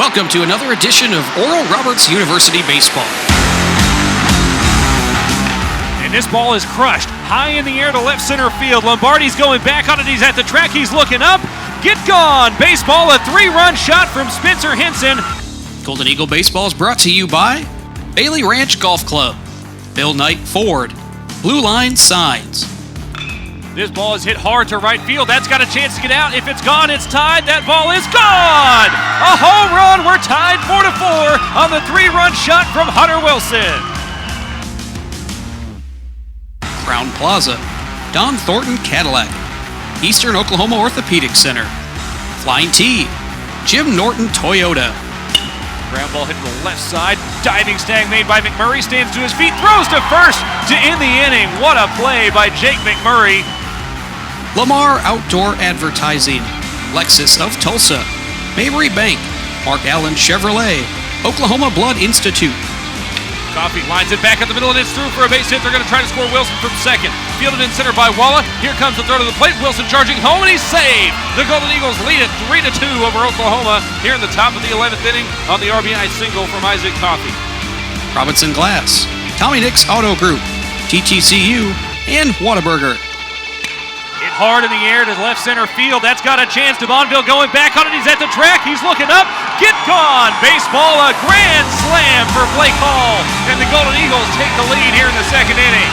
Welcome to another edition of Oral Roberts University Baseball. And this ball is crushed high in the air to left center field. Lombardi's going back on it. He's at the track. He's looking up. Get gone. Baseball, a 3-run shot from Spencer Henson. Golden Eagle Baseball is brought to you by Bailey Ranch Golf Club, Bill Knight Ford, Blue Line Signs. This ball is hit hard to right field. That's got a chance to get out. If it's gone, it's tied. That ball is gone. A home run. We're tied 4-4 on the 3-run shot from Hunter Wilson. Crown Plaza, Don Thornton Cadillac, Eastern Oklahoma Orthopedic Center, Flying T, Jim Norton Toyota. Ground ball hit to the left side. Diving snag made by McMurray. Stands to his feet. Throws to first to end the inning. What a play by Jake McMurray. Lamar Outdoor Advertising, Lexus of Tulsa, Mabry Bank, Mark Allen Chevrolet, Oklahoma Blood Institute. Coffee lines it back at the middle, and it's through for a base hit. They're going to try to score Wilson from second. Fielded in center by Walla. Here comes the throw to the plate. Wilson charging home, and he's saved. The Golden Eagles lead it 3-2 over Oklahoma here in the top of the 11th inning on the RBI single from Isaac Coffey. Robinson Glass, Tommy Nix Auto Group, TTCU, and Whataburger. Hit hard in the air to left center field. That's got a chance. DeBonville going back on it. He's at the track. He's looking up. Get gone. Baseball, a grand slam for Blake Hall. And the Golden Eagles take the lead here in the second inning.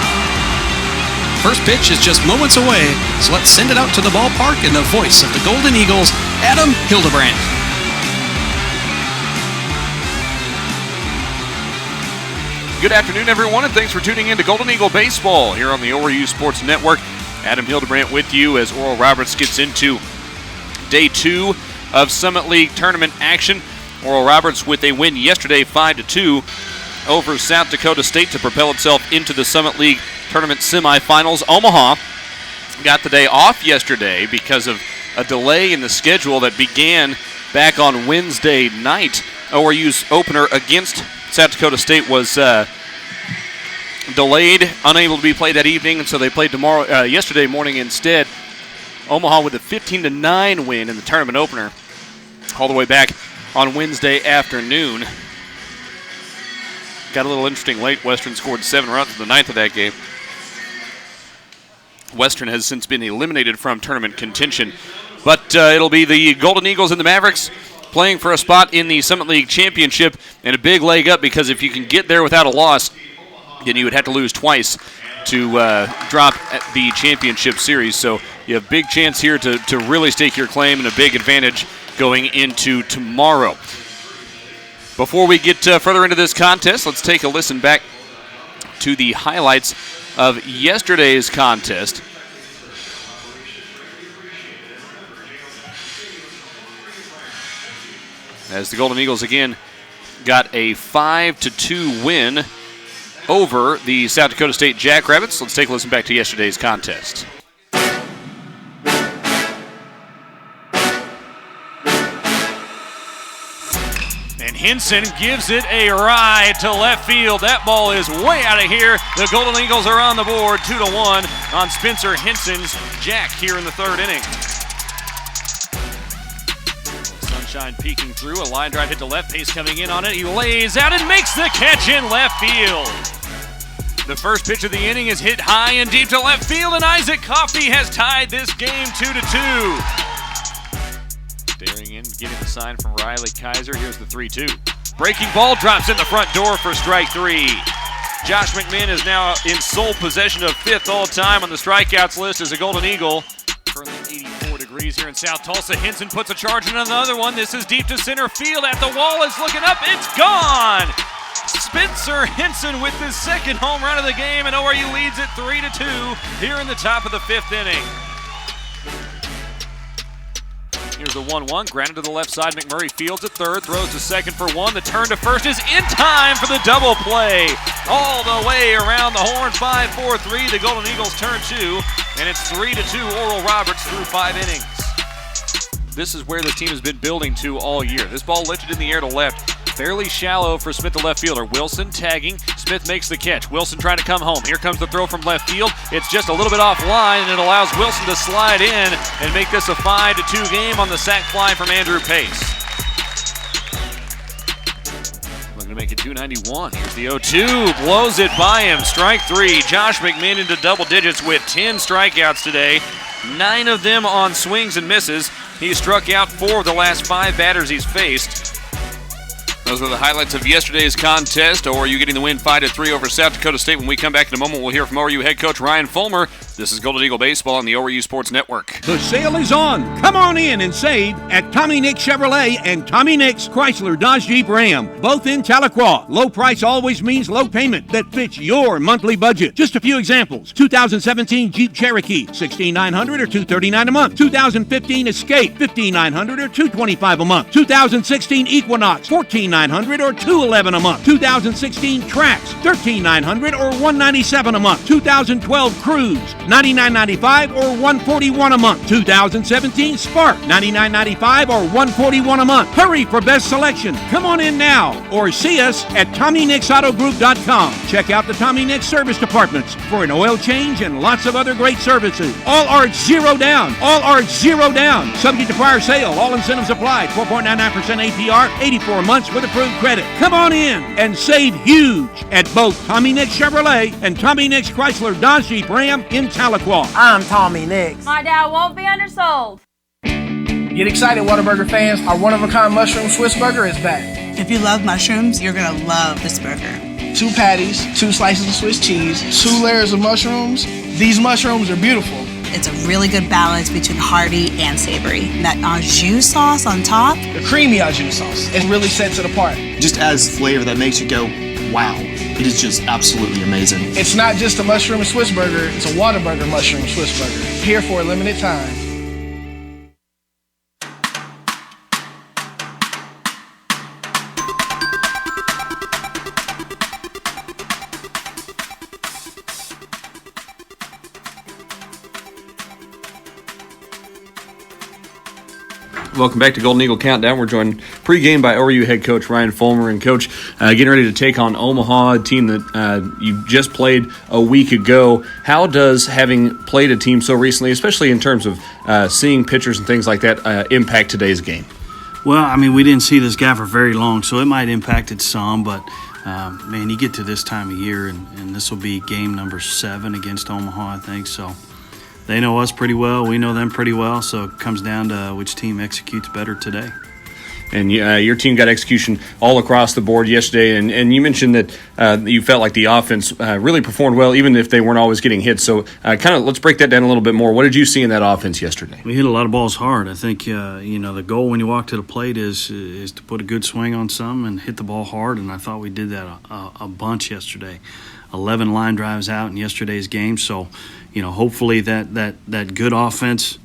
First pitch is just moments away, so let's send it out to the ballpark in the voice of the Golden Eagles, Adam Hildebrandt. Good afternoon, everyone, and thanks for tuning in to Golden Eagle Baseball here on the ORU Sports Network. Adam Hildebrandt with you as Oral Roberts gets into day 2 of Summit League tournament action. Oral Roberts with a win yesterday, 5-2 over South Dakota State to propel itself into the Summit League tournament semifinals. Omaha got the day off yesterday because of a delay in the schedule that began back on Wednesday night. ORU's opener against South Dakota State was delayed, unable to be played that evening, and so they played yesterday morning instead. Omaha with a 15-9 win in the tournament opener, all the way back on Wednesday afternoon. Got a little interesting late. Western scored 7 runs in the ninth of that game. Western has since been eliminated from tournament contention, but it'll be the Golden Eagles and the Mavericks playing for a spot in the Summit League Championship, and a big leg up because if you can get there without a loss, then you would have to lose twice to drop the championship series. So you have a big chance here to really stake your claim and a big advantage going into tomorrow. Before we get further into this contest, let's take a listen back to the highlights of yesterday's contest. As the Golden Eagles again got a 5-2 win over the South Dakota State Jackrabbits. Let's take a listen back to yesterday's contest. And Henson gives it a ride to left field. That ball is way out of here. The Golden Eagles are on the board 2-1 on Spencer Henson's jack here in the third inning. Sunshine peeking through, a line drive hit to left, pace coming in on it. He lays out and makes the catch in left field. The first pitch of the inning is hit high and deep to left field, and Isaac Coffey has tied this game 2-2. Staring in, getting the sign from Riley Kaiser. Here's the 3-2. Breaking ball drops in the front door for strike 3. Josh McMinn is now in sole possession of 5th all-time on the strikeouts list as a Golden Eagle. Currently 84 degrees here in South Tulsa. Henson puts a charge in another one. This is deep to center field at the wall. It's looking up. It's gone! Spencer Henson with his second home run of the game, and ORU leads it 3-2 here in the top of the 5th inning. Here's the 1-1, grounded to the left side. McMurray fields at third, throws to second for 1. The turn to first is in time for the double play. All the way around the horn, 5-4-3. The Golden Eagles turn 2, and it's 3-2 Oral Roberts through 5 innings. This is where the team has been building to all year. This ball lifted in the air to left. Fairly shallow for Smith, the left fielder. Wilson tagging. Smith makes the catch. Wilson trying to come home. Here comes the throw from left field. It's just a little bit offline, and it allows Wilson to slide in and make this a 5-2 game on the sac fly from Andrew Pace. going to make it 291. Here's the 0-2. Blows it by him. Strike 3. Josh McMinn into double digits with 10 strikeouts today. 9 of them on swings and misses. He struck out 4 of the last 5 batters he's faced. Those were the highlights of yesterday's contest. ORU getting the win 5-3 over South Dakota State. When we come back in a moment, we'll hear from ORU head coach Ryan Fulmer. This is Golden Eagle Baseball on the ORU Sports Network. The sale is on. Come on in and save at Tommy Nix Chevrolet and Tommy Nix Chrysler Dodge Jeep Ram, both in Tahlequah. Low price always means low payment that fits your monthly budget. Just a few examples. 2017 Jeep Cherokee, $16,900 or $239 a month. 2015 Escape, $15,900 or $225 a month. 2016 Equinox, $14,900 or $211 a month. 2016 Trax, $13,900 or $197 a month. 2012 Cruise, $99.95 or $141 a month. 2017 Spark, $99.95 or $141 a month. Hurry for best selection. Come on in now or see us at TommyNixAutoGroup.com. Check out the Tommy Nix service departments for an oil change and lots of other great services. All are zero down. All are zero down. Subject to prior sale. All incentives applied. 4.99% APR, 84 months with approved credit. Come on in and save huge at both Tommy Nix Chevrolet and Tommy Nix Chrysler Dodge Jeep Ram in Tahlequah. I'm Tommy Nix. My dad won't be undersold. Get excited, Whataburger fans. Our one-of-a-kind mushroom Swiss burger is back. If you love mushrooms, you're going to love this burger. 2 patties, 2 slices of Swiss cheese, 2 layers of mushrooms. These mushrooms are beautiful. It's a really good balance between hearty and savory. That au jus sauce on top. The creamy au jus sauce. It really sets it apart. Just adds flavor that makes you go, wow. It is just absolutely amazing. It's not just a mushroom Swiss burger, it's a Whataburger mushroom Swiss burger. Here for a limited time. Welcome back to Golden Eagle Countdown. We're joined pregame by ORU head coach Ryan Fulmer. And, Coach, getting ready to take on Omaha, a team that you just played a week ago. How does having played a team so recently, especially in terms of seeing pitchers and things like that, impact today's game? Well, I mean, we didn't see this guy for very long, so it might impact it some. But, man, you get to this time of year, and this will be game number 7 against Omaha, I think. So they know us pretty well. We know them pretty well. So it comes down to which team executes better today. And your team got execution all across the board yesterday. And you mentioned that you felt like the offense really performed well, even if they weren't always getting hits. So let's break that down a little bit more. What did you see in that offense yesterday? We hit a lot of balls hard. I think, the goal when you walk to the plate is to put a good swing on some and hit the ball hard. And I thought we did that a bunch yesterday. 11 line drives out in yesterday's game. So, hopefully that good offense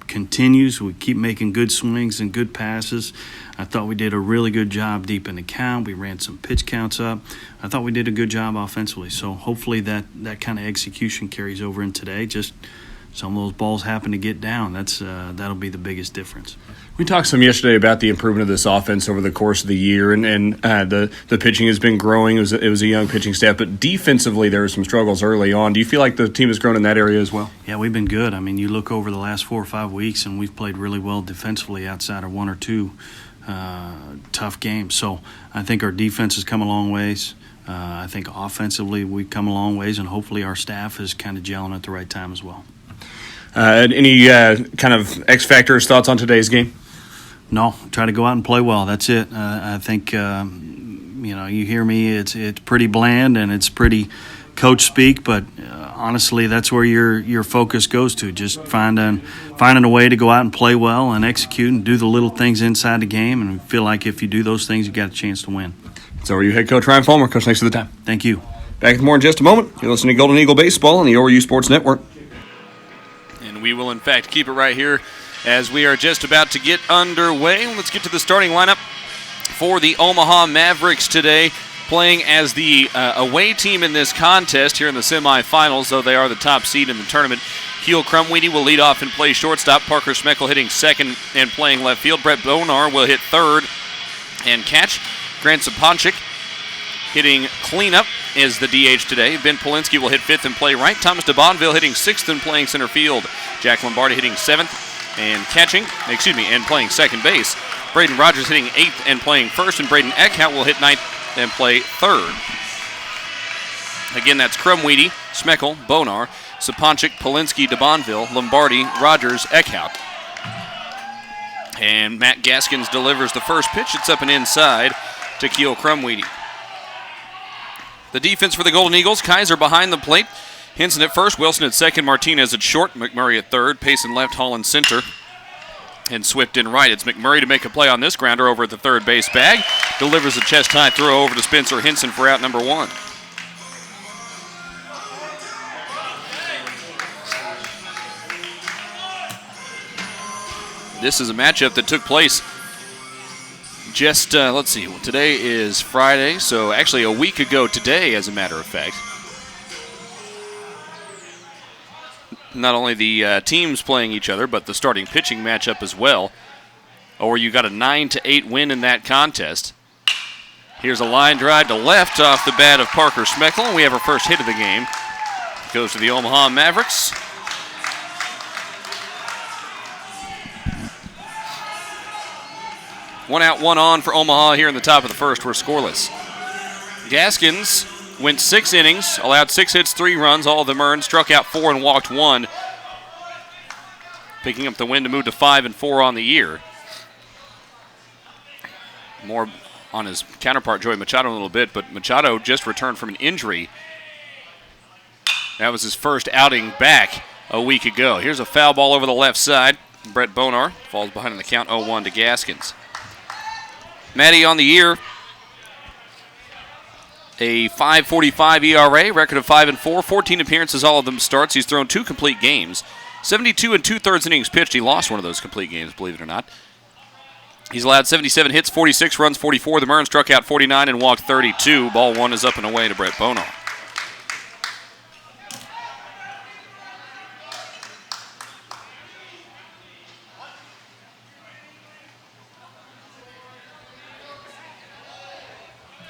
continues. We keep making good swings and good passes. I thought we did a really good job deep in the count. We ran some pitch counts up. I thought we did a good job offensively. So hopefully that kind of execution carries over in today. Just some of those balls happen to get down. That'll be the biggest difference. We talked some yesterday about the improvement of this offense over the course of the year, and the pitching has been growing. It was a young pitching staff, but defensively there were some struggles early on. Do you feel like the team has grown in that area as well? Yeah, we've been good. I mean, you look over the last 4 or 5 weeks, and we've played really well defensively outside of 1 or 2 tough games. So I think our defense has come a long ways. I think offensively we've come a long ways, and hopefully our staff is kind of gelling at the right time as well. Any kind of X factors, thoughts on today's game? No, try to go out and play well. That's it. I think, you hear me, it's pretty bland and it's pretty coach speak, but honestly, that's where your focus goes to, just finding a way to go out and play well and execute and do the little things inside the game, and feel like if you do those things, you got a chance to win. So are you head coach Ryan Fulmer. Coach, thanks for the time. Thank you. Back with more in just a moment. You're listening to Golden Eagle Baseball on the ORU Sports Network. And we will, in fact, keep it right here as we are just about to get underway. Let's get to the starting lineup for the Omaha Mavericks today, playing as the away team in this contest here in the semifinals, though they are the top seed in the tournament. Keel Crumweedy will lead off and play shortstop. Parker Schmeckel hitting second and playing left field. Brett Bonar will hit third and catch. Grant Saponchik hitting cleanup is the DH today. Ben Polinsky will hit fifth and play right. Thomas DeBonville hitting sixth and playing center field. Jack Lombardi hitting seventh and playing second base. Braden Rogers hitting eighth and playing first, and Braden Eckhout will hit ninth and play third. Again, that's Crumweedy, Smeckel, Bonar, Saponchik, Polinsky, DeBonville, Lombardi, Rogers, Eckhout. And Matt Gaskins delivers the first pitch. It's up and inside to Keel Crumweedy. The defense for the Golden Eagles, Kaiser behind the plate. Hinson at first, Wilson at second, Martinez at short, McMurray at third, Payson left, Holland center, and Swift in right. It's McMurray to make a play on this grounder over at the third base bag. Delivers a chest-high throw over to Spencer Hinson for out number one. This is a matchup that took place just, let's see, today is Friday, so actually a week ago today, as a matter of fact. Not only the teams playing each other, but the starting pitching matchup as well. Or you got a 9-8 win in that contest. Here's a line drive to left off the bat of Parker Smeckel, and we have our first hit of the game. It goes to the Omaha Mavericks. One out, one on for Omaha here in the top of the first. We're scoreless. Gaskins went 6 innings, allowed 6 hits, 3 runs, all of them earned, struck out 4 and walked 1. Picking up the win to move to 5-4 on the year. More on his counterpart, Joey Machado, in a little bit, but Machado just returned from an injury. That was his first outing back a week ago. Here's a foul ball over the left side. Brett Bonar falls behind in the count, 0-1 to Gaskins. Matty on the year, a 5.45 ERA, record of 5-4, 14 appearances, all of them starts. He's thrown 2 complete games, 72 and 2/3 innings pitched. He lost one of those complete games, believe it or not. He's allowed 77 hits, 46 runs, 44. The Mern struck out 49 and walked 32. Ball 1 is up and away to Brett Bonar.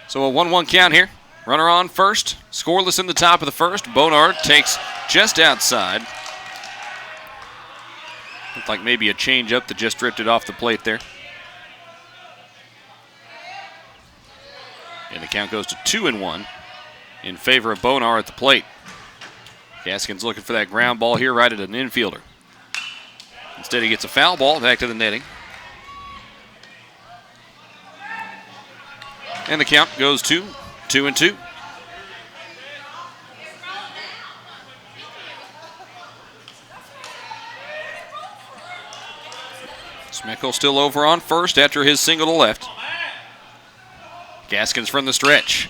So a 1-1 count here. Runner on first. Scoreless in the top of the first. Bonar takes just outside. Looked like maybe a changeup that just drifted off the plate there. And the count goes to 2-1 in favor of Bonar at the plate. Gaskins looking for that ground ball here right at an infielder. Instead he gets a foul ball back to the netting. And the count goes to 2-2. Smeckel still over on first after his single to left. Gaskins from the stretch.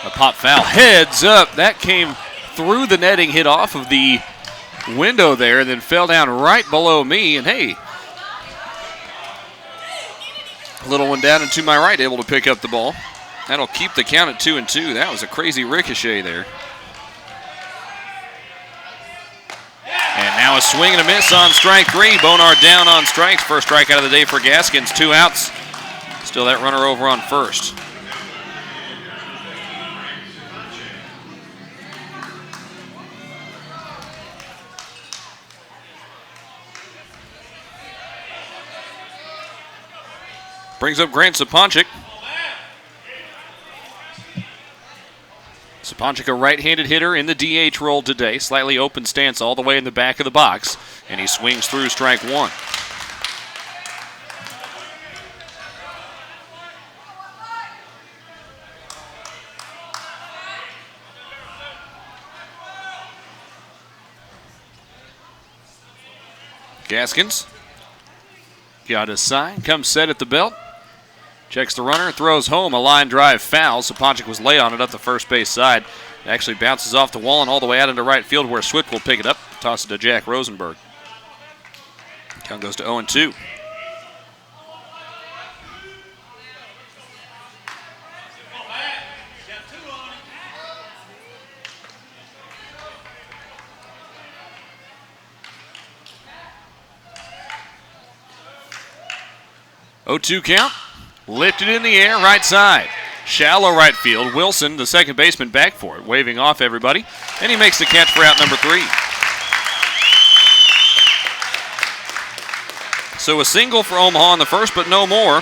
A pop foul. Heads up. That came through the netting, hit off of the window there, and then fell down right below me. And hey, little one down and to my right, able to pick up the ball. That'll keep the count at 2-2. That was a crazy ricochet there. And now a swing and a miss on strike 3. Bonar down on strikes. First strikeout of the day for Gaskins. 2 outs. Still that runner over on first. Brings up Grant Saponchik. Saponchik, a right-handed hitter in the DH role today. Slightly open stance all the way in the back of the box. And he swings through strike 1. Gaskins got his sign, comes set at the belt. Checks the runner, throws home, a line drive foul. Saponchik was lay on it up the first base side. It actually bounces off the wall and all the way out into right field where Swift will pick it up. Toss it to Jack Rosenberg. Count goes to 0-2. Oh-2 count. Lifted in the air, right side. Shallow right field. Wilson, the second baseman, back for it, waving off everybody. And he makes the catch for out number 3. So a single for Omaha in the first, but no more.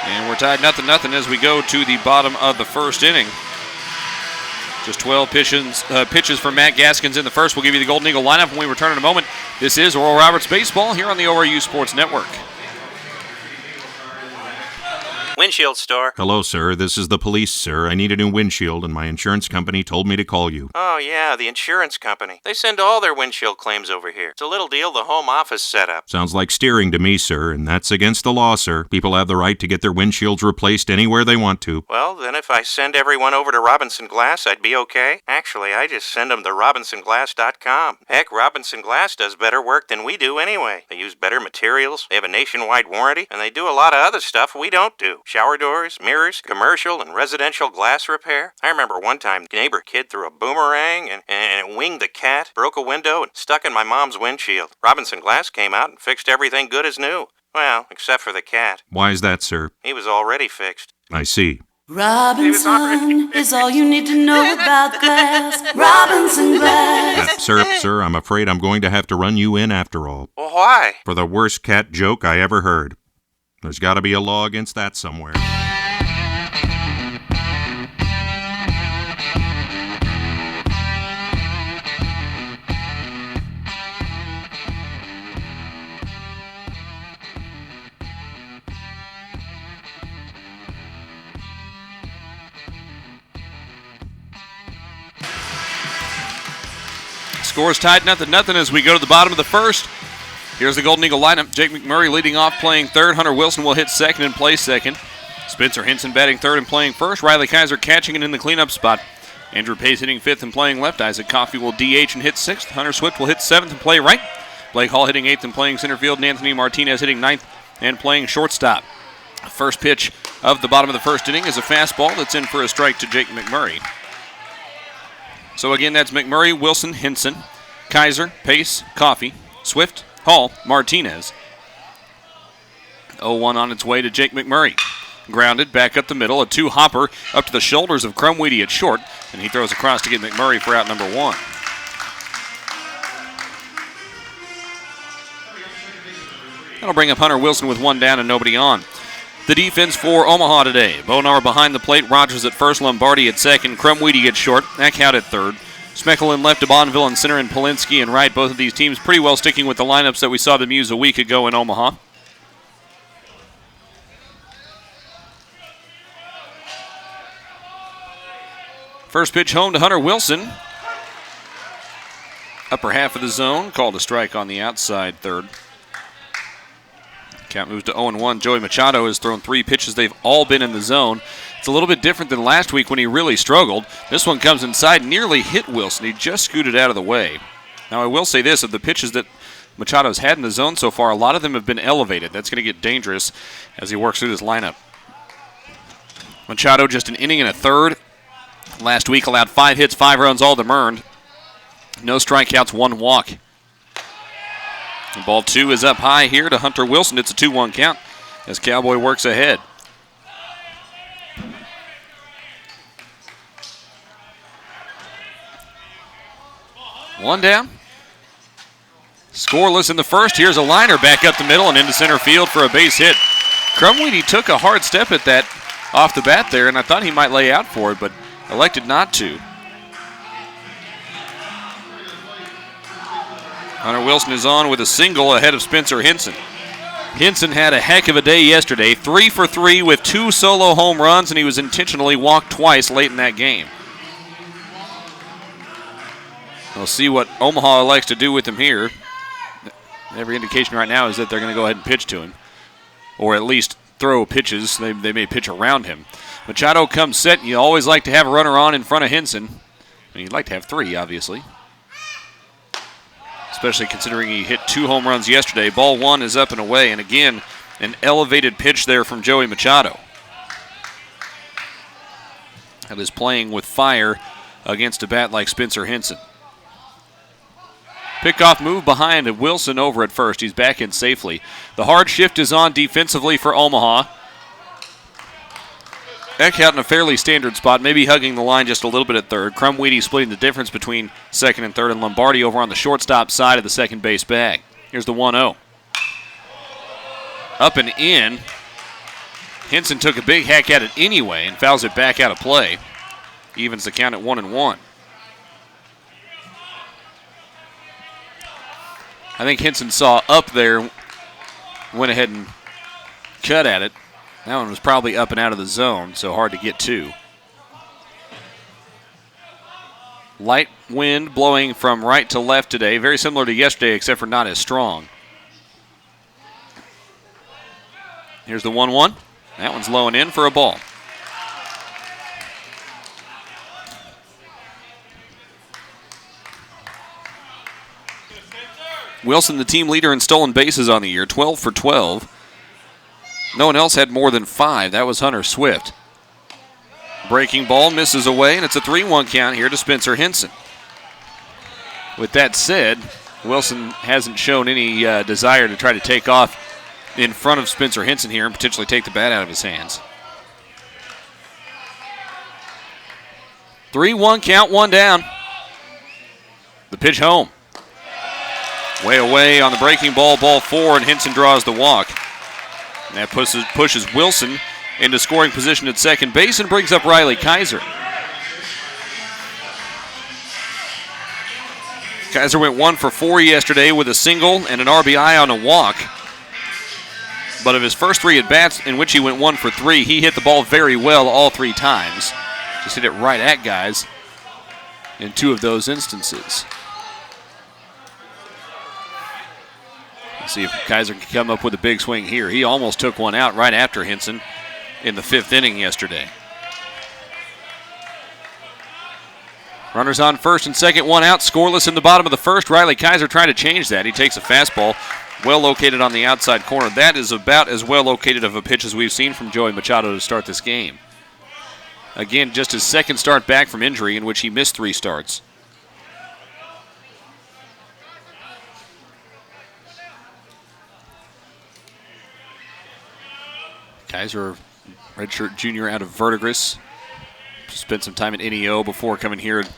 And we're tied 0-0 as we go to the bottom of the first inning. Just 12 pitches for Matt Gaskins in the first. We'll give you the Golden Eagle lineup when we return in a moment. This is Oral Roberts Baseball here on the ORU Sports Network. Windshield store. Hello, sir. This is the police, sir. I need a new windshield, and my insurance company told me to call you. Oh, yeah, the insurance company. They send all their windshield claims over here. It's a little deal the home office set up. Sounds like steering to me, sir, and that's against the law, sir. People have the right to get their windshields replaced anywhere they want to. Well, then if I send everyone over to Robinson Glass, I'd be okay. Actually, I just send them to RobinsonGlass.com. Heck, Robinson Glass does better work than we do anyway. They use better materials, they have a nationwide warranty, and they do a lot of other stuff we don't do. Shower doors, mirrors, commercial and residential glass repair. I remember one time the neighbor kid threw a boomerang and it winged the cat, broke a window, and stuck in my mom's windshield. Robinson Glass came out and fixed everything good as new. Well, except for the cat. Why is that, sir? He was already fixed. I see. Robinson is all you need to know about glass. Robinson Glass. Sir, I'm afraid I'm going to have to run you in after all. Well, why? For the worst cat joke I ever heard. There's got to be a law against that somewhere. Scores tied 0-0 as we go to the bottom of the first. Here's the Golden Eagle lineup. Jake McMurray leading off, playing third. Hunter Wilson will hit second and play second. Spencer Henson batting third and playing first. Riley Kaiser catching it in the cleanup spot. Andrew Pace hitting fifth and playing left. Isaac Coffey will DH and hit sixth. Hunter Swift will hit seventh and play right. Blake Hall hitting eighth and playing center field. And Anthony Martinez hitting ninth and playing shortstop. First pitch of the bottom of the first inning is a fastball that's in for a strike to Jake McMurray. So again, that's McMurray, Wilson, Henson, Kaiser, Pace, Coffey, Swift, Hall, Martinez. 0-1 on its way to Jake McMurray. Grounded back up the middle. A two-hopper up to the shoulders of Crumweedy at short. And he throws across to get McMurray for out number one. That'll bring up Hunter Wilson with one down and nobody on. The defense for Omaha today. Bonar behind the plate. Rogers at first. Lombardi at second. Crumweedy at short. Eckhout at third. Smeckel in left to Bonneville in center, and Polinsky in right. Both of these teams pretty well sticking with the lineups that we saw them use a week ago in Omaha. First pitch home to Hunter Wilson. Upper half of the zone. Called a strike on the outside third. Count moves to 0-1. Joey Machado has thrown three pitches. They've all been in the zone. It's a little bit different than last week when he really struggled. This one comes inside, nearly hit Wilson. He just scooted out of the way. Now, I will say this, of the pitches that Machado's had in the zone so far, a lot of them have been elevated. That's going to get dangerous as he works through this lineup. Machado just an inning and a third. Last week allowed 5 hits, 5 runs, all of them earned. No strikeouts, 1 walk. And ball 2 is up high here to Hunter Wilson. It's a 2-1 count as Cowboy works ahead. One down. Scoreless in the first. Here's a liner back up the middle and into center field for a base hit. Crumweedy took a hard step at that off the bat there, and I thought he might lay out for it, but elected not to. Hunter Wilson is on with a single ahead of Spencer Henson. Henson had a heck of a day yesterday. 3 for 3 with 2 solo home runs, and he was intentionally walked twice late in that game. We'll see what Omaha elects to do with him here. Every indication right now is that they're going to go ahead and pitch to him, or at least throw pitches. They may pitch around him. Machado comes set. You always like to have a runner on in front of Henson. And you'd like to have 3, obviously, especially considering he hit 2 home runs yesterday. Ball 1 is up and away, and again, an elevated pitch there from Joey Machado. That is playing with fire against a bat like Spencer Henson. Pickoff move behind Wilson over at first. He's back in safely. The hard shift is on defensively for Omaha. Eckhout in a fairly standard spot, maybe hugging the line just a little bit at third. Crumweedy splitting the difference between second and third, and Lombardi over on the shortstop side of the second base bag. Here's the 1-0. Up and in. Henson took a big hack at it anyway and fouls it back out of play. Evens the count at 1-1. I think Henson saw up there, went ahead and cut at it. That one was probably up and out of the zone, so hard to get to. Light wind blowing from right to left today, very similar to yesterday except for not as strong. Here's the 1-1. That one's low and in for a ball. Wilson, the team leader in stolen bases on the year, 12 for 12. No one else had more than 5. That was Hunter Swift. Breaking ball misses away, and it's a 3-1 count here to Spencer Henson. With that said, Wilson hasn't shown any desire to try to take off in front of Spencer Henson here and potentially take the bat out of his hands. 3-1 count, 1 down. The pitch home. Way away on the breaking ball, ball 4, and Henson draws the walk. And that pushes Wilson into scoring position at second base and brings up Riley Kaiser. Kaiser went 1 for 4 yesterday with a single and an RBI on a walk. But of his first 3 at-bats in which he went 1 for 3, he hit the ball very well all 3 times. Just hit it right at guys in 2 of those instances. Let's see if Kaiser can come up with a big swing here. He almost took one out right after Henson in the 5th inning yesterday. Runners on first and second, 1 out, scoreless in the bottom of the first. Riley Kaiser trying to change that. He takes a fastball, well located on the outside corner. That is about as well located of a pitch as we've seen from Joey Machado to start this game. Again, just his second start back from injury, in which he missed 3 starts. Kaiser, redshirt junior out of Verdigris. Spent some time at NEO before coming here and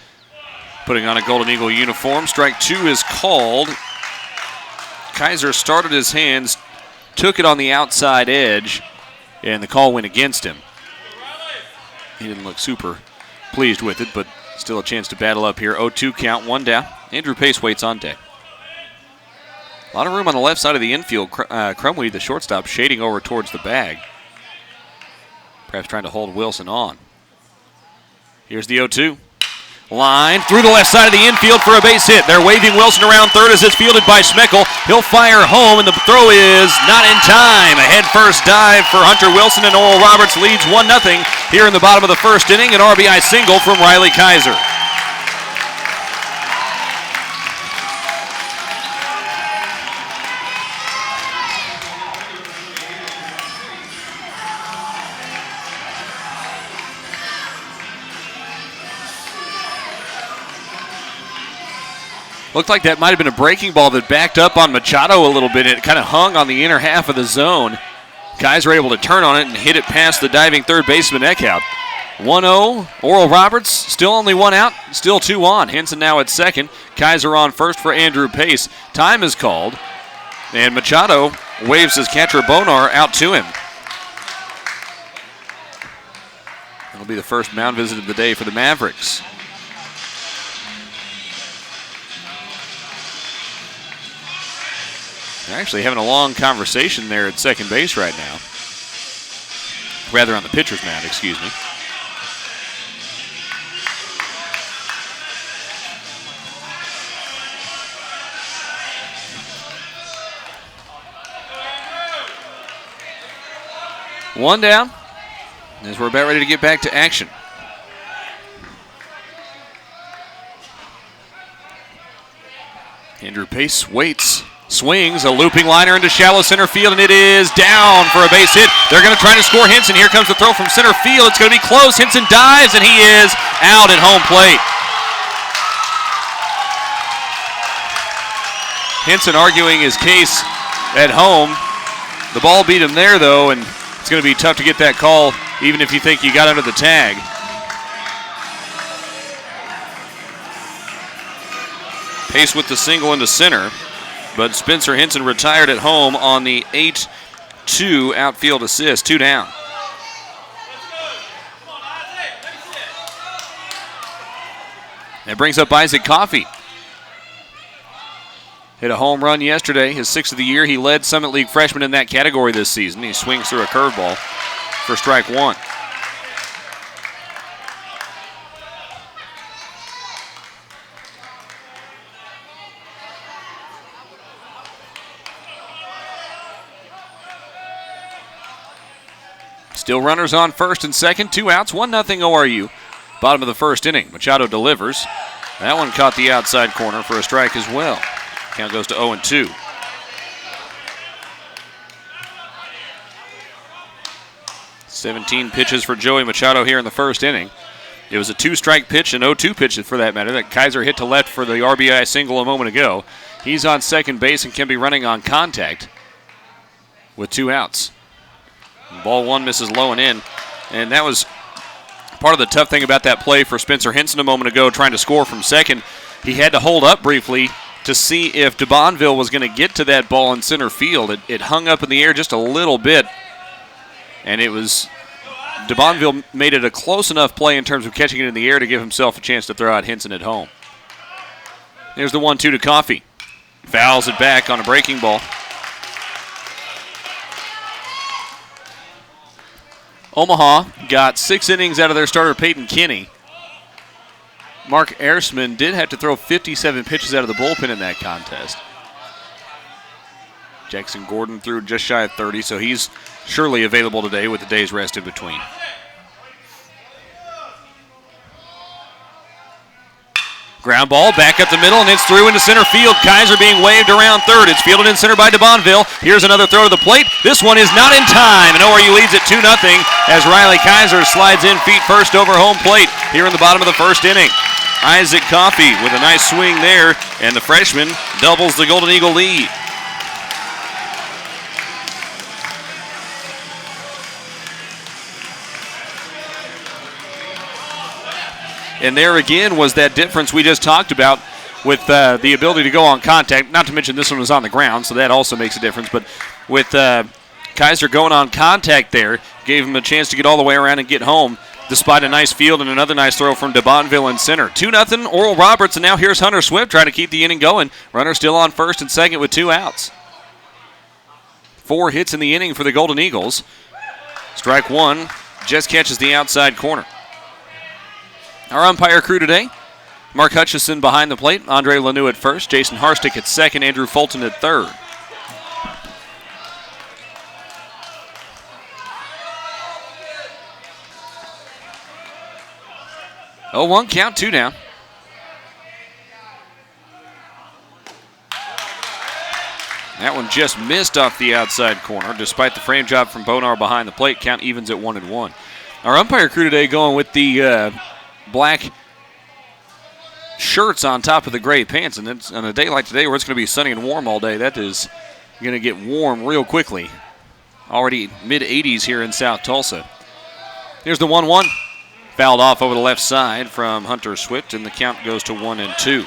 putting on a Golden Eagle uniform. Strike 2 is called. Kaiser started his hands, took it on the outside edge, and the call went against him. He didn't look super pleased with it, but still a chance to battle up here. 0-2 count, 1 down. Andrew Pace waits on deck. A lot of room on the left side of the infield. Crumwee, the shortstop, shading over towards the bag. Perhaps trying to hold Wilson on. Here's the 0-2. Line through the left side of the infield for a base hit. They're waving Wilson around third as it's fielded by Smeckel. He'll fire home, and the throw is not in time. A head-first dive for Hunter Wilson, and Oral Roberts leads 1-0 here in the bottom of the first inning. An RBI single from Riley Kaiser. Looked like that might have been a breaking ball that backed up on Machado a little bit. It kind of hung on the inner half of the zone. Kaiser able to turn on it and hit it past the diving third baseman Eckhout. 1-0, Oral Roberts, still only 1 out, still 2 on. Henson now at second. Kaiser on first for Andrew Pace. Time is called, and Machado waves his catcher Bonar out to him. That'll be the first mound visit of the day for the Mavericks. They're actually having a long conversation there at second base right now. Rather on the pitcher's mound, excuse me. One down as we're about ready to get back to action. Andrew Pace waits. Swings a looping liner into shallow center field, and it is down for a base hit. They're going to try to score Henson. Here comes the throw from center field. It's going to be close. Henson dives, and he is out at home plate. Henson arguing his case at home. The ball beat him there, though, and it's going to be tough to get that call, even if you think you got under the tag. Pace with the single into center. But Spencer Henson retired at home on the 8-2 outfield assist. 2 down. That brings up Isaac Coffey. Hit a home run yesterday, his 6th of the year. He led Summit League freshmen in that category this season. He swings through a curveball for strike one. Still runners on first and second, 2 outs, 1-0 ORU. Bottom of the first inning, Machado delivers. That one caught the outside corner for a strike as well. Count goes to 0-2. "17 pitches for Joey Machado here in the first inning. It was a 2-strike pitch, an 0-2 pitch for that matter, that Kaiser hit to left for the RBI single a moment ago. He's on second base and can be running on contact with 2 outs. Ball one misses low and in, and that was part of the tough thing about that play for Spencer Henson a moment ago, trying to score from second. He had to hold up briefly to see if DeBonville was going to get to that ball in center field. It hung up in the air just a little bit, and it was DeBonville made it a close enough play in terms of catching it in the air to give himself a chance to throw out Henson at home. There's the 1-2 to Coffey. Fouls it back on a breaking ball. Omaha got 6 innings out of their starter, Peyton Kinney. Mark Ersman did have to throw 57 pitches out of the bullpen in that contest. Jackson Gordon threw just shy of 30, so he's surely available today with the day's rest in between. Ground ball back up the middle, and it's through into center field. Kaiser being waved around third. It's fielded in center by DeBonville. Here's another throw to the plate. This one is not in time, and ORU leads it 2-0 as Riley Kaiser slides in feet first over home plate here in the bottom of the first inning. Isaac Coffey with a nice swing there, and the freshman doubles the Golden Eagle lead. And there again was that difference we just talked about with the ability to go on contact. Not to mention this one was on the ground, so that also makes a difference. But with Kaiser going on contact there, gave him a chance to get all the way around and get home, despite a nice field and another nice throw from DeBonville in center. 2-0 Oral Roberts, and now here's Hunter Swift trying to keep the inning going. Runner still on first and second with 2 outs. 4 hits in the inning for the Golden Eagles. Strike one just catches the outside corner. Our umpire crew today: Mark Hutchison behind the plate, Andre Lanoux at first, Jason Harstick at second, Andrew Fulton at third. Oh, 1 count, 2 down. That one just missed off the outside corner, despite the frame job from Bonar behind the plate. Count evens at 1-1. Our umpire crew today going with the black shirts on top of the gray pants, and it's on a day like today where it's going to be sunny and warm all day, that is going to get warm real quickly. Already mid-80s here in South Tulsa. Here's the 1-1. Fouled off over the left side from Hunter Swift, and the count goes to 1-2.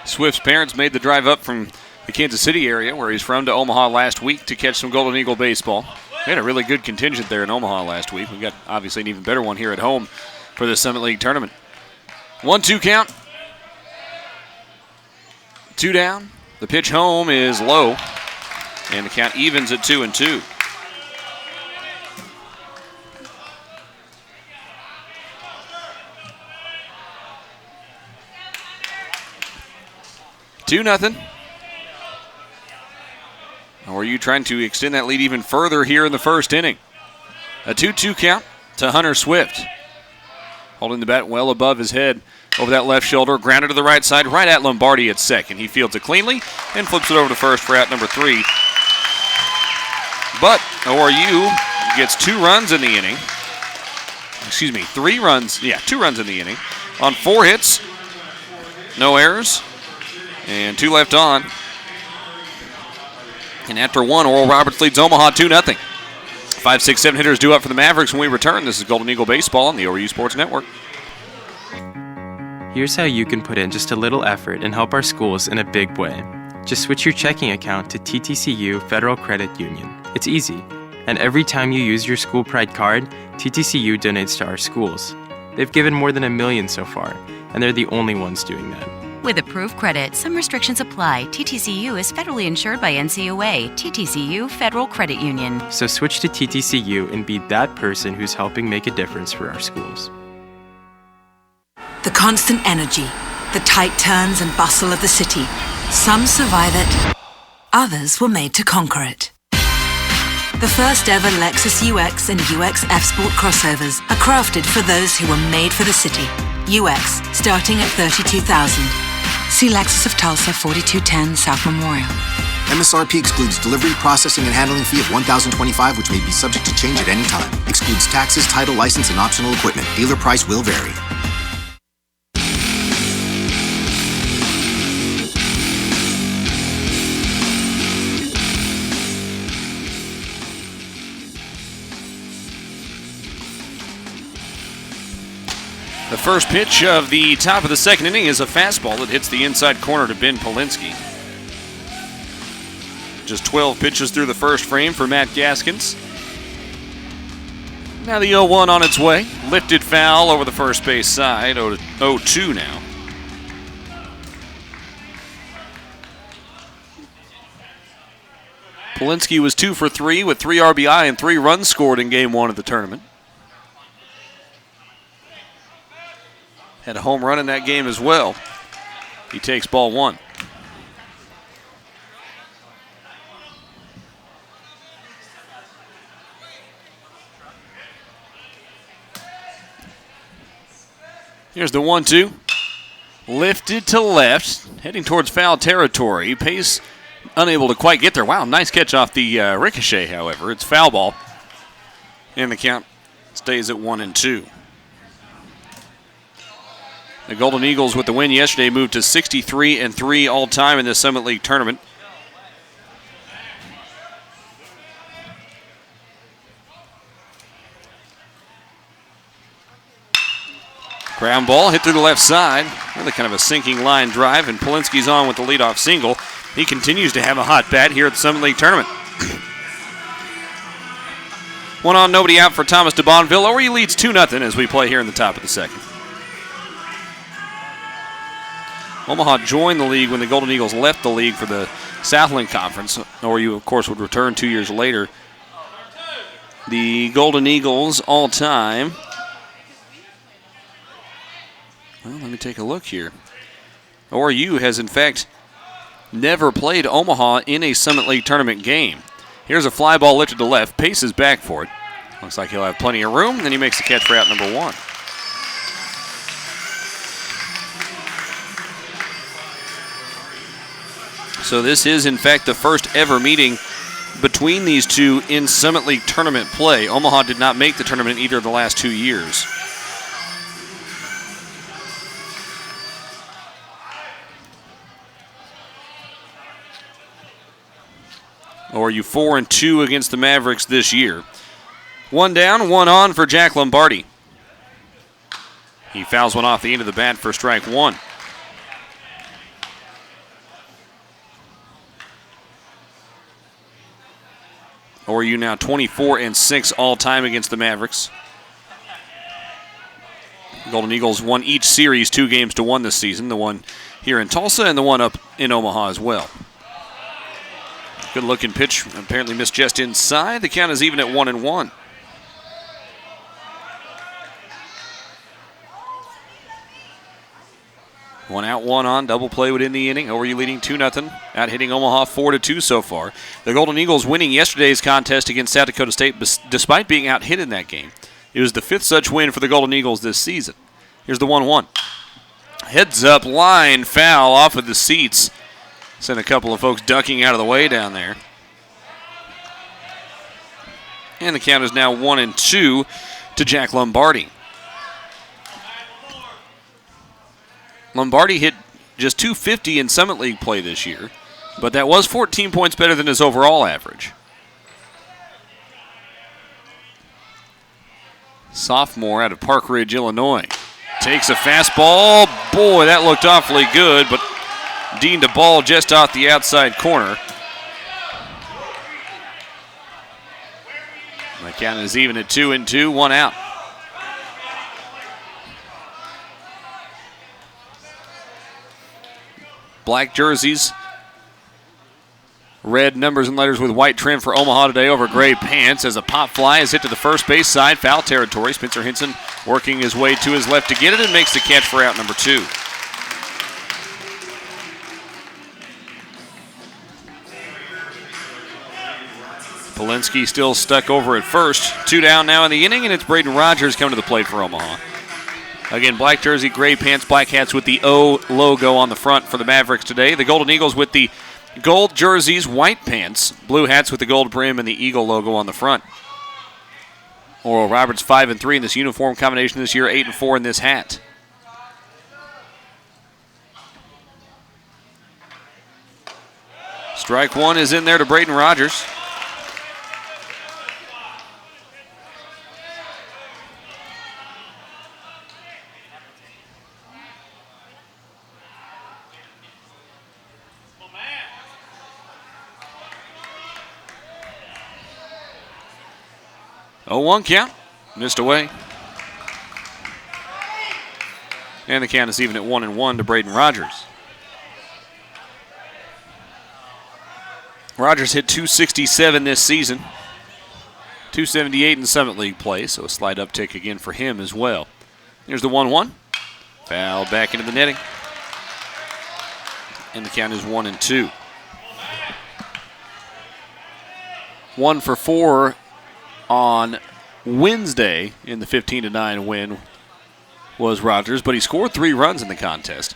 Swift's parents made the drive up from the Kansas City area, where he's from, to Omaha last week to catch some Golden Eagle baseball. They had a really good contingent there in Omaha last week. We got obviously an even better one here at home for the Summit League tournament. 1-2 count. 2 down. The pitch home is low, and the count evens at 2-2. Nothing. Or are you trying to extend that lead even further here in the first inning? A 2-2 count to Hunter Swift. Holding the bat well above his head over that left shoulder. Grounded to the right side, right at Lombardi at second. He fields it cleanly and flips it over to first for out number 3. But ORU gets 2 runs in the inning. Excuse me, 3 runs. Yeah, 2 runs in the inning. On 4 hits, no errors, and 2 left on. And after 1, Oral Roberts leads Omaha 2-0. 5, 6, 7 hitters due up for the Mavericks when we return. This is Golden Eagle Baseball on the ORU Sports Network. Here's how you can put in just a little effort and help our schools in a big way. Just switch your checking account to TTCU Federal Credit Union. It's easy. And every time you use your School Pride card, TTCU donates to our schools. They've given more than $1 million so far, and they're the only ones doing that. With approved credit, some restrictions apply. TTCU is federally insured by NCOA, TTCU Federal Credit Union. So switch to TTCU and be that person who's helping make a difference for our schools. The constant energy, the tight turns and bustle of the city. Some survive it, others were made to conquer it. The first ever Lexus UX and UX F-Sport crossovers are crafted for those who were made for the city. UX, starting at $32,000. See Lexus of Tulsa, 4210 South Memorial. MSRP excludes delivery, processing, and handling fee of $1,025, which may be subject to change at any time. Excludes taxes, title, license, and optional equipment. Dealer price will vary. The first pitch of the top of the second inning is a fastball that hits the inside corner to Ben Polinsky. Just 12 pitches through the first frame for Matt Gaskins. Now the 0-1 on its way. Lifted foul over the first base side. 0-2 now. Polinsky was 2 for 3 with 3 RBI and 3 runs scored in Game 1 of the tournament. Had a home run in that game as well. He takes ball 1. Here's the 1-2. Lifted to left, heading towards foul territory. Pace unable to quite get there. Wow, nice catch off the ricochet, however. It's foul ball. And the count stays at 1-2. The Golden Eagles, with the win yesterday, moved to 63-3 all-time in the Summit League tournament. Ground ball hit through the left side. Really kind of a sinking line drive, and Polinsky's on with the leadoff single. He continues to have a hot bat here at the Summit League tournament. 1 on, nobody out for Thomas de Bonville. ORU leads 2-0 as we play here in the top of the second. Omaha joined the league when the Golden Eagles left the league for the Southland Conference. ORU, of course, would return 2 years later. The Golden Eagles all-time. Well, let me take a look here. ORU has, in fact, never played Omaha in a Summit League tournament game. Here's a fly ball lifted to left. Pace is back for it. Looks like he'll have plenty of room. Then he makes the catch for out number 1. So this is, in fact, the first ever meeting between these two in Summit League tournament play. Omaha did not make the tournament either of the last 2 years. ORU 4-2 against the Mavericks this year. 1 down, 1 on for Jack Lombardi. He fouls one off the end of the bat for strike 1. ORU now 24-6 all-time against the Mavericks. Golden Eagles won each series 2-1 this season. The one here in Tulsa and the one up in Omaha as well. Good looking pitch. Apparently missed just inside. The count is even at 1-1. One out, 1 on. Double play within the inning. ORU leading 2-0. Out hitting Omaha 4-2 so far. The Golden Eagles winning yesterday's contest against South Dakota State despite being out hit in that game. It was the 5th such win for the Golden Eagles this season. Here's the 1-1. Heads up line foul off of the seats. Sent a couple of folks ducking out of the way down there. And the count is now 1-2 to Jack Lombardi. Lombardi hit just .250 in Summit League play this year, but that was 14 points better than his overall average. Sophomore out of Park Ridge, Illinois. Takes a fastball. Boy, that looked awfully good, but deemed a ball just off the outside corner. count is even at 2-2, 1 out. Black jerseys, red numbers and letters with white trim for Omaha today over gray pants as a pop fly is hit to the first base side, foul territory. Spencer Hinson working his way to his left to get it and makes the catch for out number 2. Polinsky still stuck over at first. 2 down now in the inning, and it's Braden Rogers coming to the plate for Omaha. Again, black jersey, gray pants, black hats with the O logo on the front for the Mavericks today. The Golden Eagles with the gold jerseys, white pants, blue hats with the gold brim and the Eagle logo on the front. Oral Roberts 5-3 in this uniform combination this year, 8-4 in this hat. Strike one is in there to Braden Rogers. Oh, 1 count. Missed away. And the count is even at 1-1 to Braden Rogers. Rogers hit .267 this season. .278 in Summit League play, so a slight uptick again for him as well. Here's the 1-1. Foul back into the netting. And the count is 1-2. 1 for 4 on Wednesday in the 15-9 win was Rogers, but he scored 3 runs in the contest.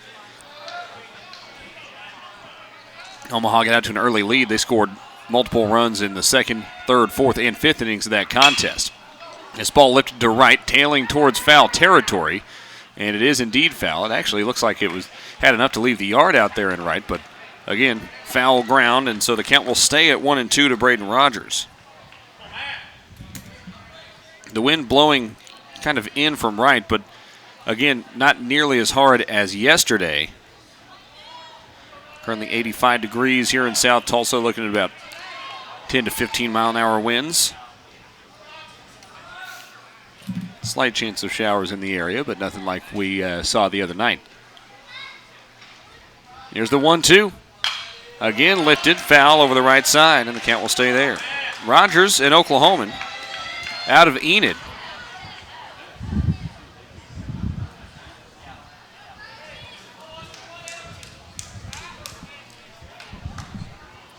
Omaha got out to an early lead. They scored multiple runs in the 2nd, 3rd, 4th, and 5th innings of that contest. This ball lifted to right, tailing towards foul territory, and it is indeed foul. It actually looks like it had enough to leave the yard out there in right, but again, foul ground, and so the count will stay at 1-2 to Braden Rogers. The wind blowing kind of in from right, but again, not nearly as hard as yesterday. Currently 85 degrees here in South Tulsa, looking at about 10 to 15 mile an hour winds. Slight chance of showers in the area, but nothing like we saw the other night. Here's the 1-2. Again lifted, foul over the right side, and the count will stay there. Rogers, an Oklahoman, out of Enid.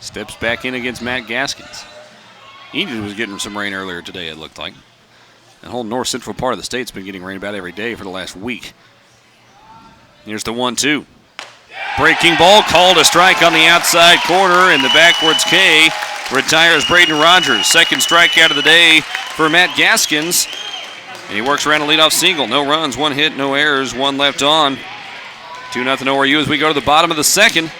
Steps back in against Matt Gaskins. Enid was getting some rain earlier today, it looked like. The whole north central part of the state's been getting rain about every day for the last week. Here's the 1-2. Breaking ball, called a strike on the outside corner, and the backwards K retires Braden Rogers. 2nd strikeout of the day for Matt Gaskins. And he works around a leadoff single. No runs, 1 hit, no errors, 1 left on. 2-0 ORU as we go to the bottom of the 2nd.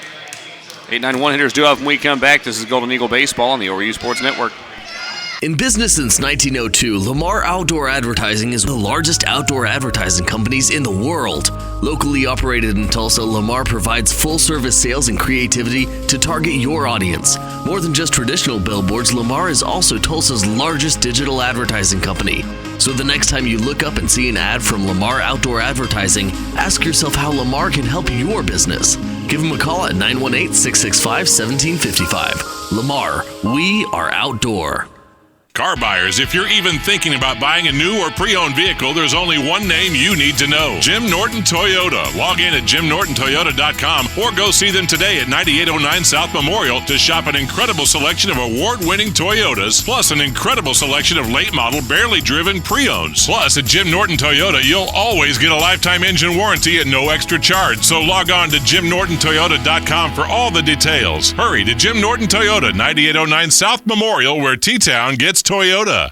8-9 hitters due off when we come back. This is Golden Eagle Baseball on the ORU Sports Network. In business since 1902, Lamar Outdoor Advertising is the largest outdoor advertising companies in the world. Locally operated in Tulsa, Lamar provides full-service sales and creativity to target your audience. More than just traditional billboards, Lamar is also Tulsa's largest digital advertising company. So the next time you look up and see an ad from Lamar Outdoor Advertising, ask yourself how Lamar can help your business. Give them a call at 918-665-1755. Lamar, we are outdoor. Car buyers, if you're even thinking about buying a new or pre-owned vehicle, there's only one name you need to know. Jim Norton Toyota. Log in at jimnortontoyota.com or go see them today at 9809 South Memorial to shop an incredible selection of award-winning Toyotas, plus an incredible selection of late-model, barely driven pre-owns. Plus, at Jim Norton Toyota, you'll always get a lifetime engine warranty at no extra charge. So log on to jimnortontoyota.com for all the details. Hurry to Jim Norton Toyota, 9809 South Memorial, where T-Town gets Toyota.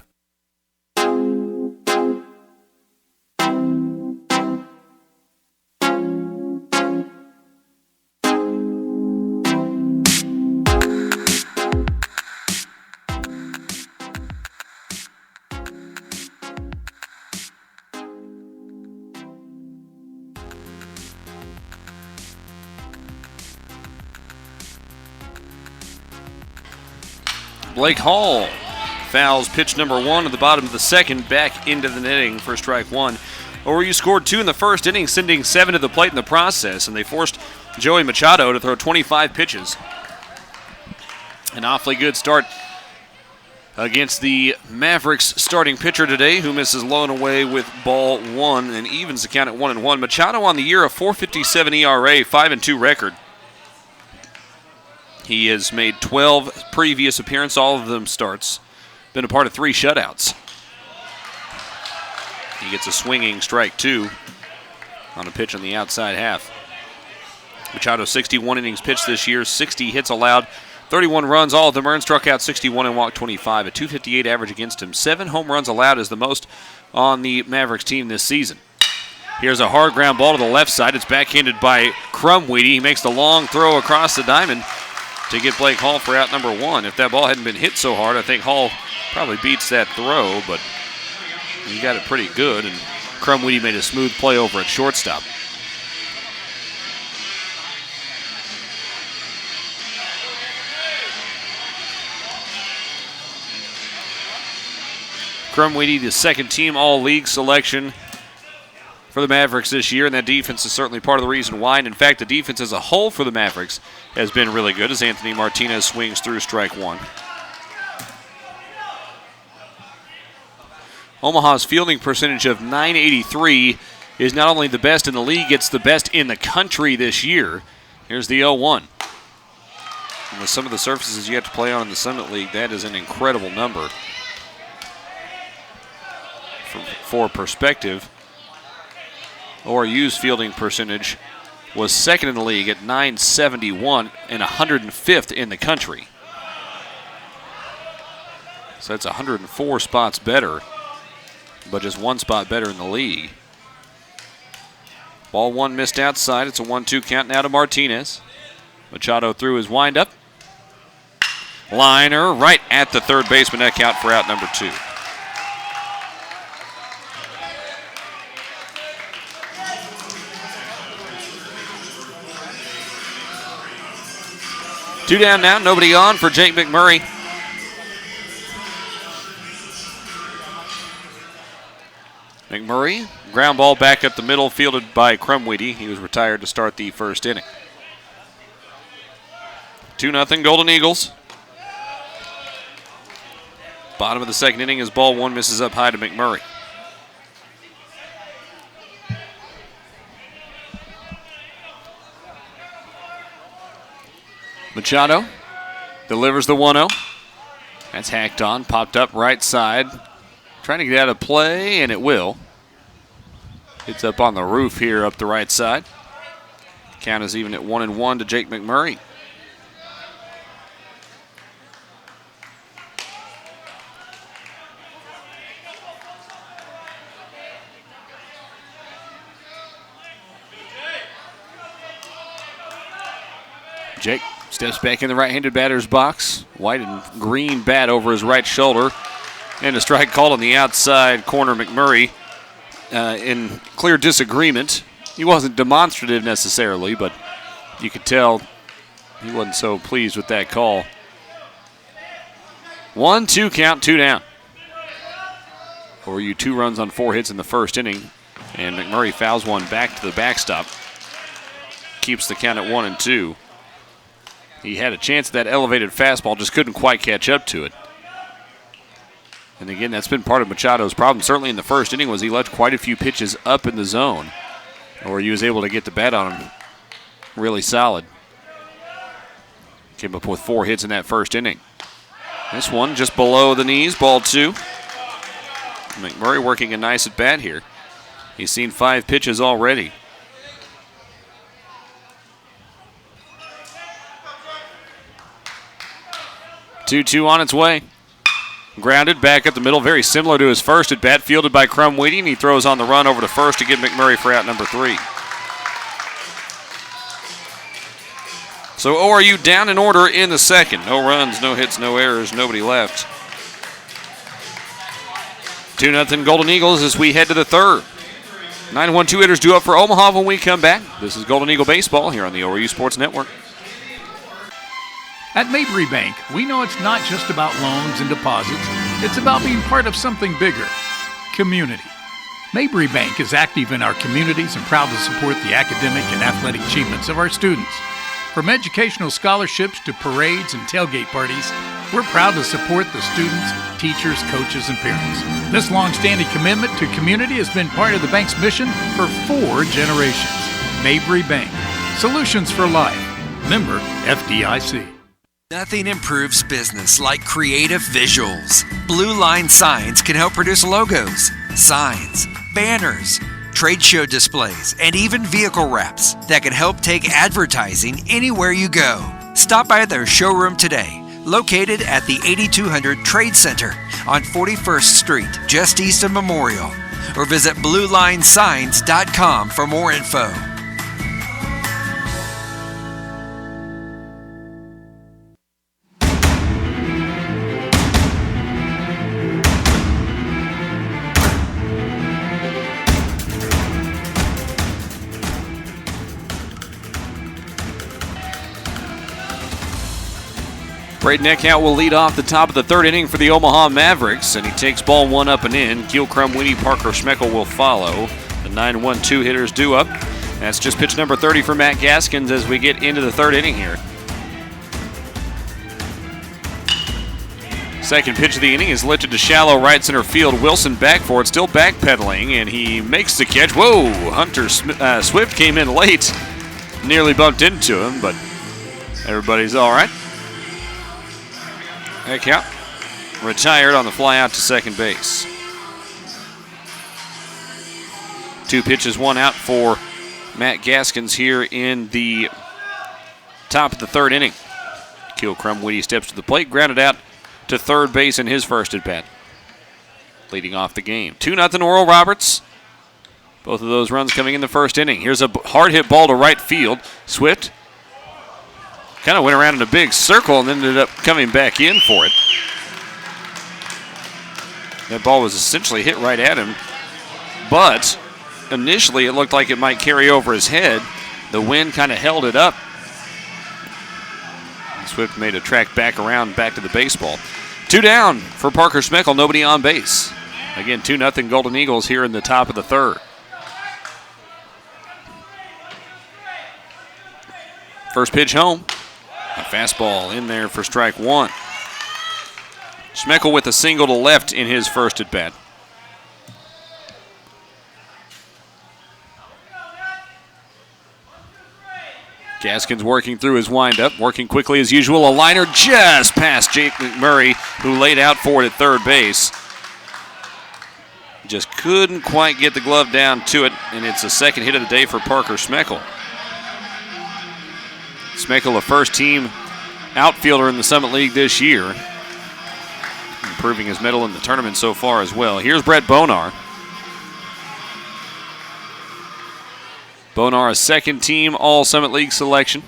Blake Hall fouls pitch number 1 at the bottom of the second back into the netting for strike 1. ORU scored 2 in the first inning, sending 7 to the plate in the process, and they forced Joey Machado to throw 25 pitches. An awfully good start against the Mavericks starting pitcher today, who misses low and away with ball 1 and evens the count at 1-1. Machado on the year, a .457 ERA, 5-2 record. He has made 12 previous appearances, all of them starts. Been a part of 3 shutouts. He gets a swinging strike 2 on a pitch on the outside half. Machado, 61 innings pitched this year, 60 hits allowed, 31 runs, all of them earned, struck out 61 and walked 25, a .258 average against him. 7 home runs allowed is the most on the Mavericks team this season. Here's a hard ground ball to the left side. It's backhanded by Crumweedy. He makes the long throw across the diamond to get Blake Hall for out number 1. If that ball hadn't been hit so hard, I think Hall probably beats that throw, but he got it pretty good, and Crumweedy made a smooth play over at shortstop. Crumweedy, the second team all-league selection for the Mavericks this year, and that defense is certainly part of the reason why. And in fact, the defense as a whole for the Mavericks has been really good as Anthony Martinez swings through strike 1. Omaha's fielding percentage of .983 is not only the best in the league, it's the best in the country this year. Here's the 0-1. And with some of the surfaces you have to play on in the Summit League, that is an incredible number. For perspective, ORU's fielding percentage was second in the league at .971 and 105th in the country. So that's 104 spots better, but just 1 spot better in the league. Ball 1 missed outside. It's a 1-2 count now to Martinez. Machado threw his windup. Liner right at the third baseman. That count for out number 2. Two down now, nobody on for Jake McMurray. McMurray, ground ball back up the middle, fielded by Crumweedy. He was retired to start the first inning. 2-0 Golden Eagles. Bottom of the second inning as ball 1 misses up high to McMurray. Machado delivers the 1-0. That's hacked on, popped up right side. Trying to get out of play, and it will. It's up on the roof here up the right side. Count is even at 1-1 to Jake McMurray. Jake steps back in the right-handed batter's box. White and green bat over his right shoulder. And a strike called on the outside corner. McMurray in clear disagreement. He wasn't demonstrative necessarily, but you could tell he wasn't so pleased with that call. 1-2 count, 2 down. ORU 2 runs on 4 hits in the first inning. And McMurray fouls one back to the backstop. Keeps the count at 1-2. He had a chance at that elevated fastball, just couldn't quite catch up to it. And again, that's been part of Machado's problem. Certainly in the first inning was he left quite a few pitches up in the zone, or he was able to get the bat on him really solid. Came up with 4 hits in that first inning. This one just below the knees, ball 2. McMurray working a nice at bat here. He's seen 5 pitches already. 2-2 on its way. Grounded back up the middle, very similar to his first at bat, fielded by Crumweedy, and he throws on the run over to first to get McMurray for out number 3. So ORU down in order in the second. No runs, no hits, no errors, nobody left. 2-0 Golden Eagles as we head to the third. 9-1-2 hitters due up for Omaha when we come back. This is Golden Eagle Baseball here on the ORU Sports Network. At Mabry Bank, we know it's not just about loans and deposits. It's about being part of something bigger. Community. Mabry Bank is active in our communities and proud to support the academic and athletic achievements of our students. From educational scholarships to parades and tailgate parties, we're proud to support the students, teachers, coaches, and parents. This long-standing commitment to community has been part of the bank's mission for 4 generations. Mabry Bank. Solutions for life. Member FDIC. Nothing improves business like creative visuals. Blue Line Signs can help produce logos, signs, banners, trade show displays, and even vehicle wraps that can help take advertising anywhere you go. Stop by their showroom today, located at the 8200 Trade Center on 41st Street, just east of Memorial, or visit BlueLineSigns.com for more info. Braden Eckhout will lead off the top of the 3rd inning for the Omaha Mavericks, and he takes ball 1 up and in. Keel Crumweedy, Parker Schmeckel will follow. The 9-1-2 hitters due up. That's just pitch number 30 for Matt Gaskins as we get into the 3rd inning here. Second pitch of the inning is lifted to shallow right center field. Wilson back for it, still backpedaling, and he makes the catch. Whoa! Hunter Swift came in late. Nearly bumped into him, but everybody's all right. Eckhout retired on the fly out to second base. 2 pitches, 1 out for Matt Gaskins here in the top of the 3rd inning. Keel Crumweedy steps to the plate, grounded out to third base in his first at bat. Leading off the game. 2-0 Oral Roberts. Both of those runs coming in the first inning. Here's a hard hit ball to right field. Swift kind of went around in a big circle and ended up coming back in for it. That ball was essentially hit right at him, but initially it looked like it might carry over his head. The wind kind of held it up. Swift made a track back around, back to the baseball. 2 down for Parker Schmeckel, nobody on base. Again, 2-0 Golden Eagles here in the top of the 3rd. First pitch home. A fastball in there for strike 1. Schmeckel with a single to left in his first at bat. Gaskins working through his windup, working quickly as usual. A liner just past Jake McMurray, who laid out for it at third base. Just couldn't quite get the glove down to it, and it's the second hit of the day for Parker Schmeckel. Schmeckel, a first-team outfielder in the Summit League this year, improving his medal in the tournament so far as well. Here's Brett Bonar. Bonar, a second-team All-Summit League selection.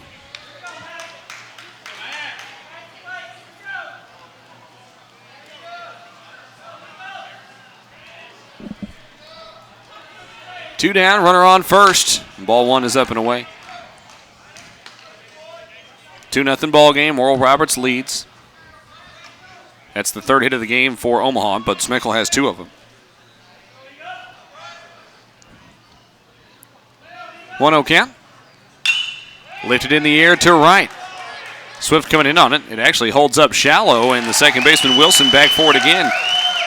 Two down, runner on first. Ball 1 is up and away. 2-0 ball game. Oral Roberts leads. That's the 3rd hit of the game for Omaha, but Schmeckel has 2 of them. 1-0 count. Lifted in the air to right. Swift coming in on it. It actually holds up shallow, and the second baseman Wilson back for it again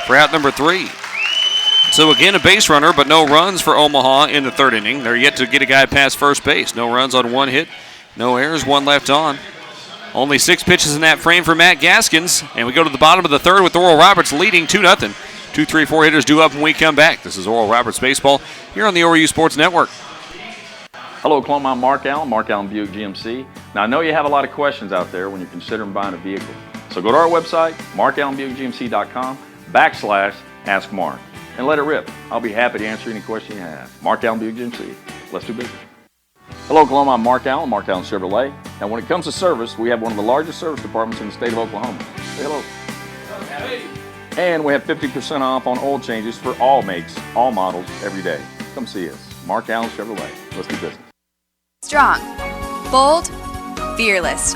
for out number 3. So again, a base runner, but no runs for Omaha in the 3rd inning. They're yet to get a guy past first base. No runs on 1 hit, no errors, 1 left on. Only 6 pitches in that frame for Matt Gaskins, and we go to the bottom of the 3rd with Oral Roberts leading 2-0. 2, 3, 4 hitters due up when we come back. This is Oral Roberts Baseball here on the ORU Sports Network. Hello, Oklahoma. I'm Mark Allen Buick GMC. Now, I know you have a lot of questions out there when you're considering buying a vehicle. So go to our website, markallenbuickgmc.com/ask Mark, and let it rip. I'll be happy to answer any question you have. Mark Allen Buick GMC. Let's do business. Hello, Oklahoma. I'm Mark Allen Chevrolet. Now, when it comes to service, we have one of the largest service departments in the state of Oklahoma. Say hello. Hey. And we have 50% off on oil changes for all makes, all models, every day. Come see us. Mark Allen Chevrolet. Let's do business. Strong, bold, fearless.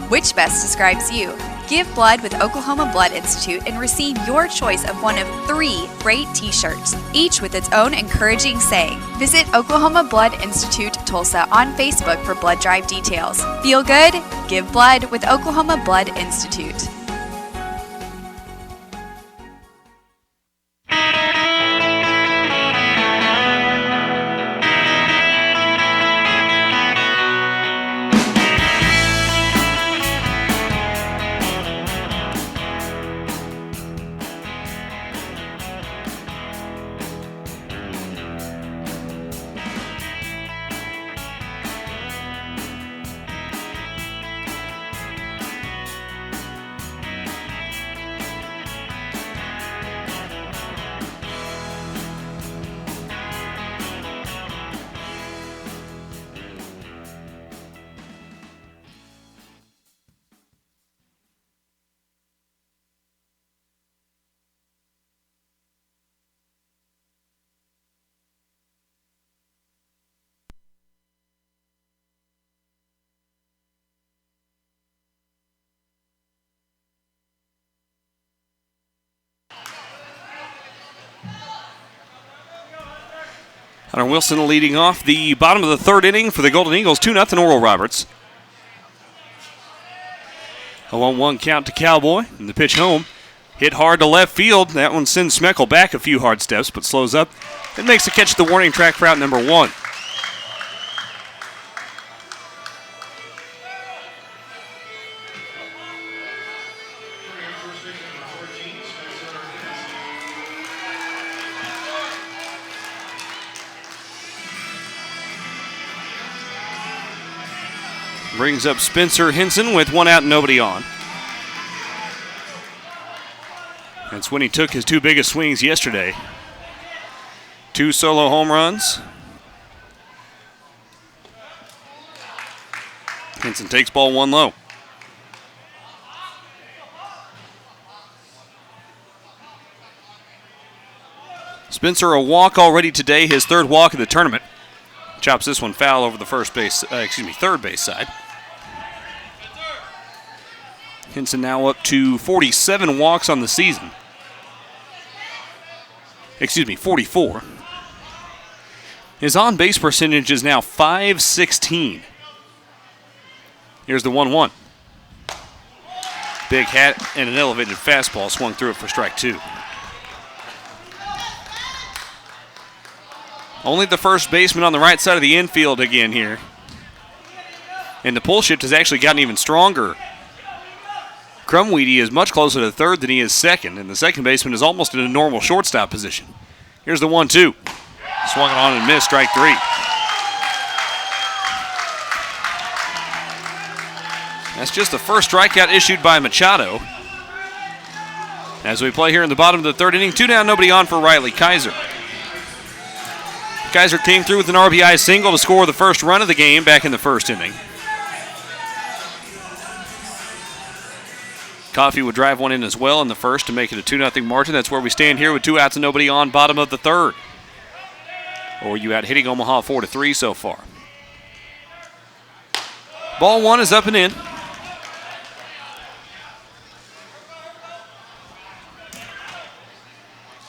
Which best describes you? Give blood with Oklahoma Blood Institute and receive your choice of one of 3 great t-shirts, each with its own encouraging saying. Visit Oklahoma Blood Institute Tulsa on Facebook for blood drive details. Feel good? Give blood with Oklahoma Blood Institute. Hunter Wilson leading off the bottom of the 3rd inning for the Golden Eagles, 2-0 Oral Roberts. A 1-1 count to Cowboy, and the pitch home. Hit hard to left field. That one sends Smeckel back a few hard steps, but slows up and makes the catch at the warning track for out number 1. Brings up Spencer Henson with 1 out and nobody on. That's when he took his 2 biggest swings yesterday. 2 solo home runs. Henson takes ball 1 low. Spencer a walk already today, his 3rd walk of the tournament. Chops this one foul over the third base side. Henson now up to 47 walks on the season. 44. His on-base percentage is now .516. Here's the 1-1. Big hat and an elevated fastball swung through it for strike 2. Only the first baseman on the right side of the infield again here. And the pull shift has actually gotten even stronger. Crumweedy is much closer to 3rd than he is 2nd, and the second baseman is almost in a normal shortstop position. Here's the 1-2. Swung it on and missed, strike 3. That's just the first strikeout issued by Machado. As we play here in the bottom of the 3rd inning, 2 down, nobody on for Riley Kaiser. Kaiser came through with an RBI single to score the first run of the game back in the 1st inning. Coffey would drive one in as well in the 1st to make it a 2-0 margin. That's where we stand here with 2 outs and nobody on, bottom of the 3rd. Or you out hitting Omaha 4-3 so far. Ball 1 is up and in.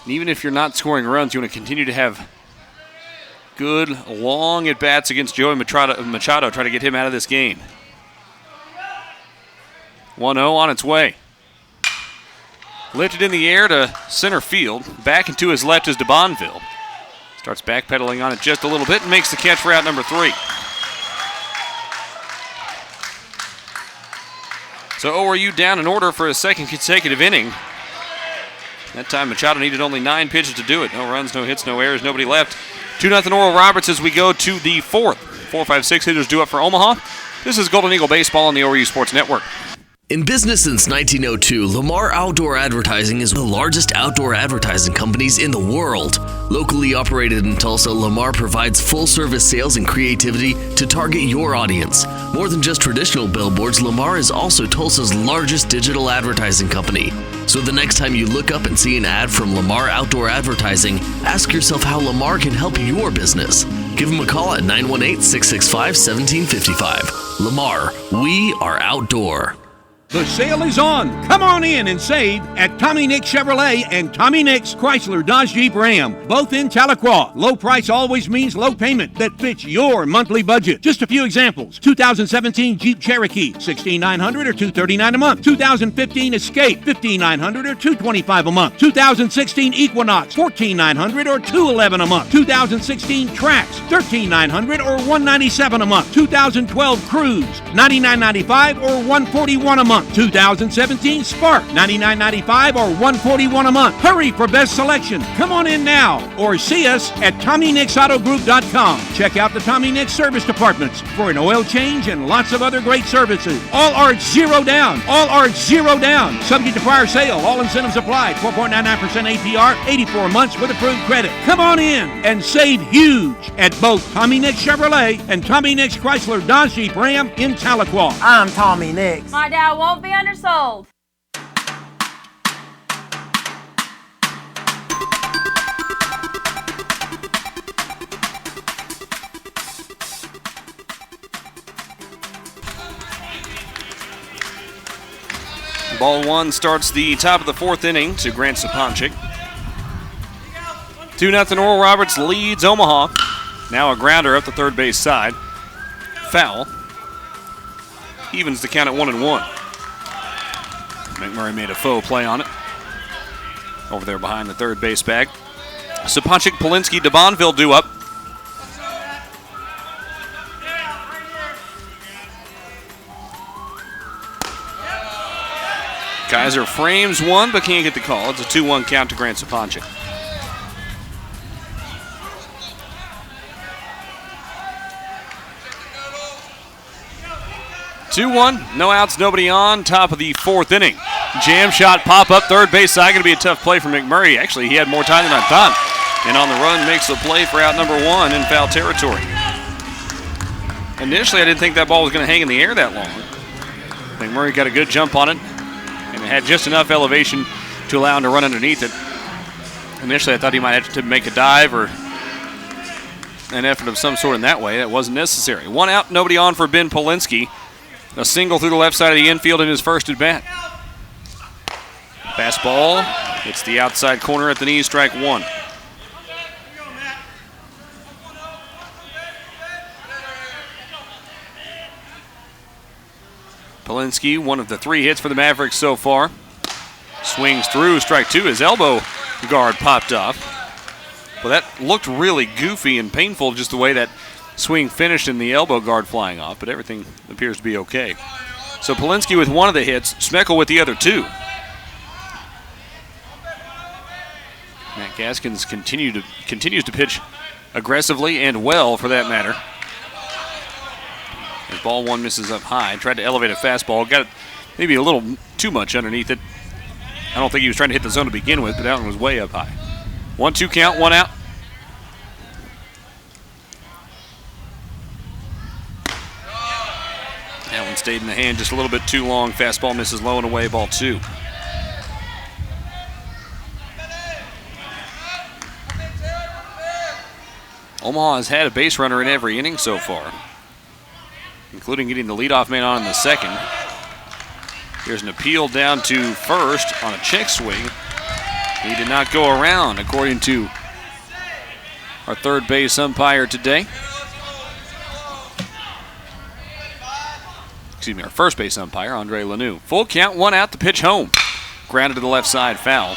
And even if you're not scoring runs, you want to continue to have good, long at-bats against Joey Machado, try to get him out of this game. 1-0 on its way. Lifted in the air to center field. Back and to his left is DeBonville. Starts backpedaling on it just a little bit and makes the catch for out number 3. So ORU down in order for a 2nd consecutive inning. That time Machado needed only 9 pitches to do it. No runs, no hits, no errors, nobody left. 2-0 Oral Roberts as we go to the 4th. 4, 5, 6 hitters due up for Omaha. This is Golden Eagle Baseball on the ORU Sports Network. In business since 1902, Lamar Outdoor Advertising is one of the largest outdoor advertising companies in the world. Locally operated in Tulsa, Lamar provides full-service sales and creativity to target your audience. More than just traditional billboards, Lamar is also Tulsa's largest digital advertising company. So the next time you look up and see an ad from Lamar Outdoor Advertising, ask yourself how Lamar can help your business. Give them a call at 918-665-1755. Lamar, we are outdoor. The sale is on. Come on in and save at Tommy Nix Chevrolet and Tommy Nix Chrysler Dodge Jeep Ram, both in Tahlequah. Low price always means low payment that fits your monthly budget. Just a few examples. 2017 Jeep Cherokee, $16,900 or $239 a month. 2015 Escape, $15,900 or $225 a month. 2016 Equinox, $14,900 or $211 a month. 2016 Trax, $13,900 or $197 a month. 2012 Cruise, $99.95 or $141 a month. 2017 Spark, $99.95 or $141 a month. Hurry for best selection. Come on in now or see us at TommyNixAutoGroup.com. Check out the Tommy Nix service departments for an oil change and lots of other great services. All are zero down. All are zero down. Subject to prior sale. All incentives applied. 4.99% APR, 84 months with approved credit. Come on in and save huge at both Tommy Nix Chevrolet and Tommy Nix Chrysler Dodge Jeep Ram in Tahlequah. I'm Tommy Nix. My dad won't be undersold. Ball one starts the top of the fourth inning to Grant Saponchik. 2-0 Oral Roberts leads Omaha. Now a grounder up the third base side. Foul. Evens the count at 1-1. McMurray made a faux play on it. Over there behind the third base bag. Saponchik, Polinsky, DeBonville due up. Kaiser frames one, but can't get the call. It's a 2-1 count to Grant Saponchik. No outs, nobody on. Top of the fourth inning. Jam shot, pop up, third base side. Going to be a tough play for McMurray. Actually, he had more time than I thought. And on the run, makes a play for out number one in foul territory. Initially, I didn't think that ball was going to hang in the air that long. McMurray got a good jump on it. And it had just enough elevation to allow him to run underneath it. Initially, I thought he might have to make a dive or an effort of some sort in that way. That wasn't necessary. One out, nobody on for Ben Polinsky. A single through the left side of the infield in his first at bat. Fastball hits the outside corner at the knee, strike one. Polinsky, one of the three hits for the Mavericks so far. Swings through, strike two. His elbow guard popped off. Well, that looked really goofy and painful, just the way that swing finished and the elbow guard flying off, but everything appears to be okay. So Polinsky with one of the hits, Smeckel with the other two. Matt Gaskins continues to pitch aggressively and well, for that matter. As ball one misses up high, tried to elevate a fastball, got it maybe a little too much underneath it. I don't think he was trying to hit the zone to begin with, but that one was way up high. 1-2 count, one out. That one stayed in the hand just a little bit too long. Fastball misses low and away, ball two. Omaha has had a base runner in every inning so far, including getting the leadoff man on in the second. Here's an appeal down to first on a check swing. He did not go around, according to our third base umpire today. Excuse me, our first base umpire, Andre Lanoux. Full count, one out, the pitch home. Grounded to the left side, foul.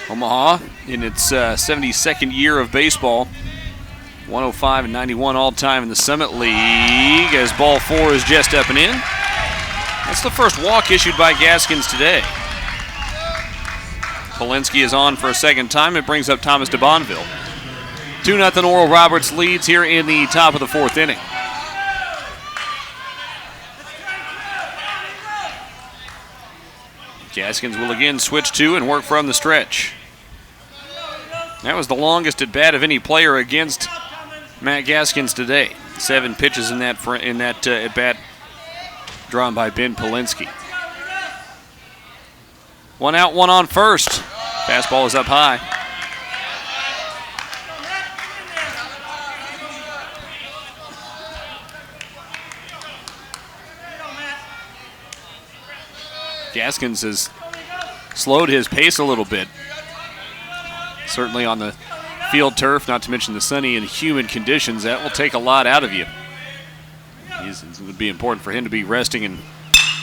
Omaha in its 72nd year of baseball. 105 and 91 all time in the Summit League as ball four is just up and in. That's the first walk issued by Gaskins today. Polinsky is on for a second time. It brings up Thomas DeBonville. 2-0 Oral Roberts leads here in the top of the fourth inning. Gaskins will again switch to and work from the stretch. That was the longest at bat of any player against Matt Gaskins today. 7 pitches in that at bat drawn by Ben Polinsky. One out, one on first. Fastball is up high. Gaskins has slowed his pace a little bit. Certainly on the field turf, not to mention the sunny and humid conditions, that will take a lot out of you. It would be important for him to be resting and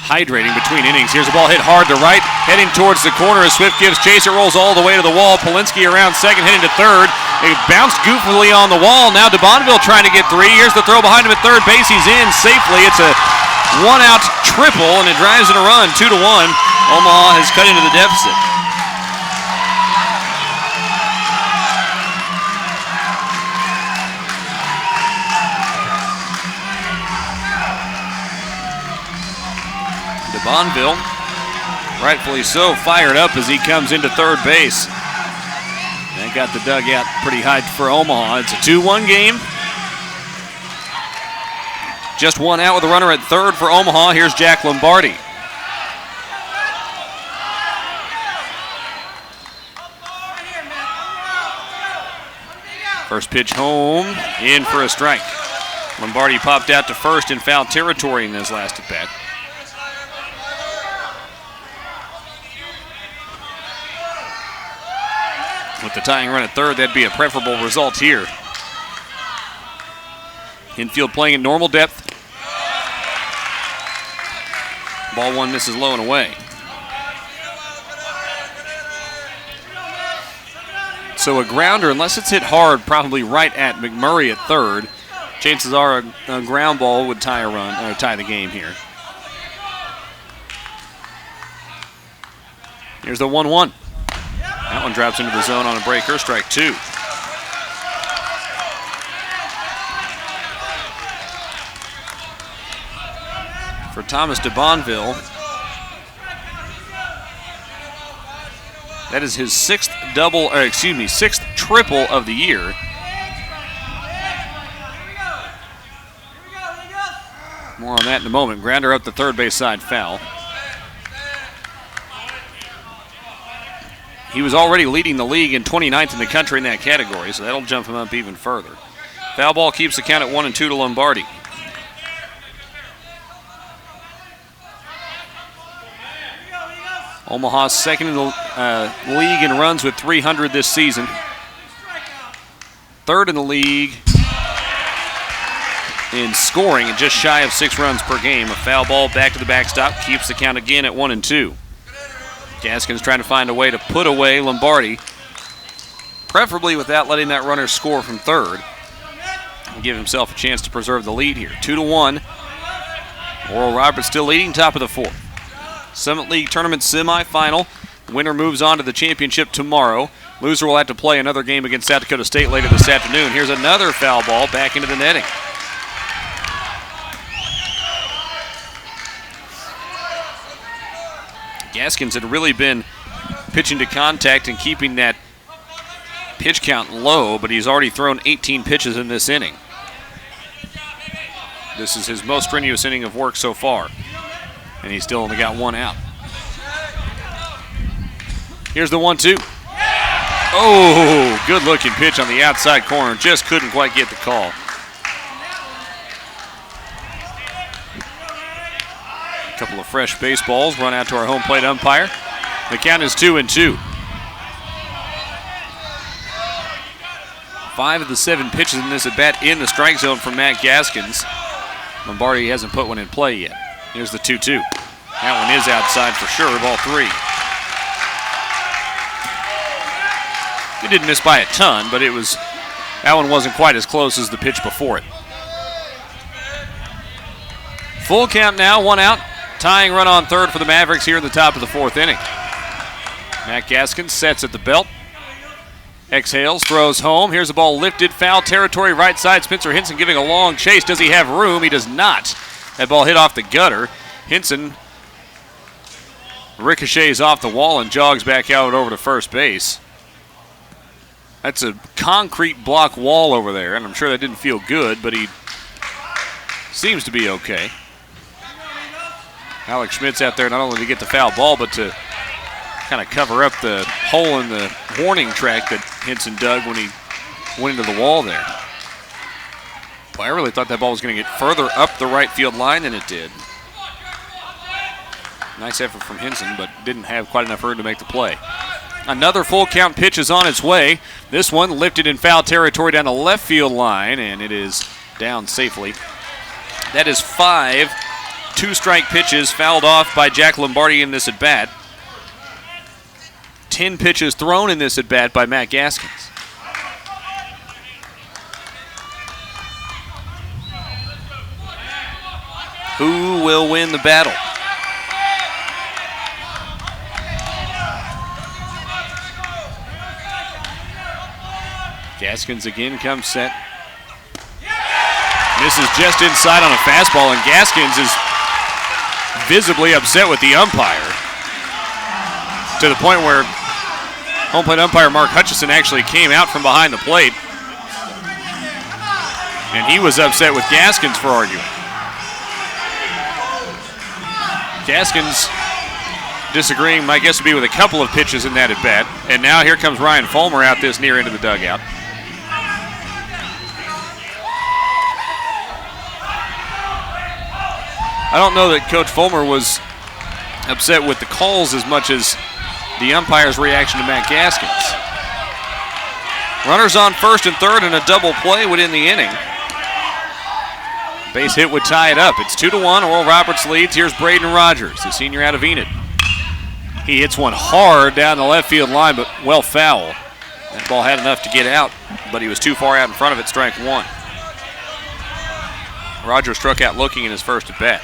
hydrating between innings. Here's the ball hit hard to right, heading towards the corner as Swift gives chase. It rolls all the way to the wall. Polinsky around second, heading to third. It bounced goofily on the wall. Now DeBonneville trying to get three. Here's the throw behind him at third base. He's in safely. It's a one-out triple, and it drives in a run, 2-1. Omaha has cut into the deficit. DeBonneville, rightfully so, fired up as he comes into third base. That got the dugout pretty high for Omaha. It's a 2-1 game. Just one out with a runner at third for Omaha. Here's Jack Lombardi. First pitch home, in for a strike. Lombardi popped out to first in foul territory in his last at bat. With the tying run at third, that'd be a preferable result here. Infield playing at normal depth. Ball one misses low and away. So a grounder, unless it's hit hard, probably right at McMurray at third. Chances are a ground ball would tie a run, or tie the game here. Here's the 1-1. That one drops into the zone on a breaker, strike two. For Thomas DeBonneville, that is his sixth triple of the year. More on that in a moment. Grounder up the third base side, foul. He was already leading the league in 29th in the country in that category, so that'll jump him up even further. Foul ball keeps the count at 1-2 to Lombardi. Omaha's second in the league in runs with 300 this season. Third in the league in scoring at just shy of 6 runs per game. A foul ball back to the backstop keeps the count again at 1-2. Gaskins trying to find a way to put away Lombardi, preferably without letting that runner score from third, and give himself a chance to preserve the lead here. 2-1. Oral Roberts still leading, top of the fourth. Summit League Tournament semifinal. Winner moves on to the championship tomorrow. Loser will have to play another game against South Dakota State later this afternoon. Here's another foul ball back into the netting. Gaskins had really been pitching to contact and keeping that pitch count low, but he's already thrown 18 pitches in this inning. This is his most strenuous inning of work so far, and he's still only got one out. Here's the 1-2. Oh, good looking pitch on the outside corner. Just couldn't quite get the call. A couple of fresh baseballs run out to our home plate umpire. The count is 2-2. 5 of the 7 pitches in this at bat in the strike zone from Matt Gaskins. Lombardi hasn't put one in play yet. Here's the 2-2. That one is outside for sure, ball 3. He didn't miss by a ton, but that one wasn't quite as close as the pitch before it. Full count now, 1 out. Tying run on third for the Mavericks here in the top of the fourth inning. Matt Gaskins sets at the belt. Exhales, throws home. Here's the ball lifted, foul territory, right side. Spencer Hinson giving a long chase. Does he have room? He does not. That ball hit off the gutter. Hinson ricochets off the wall and jogs back out over to first base. That's a concrete block wall over there, and I'm sure that didn't feel good, but he seems to be okay. Alex Schmidt's out there not only to get the foul ball, but to kind of cover up the hole in the warning track that Henson dug when he went into the wall there. Boy, I really thought that ball was going to get further up the right field line than it did. Nice effort from Henson, but didn't have quite enough room to make the play. Another full count pitch is on its way. This one lifted in foul territory down the left field line, and it is down safely. That is 5 two-strike pitches fouled off by Jack Lombardi in this at-bat. 10 pitches thrown in this at-bat by Matt Gaskins. Who will win the battle? Gaskins again comes set. Misses just inside on a fastball, and Gaskins is visibly upset with the umpire to the point where home plate umpire Mark Hutchison actually came out from behind the plate, and he was upset with Gaskins for arguing. Gaskins disagreeing, my guess would be with a couple of pitches in that at bat. And now here comes Ryan Fulmer out this near end of the dugout. I don't know that Coach Fulmer was upset with the calls as much as the umpire's reaction to Matt Gaskins. Runners on first and third, and a double play would end the inning. Base hit would tie it up. It's 2-1. Oral Roberts leads. Here's Braden Rogers, the senior out of Enid. He hits one hard down the left field line, but well foul. That ball had enough to get out, but he was too far out in front of it, strike one. Rogers struck out looking in his first at bat.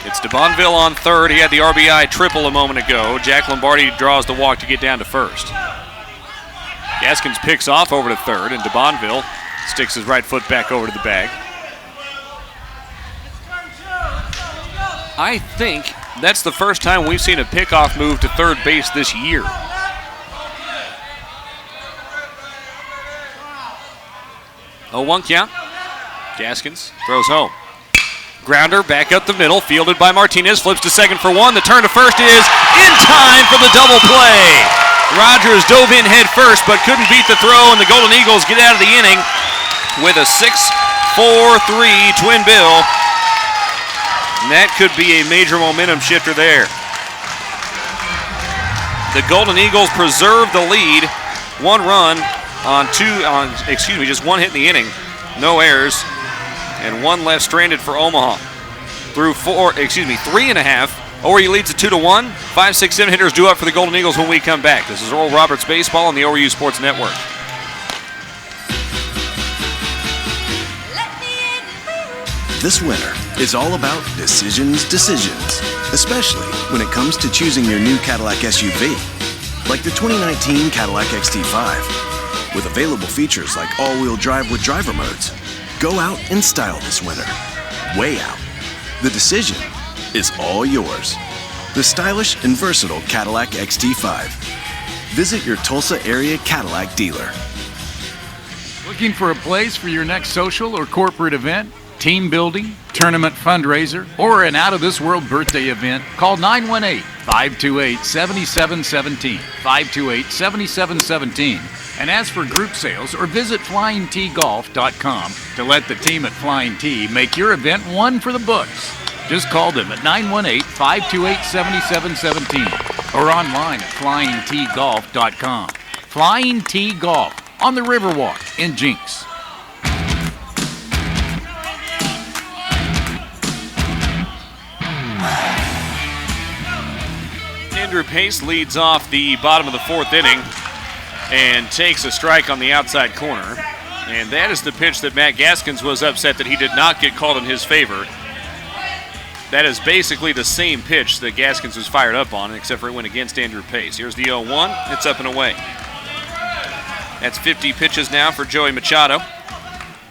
It's DeBonville on third. He had the RBI triple a moment ago. Jack Lombardi draws the walk to get down to first. Gaskins picks off over to third, and DeBonville sticks his right foot back over to the bag. I think that's the first time we've seen a pickoff move to third base this year. Oh, 1 count. Gaskins throws home. Grounder back up the middle, fielded by Martinez, flips to second for one. The turn to first is in time for the double play. Rogers dove in head first, but couldn't beat the throw, and the Golden Eagles get out of the inning with a 6-4-3 twin bill. And that could be a major momentum shifter there. The Golden Eagles preserve the lead. 1 run just 1 hit in the inning. No errors. And 1 left stranded for Omaha. Through 3.5. ORU leads at 2-1. 5, 6, 7 hitters due up for the Golden Eagles when we come back. This is Oral Roberts Baseball on the ORU Sports Network. This winter is all about decisions, especially when it comes to choosing your new Cadillac SUV, like the 2019 Cadillac XT5. With available features like all-wheel drive with driver modes, go out in style this winter. Way out. The decision is all yours. The stylish and versatile Cadillac XT5. Visit your Tulsa area Cadillac dealer. Looking for a place for your next social or corporate event, team building, tournament fundraiser, or an out-of-this-world birthday event? Call 918-528-7717, 528-7717. And as for group sales, or visit FlyingTGolf.com to let the team at Flying T make your event one for the books. Just call them at 918-528-7717 or online at FlyingTGolf.com. Flying T Golf on the Riverwalk in Jinx. Andrew Pace leads off the bottom of the 4th inning and takes a strike on the outside corner. And that is the pitch that Matt Gaskins was upset that he did not get called in his favor. That is basically the same pitch that Gaskins was fired up on, except for it went against Andrew Pace. Here's the 0-1. It's up and away. That's 50 pitches now for Joey Machado.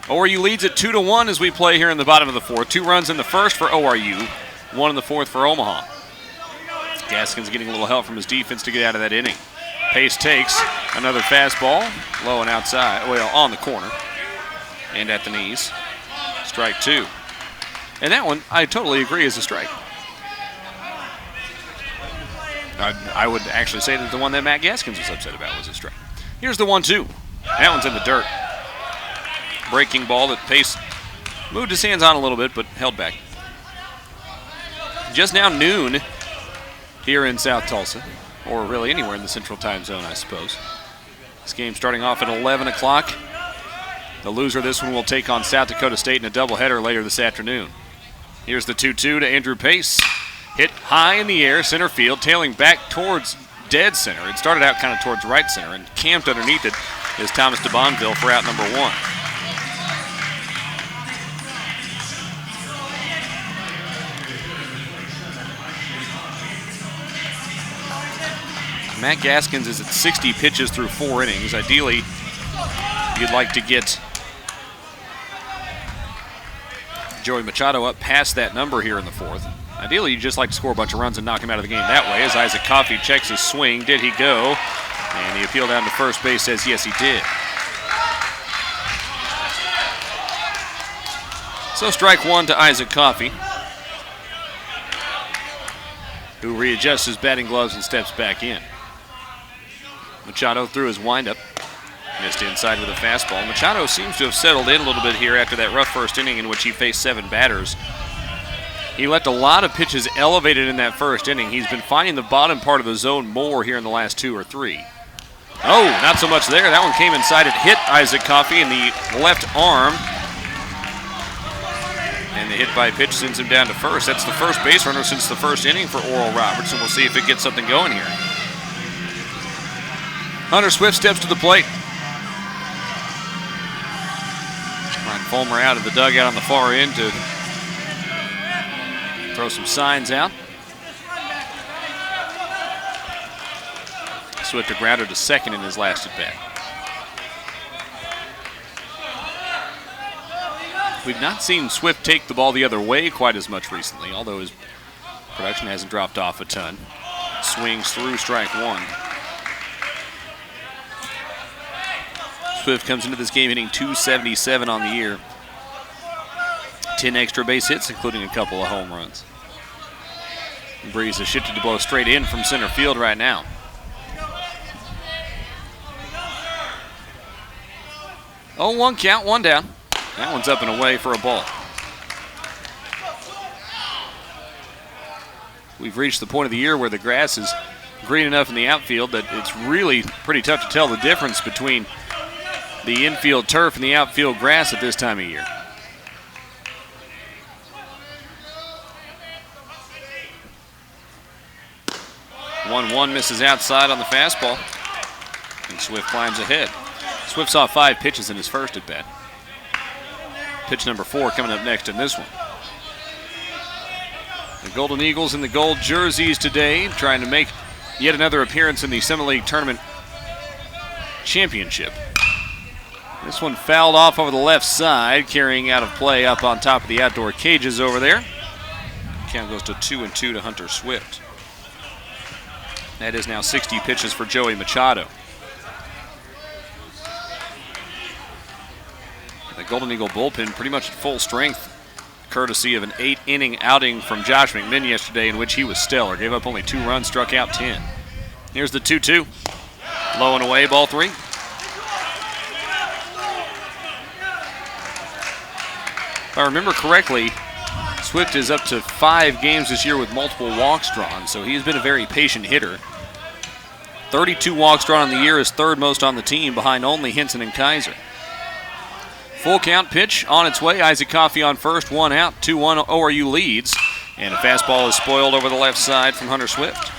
ORU leads at 2-1 as we play here in the bottom of the 4th. 2 runs in the first for ORU, 1 in the 4th for Omaha. Gaskins getting a little help from his defense to get out of that inning. Pace takes another fastball, low and outside, well, on the corner and at the knees. Strike 2. And that one, I totally agree, is a strike. I would actually say that the one that Matt Gaskins was upset about was a strike. Here's the 1-2. That one's in the dirt. Breaking ball that Pace moved his hands on a little bit, but held back. Just now noon here in South Tulsa, or really anywhere in the Central Time Zone, I suppose. This game starting off at 11 o'clock. The loser of this one will take on South Dakota State in a doubleheader later this afternoon. Here's the 2-2 to Andrew Pace. Hit high in the air, center field, tailing back towards dead center. It started out kind of towards right center, and camped underneath it is Thomas DeBonville for out number 1. Matt Gaskins is at 60 pitches through 4 innings. Ideally, you'd like to get Joey Machado up past that number here in the 4th. Ideally, you'd just like to score a bunch of runs and knock him out of the game that way. As Isaac Coffey checks his swing. Did he go? And the appeal down to first base says yes, he did. So strike 1 to Isaac Coffey, who readjusts his batting gloves and steps back in. Machado threw his windup. Missed inside with a fastball. Machado seems to have settled in a little bit here after that rough first inning in which he faced 7 batters. He left a lot of pitches elevated in that first inning. He's been finding the bottom part of the zone more here in the last 2 or 3. Oh, not so much there. That one came inside. It hit Isaac Coffey in the left arm. And the hit by pitch sends him down to first. That's the first base runner since the first inning for Oral Roberts, and we'll see if it gets something going here. Hunter Swift steps to the plate. Ryan Fulmer out of the dugout on the far end to throw some signs out. Swift a grounder to second in his last at bat. We've not seen Swift take the ball the other way quite as much recently, although his production hasn't dropped off a ton. Swings through strike 1. Swift comes into this game hitting .277 on the year. 10 extra base hits, including a couple of home runs. Breeze has shifted to blow straight in from center field right now. Oh, 1 count, 1 down. That one's up and away for a ball. We've reached the point of the year where the grass is green enough in the outfield that it's really pretty tough to tell the difference between the infield turf and the outfield grass at this time of year. One misses outside on the fastball, and Swift climbs ahead. Swift saw 5 pitches in his first at bat. Pitch number 4 coming up next in this one. The Golden Eagles in the gold jerseys today, trying to make yet another appearance in the Summit League Tournament Championship. This one fouled off over the left side, carrying out of play up on top of the outdoor cages over there. Count goes to 2-2 to Hunter Swift. That is now 60 pitches for Joey Machado. The Golden Eagle bullpen pretty much at full strength, courtesy of an 8-inning outing from Josh McMinn yesterday in which he was stellar. Gave up only 2 runs, struck out 10. Here's the 2-2. Low and away, ball 3. If I remember correctly, Swift is up to 5 games this year with multiple walks drawn, so he's been a very patient hitter. 32 walks drawn on the year is 3rd most on the team, behind only Henson and Kaiser. Full count pitch on its way. Isaac Coffey on first, 1 out, 2-1 ORU leads. And a fastball is spoiled over the left side from Hunter Swift.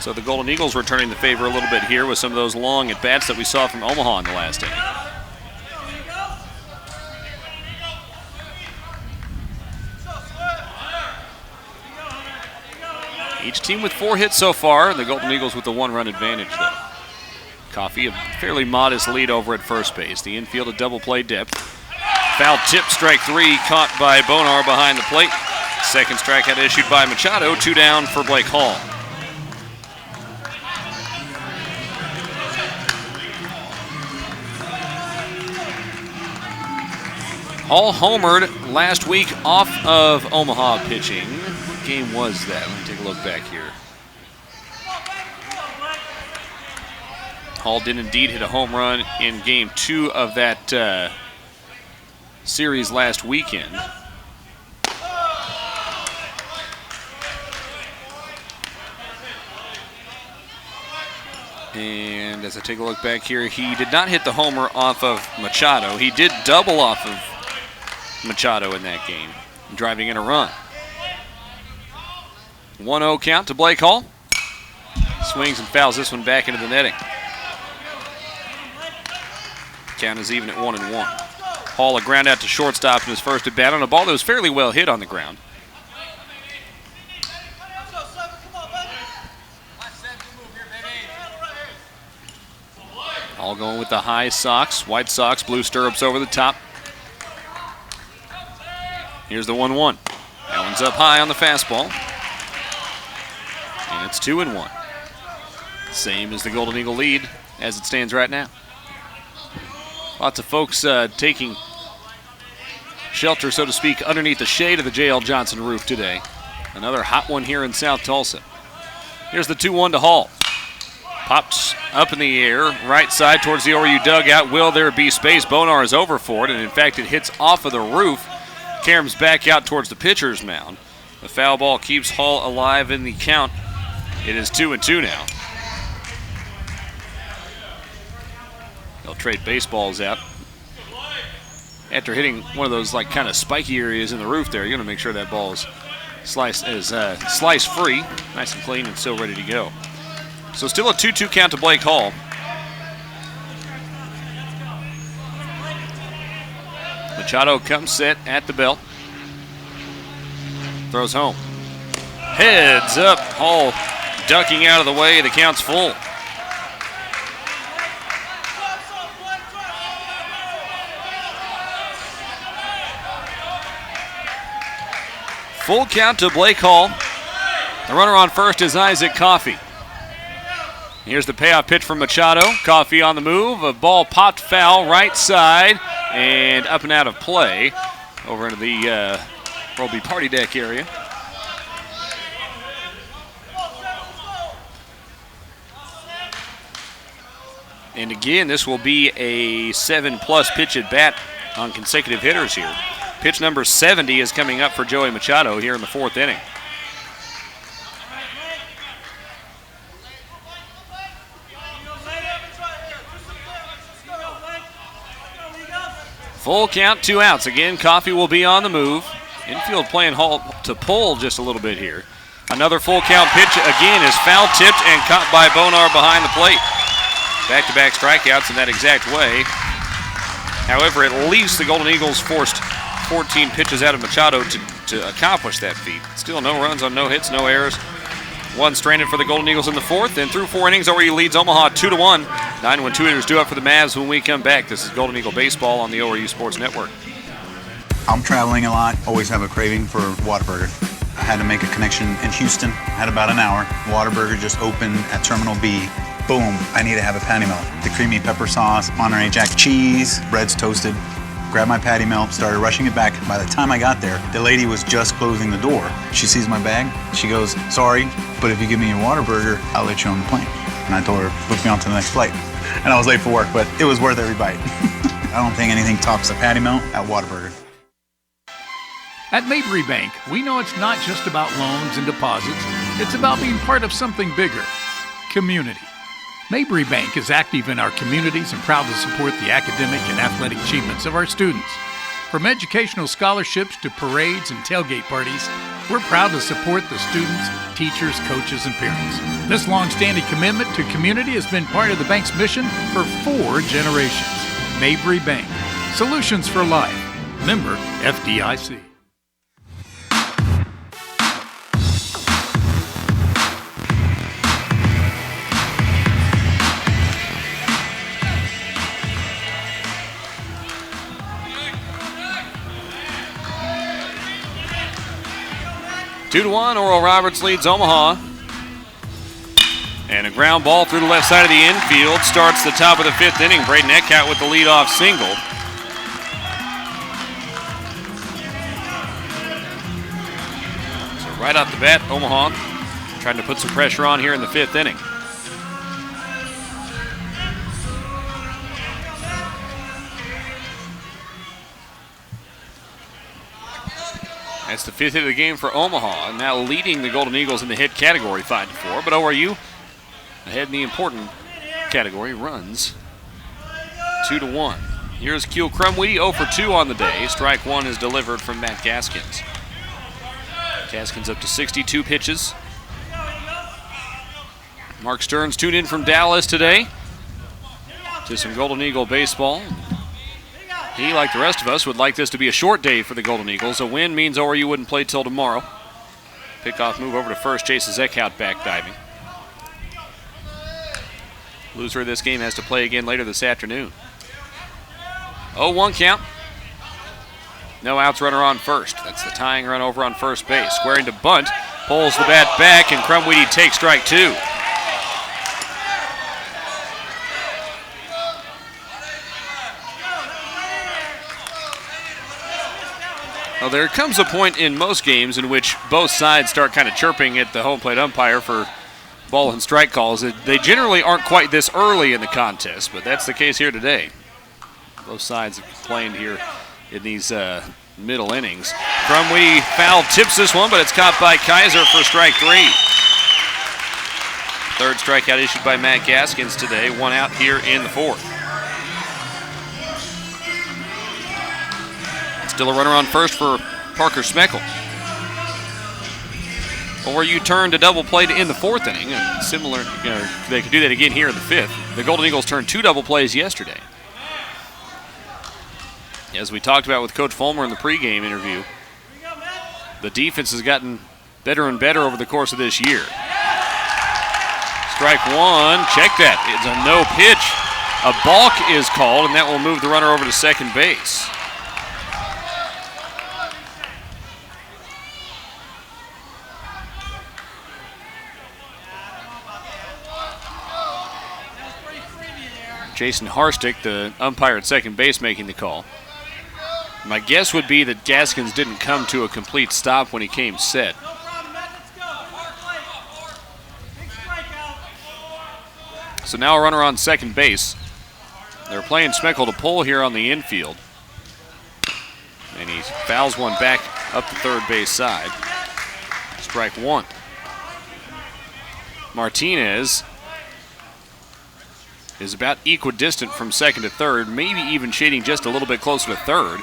So the Golden Eagles returning the favor a little bit here with some of those long at-bats that we saw from Omaha in the last inning. Each team with 4 hits so far, the Golden Eagles with the 1-run advantage, though. Coffey, a fairly modest lead over at first base. The infield, a double play depth. Foul tip, strike 3, caught by Bonar behind the plate. Second strikeout issued by Machado, 2 down for Blake Hall. Hall homered last week off of Omaha pitching. What game was that? Let me take a look back here. Hall did indeed hit a home run in game 2 of that series last weekend. And as I take a look back here, he did not hit the homer off of Machado. He did double off of Machado in that game, driving in a run. 1-0 count to Blake Hall. Swings and fouls this one back into the netting. Count is even at 1-1. Hall a ground out to shortstop in his first at bat on a ball that was fairly well hit on the ground. All going with the high socks, white socks, blue stirrups over the top. Here's the 1-1. That one's up high on the fastball. And it's 2-1. Same as the Golden Eagle lead as it stands right now. Lots of folks taking shelter, so to speak, underneath the shade of the J.L. Johnson roof today. Another hot one here in South Tulsa. Here's the 2-1 to Hall. Pops up in the air, right side towards the ORU dugout. Will there be space? Bonar is over for it, and in fact it hits off of the roof. Caroms back out towards the pitcher's mound. The foul ball keeps Hall alive in the count. It is 2-2 now. They'll trade baseballs out. After hitting one of those like kind of spiky areas in the roof there, you're going to make sure that ball is slice free, nice and clean and still ready to go. So still a 2-2 count to Blake Hall. Machado comes set at the belt. Throws home. Heads up. Hall ducking out of the way. The count's full. Full count to Blake Hall. The runner on first is Isaac Coffey. Here's the payoff pitch from Machado. Coffey on the move. A ball popped foul right side and up and out of play over into the Roby party deck area. And again, this will be a 7+ pitch at bat on consecutive hitters here. Pitch number 70 is coming up for Joey Machado here in the 4th inning. Full count, 2 outs. Again, Coffey will be on the move. Infield playing Hall to pull just a little bit here. Another full count pitch again is foul tipped and caught by Bonar behind the plate. Back-to-back strikeouts in that exact way. However, at least the Golden Eagles forced 14 pitches out of Machado to accomplish that feat. Still no runs on no hits, no errors. 1 stranded for the Golden Eagles in the 4th, and through 4 innings, ORU leads Omaha 2-1. 9-1 2-hitters due up for the Mavs when we come back. This is Golden Eagle Baseball on the ORU Sports Network. I'm traveling a lot, always have a craving for Whataburger. I had to make a connection in Houston, had about an hour. Whataburger just opened at Terminal B. Boom, I need to have a patty melt. The creamy pepper sauce, Monterey Jack cheese, bread's toasted. Grabbed my patty melt, started rushing it back. By the time I got there, the lady was just closing the door. She sees my bag, she goes, sorry, but if you give me your Whataburger, I'll let you on the plane. And I told her, book me on to the next flight. And I was late for work, but it was worth every bite. I don't think anything tops the patty melt at Whataburger. At Mabry Bank, we know it's not just about loans and deposits. It's about being part of something bigger, community. Mabry Bank is active in our communities and proud to support the academic and athletic achievements of our students. From educational scholarships to parades and tailgate parties, we're proud to support the students, teachers, coaches, and parents. This long-standing commitment to community has been part of the bank's mission for 4 generations. Mabry Bank, solutions for life. Member FDIC. Two to 1, Oral Roberts leads Omaha. And a ground ball through the left side of the infield starts the top of the 5th inning. Braden Eckhout with the leadoff single. right off the bat, Omaha trying to put some pressure on here in the 5th inning. That's the 5th hit of the game for Omaha, and now leading the Golden Eagles in the hit category 5-4. But ORU ahead in the important category, runs 2-1. Here's Keel Crumweedy, 0 for 2 on the day. Strike one is delivered from Matt Gaskins. Gaskins up to 62 pitches. Mark Stearns tuned in from Dallas today to some Golden Eagle baseball. He, like the rest of us, would like this to be a short day for the Golden Eagles. A win means ORU wouldn't play till tomorrow. Pickoff move over to first. Jason Eckhout back diving. Loser of this game has to play again later this afternoon. 0-1 count. No outs, runner on first. That's the tying run over on first base. Squaring to bunt, pulls the bat back, and Crumweedy takes strike two. Well, there comes a point in most games in which both sides start kind of chirping at the home plate umpire for ball and strike calls. They generally aren't quite this early in the contest, but that's the case here today. Both sides have complained here in these middle innings. Crumweedy foul tips this one, but it's caught by Kaiser for strike three. Third strikeout issued by Matt Gaskins today. One out here in the 4th. Still a runner on first for Parker Smeckel. Or you turn to double play in the 4th inning. And similar, they could do that again here in the 5th. The Golden Eagles turned 2 double plays yesterday. As we talked about with Coach Fulmer in the pregame interview, the defense has gotten better and better over the course of this year. Strike one, check that. It's a no pitch. A balk is called, and that will move the runner over to second base. Jason Harstick, the umpire at second base, making the call. My guess would be that Gaskins didn't come to a complete stop when he came set. So now a runner on second base. They're playing Smeckel to pull here on the infield. And he fouls one back up the third base side. Strike one. Martinez is about equidistant from second to third, maybe even shading just a little bit closer to third,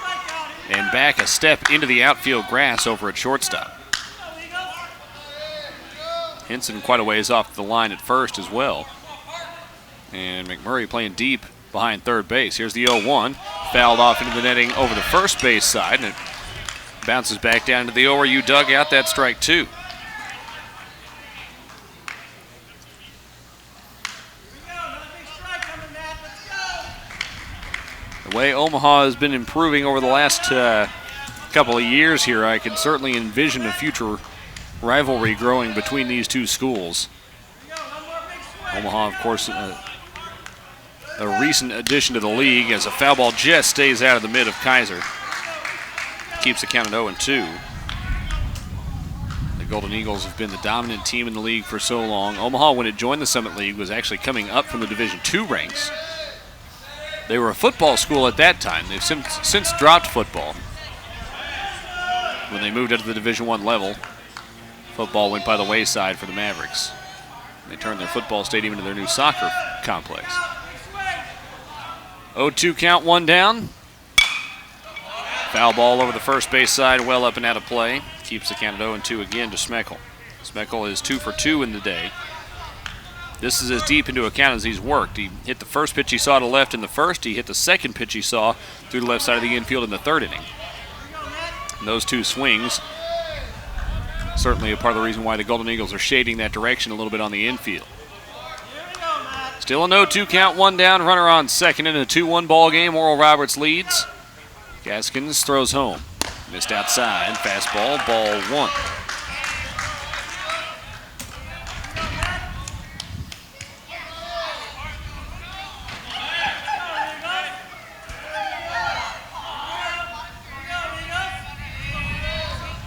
and back a step into the outfield grass over at shortstop. Henson quite a ways off the line at first as well. And McMurray playing deep behind third base. Here's the 0-1, fouled off into the netting over the first base side, and it bounces back down to the ORU dugout. That's strike two. The way Omaha has been improving over the last couple of years here, I could certainly envision a future rivalry growing between these two schools. Omaha, of course, a recent addition to the league, as a foul ball just stays out of the mid of Kaiser. Keeps the count at 0-2. The Golden Eagles have been the dominant team in the league for so long. Omaha, when it joined the Summit League, was actually coming up from the Division II ranks. They were a football school at that time. They've since dropped football. When they moved up to the Division I level, football went by the wayside for the Mavericks. They turned their football stadium into their new soccer complex. 0-2 count, one down. Foul ball over the first base side, well up and out of play. Keeps the count at 0-2 again to Smeckel. Smeckel is 2 for 2 in the day. This is as deep into a count as he's worked. He hit the first pitch he saw to left in the first. He hit the second pitch he saw through the left side of the infield in the third inning. And those two swings, certainly a part of the reason why the Golden Eagles are shading that direction a little bit on the infield. Still a 0-2 count, one down, runner on second in a 2-1 ball game. Oral Roberts leads. Gaskins throws home. Missed outside, fastball, ball one.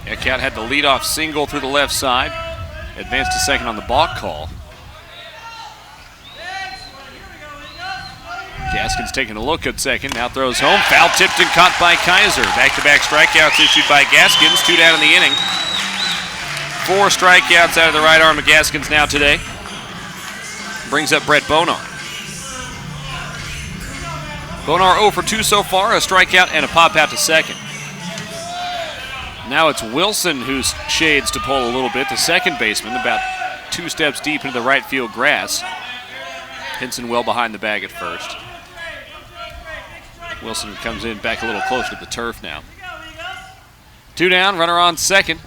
Eckhout had the leadoff single through the left side. Advanced to second on the balk call. Gaskins taking a look at second. Now throws home. Foul tipped and caught by Kaiser. Back-to-back strikeouts issued by Gaskins. 2 down in the inning. 4 strikeouts out of the right arm of Gaskins now today. Brings up Brett Bonar. Bonar 0 for 2 so far. A strikeout and a pop out to second. Now it's Wilson who shades to pull a little bit. The second baseman about 2 steps deep into the right field grass. Hinson well behind the bag at first. Wilson comes in back a little closer to the turf now. 2 down, runner on second.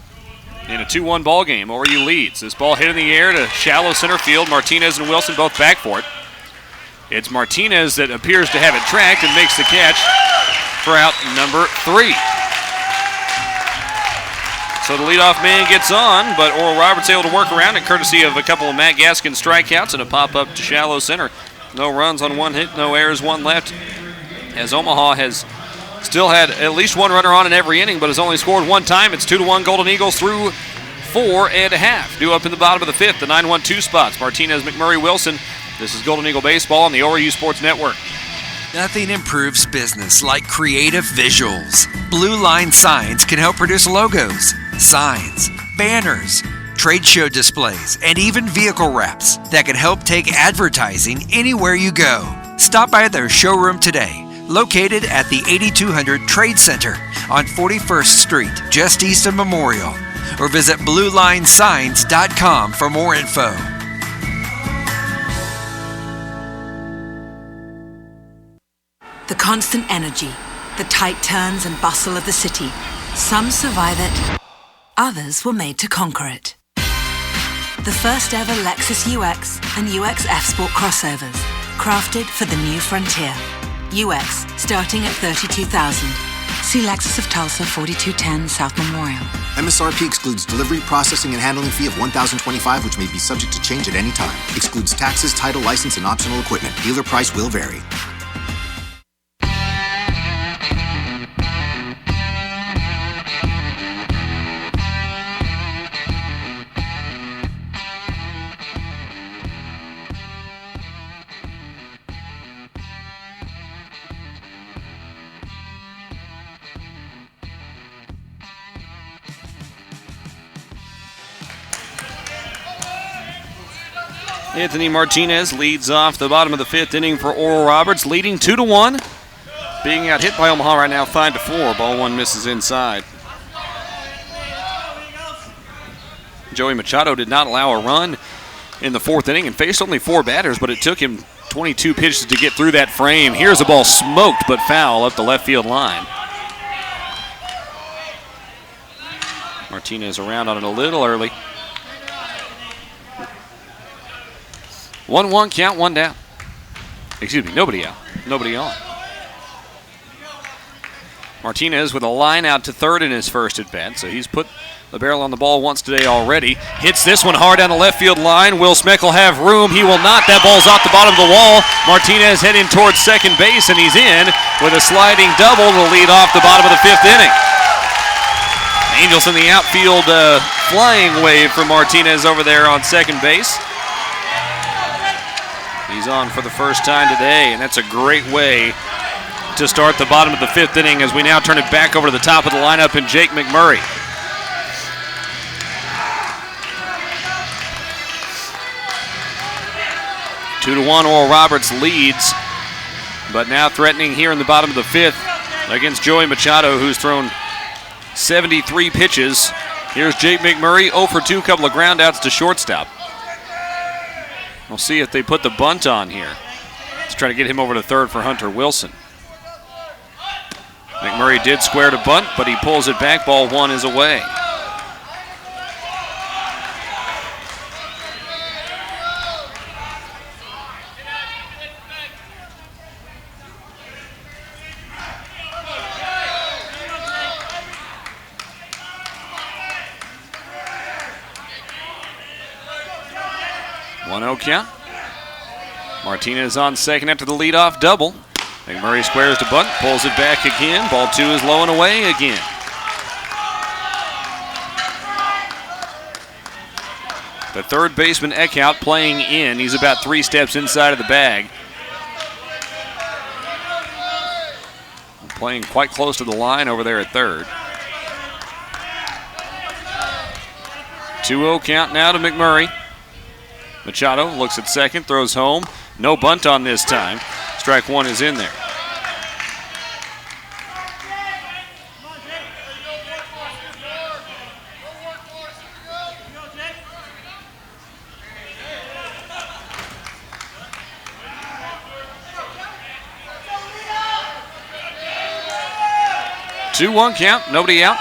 In a 2-1 ball game, ORU leads. This ball hit in the air to shallow center field. Martinez and Wilson both back for it. It's Martinez that appears to have it tracked and makes the catch for out number 3. So the leadoff man gets on, but Oral Roberts able to work around it courtesy of a couple of Matt Gaskins strikeouts and a pop-up to shallow center. No runs on 1 hit, no errors, 1 left. As Omaha has still had at least 1 runner on in every inning, but has only scored 1 time. It's 2-1 Golden Eagles through 4 1/2. Due up in the bottom of the 5th, the 9-1-2 spots. Martinez, McMurray, Wilson. This is Golden Eagle Baseball on the ORU Sports Network. Nothing improves business like creative visuals. Blue Line Signs can help produce logos, signs, banners, trade show displays, and even vehicle wraps that can help take advertising anywhere you go. Stop by their showroom today, located at the 8200 Trade Center on 41st Street, just east of Memorial, or visit BlueLineSigns.com for more info. The constant energy, the tight turns and bustle of the city. Some survive it, others were made to conquer it. The first ever Lexus UX and UX F-Sport crossovers, crafted for the new frontier. UX starting at $32,000. See Lexus of Tulsa, 4210 South Memorial. MSRP excludes delivery, processing, and handling fee of $1,025, which may be subject to change at any time. Excludes taxes, title, license, and optional equipment. Dealer price will vary. Anthony Martinez leads off the bottom of the 5th inning for Oral Roberts, leading 2-1. Being out hit by Omaha right now, 5-4. Ball 1 misses inside. Joey Machado did not allow a run in the 4th inning and faced only 4 batters, but it took him 22 pitches to get through that frame. Here's a ball smoked but foul up the left field line. Martinez around on it a little early. 1-1 count, 1 down. Excuse me, nobody out. Nobody on. Martinez with a line out to third in his first at bat, so he's put the barrel on the ball once today already. Hits this one hard down the left field line. Will Smeckel have room? He will not. That ball's off the bottom of the wall. Martinez heading towards second base, and he's in with a sliding double to lead off the bottom of the 5th inning. Angels in the outfield flying wave for Martinez over there on second base. He's on for the first time today, and that's a great way to start the bottom of the 5th inning as we now turn it back over to the top of the lineup and Jake McMurray. Two to 1, Oral Roberts leads, but now threatening here in the bottom of the 5th against Joey Machado, who's thrown 73 pitches. Here's Jake McMurray, 0 for 2, couple of groundouts to shortstop. We'll see if they put the bunt on here. Let's try to get him over to third for Hunter Wilson. McMurray did square to bunt, but he pulls it back. Ball 1 is away. Count. Martinez on second after the leadoff double. McMurray squares to bunt, pulls it back again. Ball 2 is low and away again. The third baseman, Eckhout, playing in. He's about 3 steps inside of the bag. Playing quite close to the line over there at third. 2-0 count now to McMurray. Machado looks at second, throws home. No bunt on this time. Strike one is in there. Two-one count, nobody out.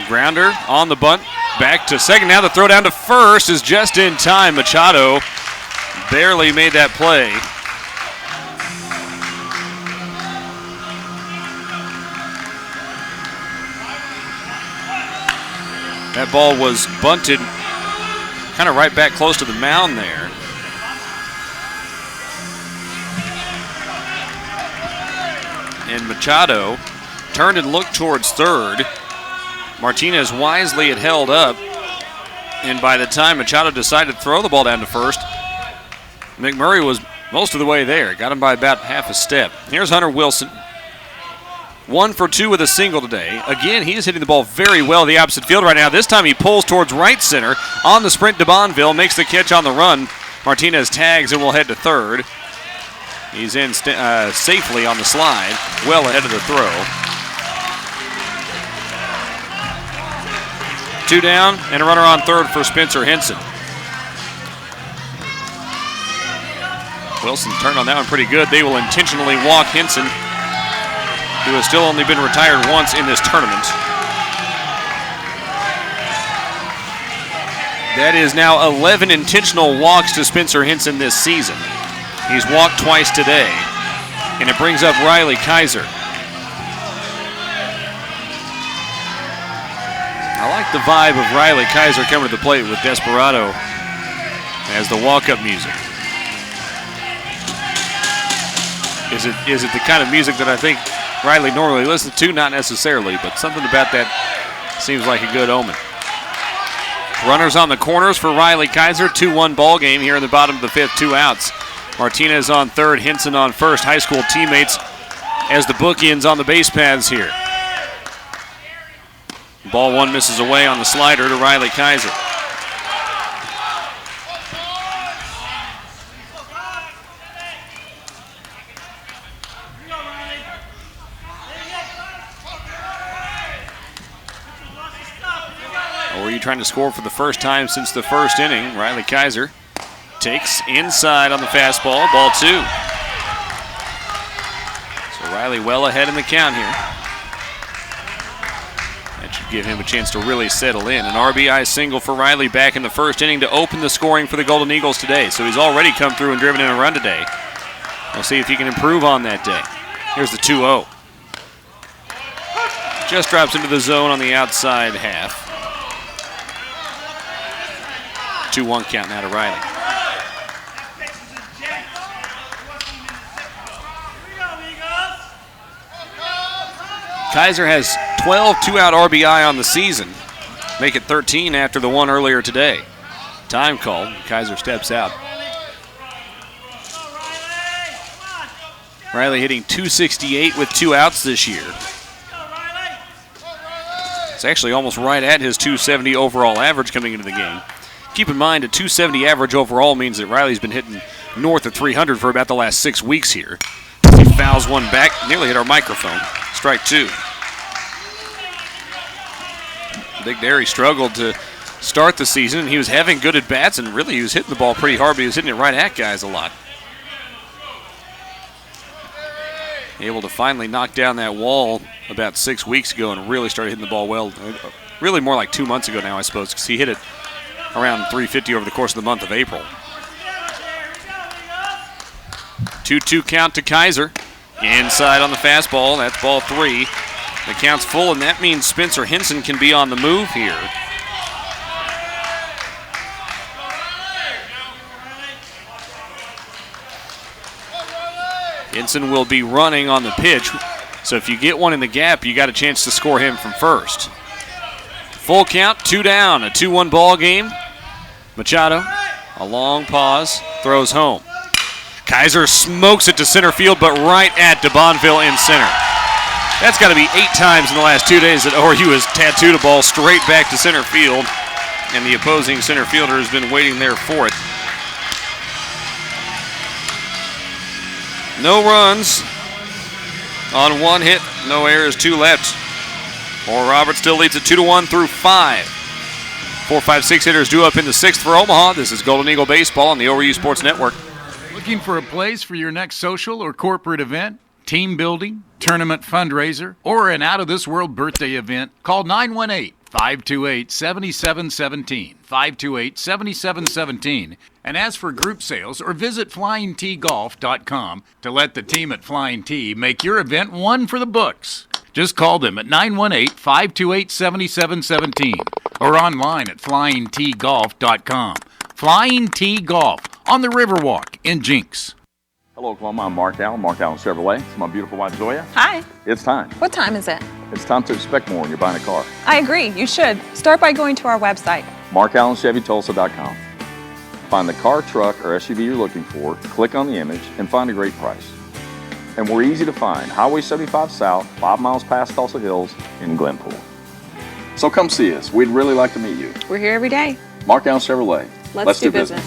Grounder on the bunt, back to second. Now the throw down to first is just in time. Machado barely made that play. That ball was bunted kind of right back close to the mound there. And Machado turned and looked towards third. Martinez wisely had held up, and by the time Machado decided to throw the ball down to first, McMurray was most of the way there. Got him by about half a step. Here's Hunter Wilson. 1 for 2 with a single today. Again, he's hitting the ball very well the opposite field right now. This time he pulls towards right center. On the sprint to Bonville, makes the catch on the run. Martinez tags and will head to third. He's in safely on the slide, well ahead of the throw. 2 down and a runner on third for Spencer Henson. Wilson turned on that one pretty good. They will intentionally walk Henson, who has still only been retired once in this tournament. That is now 11 intentional walks to Spencer Henson this season. He's walked twice today, and it brings up Riley Kaiser. I like the vibe of Riley Kaiser coming to the plate with Desperado as the walk-up music. Is it the kind of music that I think Riley normally listens to? Not necessarily, but something about that seems like a good omen. Runners on the corners for Riley Kaiser. 2-1 ball game here in the bottom of the fifth, 2 outs. Martinez on third, Henson on first. High school teammates as the bookends on the base paths here. Ball one misses away on the slider to Riley Kaiser. Or are you trying to score for the first time since the first inning? Riley Kaiser takes inside on the fastball, ball 2. So Riley well ahead in the count here. That should give him a chance to really settle in. An RBI single for Riley back in the first inning to open the scoring for the Golden Eagles today. So he's already come through and driven in a run today. We'll see if he can improve on that day. Here's the 2-0. Just drops into the zone on the outside half. 2-1 count now to Riley. Kaiser has 12 two-out RBI on the season. Make it 13 after the one earlier today. Time called. Kaiser steps out. Riley hitting .268 with 2 outs this year. It's actually almost right at his .270 overall average coming into the game. Keep in mind, a .270 average overall means that Riley's been hitting north of 300 for about the last 6 weeks here. He fouls one back, nearly hit our microphone. Strike 2. Big Derry struggled to start the season, and he was having good at-bats, and really he was hitting the ball pretty hard, but he was hitting it right at guys a lot. Able to finally knock down that wall about 6 weeks ago and really started hitting the ball well. Really more like 2 months ago now, I suppose, because he hit it around 350 over the course of the month of April. 2-2 count to Kaiser. Inside on the fastball, that's ball 3. The count's full, and that means Spencer Henson can be on the move here. Henson will be running on the pitch. So if you get one in the gap, you got a chance to score him from first. Full count, 2 down, a 2-1 ball game. Machado, a long pause, throws home. Kaiser smokes it to center field, but right at DeBonville in center. That's got to be 8 times in the last 2 days that ORU has tattooed a ball straight back to center field, and the opposing center fielder has been waiting there for it. No runs on 1 hit, no errors, 2 left. Oral Roberts still leads it 2-1 through 5. 4, 5, 6 hitters due up in the 6th for Omaha. This is Golden Eagle Baseball on the ORU Sports Network. Looking for a place for your next social or corporate event, team building, tournament fundraiser, or an out-of-this-world birthday event? Call 918-528-7717, 528-7717. And as for group sales, or visit FlyingTGolf.com to let the team at Flying T make your event one for the books. Just call them at 918-528-7717 or online at FlyingTGolf.com. Flying T Golf on the Riverwalk in Jinx. Hello, Oklahoma. I'm Mark Allen Chevrolet. It's my beautiful wife, Zoya. Hi. It's time. What time is it? It's time to expect more when you're buying a car. I agree. You should. Start by going to our website. MarkAllenChevyTulsa.com. Find the car, truck, or SUV you're looking for, click on the image, and find a great price. And we're easy to find. Highway 75 South, 5 miles past Tulsa Hills in Glenpool. So come see us. We'd really like to meet you. We're here every day. Mark Allen Chevrolet. Let's do business.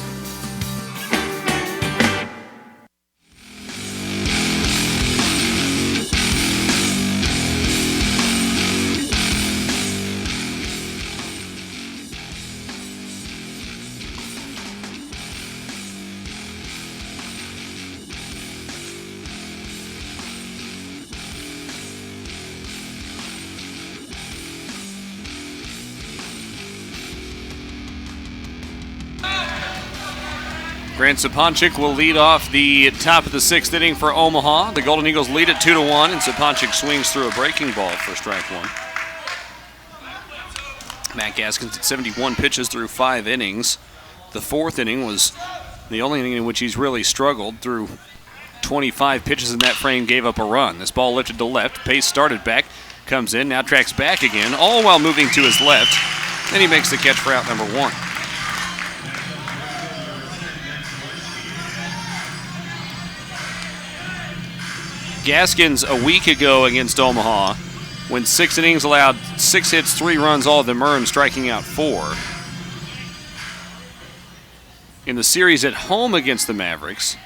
Grant Saponchik will lead off the top of the 6th inning for Omaha. The Golden Eagles lead it 2-1, and Saponchik swings through a breaking ball for strike 1. Matt Gaskins at 71 pitches through 5 innings. The 4th inning was the only inning in which he's really struggled. Through 25 pitches in that frame, gave up a run. This ball lifted to left. Pace started back, comes in, now tracks back again, all while moving to his left. Then he makes the catch for out number 1. Gaskins a week ago against Omaha, when 6 innings allowed 6 hits, 3 runs, all of them earned, striking out 4. In the series at home against the Mavericks,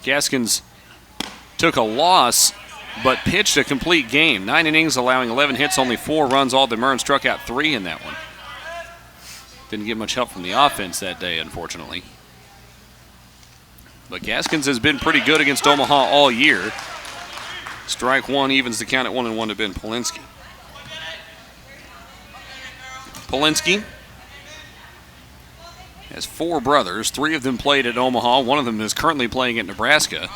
Gaskins took a loss but pitched a complete game. 9 innings, allowing 11 hits, only 4 runs, all of them earned, struck out 3 in that one. Didn't get much help from the offense that day, unfortunately. But Gaskins has been pretty good against Omaha all year. Strike 1 evens the count at 1-1 to Ben Polinsky. Polinsky has 4 brothers. 3 of them played at Omaha. 1 of them is currently playing at Nebraska.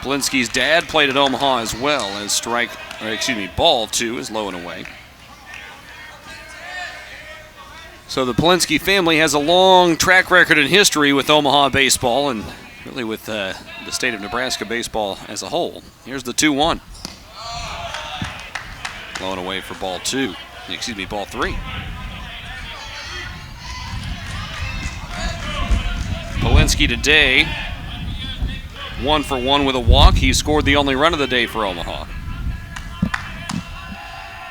Polinsky's dad played at Omaha as well, as ball 2 is low and away. So the Polinsky family has a long track record and history with Omaha baseball, and really with the state of Nebraska baseball as a whole. Here's the 2-1. Low and away for ball 3. Polinsky today, 1 for 1 with a walk. He scored the only run of the day for Omaha.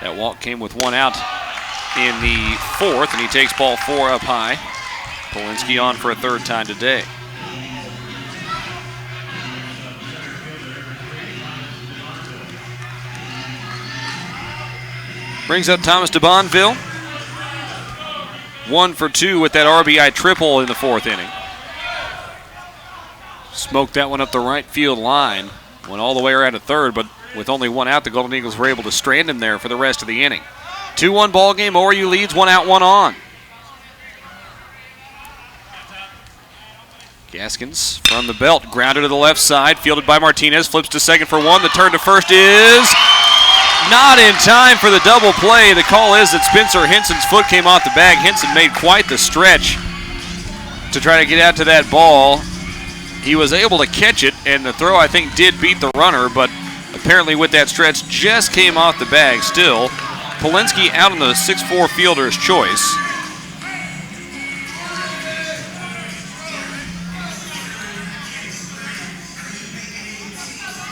That walk came with 1 out in the 4th, and he takes ball 4 up high. Polinsky on for a 3rd time today. Brings up Thomas DeBonville. 1 for 2 with that RBI triple in the 4th inning. Smoked that one up the right field line. Went all the way around to 3rd, but with only 1 out, the Golden Eagles were able to strand him there for the rest of the inning. 2-1 ball game. ORU leads, 1 out, 1 on. Gaskins from the belt, grounded to the left side, fielded by Martinez, flips to second for 1. The turn to first is not in time for the double play. The call is that Spencer Henson's foot came off the bag. Henson made quite the stretch to try to get out to that ball. He was able to catch it, and the throw, I think, did beat the runner, but apparently with that stretch just came off the bag still. Polinsky out on the 6'4 fielder's choice.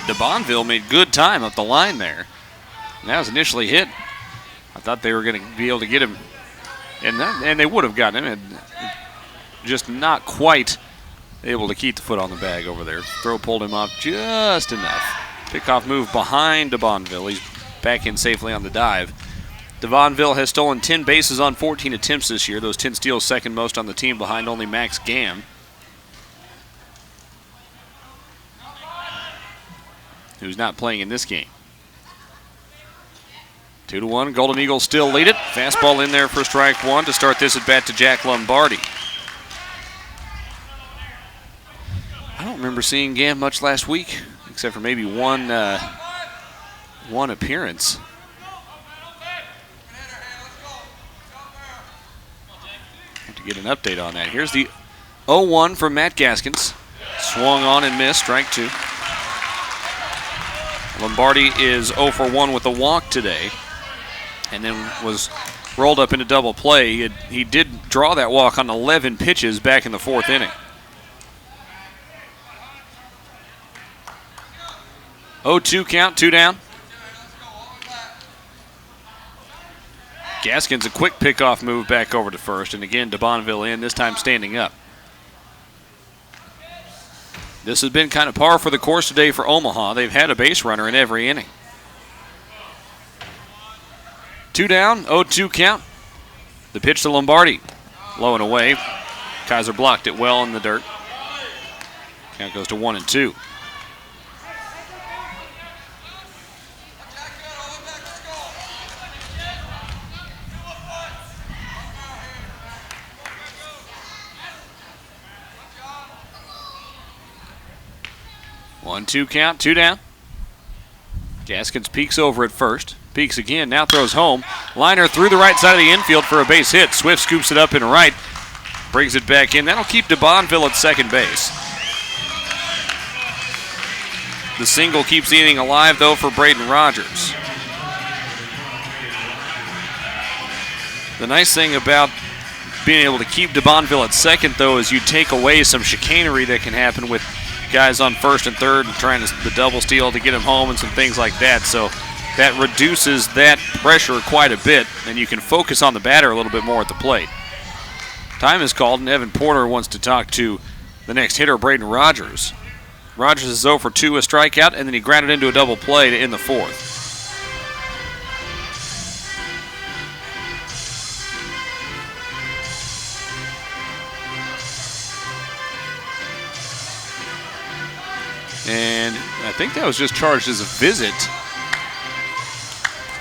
DeBonville made good time up the line there. And that was initially hit. I thought they were going to be able to get him, and they would have gotten him, and just not quite able to keep the foot on the bag over there. Throw pulled him off just enough. Pickoff move behind DeBonville. He's back in safely on the dive. DeBonville has stolen 10 bases on 14 attempts this year. Those 10 steals second most on the team behind only Max Gamm, who's not playing in this game. 2-1, Golden Eagles still lead it. Fastball in there for strike one to start this at bat to Jack Lombardi. I don't remember seeing Gamm much last week, except for maybe one appearance. Have to get an update on that. Here's the 0-1 from Matt Gaskins. Swung on and missed, strike two. Lombardi is 0 for 1 with a walk today, and then was rolled up into double play. He did draw that walk on 11 pitches back in the fourth inning. 0-2 count, 2 down. Gaskins a quick pickoff move back over to first, and again DeBonville in, this time standing up. This has been kind of par for the course today for Omaha. They've had a base runner in every inning. 2 down, 0-2 count. The pitch to Lombardi. Low and away. Kaiser blocked it well in the dirt. Count goes to 1-2. One, 2 count, 2 down. Gaskins peeks over at first. Peeks again, now throws home. Liner through the right side of the infield for a base hit. Swift scoops it up in right. Brings it back in. That'll keep DeBonville at second base. The single keeps the inning alive, though, for Braden Rogers. The nice thing about being able to keep DeBonville at second, though, is you take away some chicanery that can happen with guys on first and third and trying the double steal to get him home and some things like that. So that reduces that pressure quite a bit, and you can focus on the batter a little bit more at the plate. Time is called, and Evan Porter wants to talk to the next hitter, Braden Rogers. Rogers is 0 for 2, a strikeout, and then he grounded into a double play to end the fourth. And I think that was just charged as a visit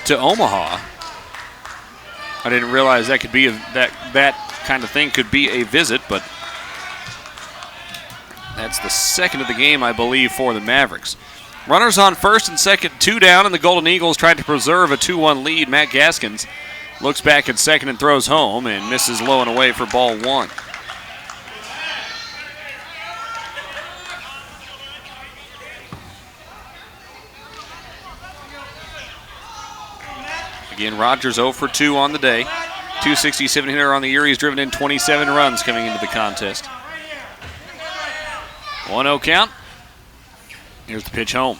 to Omaha. I didn't realize that could be that kind of thing could be a visit, but that's the second of the game, I believe, for the Mavericks. Runners on first and second, 2 down, and the Golden Eagles tried to preserve a 2-1 lead. Matt Gaskins looks back at second and throws home and misses low and away for ball one. Again, Rogers 0 for 2 on the day. 267 hitter on the year. He's driven in 27 runs coming into the contest. 1-0 count. Here's the pitch home.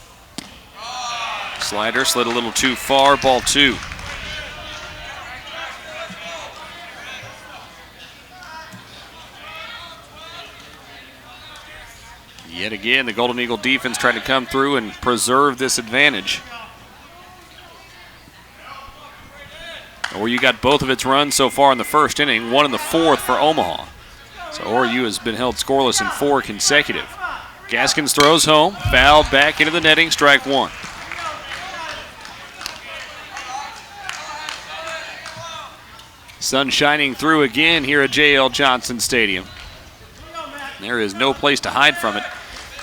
Slider slid a little too far. Ball 2. Yet again, the Golden Eagle defense trying to come through and preserve this advantage. Or you got both of its runs so far in the first inning, one in the fourth for Omaha. So ORU has been held scoreless in 4 consecutive. Gaskins throws home, fouled back into the netting, strike one. Sun shining through again here at J.L. Johnson Stadium. There is no place to hide from it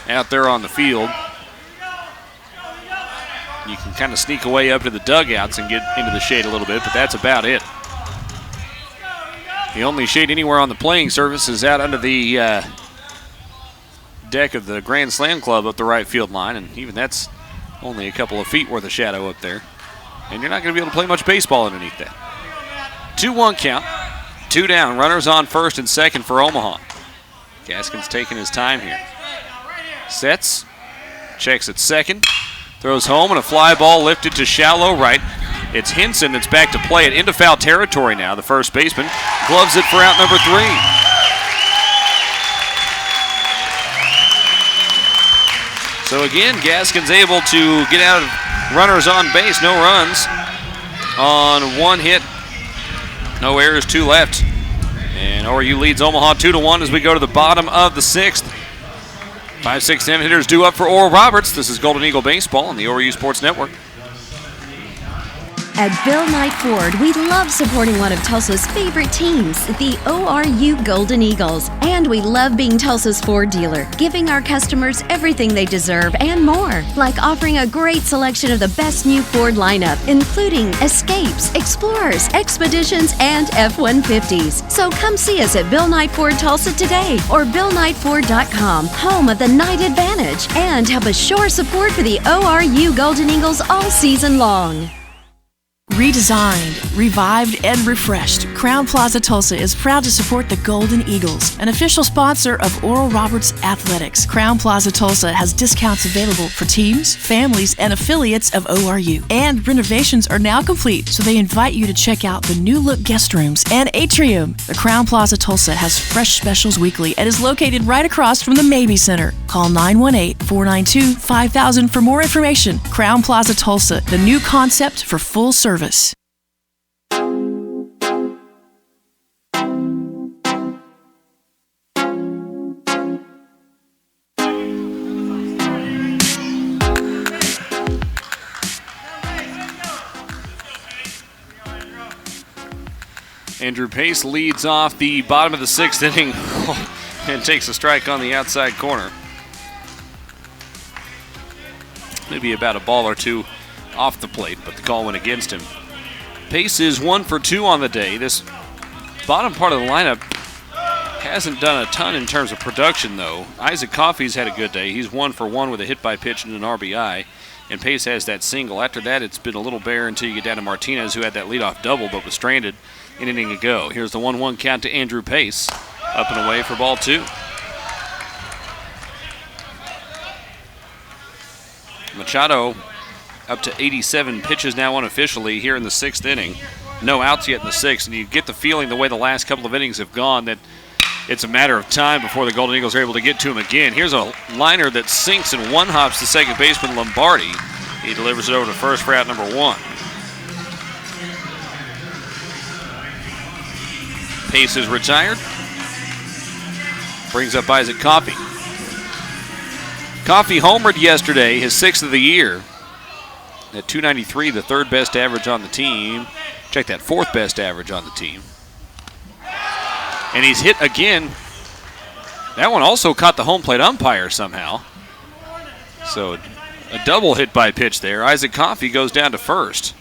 out there on the field. You can kind of sneak away up to the dugouts and get into the shade a little bit, but that's about it. The only shade anywhere on the playing surface is out under the deck of the Grand Slam Club up the right field line, and even that's Only a couple of feet worth of shadow up there. And you're not going to be able to play much baseball underneath that. 2-1 count. 2 down. Runners on first and second for Omaha. Gaskin's taking his time here. Sets. Checks at second. Throws home and a fly ball lifted to shallow right. It's Henson that's back to play it into foul territory now. The first baseman gloves it for out number 3. So again, Gaskin's able to get out of runners on base. No runs on 1 hit. No errors, 2 left. And ORU leads Omaha 2-1 as we go to the bottom of the 6th. 5, 6, 7 hitters due up for Oral Roberts. This is Golden Eagle Baseball on the ORU Sports Network. At Bill Knight Ford, we love supporting one of Tulsa's favorite teams, the ORU Golden Eagles. And we love being Tulsa's Ford dealer, giving our customers everything they deserve and more, like offering a great selection of the best new Ford lineup, including Escapes, Explorers, Expeditions, and F-150s. So come see us at Bill Knight Ford Tulsa today or BillKnightFord.com, home of the Knight Advantage, and help assure support for the ORU Golden Eagles all season long. Redesigned, revived, and refreshed, Crown Plaza Tulsa is proud to support the Golden Eagles, an official sponsor of Oral Roberts Athletics. Crown Plaza Tulsa has discounts available for teams, families, and affiliates of ORU. And renovations are now complete, so they invite you to check out the new look guest rooms and atrium. The Crown Plaza Tulsa has fresh specials weekly and is located right across from the Mabee Center. Call 918-492-5000 for more information. Crown Plaza Tulsa, the new concept for full service. Andrew Pace leads off the bottom of the 6th inning and takes a strike on the outside corner. Maybe about a ball or two off the plate, but the call went against him. Pace is 1 for 2 on the day. This bottom part of the lineup hasn't done a ton in terms of production, though. Isaac Coffey's had a good day. He's 1 for 1 with a hit by pitch and an RBI. And Pace has that single. After that, it's been a little bare until you get down to Martinez, who had that leadoff double but was stranded an inning ago. Here's the 1-1 count to Andrew Pace. Up and away for ball 2. Machado up to 87 pitches now unofficially here in the 6th inning. No outs yet in the 6th, and you get the feeling the way the last couple of innings have gone that it's a matter of time before the Golden Eagles are able to get to him again. Here's a liner that sinks and one-hops to second baseman Lombardi. He delivers it over to first for out number 1. Pace is retired. Brings up Isaac Coffey. Coffey homered yesterday, his 6th of the year. At .293, the 3rd best average on the team. Check that, 4th best average on the team. And he's hit again. That one also caught the home plate umpire somehow. So a double hit by pitch there. Isaac Coffey goes down to first.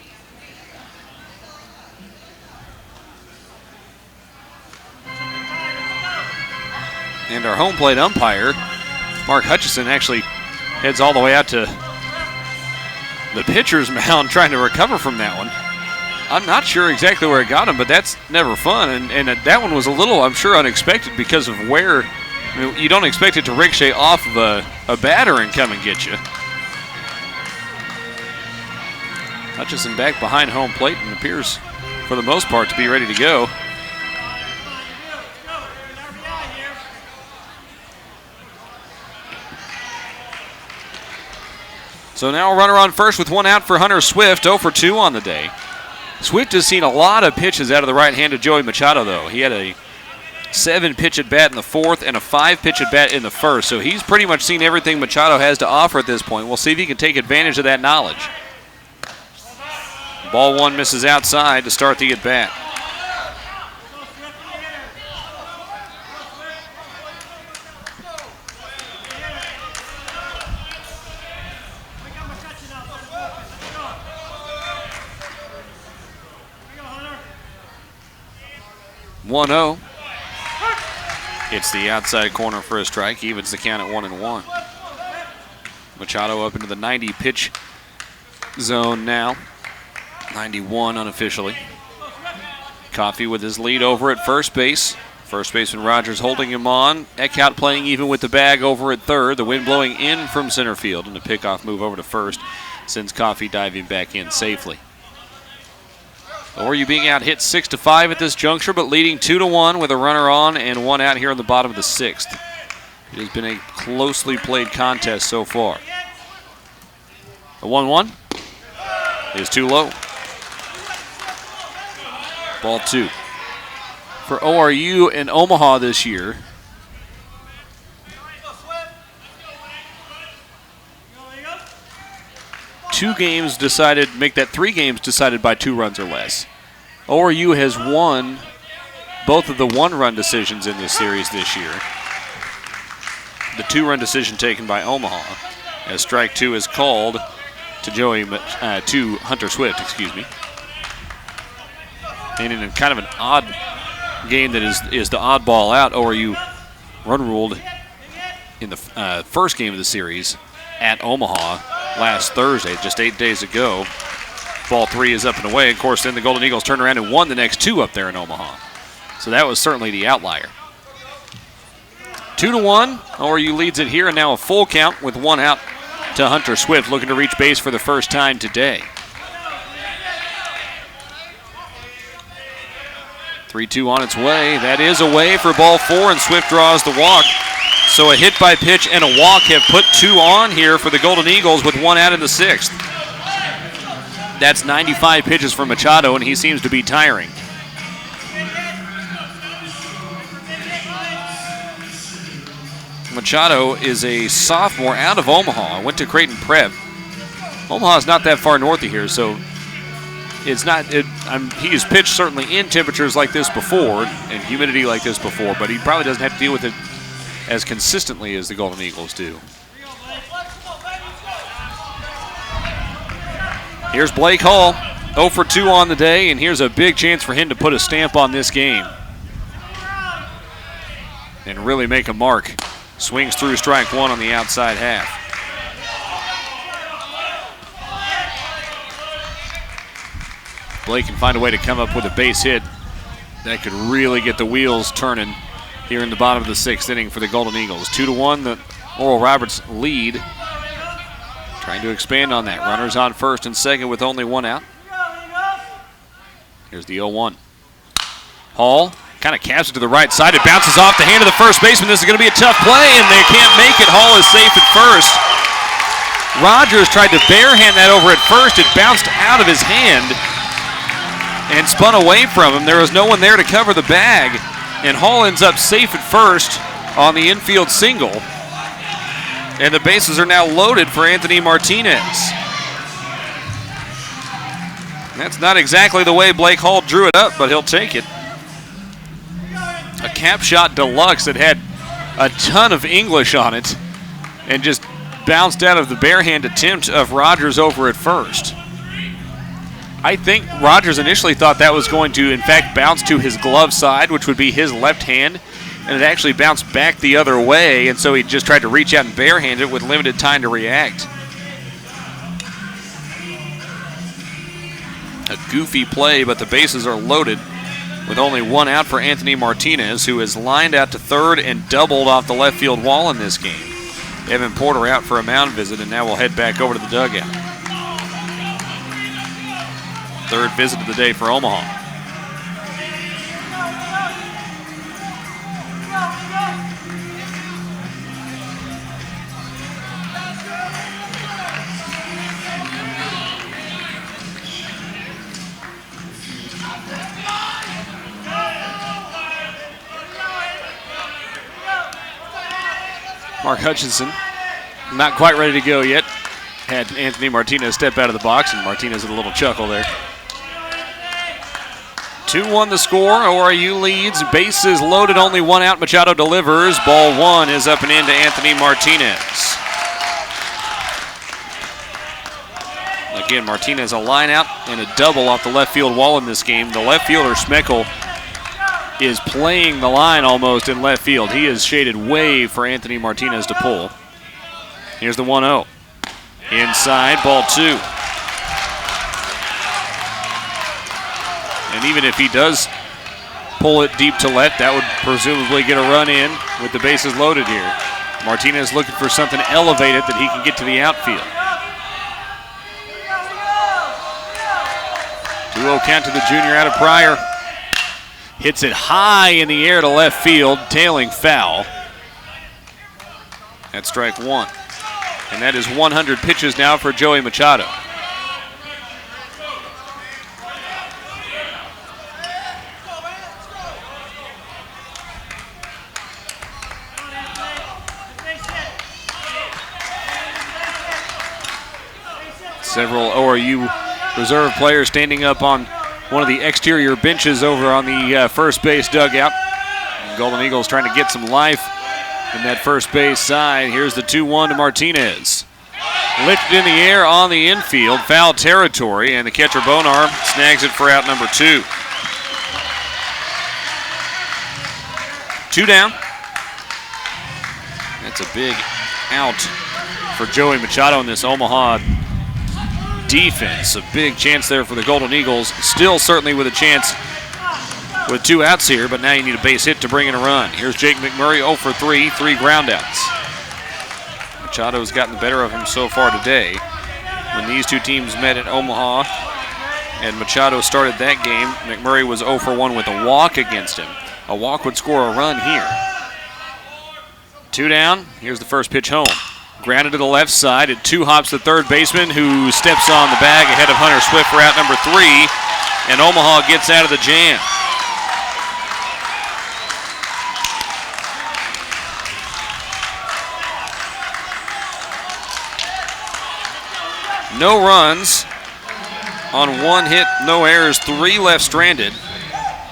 And our home plate umpire, Mark Hutchison, actually heads all the way out to the pitcher's mound trying to recover from that one. I'm not sure exactly where it got him, but that's never fun. And that one was a little, I'm sure, unexpected because of where, you don't expect it to ricochet off of a batter and come and get you. Hutchison back behind home plate and appears, for the most part, to be ready to go. So now a runner on first with 1 out for Hunter Swift, 0 for 2 on the day. Swift has seen a lot of pitches out of the right hand of Joey Machado, though. He had a 7-pitch at bat in the 4th and a 5-pitch at bat in the 1st. So he's pretty much seen everything Machado has to offer at this point. We'll see if he can take advantage of that knowledge. Ball 1 misses outside to start the at-bat. (1-0). It's the outside corner for a strike. Evens the count at 1-1. Machado up into the 90 pitch zone now. 91 unofficially. Coffey with his lead over at first base. First baseman Rogers holding him on. Eckhout playing even with the bag over at third. The wind blowing in from center field, and a pickoff move over to first sends Coffey diving back in safely. ORU being out hit 6-5 at this juncture, but leading 2-1 with a runner on and one out here in the bottom of the sixth. It has been a closely played contest so far. The 1-1 is too low. Ball 2. For ORU in Omaha this year, two games decided, make that 3 games decided by 2 runs or less. ORU has won both of the 1-run decisions in this series this year. The 2-run decision taken by Omaha, as strike 2 is called to Hunter Swift, excuse me. And in kind of an odd game that is the oddball out, ORU run ruled in the first game of the series at Omaha last Thursday, just 8 days ago. Ball 3 is up and away. Of course, then the Golden Eagles turned around and won the next 2 up there in Omaha. So that was certainly the outlier. 2-1, ORU leads it here, and now a full count with 1 out to Hunter Swift, looking to reach base for the first time today. 3-2 on its way. That is away for ball 4, and Swift draws the walk. So a hit by pitch and a walk have put 2 on here for the Golden Eagles with 1 out in the 6th. That's 95 pitches for Machado, and he seems to be tiring. Machado is a sophomore out of Omaha. Went to Creighton Prep. Omaha's not that far north of here, so it's not. He has pitched certainly in temperatures like this before and humidity like this before, but he probably doesn't have to deal with it as consistently as the Golden Eagles do. Here's Blake Hall, 0 for 2 on the day, and here's a big chance for him to put a stamp on this game and really make a mark. Swings through strike 1 on the outside half. Blake can find a way to come up with a base hit that could really get the wheels turning here in the bottom of the 6th inning for the Golden Eagles. 2-1, the Oral Roberts lead. Trying to expand on that. Runners on first and second with only 1 out. Here's the 0-1. Hall kind of caps it to the right side. It bounces off the hand of the first baseman. This is going to be a tough play, and they can't make it. Hall is safe at first. Rogers tried to barehand that over at first. It bounced out of his hand and spun away from him. There was no one there to cover the bag, and Hall ends up safe at first on the infield single. And the bases are now loaded for Anthony Martinez. That's not exactly the way Blake Hall drew it up, but he'll take it. A cap shot deluxe that had a ton of English on it and just bounced out of the barehand attempt of Rogers over at first. I think Rogers initially thought that was going to, in fact, bounce to his glove side, which would be his left hand, and it actually bounced back the other way, and so he just tried to reach out and barehand it with limited time to react. A goofy play, but the bases are loaded with only 1 out for Anthony Martinez, who is lined out to third and doubled off the left field wall in this game. Evan Porter out for a mound visit, and now we'll head back over to the dugout. 3rd visit of the day for Omaha. Mark Hutchinson not quite ready to go yet. Had Anthony Martinez step out of the box, and Martinez with a little chuckle there. 2-1 the score. ORU leads. Bases loaded, only 1 out. Machado delivers. Ball 1 is up and in to Anthony Martinez. Again, Martinez a line out and a double off the left field wall in this game. The left fielder, Schmeckel, is playing the line almost in left field. He is shaded way for Anthony Martinez to pull. Here's the 1-0. Inside, ball 2. And even if he does pull it deep to left, that would presumably get a run in with the bases loaded here. Martinez looking for something elevated that he can get to the outfield. 2-0 count to the junior out of Pryor. Hits it high in the air to left field, tailing foul. That's strike one. And that is 100 pitches now for Joey Machado. Several ORU reserve players standing up on one of the exterior benches over on the first base dugout. Golden Eagles trying to get some life in that first base side. Here's the 2-1 to Martinez. Lifted in the air on the infield, foul territory, and the catcher Bonar snags it for out number 2. 2 down. That's a big out for Joey Machado in this Omaha defense. A big chance there for the Golden Eagles. Still certainly with a chance with 2 outs here, but now you need a base hit to bring in a run. Here's Jake McMurray, 0 for 3, 3 groundouts. Machado's gotten the better of him so far today. When these two teams met at Omaha and Machado started that game, McMurray was 0 for 1 with a walk against him. A walk would score a run here. 2 down. Here's the first pitch home. Grounded to the left side. At 2 hops the third baseman, who steps on the bag ahead of Hunter Swift for out number 3. And Omaha gets out of the jam. No runs on 1 hit, no errors, 3 left stranded.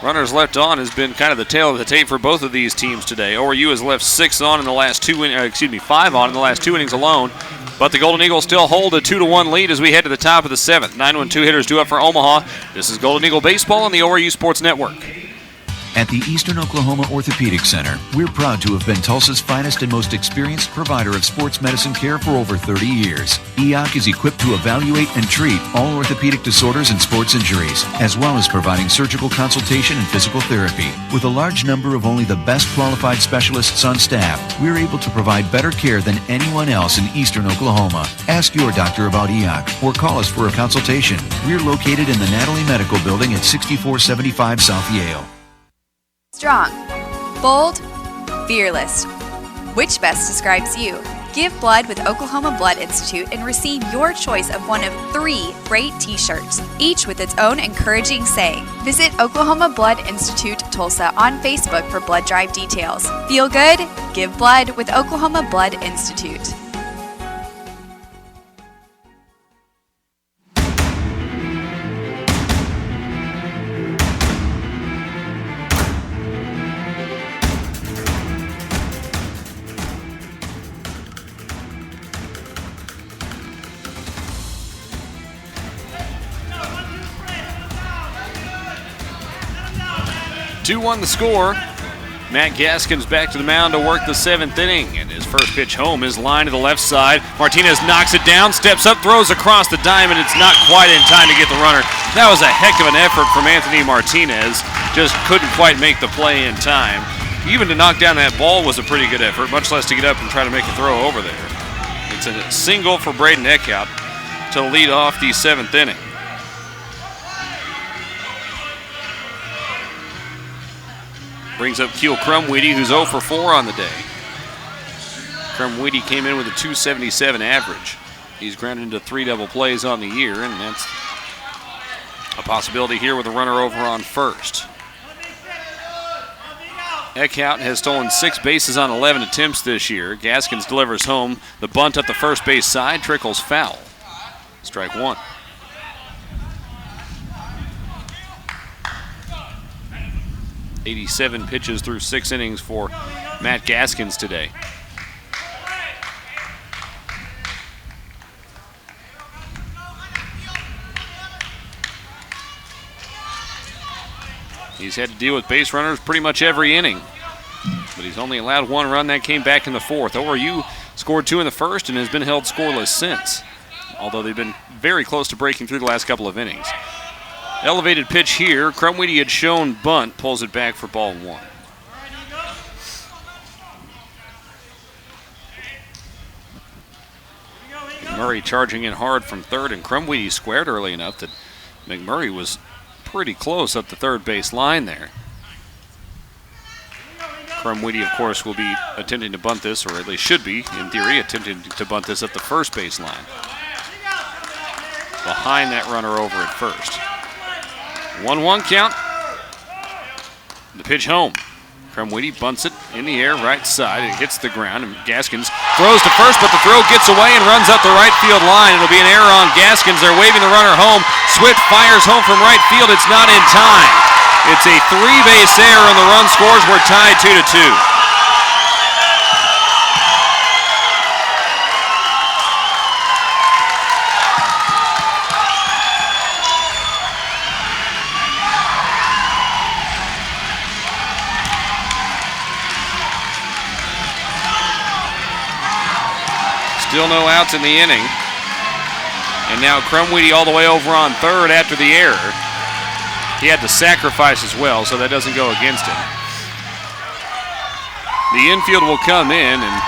Runners left on has been kind of the tail of the tape for both of these teams today. ORU has left 5 on in the last 2 innings alone. But the Golden Eagles still hold a 2-1 lead as we head to the top of the 7th. 9-1-2 hitters due up for Omaha. This is Golden Eagle Baseball on the ORU Sports Network. At the Eastern Oklahoma Orthopedic Center, we're proud to have been Tulsa's finest and most experienced provider of sports medicine care for over 30 years. EOC is equipped to evaluate and treat all orthopedic disorders and sports injuries, as well as providing surgical consultation and physical therapy. With a large number of only the best qualified specialists on staff, we're able to provide better care than anyone else in Eastern Oklahoma. Ask your doctor about EOC or call us for a consultation. We're located in the Natalie Medical Building at 6475 South Yale. Strong, bold, fearless. Which best describes you? Give blood with Oklahoma Blood Institute and receive your choice of one of 3 great t-shirts, each with its own encouraging saying. Visit Oklahoma Blood Institute Tulsa on Facebook for blood drive details. Feel good? Give blood with Oklahoma Blood Institute. Two-1 the score. Matt Gaskins back to the mound to work the 7th inning. And his first pitch home is line to the left side. Martinez knocks it down, steps up, throws across the diamond. It's not quite in time to get the runner. That was a heck of an effort from Anthony Martinez. Just couldn't quite make the play in time. Even to knock down that ball was a pretty good effort, much less to get up and try to make a throw over there. It's a single for Braden Eckhout to lead off the 7th inning. Brings up Keel Crumweedy, who's 0 for 4 on the day. Crumweedy came in with a .277 average. He's grounded into 3 double plays on the year, and that's a possibility here with a runner over on first. Eckhout has stolen 6 bases on 11 attempts this year. Gaskins delivers home. The bunt up the first base side trickles foul. Strike 1. .87 pitches through 6 innings for Matt Gaskins today. He's had to deal with base runners pretty much every inning, but he's only allowed 1 run. That came back in the 4th. ORU scored 2 in the 1st and has been held scoreless since, although they've been very close to breaking through the last couple of innings. Elevated pitch here. Crumweedy had shown bunt, pulls it back for ball 1. Murray charging in hard from third, and Crumweedy squared early enough that McMurray was pretty close up the third base line there. Crumweedy, of course, will be attempting to bunt this, or at least should be, in theory, attempting to bunt this at the first base line. Behind that runner over at first. 1-1 count. The pitch home. Crumweedy bunts it in the air, right side. It hits the ground, and Gaskins throws to first, but the throw gets away and runs up the right field line. It'll be an error on Gaskins. They're waving the runner home. Swift fires home from right field. It's not in time. It's a 3-base error, and the run scores. We're tied 2-2. Still no outs in the inning. And now Crumweedy all the way over on third after the error. He had to sacrifice as well, so that doesn't go against him. The infield will come in, and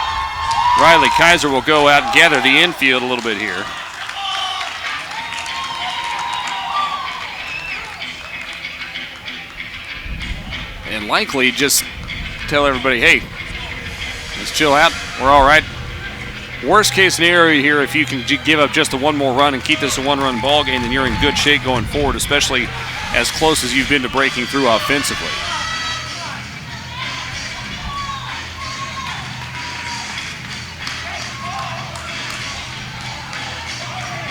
Riley Kaiser will go out and gather the infield a little bit here. And likely just tell everybody, hey, let's chill out. We're all right. Worst case scenario here, if you can give up just the one more run and keep this a one-run ball game, then you're in good shape going forward, especially as close as you've been to breaking through offensively.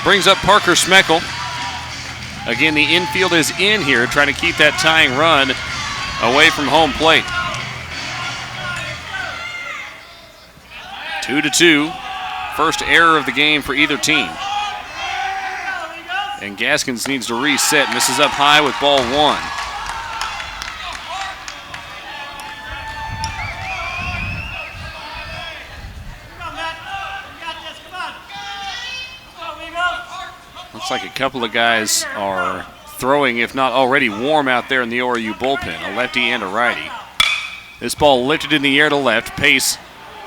Brings up Parker Smeckel. Again, the infield is in here, trying to keep that tying run away from home plate. 2-2. First error of the game for either team. And Gaskins needs to reset. Misses up high with ball 1. Looks like a couple of guys are throwing, if not already warm out there in the ORU bullpen, a lefty and a righty. This ball lifted in the air to left. Pace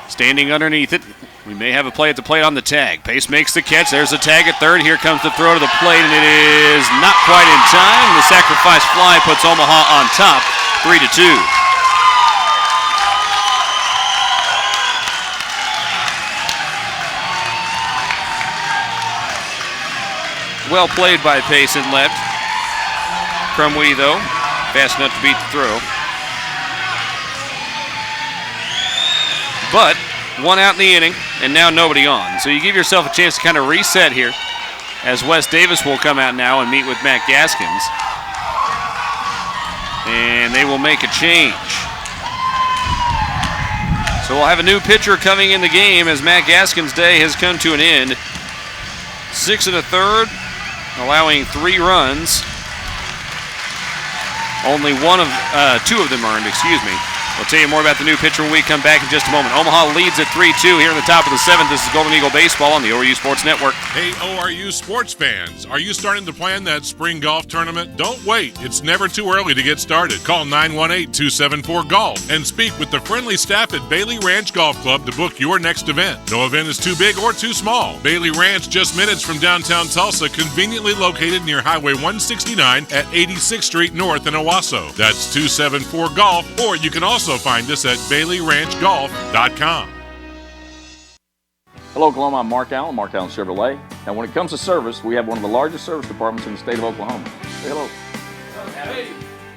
standing underneath it. We may have a play at the plate on the tag. Pace makes the catch. There's the tag at third. Here comes the throw to the plate, and it is not quite in time. The sacrifice fly puts Omaha on top, 3-2. Well played by Pace in left. Crumweedy, though, fast enough to beat the throw. But one out in the inning, and now nobody on. So you give yourself a chance to kind of reset here, as Wes Davis will come out now and meet with Matt Gaskins. And they will make a change. So we'll have a new pitcher coming in the game as Matt Gaskins' day has come to an end. 6 1/3, allowing 3 runs. Only 2 of them earned, excuse me. We'll tell you more about the new pitcher when we come back in just a moment. Omaha leads at 3-2 here in the top of the 7th. This is Golden Eagle Baseball on the ORU Sports Network. Hey, ORU sports fans, are you starting to plan that spring golf tournament? Don't wait. It's never too early to get started. Call 918-274-GOLF and speak with the friendly staff at Bailey Ranch Golf Club to book your next event. No event is too big or too small. Bailey Ranch, just minutes from downtown Tulsa, conveniently located near Highway 169 at 86th Street North in Owasso. That's 274-GOLF, or you can also find us at BaileyRanchGolf.com. Hello, Oklahoma. I'm Mark Allen, Mark Allen Chevrolet. Now, when it comes to service, we have one of the largest service departments in the state of Oklahoma. Say hello. Hey.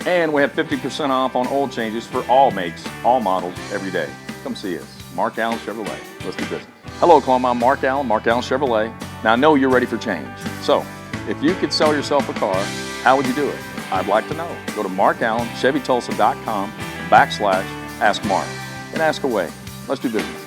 And we have 50% off on oil changes for all makes, all models, every day. Come see us. Mark Allen Chevrolet. Let's do business. Hello, Oklahoma. I'm Mark Allen Chevrolet. Now, I know you're ready for change. So, if you could sell yourself a car, how would you do it? I'd like to know. Go to markallenChevyTulsa.com/Ask Mark and ask away. Let's do business.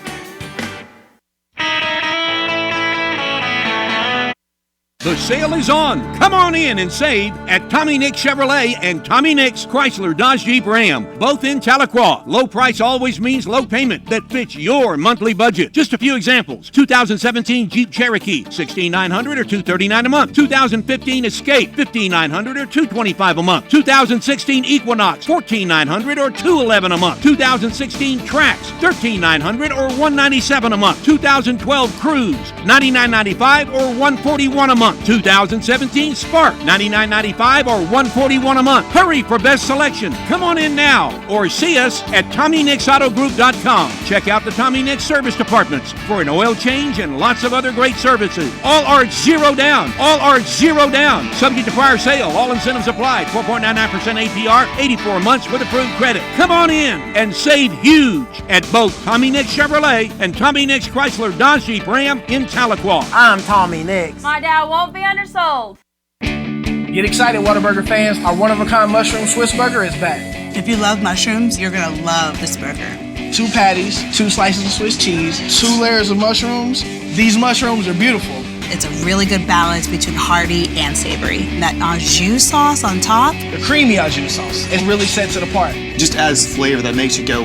The sale is on. Come on in and save at Tommy Nix Chevrolet and Tommy Nix Chrysler Dodge Jeep Ram, both in Tahlequah. Low price always means low payment that fits your monthly budget. Just a few examples. 2017 Jeep Cherokee, $1,6900 or $239 a month. 2015 Escape, $1,500 or $225 a month. 2016 Equinox, $1,4900 or $211 a month. 2016 Trax, $1,3900 or $197 a month. 2012 Cruise, $99.95 or $141 a month. 2017 Spark, $99.95 or $141 a month. Hurry for best selection. Come on in now or see us at TommyNixAutoGroup.com. Check out the Tommy Nix service departments for an oil change and lots of other great services. All are zero down. All are zero down. Subject to prior sale. All incentives applied. 4.99% APR, 84 months with approved credit. Come on in and save huge at both Tommy Nix Chevrolet and Tommy Nix Chrysler Dodge Jeep Ram in Tahlequah. I'm Tommy Nix. My dad won't be undersold. Get excited, Whataburger fans. Our one-of-a-kind mushroom Swiss burger is back. If you love mushrooms, you're going to love this burger. 2 patties, 2 slices of Swiss cheese, 2 layers of mushrooms. These mushrooms are beautiful. It's a really good balance between hearty and savory. That au jus sauce on top. The creamy au jus sauce. It really sets it apart. Just adds flavor that makes you go,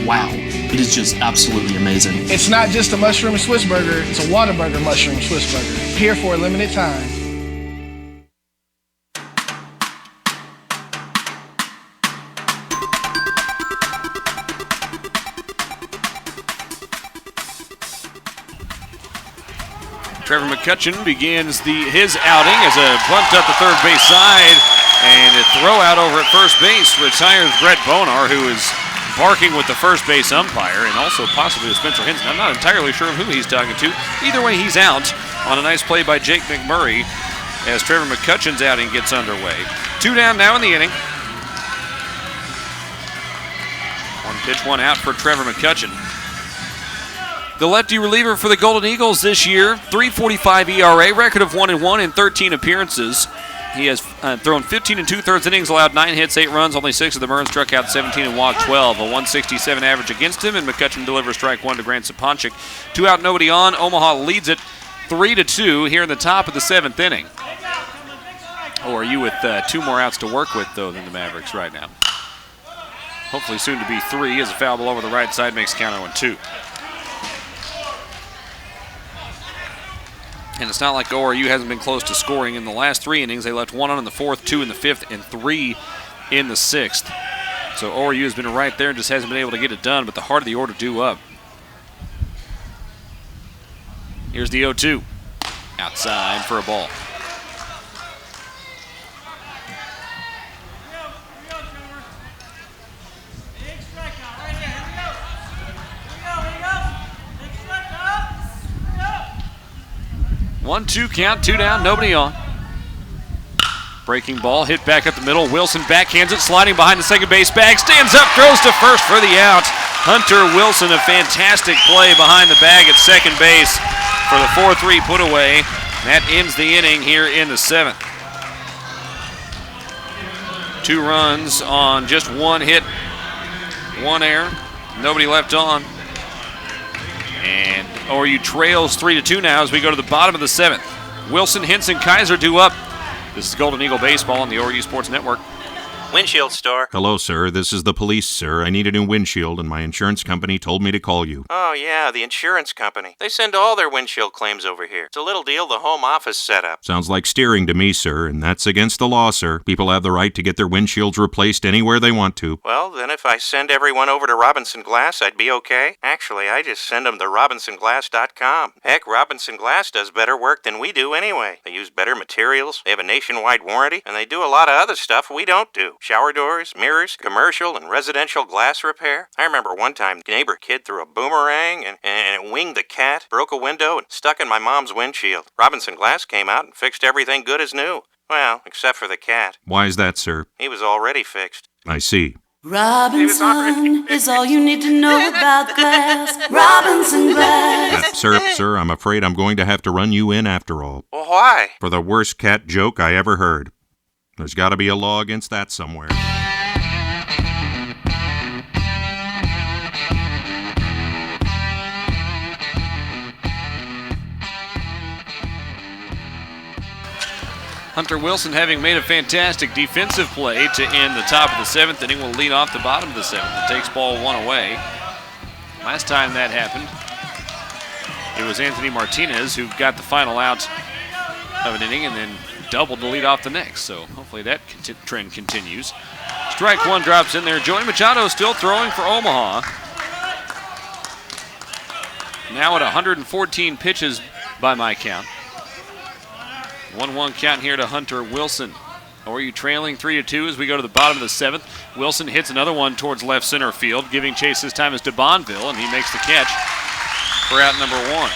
wow. It is just absolutely amazing. It's not just a mushroom Swiss burger, it's a Whataburger mushroom Swiss burger. Here for a limited time. Trevor McCutcheon begins his outing as a bunt up the third base side, and a throw out over at first base retires Brett Bonar, who is barking with the first base umpire, and also possibly with Spencer Henson. I'm not entirely sure of who he's talking to. Either way, he's out on a nice play by Jake McMurray as Trevor McCutcheon's outing gets underway. 2 down now in the inning. 1 pitch, 1 out for Trevor McCutcheon. The lefty reliever for the Golden Eagles this year, .345 ERA, record of 1-1 in 13 appearances. He has thrown 15 2/3 innings, allowed 9 hits, 8 runs, only 6 of the burns, struck out 17 and walked 12. A 167 average against him, and McCutcheon delivers strike 1 to Grant Saponchik. 2 out, nobody on. Omaha leads it 3-2 here in the top of the 7th inning. Or are you with 2 more outs to work with, though, than the Mavericks right now? Hopefully soon to be 3 as a foul ball over the right side makes count 0-2. And it's not like ORU hasn't been close to scoring in the last 3 innings. They left 1 on in the 4th, 2 in the 5th, and 3 in the 6th. So ORU has been right there and just hasn't been able to get it done, but the heart of the order due up. Here's the 0-2. Outside for a ball. One, 2 count, 2 down, nobody on. Breaking ball, hit back up the middle. Wilson backhands it, sliding behind the second base bag. Stands up, throws to first for the out. Hunter Wilson, a fantastic play behind the bag at second base for the 4-3 put away. That ends the inning here in the 7th. 2 runs on just 1 hit, 1 error. Nobody left on. And ORU trails 3-2 now as we go to the bottom of the 7th. Wilson, Henson, Kaiser due up. This is Golden Eagle Baseball on the ORU Sports Network. Windshield store. Hello, sir. This is the police, sir. I need a new windshield, and my insurance company told me to call you. Oh, yeah, the insurance company. They send all their windshield claims over here. It's a little deal the home office set up. Sounds like steering to me, sir, and that's against the law, sir. People have the right to get their windshields replaced anywhere they want to. Well, then if I send everyone over to Robinson Glass, I'd be okay. Actually, I just send them to RobinsonGlass.com. Heck, Robinson Glass does better work than we do anyway. They use better materials, they have a nationwide warranty, and they do a lot of other stuff we don't do. Shower doors, mirrors, commercial and residential glass repair. I remember one time the neighbor kid threw a boomerang and it winged the cat, broke a window, and stuck in my mom's windshield. Robinson Glass came out and fixed everything good as new. Well, except for the cat. Why is that, sir? He was already fixed. I see. Robinson is all you need to know about glass. Robinson Glass. Sir, I'm afraid I'm going to have to run you in after all. Well, why? For the worst cat joke I ever heard. There's got to be a law against that somewhere. Hunter Wilson, having made a fantastic defensive play to end the top of the 7th inning, will lead off the bottom of the 7th and takes ball 1 away. Last time that happened, it was Anthony Martinez who got the final out of an inning and then doubled to lead off the next. So hopefully that trend continues. Strike 1 drops in there. Joey Machado still throwing for Omaha. Now at 114 pitches by my count. 1-1 count here to Hunter Wilson. Or are you trailing 3-2 as we go to the bottom of the 7th? Wilson hits another one towards left center field. Giving chase this time is to Bonville, and he makes the catch for out number 1.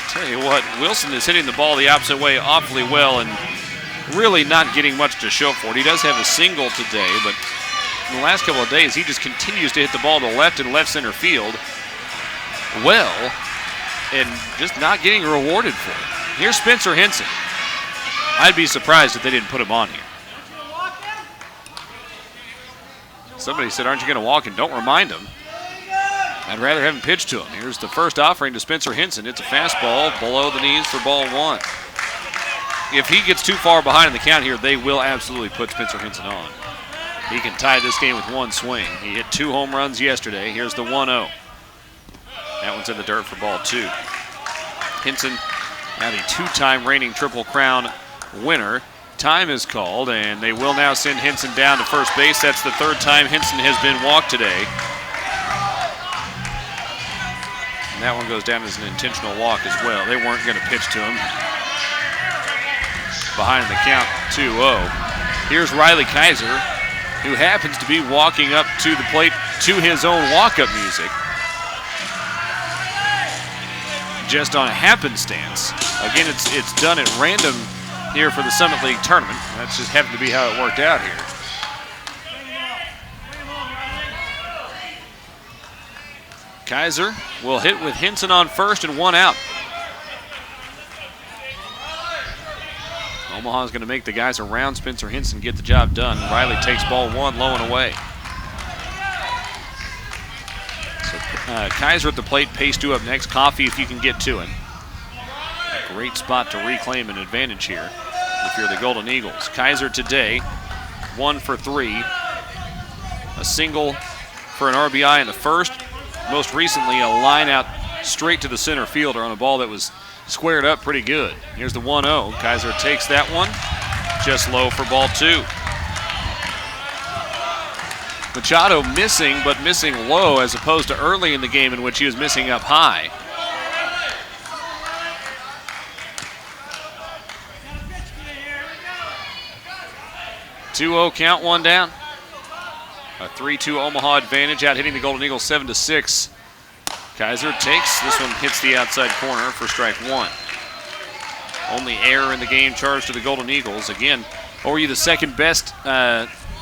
Tell you what, Wilson is hitting the ball the opposite way awfully well and really not getting much to show for it. He does have a single today, but in the last couple of days, he just continues to hit the ball to left and left center field well and just not getting rewarded for it. Here's Spencer Henson. I'd be surprised if they didn't put him on here. Somebody said, aren't you going to walk him? Don't remind him. I'd rather have him pitch to him. Here's the first offering to Spencer Henson. It's a fastball below the knees for ball 1. If he gets too far behind in the count here, they will absolutely put Spencer Henson on. He can tie this game with 1 swing. He hit 2 home runs yesterday. Here's the 1-0. That one's in the dirt for ball 2. Henson, now the 2-time reigning Triple Crown winner. Time is called, and they will now send Henson down to first base. That's the 3rd time Henson has been walked today. And that one goes down as an intentional walk as well. They weren't going to pitch to him. Behind the count, 2-0. Here's Riley Kaiser, who happens to be walking up to the plate to his own walk-up music. Just on a happenstance. Again, it's done at random here for the Summit League tournament. That's just happened to be how it worked out here. Kaiser will hit with Henson on first and 1 out. Omaha's going to make the guys around Spencer Henson get the job done. Riley takes ball 1 low and away. So Kaiser at the plate, pace 2 up next. Coffee if you can get to him. A great spot to reclaim an advantage here if you're the Golden Eagles. Kaiser today, 1 for 3. A single for an RBI in the first. Most recently, a line out straight to the center fielder on a ball that was squared up pretty good. Here's the 1-0. Kaiser takes that one. Just low for ball 2. Machado missing, but missing low as opposed to early in the game in which he was missing up high. (2-0) count, 1 down. A 3-2 Omaha advantage, out hitting the Golden Eagles 7-6. Kaiser takes, this one hits the outside corner for strike 1. Only error in the game charged to the Golden Eagles. Again, ORU the second best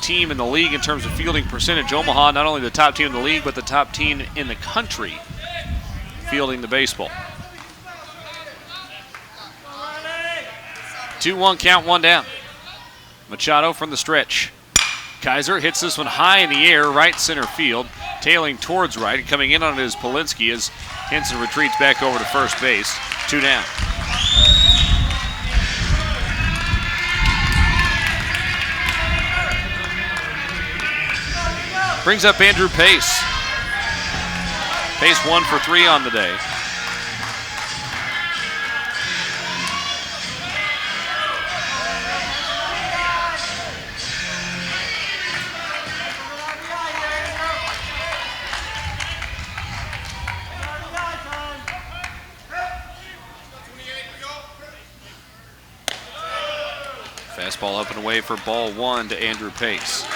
team in the league in terms of fielding percentage. Omaha, not only the top team in the league, but the top team in the country fielding the baseball. 2-1 count, 1 down. Machado from the stretch. Kaiser hits this one high in the air, right center field, tailing towards right. Coming in on it is Polinsky as Henson retreats back over to first base. 2 down. Brings up Andrew Pace. Pace 1 for 3 on the day. Fastball up and away for ball 1 to Andrew Pace.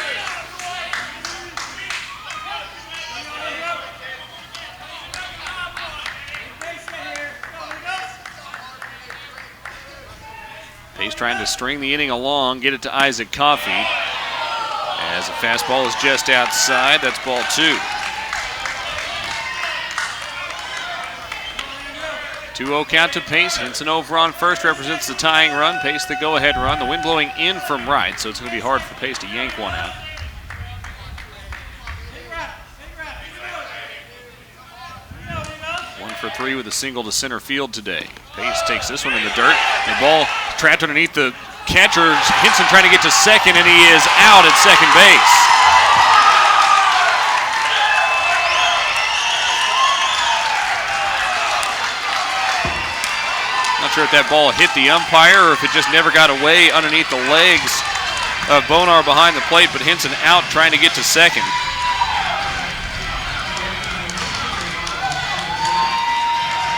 Pace trying to string the inning along, get it to Isaac Coffey. As a fastball is just outside, that's ball 2. 2-0 count to Pace. Henson over on first represents the tying run. Pace the go-ahead run. The wind blowing in from right, so it's going to be hard for Pace to yank one out. One for 3 with a single to center field today. Pace takes this one in the dirt. The ball trapped underneath the catcher. Hinson trying to get to second, and he is out at second base. Not sure if that ball hit the umpire or if it just never got away underneath the legs of Bonar behind the plate, but Hinson out trying to get to second.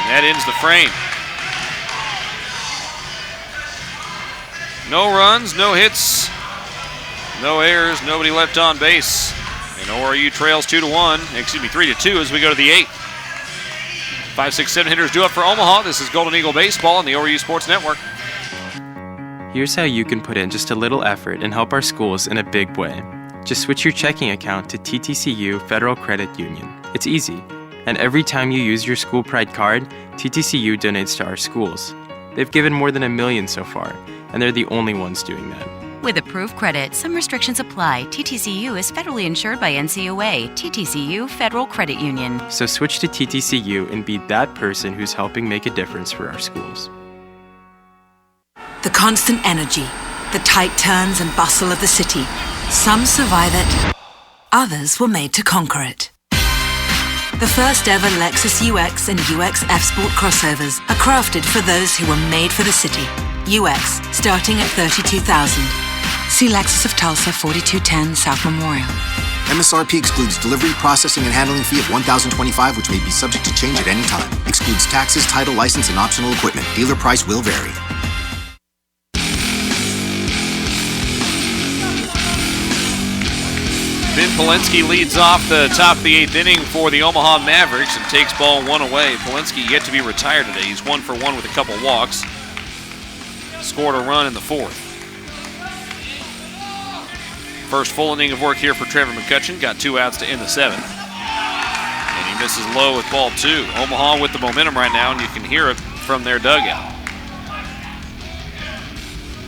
And that ends the frame. No runs, no hits, no errors, nobody left on base. And ORU trails 3-2 as we go to the 8th. 5, 6, 7 hitters due up for Omaha. This is Golden Eagle Baseball on the ORU Sports Network. Here's how you can put in just a little effort and help our schools in a big way. Just switch your checking account to TTCU Federal Credit Union. It's easy. And every time you use your School Pride card, TTCU donates to our schools. They've given more than $1 million so far, and they're the only ones doing that. With approved credit, some restrictions apply. TTCU is federally insured by NCUA. TTCU Federal Credit Union. So switch to TTCU and be that person who's helping make a difference for our schools. The constant energy, the tight turns and bustle of the city. Some survive it, others were made to conquer it. The first ever Lexus UX and UX F-Sport crossovers are crafted for those who were made for the city. UX, starting at $32,000. See Lexus of Tulsa, 4210 South Memorial. MSRP excludes delivery, processing, and handling fee of $1,025, which may be subject to change at any time. Excludes taxes, title, license, and optional equipment. Dealer price will vary. Ben Polinsky leads off the top of the 8th inning for the Omaha Mavericks and takes ball 1 away. Polinsky yet to be retired today. He's 1 for 1 with a couple walks. Scored a run in the 4th. First full inning of work here for Trevor McCutcheon. Got 2 outs to end the 7th. And he misses low with ball 2. Omaha with the momentum right now, and you can hear it from their dugout.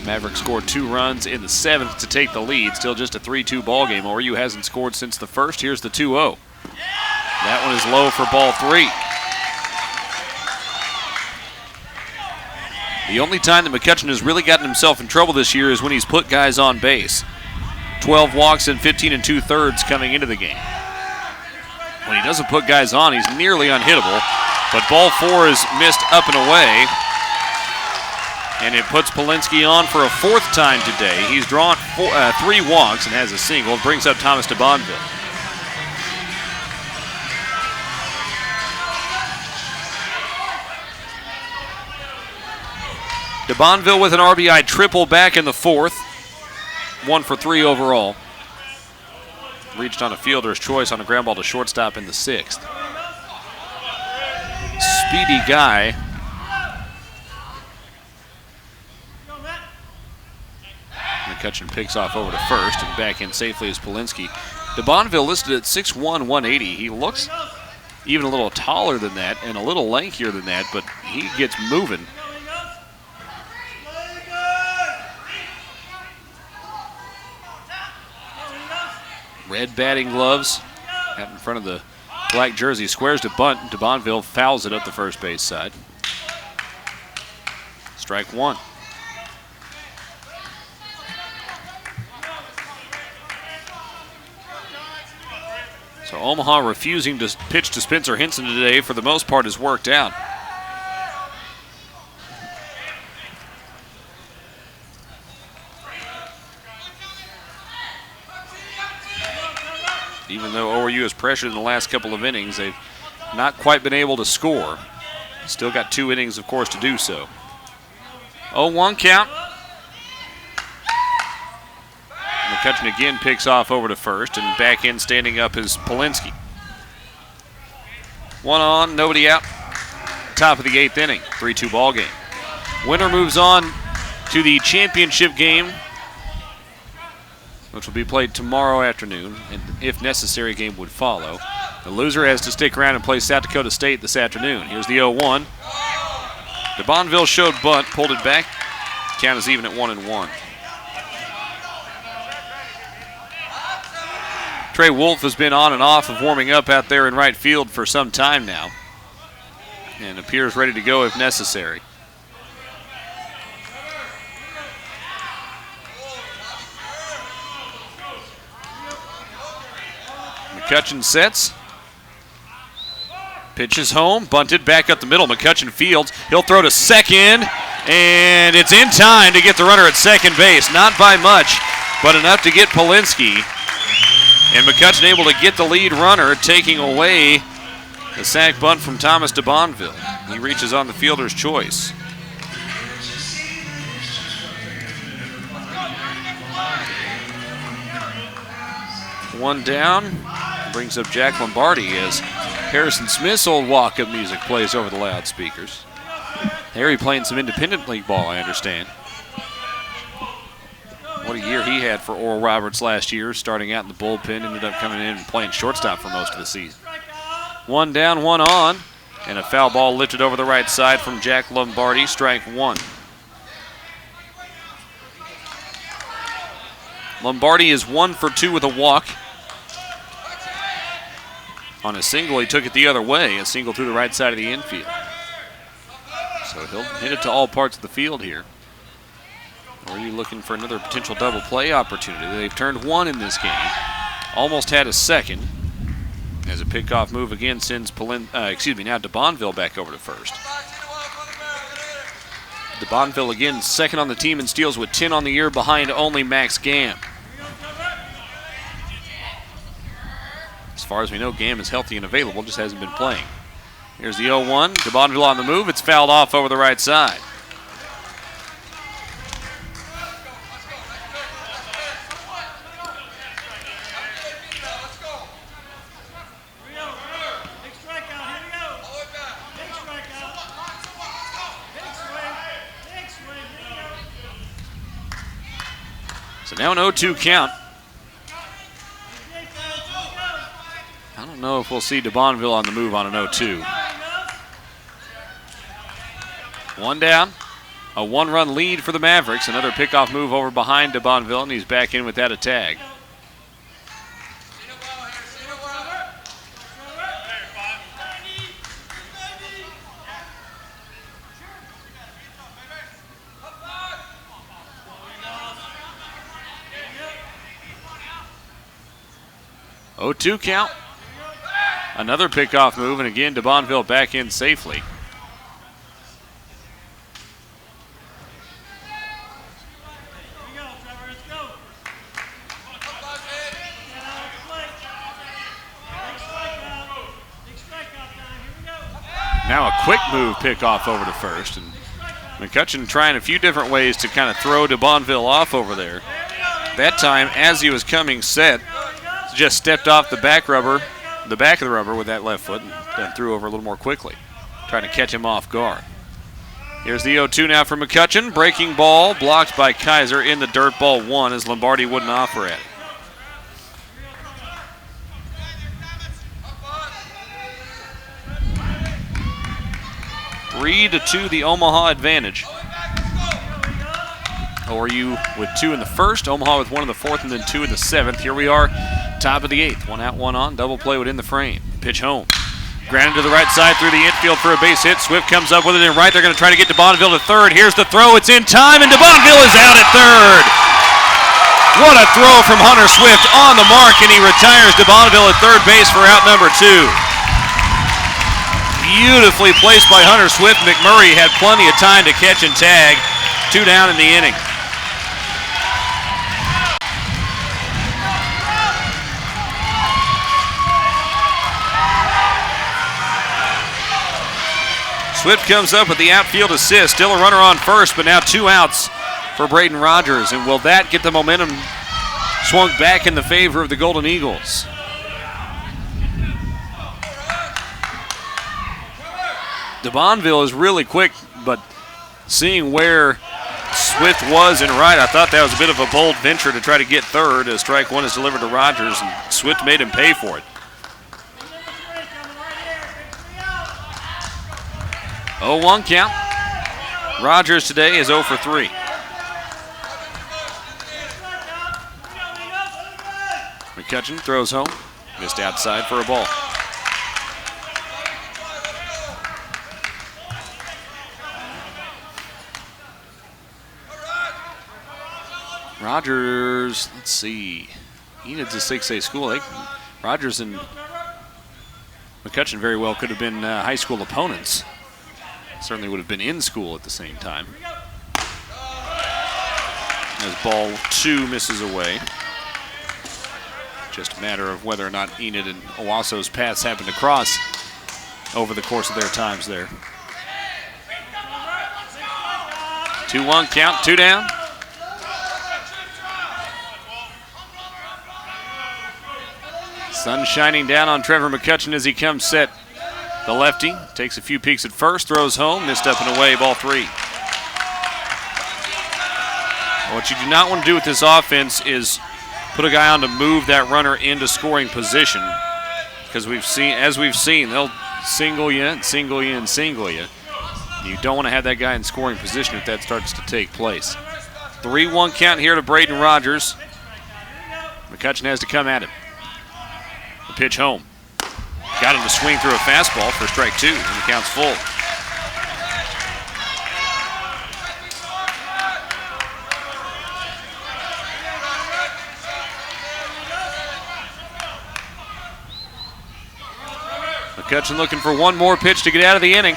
Mavericks scored 2 runs in the 7th to take the lead. Still just a 3-2 ball game. ORU hasn't scored since the 1st. Here's the 2-0. That one is low for ball 3. The only time that McCutcheon has really gotten himself in trouble this year is when he's put guys on base. 12 walks and 15 2/3 coming into the game. When he doesn't put guys on, he's nearly unhittable. But ball 4 is missed up and away. And it puts Polinsky on for a 4th time today. He's drawn 3 walks and has a single. It brings up Thomas DeBonville. DeBonville with an RBI triple back in the 4th. 1 for 3 overall. Reached on a fielder's choice on a ground ball to shortstop in the 6th. Speedy guy. McCutcheon picks off over to first and back in safely as Polinsky. DeBonville listed at 6'1", 180. He looks even a little taller than that and a little lankier than that, but he gets moving. Red batting gloves out in front of the black jersey. Squares to bunt. DeBonville fouls it up the first base side. Strike 1. So Omaha refusing to pitch to Spencer Hinson today for the most part has worked out. Even though ORU has pressured in the last couple of innings, they've not quite been able to score. Still got 2 innings, of course, to do so. 0-1 count. McCutcheon again picks off over to first, and back in standing up is Polinsky. 1 on, nobody out. Top of the 8th inning, 3-2 ball game. Winner moves on to the championship game, which will be played tomorrow afternoon, and if necessary, a game would follow. The loser has to stick around and play South Dakota State this afternoon. Here's the 0-1. DeBonville showed bunt, pulled it back. Count is even at 1-1. Trey Wolf has been on and off of warming up out there in right field for some time now and appears ready to go if necessary. McCutcheon sets. Pitches home, bunted back up the middle. McCutcheon fields. He'll throw to second, and it's in time to get the runner at second base. Not by much, but enough to get Polinsky. And McCutcheon able to get the lead runner, taking away the sac bunt from Thomas de Bonville. He reaches on the fielder's choice. One down, brings up Jack Lombardi as Harrison Smith's old walk-up music plays over the loudspeakers. Harry playing some independent league ball, I understand. What a year he had for Oral Roberts last year, starting out in the bullpen, ended up coming in and playing shortstop for most of the season. One down, one on, and a foul ball lifted over the right side from Jack Lombardi, strike one. Lombardi is 1 for 2 with a walk. On a single, he took it the other way, a single through the right side of the infield. So he'll hit it to all parts of the field here. Or are you looking for another potential double play opportunity? They've turned one in this game. Almost had a second. As a pickoff move again sends now de Bonville back over to first. De Bonville again second on the team in steals with 10 on the year behind only Max Gamm. As far as we know, Gamm is healthy and available, just hasn't been playing. Here's the 0-1. De Bonville on the move. It's fouled off over the right side. So now an 0-2 count. I don't know if we'll see de Bonville on the move on an 0-2. One down, a one-run lead for the Mavericks. Another pickoff move over behind de Bonville, and he's back in without a tag. Oh, 2 count. Another pickoff move, and again, de Bonville back in safely. Now a quick move pickoff over to first, and McCutcheon trying a few different ways to kind of throw de Bonville off over there. That time, as he was coming set, just stepped off the back of the rubber with that left foot and threw over a little more quickly, trying to catch him off guard. Here's the 0-2 now for McCutcheon. Breaking ball blocked by Kaiser in the dirt, ball one, as Lombardi wouldn't offer at it. Three to 2, the Omaha advantage. ORU with 2 in the first, Omaha with 1 in the fourth, and then 2 in the seventh. Here we are, top of the eighth. 1 out, 1 on. Double play within the frame. Pitch home. Grounded to the right side through the infield for a base hit. Swift comes up with it in right. They're going to try to get de Bonville to third. Here's the throw. It's in time, and de Bonville is out at third. What a throw from Hunter Swift on the mark, and he retires de Bonville at third base for out number 2. Beautifully placed by Hunter Swift. McMurray had plenty of time to catch and tag. 2 down in the inning. Swift comes up with the outfield assist. Still a runner on first, but now 2 outs for Braden Rogers. And will that get the momentum swung back in the favor of the Golden Eagles? De Bonville is really quick, but seeing where Swift was in right, I thought that was a bit of a bold venture to try to get third, as strike one is delivered to Rogers, and Swift made him pay for it. 0-1 count. Rogers today is 0 for 3. McCutcheon throws home. Missed outside for a ball. Rogers, let's see. Enid's a 6A school. Rogers and McCutcheon very well could have been high school opponents. Certainly would have been in school at the same time. As ball 2 misses away. Just a matter of whether or not Enid and Owasso's paths happen to cross over the course of their times there. 2-1 count, 2 down. Sun shining down on Trevor McCutcheon as he comes set. The lefty takes a few peeks at first, throws home, missed up and away, ball 3. What you do not want to do with this offense is put a guy on to move that runner into scoring position, because as we've seen, they'll single you and single you and single you. You don't want to have that guy in scoring position if that starts to take place. 3-1 count here to Braden Rogers. McCutcheon has to come at him. The pitch home. Got him to swing through a fastball for strike 2, and the count's full. McCutcheon looking for one more pitch to get out of the inning.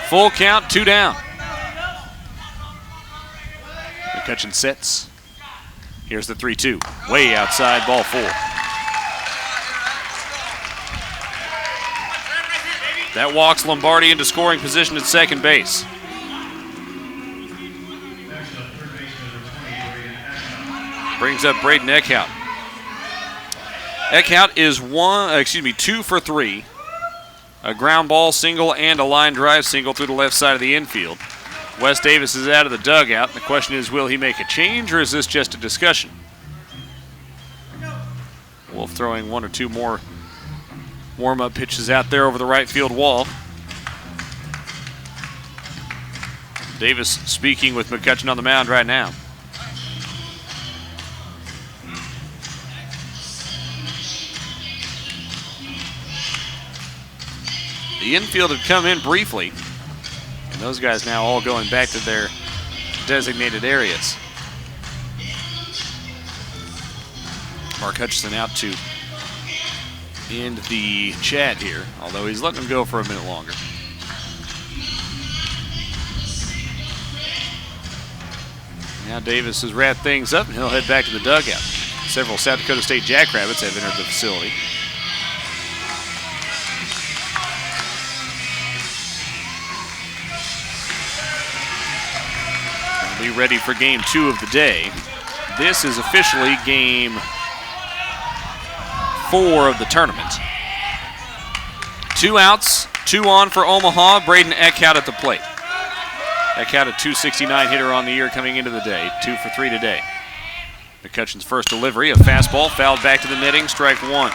Full count, 2 down. McCutcheon sets. Here's the 3-2. Way outside, ball 4. That walks Lombardi into scoring position at second base. Brings up Braden Eckhout. Eckhout is 2 for 3. A ground ball single and a line drive single through the left side of the infield. Wes Davis is out of the dugout. The question is, will he make a change, or is this just a discussion? Wolf throwing 1 or 2 more warm-up pitches out there over the right field wall. Davis speaking with McCutcheon on the mound right now. The infield had come in briefly, and those guys now all going back to their designated areas. Mark Hutchison out to end the chat here, although he's letting them go for a minute longer. Now Davis has wrapped things up, and he'll head back to the dugout. Several South Dakota State Jackrabbits have entered the facility. Be ready for game 2 of the day. This is officially game 4 of the tournament. 2 outs, 2 on for Omaha. Braden Eckhout at the plate. Eckhout, a .269 hitter on the year coming into the day. 2 for 3 today. McCutcheon's first delivery, a fastball, fouled back to the netting, strike 1.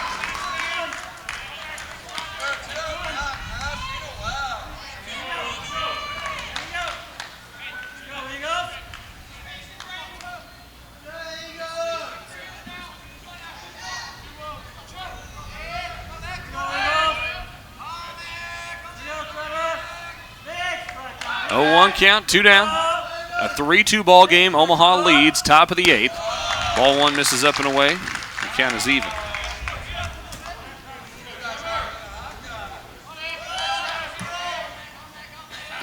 Count, 2 down. A 3-2 ball game. Omaha leads, top of the 8th. Ball 1 misses up and away. The count is even.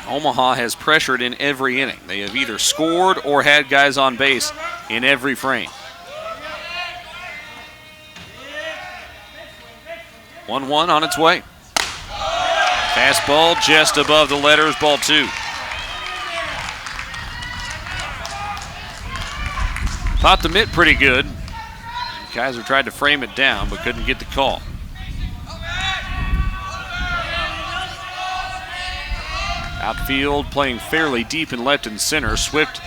Omaha has pressured in every inning. They have either scored or had guys on base in every frame. 1-1 on its way. Fastball just above the letters, ball 2. Popped the mitt pretty good. Kaiser tried to frame it down, but couldn't get the call. Outfield playing fairly deep in left and center. Swift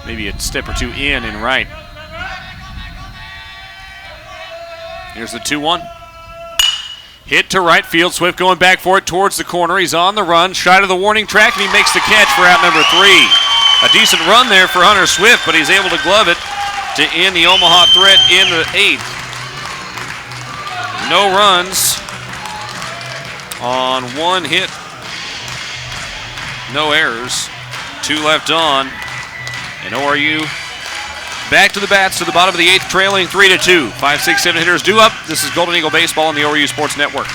maybe a step or 2 in and right. Here's the 2-1. Hit to right field. Swift going back for it towards the corner. He's on the run, shy of the warning track, and he makes the catch for out number 3. A decent run there for Hunter Swift, but he's able to glove it to end the Omaha threat in the 8th. No runs on 1 hit. No errors. 2 left on. And ORU Back to the bats to the bottom of the 8th, trailing 3-2. 5, 6, 7 hitters due up. This is Golden Eagle Baseball on the ORU Sports Network.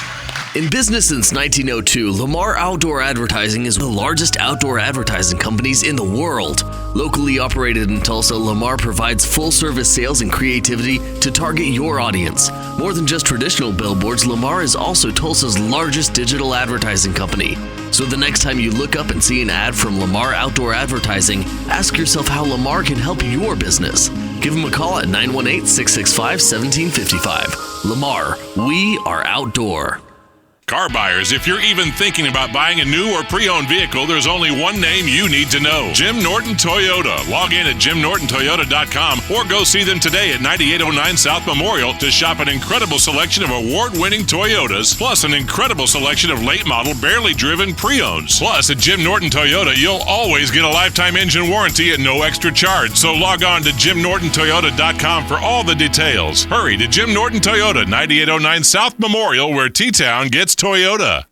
In business since 1902, Lamar Outdoor Advertising is one of the largest outdoor advertising companies in the world. Locally operated in Tulsa, Lamar provides full-service sales and creativity to target your audience. More than just traditional billboards, Lamar is also Tulsa's largest digital advertising company. So the next time you look up and see an ad from Lamar Outdoor Advertising, ask yourself how Lamar can help your business. Give them a call at 918-665-1755. Lamar, we are outdoor. Car buyers, if you're even thinking about buying a new or pre-owned vehicle, there's only one name you need to know. Jim Norton Toyota. Log in at jimnortontoyota.com or go see them today at 9809 South Memorial to shop an incredible selection of award-winning Toyotas, plus an incredible selection of late-model, barely driven pre-owns. Plus, at Jim Norton Toyota, you'll always get a lifetime engine warranty at no extra charge. So log on to jimnortontoyota.com for all the details. Hurry to Jim Norton Toyota, 9809 South Memorial, where T-Town gets Toyota.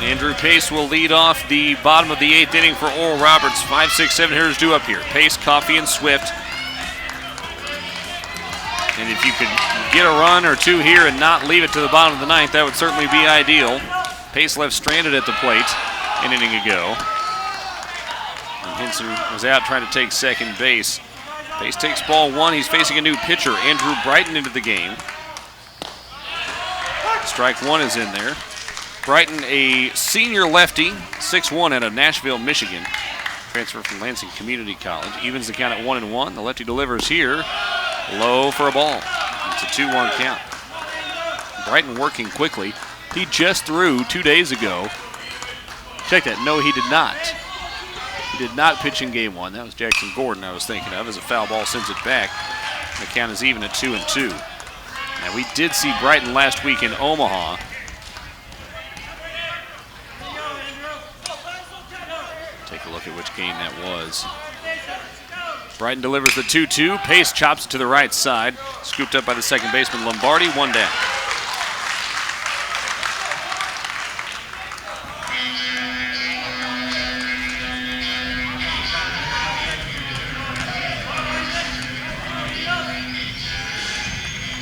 Andrew Pace will lead off the bottom of the 8th inning for Oral Roberts. 5, 6, 7 hitters due up here. Pace, Coffey, and Swift. And if you could get a run or two here and not leave it to the bottom of the 9th, that would certainly be ideal. Pace left stranded at the plate an inning ago. And Henson was out trying to take second base. Pace takes ball 1. He's facing a new pitcher, Andrew Brighton, into the game. Strike 1 is in there. Brighton, a senior lefty, 6'1", out of Nashville, Michigan. Transfer from Lansing Community College. Evens the count at 1-1. The lefty delivers here. Low for a ball. It's a 2-1 count. Brighton working quickly. He just threw 2 days ago. Check that. No, he did not. He did not pitch in game 1. That was Jackson Gordon I was thinking of as a foul ball sends it back. The count is even at 2-2. Now, we did see Brighton last week in Omaha. Take a look at which game that was. Brighton delivers the 2-2. Pace chops it to the right side. Scooped up by the second baseman Lombardi. 1 down.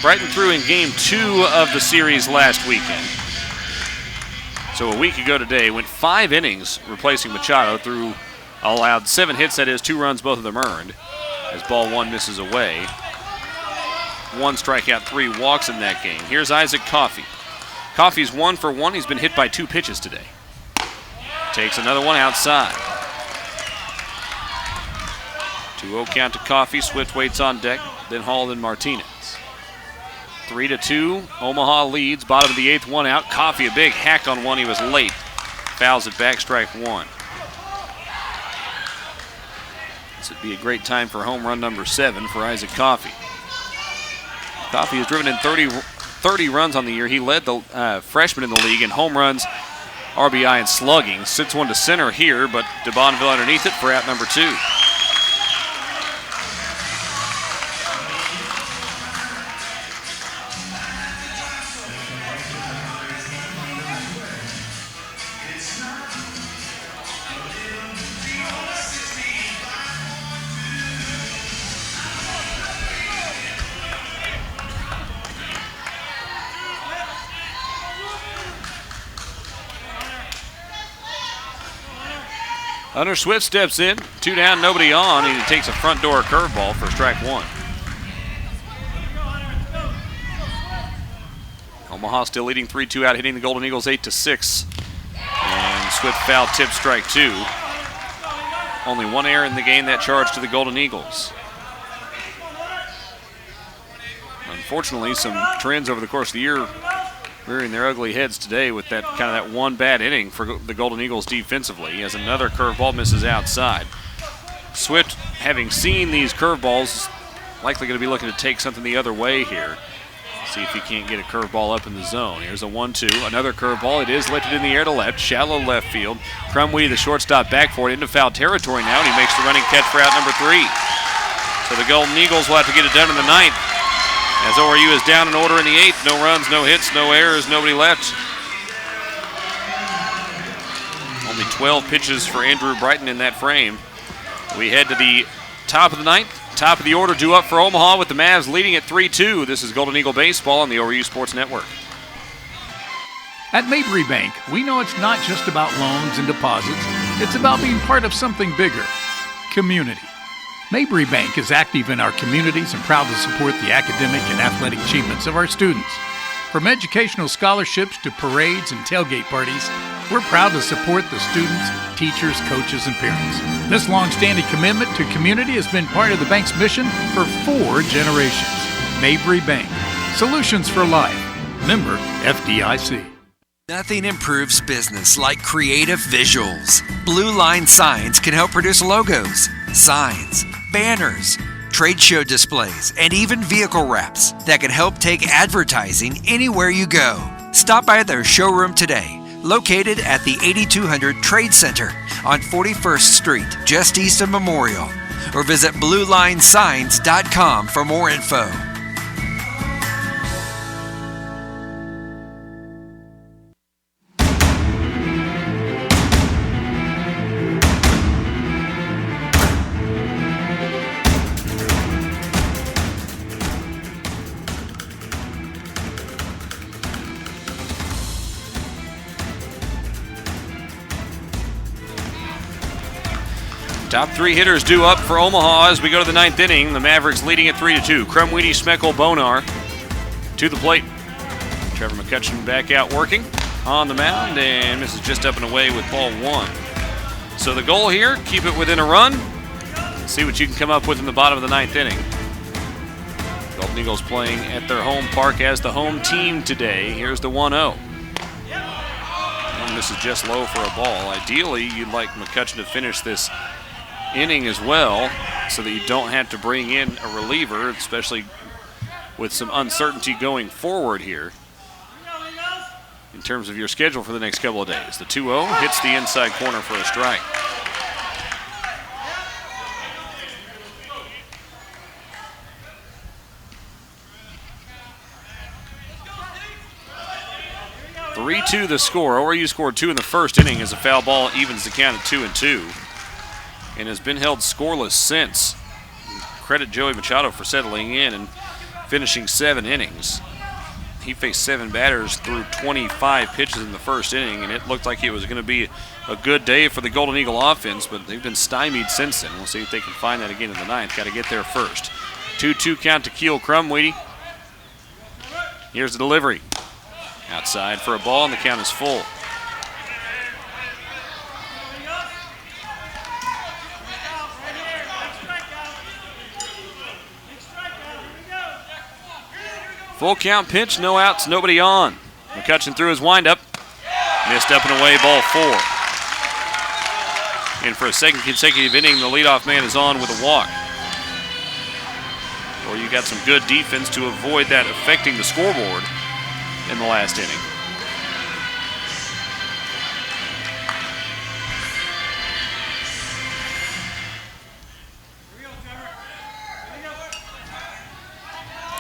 Brighton threw in game 2 of the series last weekend. So a week ago today, went 5 innings replacing Machado, through allowed 7 hits, that is 2 runs, both of them earned, as ball 1 misses away. 1 strikeout, 3 walks in that game. Here's Isaac Coffey. Coffey's 1 for 1. He's been hit by 2 pitches today. Takes another one outside. 2-0 count to Coffey. Swift waits on deck, then Hall, then Martinez. 3-2. Omaha leads. Bottom of the 8th, 1 out. Coffey, a big hack on 1. He was late. Fouls it back, strike 1. This would be a great time for home run number 7 for Isaac Coffey. Coffey has driven in 30 runs on the year. He led the freshman in the league in home runs, RBI, and slugging. Sits one to center here, but DeBonneville underneath it for out number 2. Hunter Swift steps in, 2 down, nobody on, and he takes a front door curveball for strike 1. Omaha still leading 3-2 out, hitting the Golden Eagles 8-6. And Swift foul tip, strike 2. Only 1 error in the game, that charge to the Golden Eagles. Unfortunately, some trends over the course of the year rearing their ugly heads today with that kind of that 1 bad inning for the Golden Eagles defensively, as another curveball misses outside. Swift, having seen these curveballs, likely going to be looking to take something the other way here. See if he can't get a curveball up in the zone. Here's a 1-2. Another curveball. It is lifted in the air to left. Shallow left field. Crumweedy, the shortstop, back for it into foul territory now, and he makes the running catch for out number 3. So the Golden Eagles will have to get it done in the 9th. As ORU is down in order in the 8th. No runs, no hits, no errors, nobody left. Only 12 pitches for Andrew Brighton in that frame. We head to the top of the 9th. Top of the order due up for Omaha with the Mavs leading at 3-2. This is Golden Eagle Baseball on the ORU Sports Network. At Mabry Bank, we know it's not just about loans and deposits. It's about being part of something bigger, community. Mabry Bank is active in our communities and proud to support the academic and athletic achievements of our students. From educational scholarships to parades and tailgate parties, we're proud to support the students, teachers, coaches, and parents. This long-standing commitment to community has been part of the bank's mission for 4 generations. Mabry Bank, solutions for life. Member FDIC. Nothing improves business like creative visuals. Blue Line Signs can help produce logos, signs, banners, trade show displays, and even vehicle wraps that can help take advertising anywhere you go. Stop by their showroom today, located at the 8200 Trade Center on 41st Street, just east of Memorial, or visit BlueLineSigns.com for more info. Top 3 hitters due up for Omaha as we go to the 9th inning. The Mavericks leading at 3-2. Crumweedy, Schmeckel, Bonar to the plate. Trevor McCutcheon back out working on the mound and misses just up and away with ball 1. So the goal here, keep it within a run. See what you can come up with in the bottom of the 9th inning. Golden Eagles playing at their home park as the home team today. Here's the 1-0. This is just low for a ball. Ideally, you'd like McCutcheon to finish this inning as well so that you don't have to bring in a reliever, especially with some uncertainty going forward here in terms of your schedule for the next couple of days. The 2-0 hits the inside corner for a strike. (3-2) the score. ORU scored 2 in the first inning as a foul ball evens the count at 2-2. And has been held scoreless since. Credit Joey Machado for settling in and finishing 7 innings. He faced 7 batters through 25 pitches in the first inning, and it looked like it was going to be a good day for the Golden Eagle offense, but they've been stymied since then. We'll see if they can find that again in the 9th. Got to get there first. 2-2 count to Keel Crumweedy. Here's the delivery. Outside for a ball, and the count is full. Full count pitch, no outs, nobody on. McCutcheon threw his windup. Missed up and away, ball 4. And for a second consecutive inning, the leadoff man is on with a walk. Or you got some good defense to avoid that affecting the scoreboard in the last inning.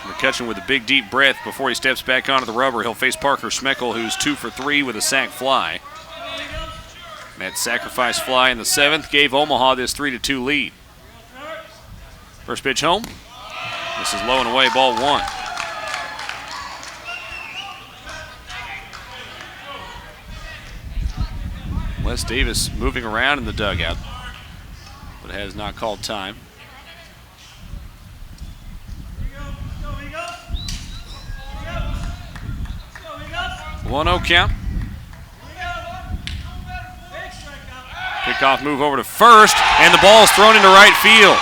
McCutcheon with a big deep breath before he steps back onto the rubber. He'll face Parker Schmeckel, who's 2 for 3 with a sac fly. That sacrifice fly in the 7th gave Omaha this 3-2 lead. First pitch home. This is low and away, ball 1. Les Davis moving around in the dugout, but has not called time. 1-0 count. Kickoff move over to first, and the ball is thrown into right field.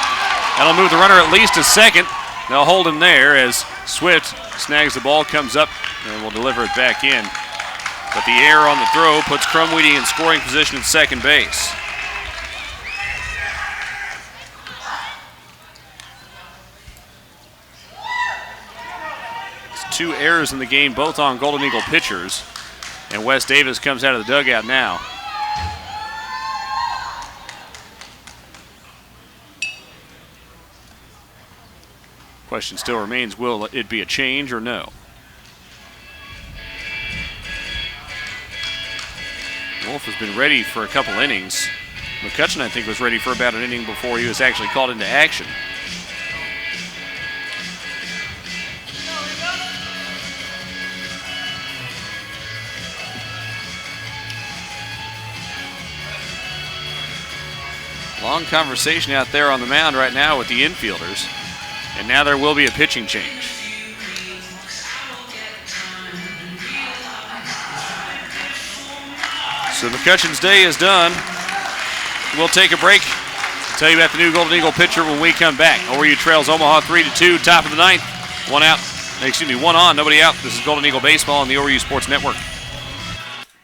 That'll move the runner at least a second. They'll hold him there as Swift snags the ball, comes up, and will deliver it back in. But the error on the throw puts Crumweedy in scoring position at second base. It's 2 errors in the game, both on Golden Eagle pitchers. And Wes Davis comes out of the dugout now. Question still remains, will it be a change or no? Wolf has been ready for a couple innings. McCutcheon, I think, was ready for about an inning before he was actually called into action. Long conversation out there on the mound right now with the infielders. And now there will be a pitching change. So McCutcheon's day is done. We'll take a break. I'll tell you about the new Golden Eagle pitcher when we come back. ORU trails Omaha 3-2, top of the ninth. One on, nobody out. This is Golden Eagle Baseball on the ORU Sports Network.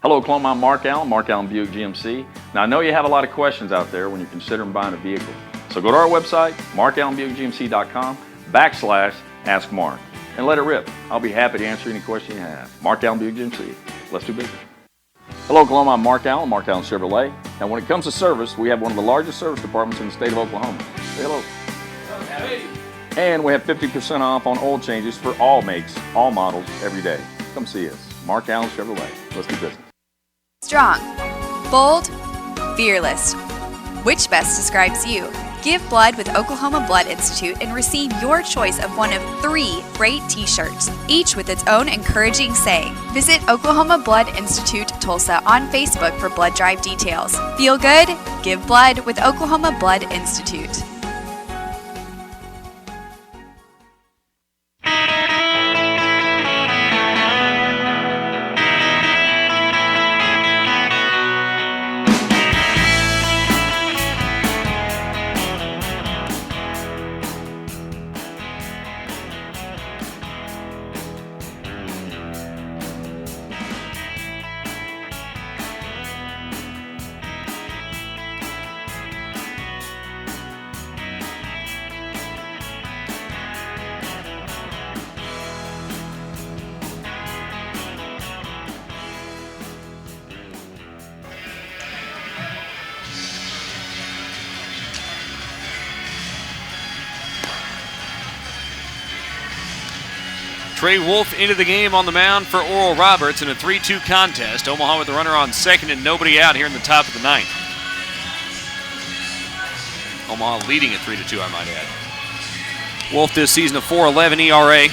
Hello, Oklahoma. I'm Mark Allen, Mark Allen Buick GMC. Now, I know you have a lot of questions out there when you're considering buying a vehicle. So go to our website, markallenbuickgmc.com/Ask Mark, and let it rip. I'll be happy to answer any question you have. Mark Allen Buick GMC. Let's do business. Hello, Oklahoma. I'm Mark Allen Chevrolet. Now, when it comes to service, we have one of the largest service departments in the state of Oklahoma. Say hello. And we have 50% off on oil changes for all makes, all models, every day. Come see us. Mark Allen Chevrolet. Let's do business. Strong, bold, fearless. Which best describes you? Give blood with Oklahoma Blood Institute and receive your choice of one of 3 great t-shirts, each with its own encouraging saying. Visit Oklahoma Blood Institute Tulsa on Facebook for blood drive details. Feel good? Give blood with Oklahoma Blood Institute. Trey Wolf into the game on the mound for Oral Roberts in a 3-2 contest. Omaha with the runner on second and nobody out here in the top of the ninth. Omaha leading at 3-2, I might add. Wolf this season a 4.11 ERA.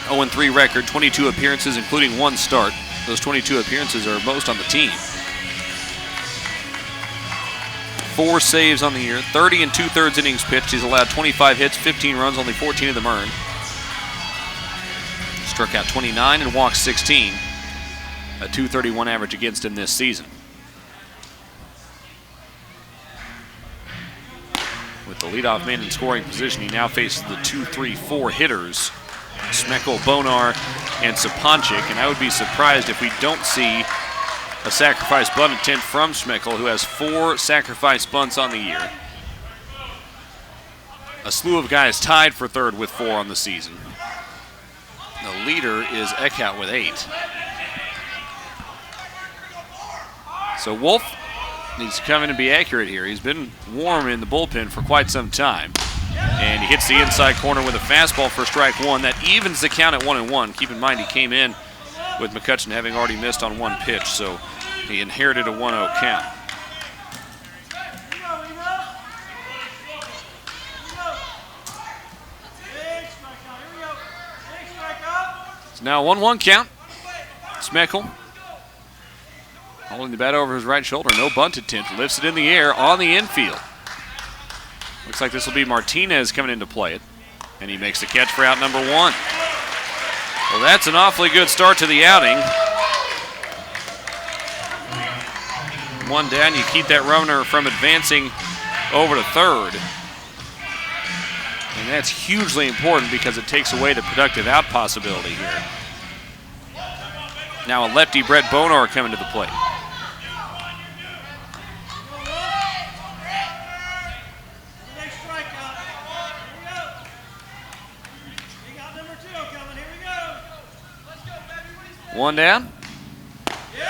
0-3 record, 22 appearances including 1 start. Those 22 appearances are most on the team. 4 saves on the year, 30 2/3 innings pitched. He's allowed 25 hits, 15 runs, only 14 of them earned. Struck out 29 and walked 16. A .231 average against him this season. With the leadoff man in scoring position, he now faces the 2-3-4 hitters, Smeckel, Bonar, and Saponchik, and I would be surprised if we don't see a sacrifice bunt attempt from Smeckel, who has 4 sacrifice bunts on the year. A slew of guys tied for third with 4 on the season. The leader is Eckhout with 8. So Wolf needs to come in and be accurate here. He's been warm in the bullpen for quite some time. And he hits the inside corner with a fastball for strike 1. That evens the count at 1-1. Keep in mind he came in with McCutcheon having already missed on 1 pitch, so he inherited a 1-0 count. It's now a 1-1 count. Smeckel holding the bat over his right shoulder. No bunt attempt. Lifts it in the air on the infield. Looks like this will be Martinez coming in to play it. And he makes the catch for out number 1. Well, that's an awfully good start to the outing. 1 down, you keep that runner from advancing over to third. And that's hugely important because it takes away the productive out possibility here. Now a lefty, Brett Bonar, coming to the plate. One down.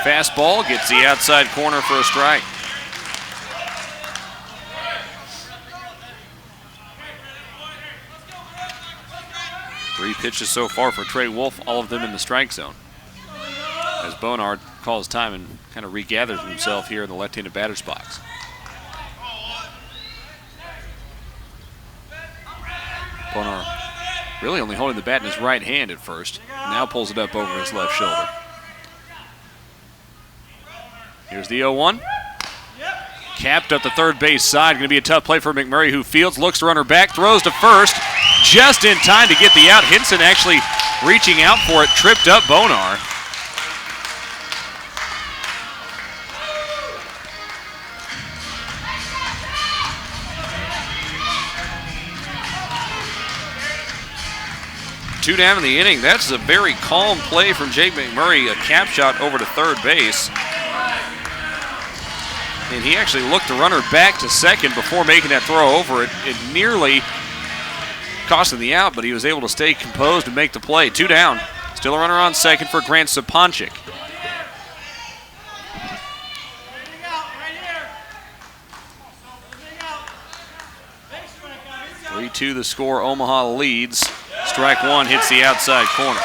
Fastball gets the outside corner for a strike. Three pitches so far for Trey Wolf, all of them in the strike zone. As Bonard calls time and kind of regathers himself here in the left-handed batter's box. Bonard really only holding the bat in his right hand at first. Now pulls it up over his left shoulder. Here's the 0-1. Capped up the third base side. Going to be a tough play for McMurray, who fields, looks the runner back, throws to first. Just in time to get the out. Hinson actually reaching out for it, tripped up Bonar. Two down in the inning. That's a very calm play from Jake McMurray, a cap shot over to third base. And he actually looked the runner back to second before making that throw over it. It nearly cost him the out, but he was able to stay composed and make the play. Two down. Still a runner on second for Grant Saponchik. (3-2) the score. Omaha leads. Strike one hits the outside corner.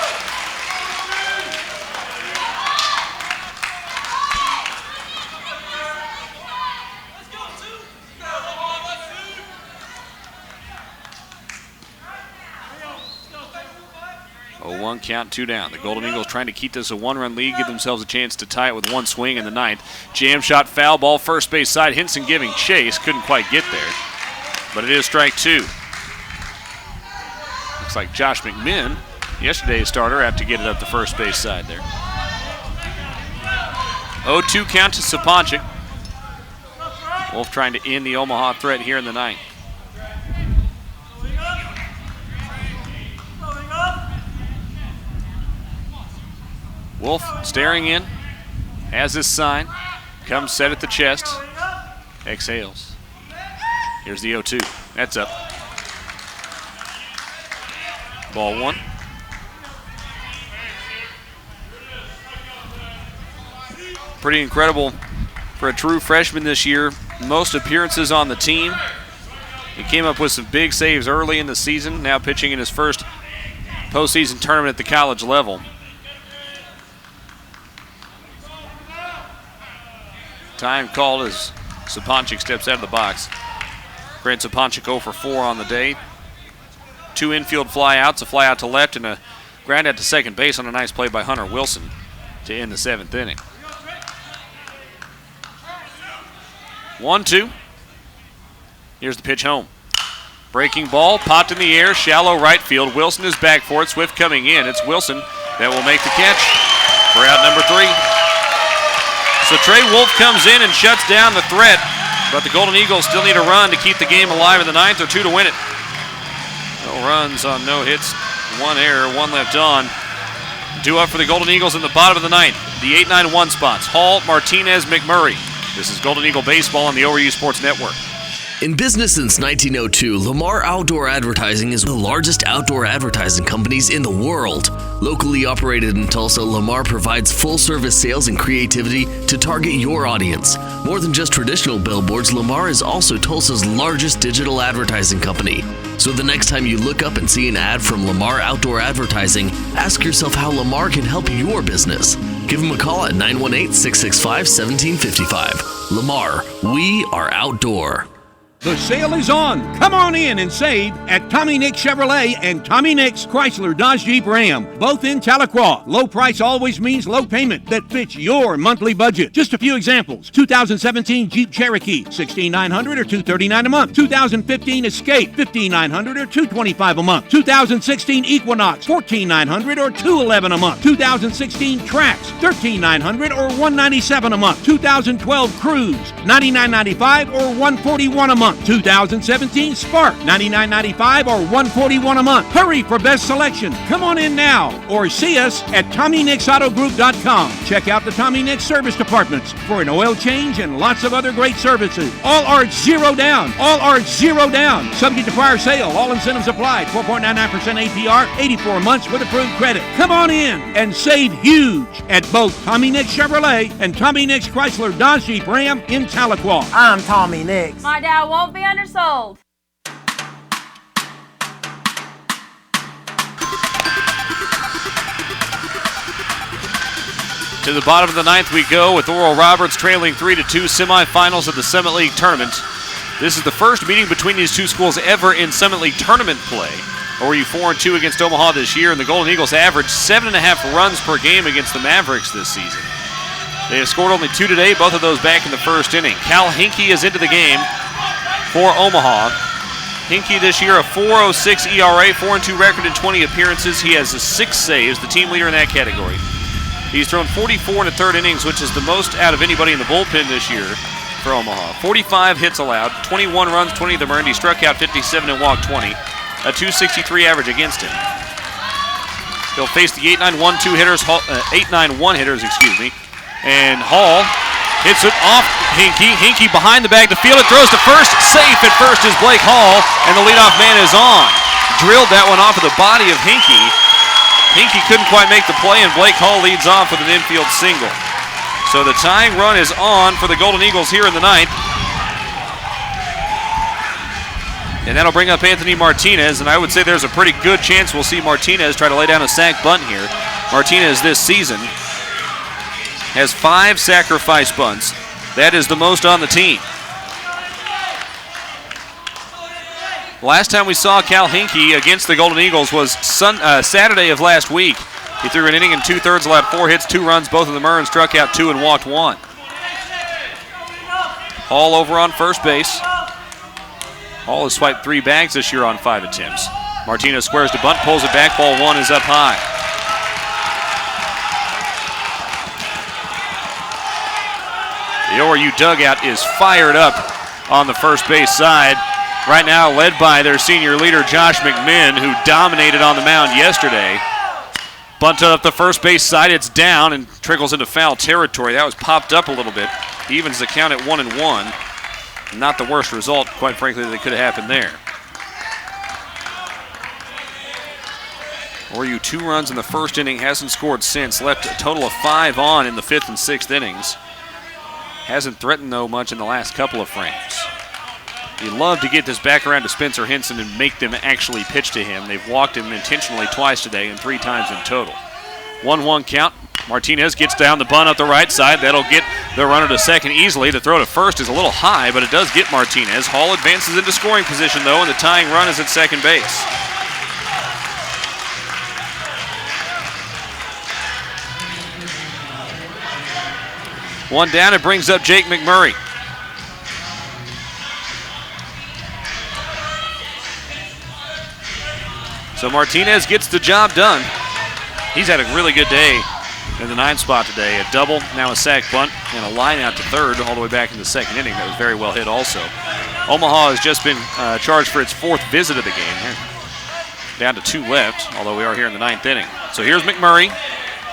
One count, two down. The Golden Eagles trying to keep this a one-run lead, give themselves a chance to tie it with one swing in the ninth. Jam shot, foul ball, first base side. Hinson giving chase, couldn't quite get there. But it is strike two. Looks like Josh McMinn, yesterday's starter, had to get it up the first base side there. 0-2 count to Saponchik. Wolf trying to end the Omaha threat here in the ninth. Wolf staring in, has his sign, comes set at the chest, exhales. Here's the 0-2. That's up. Ball one. Pretty incredible for a true freshman this year. Most appearances on the team. He came up with some big saves early in the season, now pitching in his first postseason tournament at the college level. Time called as Saponchik steps out of the box. Grant Saponchik 0 for 4 on the day. Two infield flyouts, a fly out to left and a ground out to second base on a nice play by Hunter Wilson to end the seventh inning. 1-2. Here's the pitch home. Breaking ball, popped in the air, shallow right field. Wilson is back for it. Swift coming in. It's Wilson that will make the catch for out number 3. So Trey Wolf comes in and shuts down the threat, but the Golden Eagles still need a run to keep the game alive in the ninth, or 2 to win it. No runs on no hits, 1 error, 1 left on. 2 up for the Golden Eagles in the bottom of the ninth. The 8-9-1 spots: Hall, Martinez, McMurray. This is Golden Eagle Baseball on the ORU Sports Network. In business since 1902, Lamar Outdoor Advertising is one of the largest outdoor advertising companies in the world. Locally operated in Tulsa, Lamar provides full-service sales and creativity to target your audience. More than just traditional billboards, Lamar is also Tulsa's largest digital advertising company. So the next time you look up and see an ad from Lamar Outdoor Advertising, ask yourself how Lamar can help your business. Give them a call at 918-665-1755. Lamar, we are outdoor. The sale is on. Come on in and save at Tommy Nick Chevrolet and Tommy Nick's Chrysler Dodge Jeep Ram, both in Tahlequah. Low price always means low payment that fits your monthly budget. Just a few examples: 2017 Jeep Cherokee, $1,6900 or $239 a month. 2015 Escape, $1,5900 or $225 a month. 2016 Equinox, $1,4900 or $211 a month. 2016 Trax, $1,3900 or $197 a month. 2012 Cruise, $99.95 or $141 a month. Ram 2017 Spark, $99.95 or $141 a month. Hurry for best selection. Come on in now or see us at TommyNixAutoGroup.com. Check out the Tommy Nix service departments for an oil change and lots of other great services. All are zero down. All are zero down. Subject to prior sale. All incentives applied. 4.99% APR, 84 months with approved credit. Come on in and save huge at both Tommy Nix Chevrolet and Tommy Nix Chrysler Dodge Jeep Ram in Tahlequah. I'm Tommy Nix. My dad won't be undersold. To the bottom of the ninth we go with Oral Roberts trailing 3-2 semifinals of the Summit League tournament. This is the first meeting between these two schools ever in Summit League tournament play. ORU 4-2 against Omaha this year, and the Golden Eagles averaged 7.5 runs per game against the Mavericks this season. They have scored only 2 today, both of those back in the first inning. Cal Hinkie is into the game for Omaha. Hinkie this year a 4.06 ERA, 4-2 record in 20 appearances. He has 6 saves, the team leader in that category. He's thrown 44 in the third innings, which is the most out of anybody in the bullpen this year for Omaha. 45 hits allowed, 21 runs, 20 of them earned. He struck out 57 and walked 20. A 263 average against him. He'll face the 8-9-1 hitters, and Hall hits it off Hinkie. Hinkie behind the bag to field it, throws to first. Safe at first is Blake Hall, and the leadoff man is on. Drilled that one off of the body of Hinkie. Hinkie couldn't quite make the play, and Blake Hall leads off with an infield single. So the tying run is on for the Golden Eagles here in the ninth. And that'll bring up Anthony Martinez, and I would say there's a pretty good chance we'll see Martinez try to lay down a sac bunt here. Martinez this season has 5 sacrifice bunts. That is the most on the team. Last time we saw Cal Hinkie against the Golden Eagles was Saturday of last week. He threw an inning and 2/3, allowed 4 hits, 2 runs, both of them earned, struck out 2 and walked 1. Hall over on first base. Hall has swiped 3 bags this year on 5 attempts. Martinez squares to bunt, pulls it back, ball 1 is up high. The ORU dugout is fired up on the first base side. Right now led by their senior leader, Josh McMinn, who dominated on the mound yesterday. Bunted up the first base side, it's down and trickles into foul territory. That was popped up a little bit. He evens the count at 1-1. Not the worst result, quite frankly, that could have happened there. ORU 2 runs in the first inning, hasn't scored since. Left a total of 5 on in the 5th and 6th innings. Hasn't threatened, though, much in the last couple of frames. You'd love to get this back around to Spencer Henson and make them actually pitch to him. They've walked him intentionally twice today and 3 times in total. 1-1 count. Martinez gets down the bunt up the right side. That'll get the runner to second easily. The throw to first is a little high, but it does get Martinez. Hall advances into scoring position, though, and the tying run is at second base. One down, it brings up Jake McMurray. So Martinez gets the job done. He's had a really good day in the 9th spot today. A double, now a sac bunt, and a line out to third all the way back in the 2nd inning. That was very well hit also. Omaha has just been charged for its 4th visit of the game. They're down to 2 left, although we are here in the 9th inning. So here's McMurray.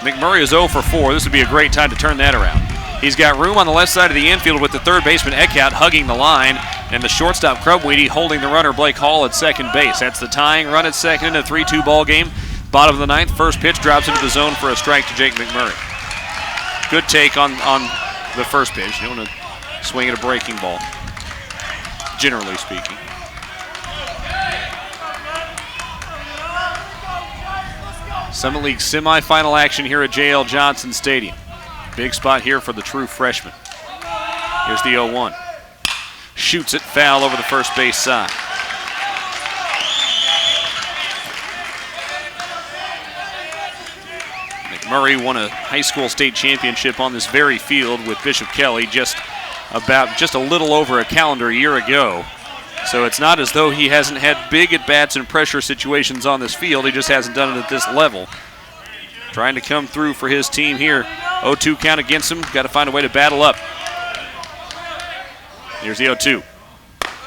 McMurray is 0 for 4. This would be a great time to turn that around. He's got room on the left side of the infield with the third baseman Eckhout hugging the line, and the shortstop Krubweedy holding the runner Blake Hall at second base. That's the tying run at second in a 3-2 ball game. Bottom of the 9th, first pitch drops into the zone for a strike to Jake McMurray. Good take on the first pitch. You don't want to swing at a breaking ball, generally speaking. Summit League semifinal action here at J.L. Johnson Stadium. Big spot here for the true freshman. Here's the 0-1. Shoots it foul over the first base side. McMurray won a high school state championship on this very field with Bishop Kelly just a little over a calendar year ago. So it's not as though he hasn't had big at-bats and pressure situations on this field. He just hasn't done it at this level. Trying to come through for his team here. 0-2 count against him. Got to find a way to battle up. Here's the 0-2.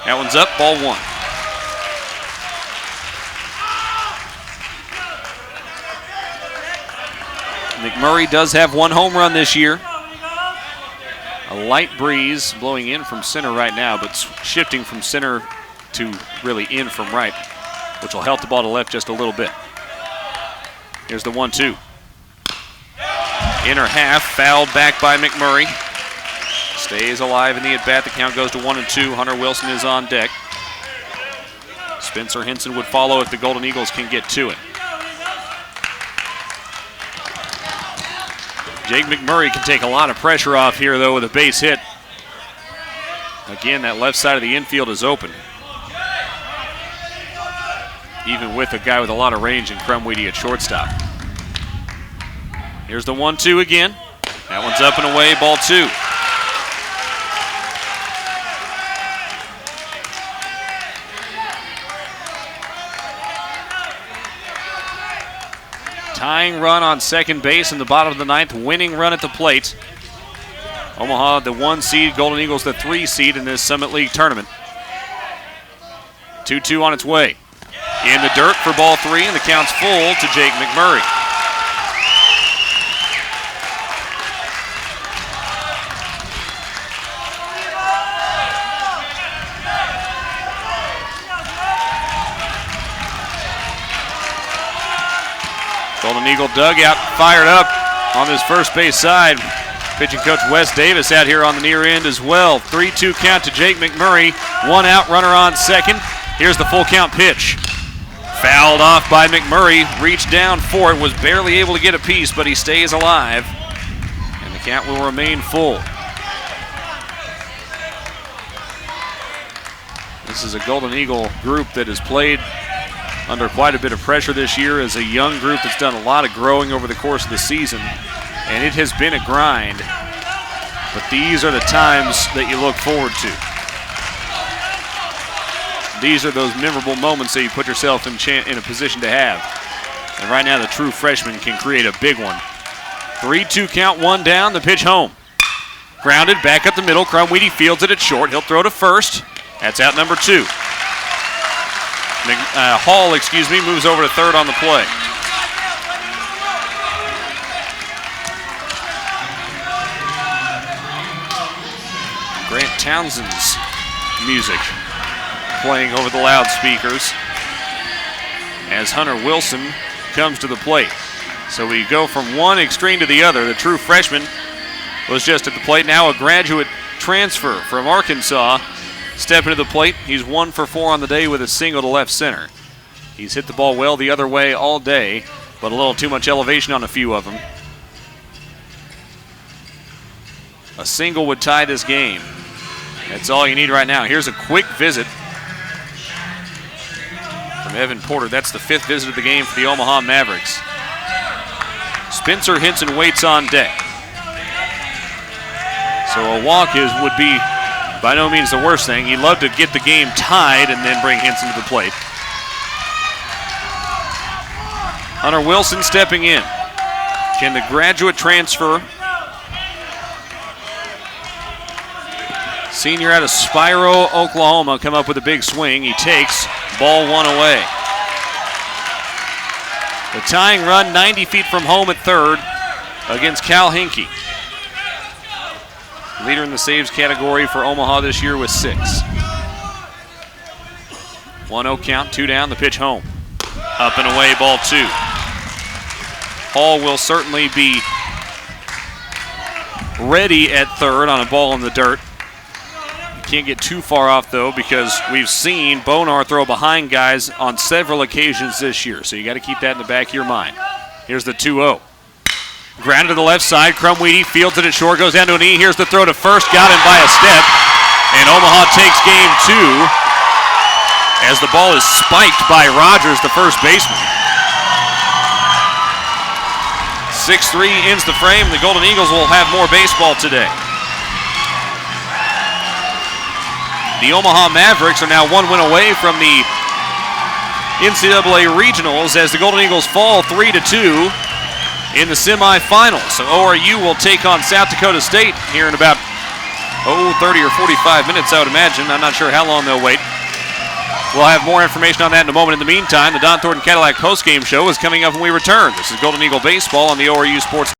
That one's up, ball one. McMurray does have one home run this year. A light breeze blowing in from center right now, but shifting from center to really in from right, which will help the ball to left just a little bit. Here's the 1-2. Inner half, fouled back by McMurray. Stays alive in the at-bat. The count goes to 1-2. Hunter Wilson is on deck. Spencer Henson would follow if the Golden Eagles can get to it. Jake McMurray can take a lot of pressure off here, though, with a base hit. Again, that left side of the infield is open. Even with a guy with a lot of range in Crumweedy at shortstop. Here's the 1-2 again. That one's up and away, ball two. Tying run on second base in the bottom of the ninth, winning run at the plate. Omaha, the 1 seed, Golden Eagles, the 3 seed in this Summit League tournament. 2-2 on its way. In the dirt for ball 3, and the count's full to Jake McMurray. Golden Eagle dugout fired up on this first base side. Pitching coach Wes Davis out here on the near end as well. 3-2 count to Jake McMurray. 1 out, runner on second. Here's the full count pitch. Fouled off by McMurray. Reached down for it. Was barely able to get a piece, but he stays alive. And the count will remain full. This is a Golden Eagle group that has played under quite a bit of pressure this year, as a young group that's done a lot of growing over the course of the season. And it has been a grind. But these are the times that you look forward to. These are those memorable moments that you put yourself in a position to have. And right now the true freshman can create a big one. 3-2 count, 1 down, the pitch home. Grounded, back up the middle. Crumweedy fields it at short. He'll throw to first. That's out number 2. Hall, moves over to third on the play. Grant Townsend's music playing over the loudspeakers as Hunter Wilson comes to the plate. So we go from one extreme to the other. The true freshman was just at the plate. Now a graduate transfer from Arkansas. Stepping to the plate, he's 1 for 4 on the day with a single to left center. He's hit the ball well the other way all day, but a little too much elevation on a few of them. A single would tie this game. That's all you need right now. Here's a quick visit from Evan Porter. That's the 5th visit of the game for the Omaha Mavericks. Spencer Henson waits on deck. So a walk would be by no means the worst thing. He'd love to get the game tied and then bring Henson to the plate. Hunter Wilson stepping in. Can the graduate transfer, senior out of Spiro, Oklahoma, come up with a big swing? He takes ball 1 away. The tying run 90 feet from home at third against Cal Hinkey. Leader in the saves category for Omaha this year with 6. 1-0 count, 2 down, the pitch home. Up and away, ball 2. Hall will certainly be ready at third on a ball in the dirt. Can't get too far off, though, because we've seen Bonar throw behind guys on several occasions this year, so you got to keep that in the back of your mind. Here's the 2-0. Grounded to the left side. Crumweedy fields it at short, goes down to a knee. Here's the throw to first, got him by a step. And Omaha takes game 2 as the ball is spiked by Rogers, the first baseman. 6-3 ends the frame. The Golden Eagles will have more baseball today. The Omaha Mavericks are now 1 win away from the NCAA Regionals as the Golden Eagles fall 3-2 in the semifinals. So ORU will take on South Dakota State here in about 30 or 45 minutes, I would imagine. I'm not sure how long they'll wait. We'll have more information on that in a moment. In the meantime, the Don Thornton Cadillac postgame show is coming up when we return. This is Golden Eagle Baseball on the ORU Sports.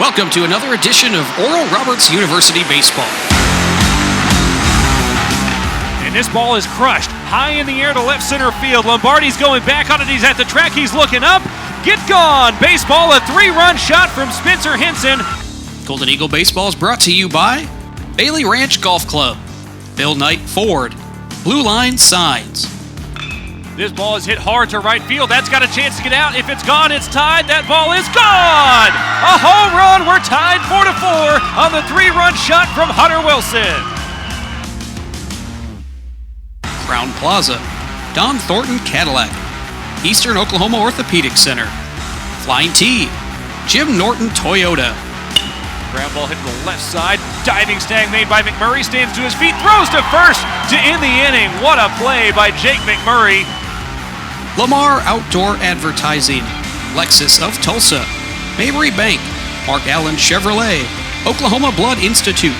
Welcome to another edition of Oral Roberts University Baseball. And this ball is crushed high in the air to left center field. Lombardi's going back on it. He's at the track. He's looking up. Get gone. Baseball, a 3-run shot from Spencer Henson. Golden Eagle Baseball is brought to you by Bailey Ranch Golf Club, Bill Knight Ford, Blue Line Signs. This ball is hit hard to right field. That's got a chance to get out. If it's gone, it's tied. That ball is gone. A home run. We're tied 4-4 on the 3-run shot from Hunter Wilson. Crown Plaza, Don Thornton Cadillac, Eastern Oklahoma Orthopedic Center, Flying T, Jim Norton Toyota. Ground ball hit to the left side. Diving snag made by McMurray. Stands to his feet. Throws to first to end the inning. What a play by Jake McMurray. Lamar Outdoor Advertising, Lexus of Tulsa, Mabry Bank, Mark Allen Chevrolet, Oklahoma Blood Institute.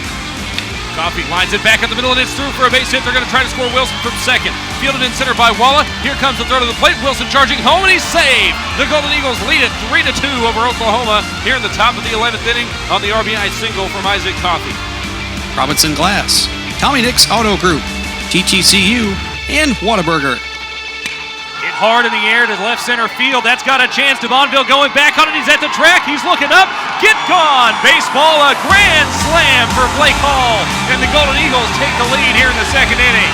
Coffee lines it back in the middle, and it's through for a base hit. They're going to try to score Wilson from second. Fielded in center by Walla. Here comes the throw to the plate. Wilson charging home, and he's saved. The Golden Eagles lead it 3-2 over Oklahoma here in the top of the 11th inning on the RBI single from Isaac Coffey. Robinson Glass, Tommy Nix Auto Group, TTCU, and Whataburger. Hit hard in the air to left center field. That's got a chance. DeBonville going back on it. He's at the track. He's looking up. Get gone. Baseball, a grand slam for Blake Hall. And the Golden Eagles take the lead here in the second inning.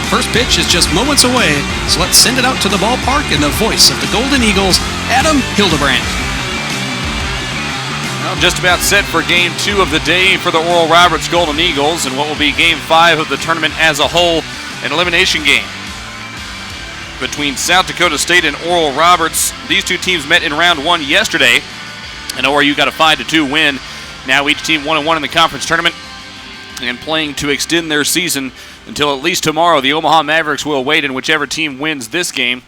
First pitch is just moments away, so let's send it out to the ballpark in the voice of the Golden Eagles, Adam Hildebrandt. Well, just about set for Game 2 of the day for the Oral Roberts Golden Eagles and what will be Game 5 of the tournament as a whole, an elimination game between South Dakota State and Oral Roberts. These two teams met in round 1 yesterday, and ORU got a 5-2 win. Now each team 1-1 in the conference tournament and playing to extend their season until at least tomorrow. The Omaha Mavericks will wait, and whichever team wins this game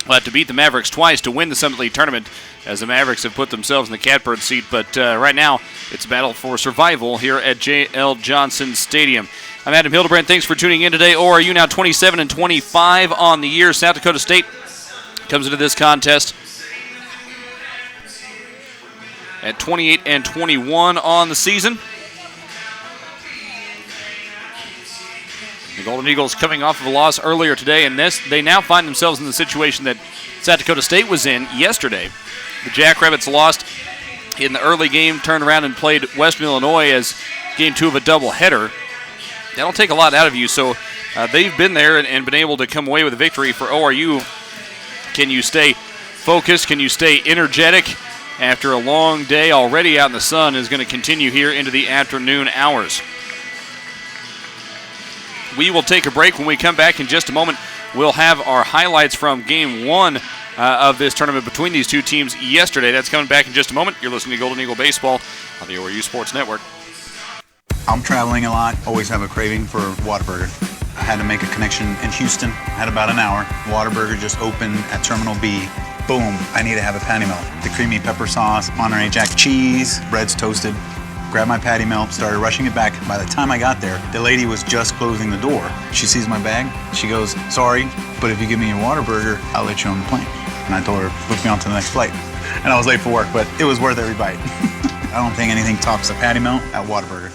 will have to beat the Mavericks twice to win the Summit League tournament, as the Mavericks have put themselves in the catbird seat. But right now, it's a battle for survival here at J.L. Johnson Stadium. I'm Adam Hildebrandt. Thanks for tuning in today. ORU now 27-25 on the year. South Dakota State comes into this contest at 28-21 on the season. The Golden Eagles coming off of a loss earlier today, and they now find themselves in the situation that South Dakota State was in yesterday. The Jackrabbits lost in the early game, turned around and played Western Illinois as game 2 of a doubleheader. That'll take a lot out of you, so they've been there and been able to come away with a victory. For ORU, can you stay focused? Can you stay energetic after a long day already out in the sun is going to continue here into the afternoon hours? We will take a break. When we come back in just a moment, we'll have our highlights from game 1 of this tournament between these two teams yesterday. That's coming back in just a moment. You're listening to Golden Eagle Baseball on the ORU Sports Network. I'm traveling a lot, always have a craving for Whataburger. I had to make a connection in Houston, had about an hour. Whataburger just opened at Terminal B. Boom, I need to have a patty melt. The creamy pepper sauce, Monterey Jack cheese, bread's toasted. Grabbed my patty melt, started rushing it back. By the time I got there, the lady was just closing the door. She sees my bag, she goes, sorry, but if you give me your Whataburger, I'll let you on the plane. And I told her, book me on to the next flight. And I was late for work, but it was worth every bite. I don't think anything tops a patty melt at Whataburger.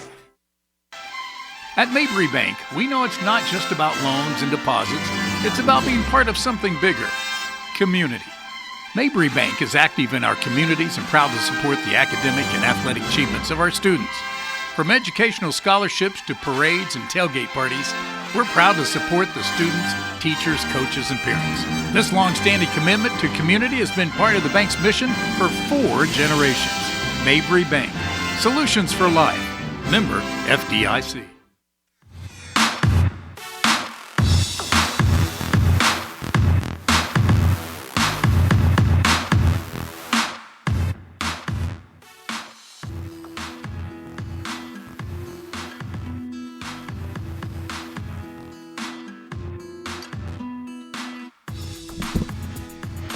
At Mabry Bank, we know it's not just about loans and deposits. It's about being part of something bigger, community. Mabry Bank is active in our communities and proud to support the academic and athletic achievements of our students. From educational scholarships to parades and tailgate parties, we're proud to support the students, teachers, coaches, and parents. This long-standing commitment to community has been part of the bank's mission for 4 generations. Mabry Bank, solutions for life. Member FDIC.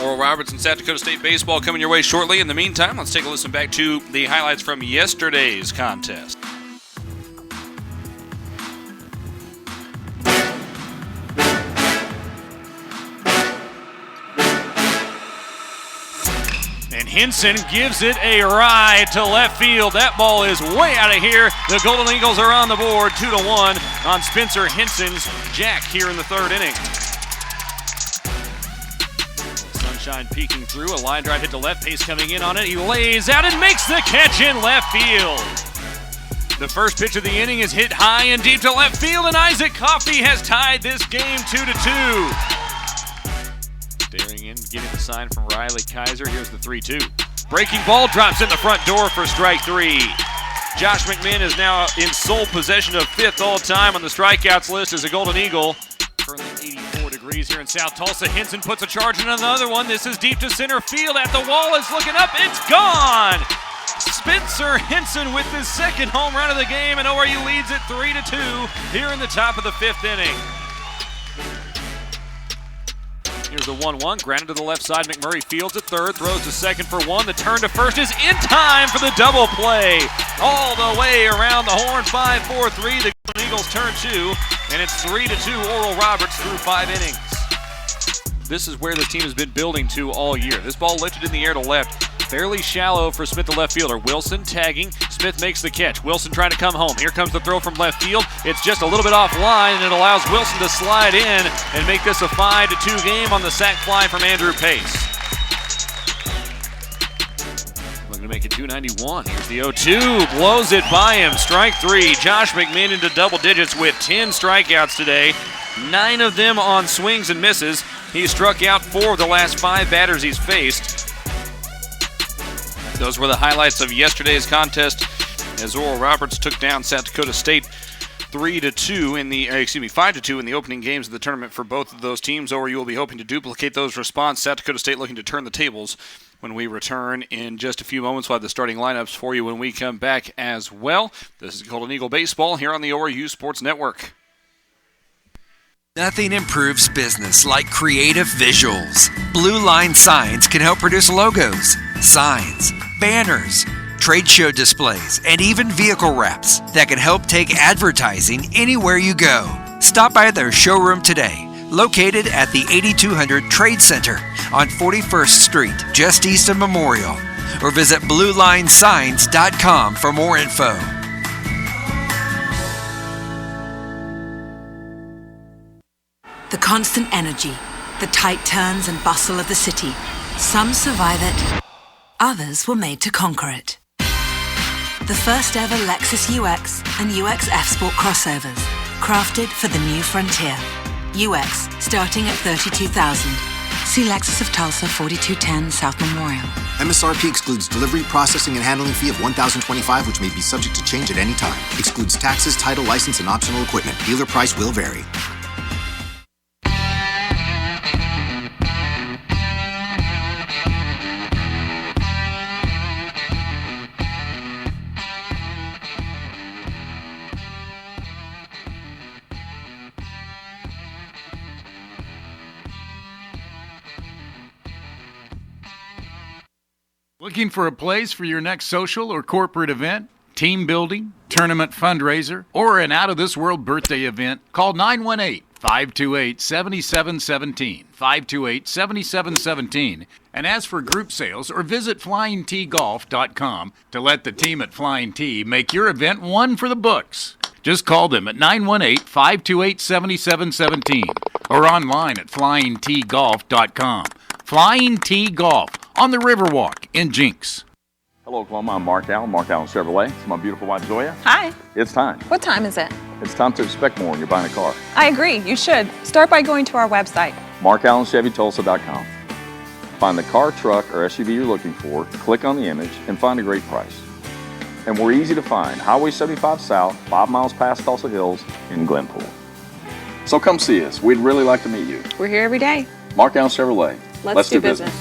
Oral Roberts and South Dakota State baseball coming your way shortly. In the meantime, let's take a listen back to the highlights from yesterday's contest. And Henson gives it a ride to left field. That ball is way out of here. The Golden Eagles are on the board 2-1 on Spencer Henson's jack here in the 3rd inning. Sunshine peeking through, a line drive hit to left, Pace coming in on it. He lays out and makes the catch in left field. The first pitch of the inning is hit high and deep to left field, and Isaac Coffey has tied this game 2-2. Staring in, getting the sign from Riley Kaiser. Here's the 3-2. Breaking ball drops in the front door for strike 3. Josh McMinn is now in sole possession of 5th all-time on the strikeouts list as a Golden Eagle. Currently 84 degrees here in South Tulsa. Henson puts a charge in another one. This is deep to center field. At the wall, it's looking up. It's gone! Spencer Henson with his 2nd home run of the game, and ORU leads it 3-2 here in the top of the 5th inning. Here's the 1-1, grounded to the left side. McMurray fields at 3rd, throws to 2nd for 1. The turn to 1st is in time for the double play. All the way around the horn, 5-4-3. The Golden Eagles turn 2, and it's 3-2 Oral Roberts through 5 innings. This is where the team has been building to all year. This ball lifted in the air to left. Fairly shallow for Smith, the left fielder. Wilson tagging. Smith makes the catch. Wilson trying to come home. Here comes the throw from left field. It's just a little bit offline, and it allows Wilson to slide in and make this a 5-2 game on the sac fly from Andrew Pace. Looking to make it 291. Here's the 0-2. Blows it by him. Strike 3. Josh McMinn into double digits with 10 strikeouts today. 9 of them on swings and misses. He struck out 4 of the last 5 batters he's faced. Those were the highlights of yesterday's contest as Oral Roberts took down South Dakota State 5-2 in the opening games of the tournament for both of those teams. ORU will be hoping to duplicate those responses. South Dakota State looking to turn the tables when we return in just a few moments. We'll have the starting lineups for you when we come back as well. This is Golden Eagle Baseball here on the ORU Sports Network. Nothing improves business like creative visuals. Blue Line Signs can help produce logos, signs, banners, trade show displays, and even vehicle wraps that can help take advertising anywhere you go. Stop by their showroom today, located at the 8200 Trade Center on 41st Street, just east of Memorial, or visit BlueLineSigns.com for more info. The constant energy, the tight turns and bustle of the city. Some survive it, Others were made to conquer it. The first ever Lexus UX and UX F-Sport crossovers, crafted for the new frontier. UX, starting at $32,000. See Lexus of Tulsa, 4210 South Memorial. MSRP excludes delivery, processing, and handling fee of $1,025, which may be subject to change at any time. Excludes taxes, title, license, and optional equipment. Dealer price will vary. Looking for a place for your next social or corporate event, team building, tournament fundraiser, or an out-of-this-world birthday event? Call 918-528-7717, 528-7717, and ask for group sales or visit flyingtgolf.com to let the team at Flying T make your event one for the books. Just call them at 918-528-7717 or online at flyingtgolf.com. Flying T Golf on the Riverwalk in Jinx. Hello, Oklahoma. I'm Mark Allen, Mark Allen Chevrolet. It's my beautiful wife, Zoya. Hi. It's time. What time is it? It's time to expect more when you're buying a car. I agree. You should. Start by going to our website. MarkAllenChevyTulsa.com. Find the car, truck, or SUV you're looking for, click on the image, and find a great price. And we're easy to find. Highway 75 South, 5 miles past Tulsa Hills in Glenpool. So come see us. We'd really like to meet you. We're here every day. Mark Allen Chevrolet. Let's do business.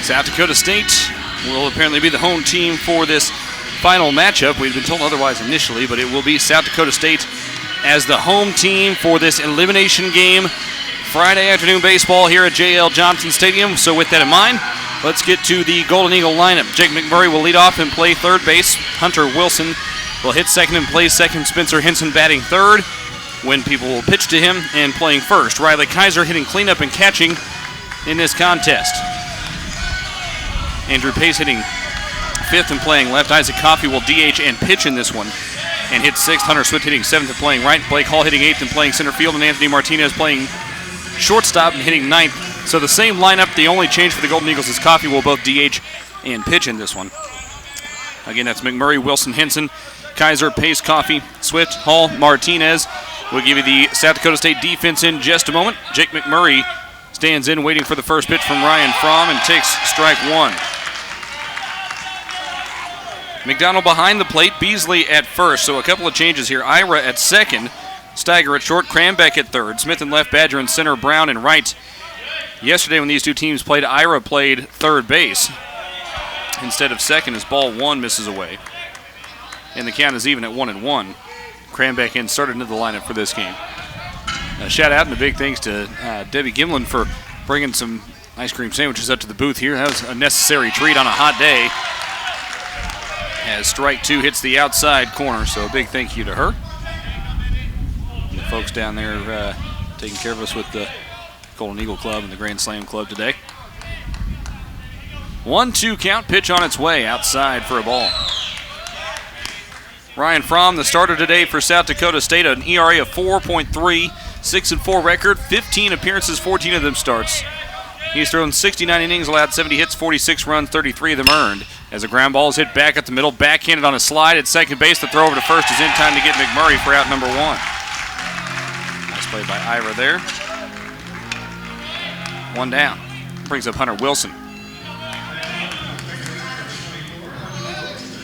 South Dakota State will apparently be the home team for this final matchup. We'd been told otherwise initially, but it will be South Dakota State as the home team for this elimination game. Friday afternoon baseball here at J.L. Johnson Stadium. So with that in mind, let's get to the Golden Eagle lineup. Jake McMurray will lead off and play third base. Hunter Wilson will hit second and play second. Spencer Henson batting third, when people will pitch to him, and playing first. Riley Kaiser hitting cleanup and catching in this contest. Andrew Pace hitting fifth and playing left. Isaac Coffey will DH and pitch in this one and hit sixth. Hunter Swift hitting seventh and playing right. Blake Hall hitting eighth and playing center field. And Anthony Martinez playing shortstop and hitting ninth. So the same lineup. The only change for the Golden Eagles is Coffey will both DH and pitch in this one. Again, that's McMurray, Wilson, Henson, Kaiser, Pace, Coffey, Swift, Hall, Martinez. We'll give you the South Dakota State defense in just a moment. Jake McMurray stands in waiting for the first pitch from Ryan Fromm and takes strike one. McDonald behind the plate, Beasley at first, so a couple of changes here. Ira at second, Steiger at short, Cranbeck at third, Smith in left, Badger in center, Brown in right. Yesterday when these two teams played, Ira played third base instead of second as ball one misses away. And the count is even at 1-1. Cranbeck inserted into the lineup for this game. A shout out and a big thanks to Debbie Gimlin for bringing some ice cream sandwiches up to the booth here. That was a necessary treat on a hot day. As strike two hits the outside corner, so a big thank you to her. And the folks down there taking care of us with the Golden Eagle Club and the Grand Slam Club today. 1-2 count, pitch on its way outside for a ball. Ryan Fromm, the starter today for South Dakota State, an ERA of 4.3, 6-4 record, 15 appearances, 14 of them starts. He's thrown 69 innings, allowed 70 hits, 46 runs, 33 of them earned. As a ground ball is hit back up the middle, backhanded on a slide at second base. The throw over to first is in time to get McMurray for out number one. Nice play by Ira there. One down. Brings up Hunter Wilson.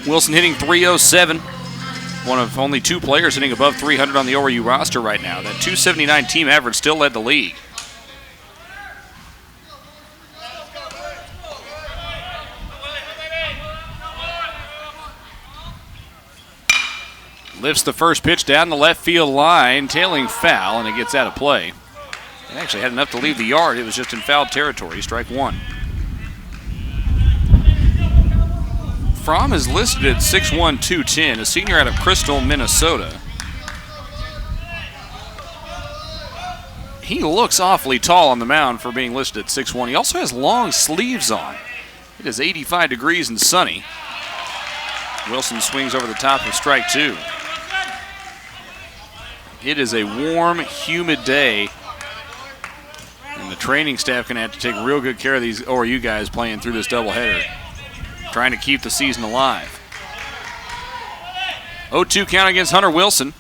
Wilson hitting .307. One of only two players hitting above 300 on the ORU roster right now. That .279 team average still led the league. Lifts the first pitch down the left field line, tailing foul, and it gets out of play. It actually had enough to leave the yard. It was just in foul territory. Strike one. Fromm is listed at 6'1", 210, a senior out of Crystal, Minnesota. He looks awfully tall on the mound for being listed at 6'1". He also has long sleeves on. It is 85 degrees and sunny. Wilson swings over the top of strike 2. It is a warm, humid day, and the training staff going to have to take real good care of these ORU guys playing through this doubleheader, trying to keep the season alive. 0-2 count against Hunter Wilson.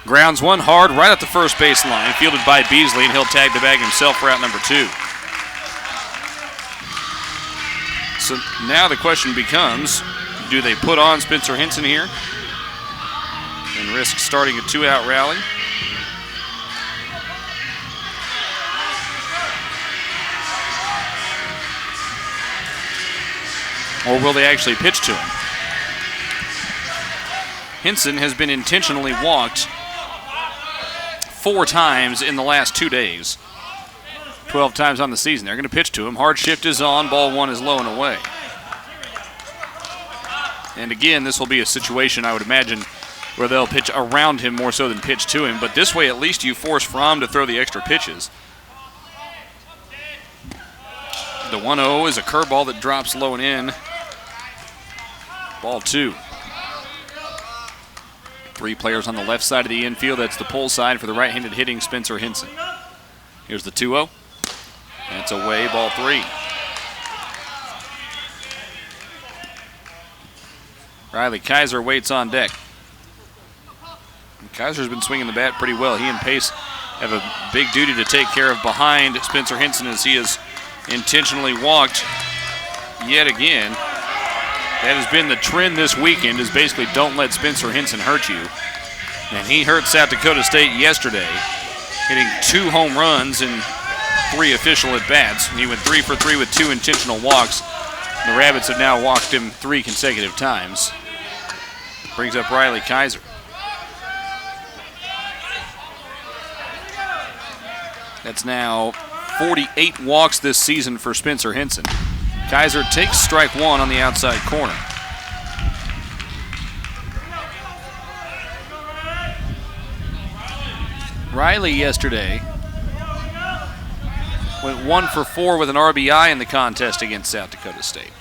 Grounds one hard right at the first base line, fielded by Beasley, and he'll tag the bag himself for out number 2. So now the question becomes, do they put on Spencer Hinson here and risk starting a 2-out rally? Or will they actually pitch to him? Hinson has been intentionally walked 4 times in the last 2 days. 12 times on the season. They're going to pitch to him. Hard shift is on. Ball 1 is low and away. And again, this will be a situation, I would imagine, where they'll pitch around him more so than pitch to him. But this way, at least you force Fromm to throw the extra pitches. The 1-0 is a curveball that drops low and in. Ball 2. 3 players on the left side of the infield. That's the pull side for the right-handed hitting Spencer Hinson. Here's the 2-0. That's away, ball 3. Riley Kaiser waits on deck. Kaiser's been swinging the bat pretty well. He and Pace have a big duty to take care of behind Spencer Hinson as he is intentionally walked yet again. That has been the trend this weekend, is basically don't let Spencer Hinson hurt you. And he hurt South Dakota State yesterday, hitting 2 home runs in 3 official at-bats. He went 3 for 3 with 2 intentional walks. The Rabbits have now walked him 3 consecutive times. Brings up Riley Kaiser. That's now 48 walks this season for Spencer Hinson. Kaiser takes strike 1 on the outside corner. Riley yesterday went 1 for 4 with an RBI in the contest against South Dakota State.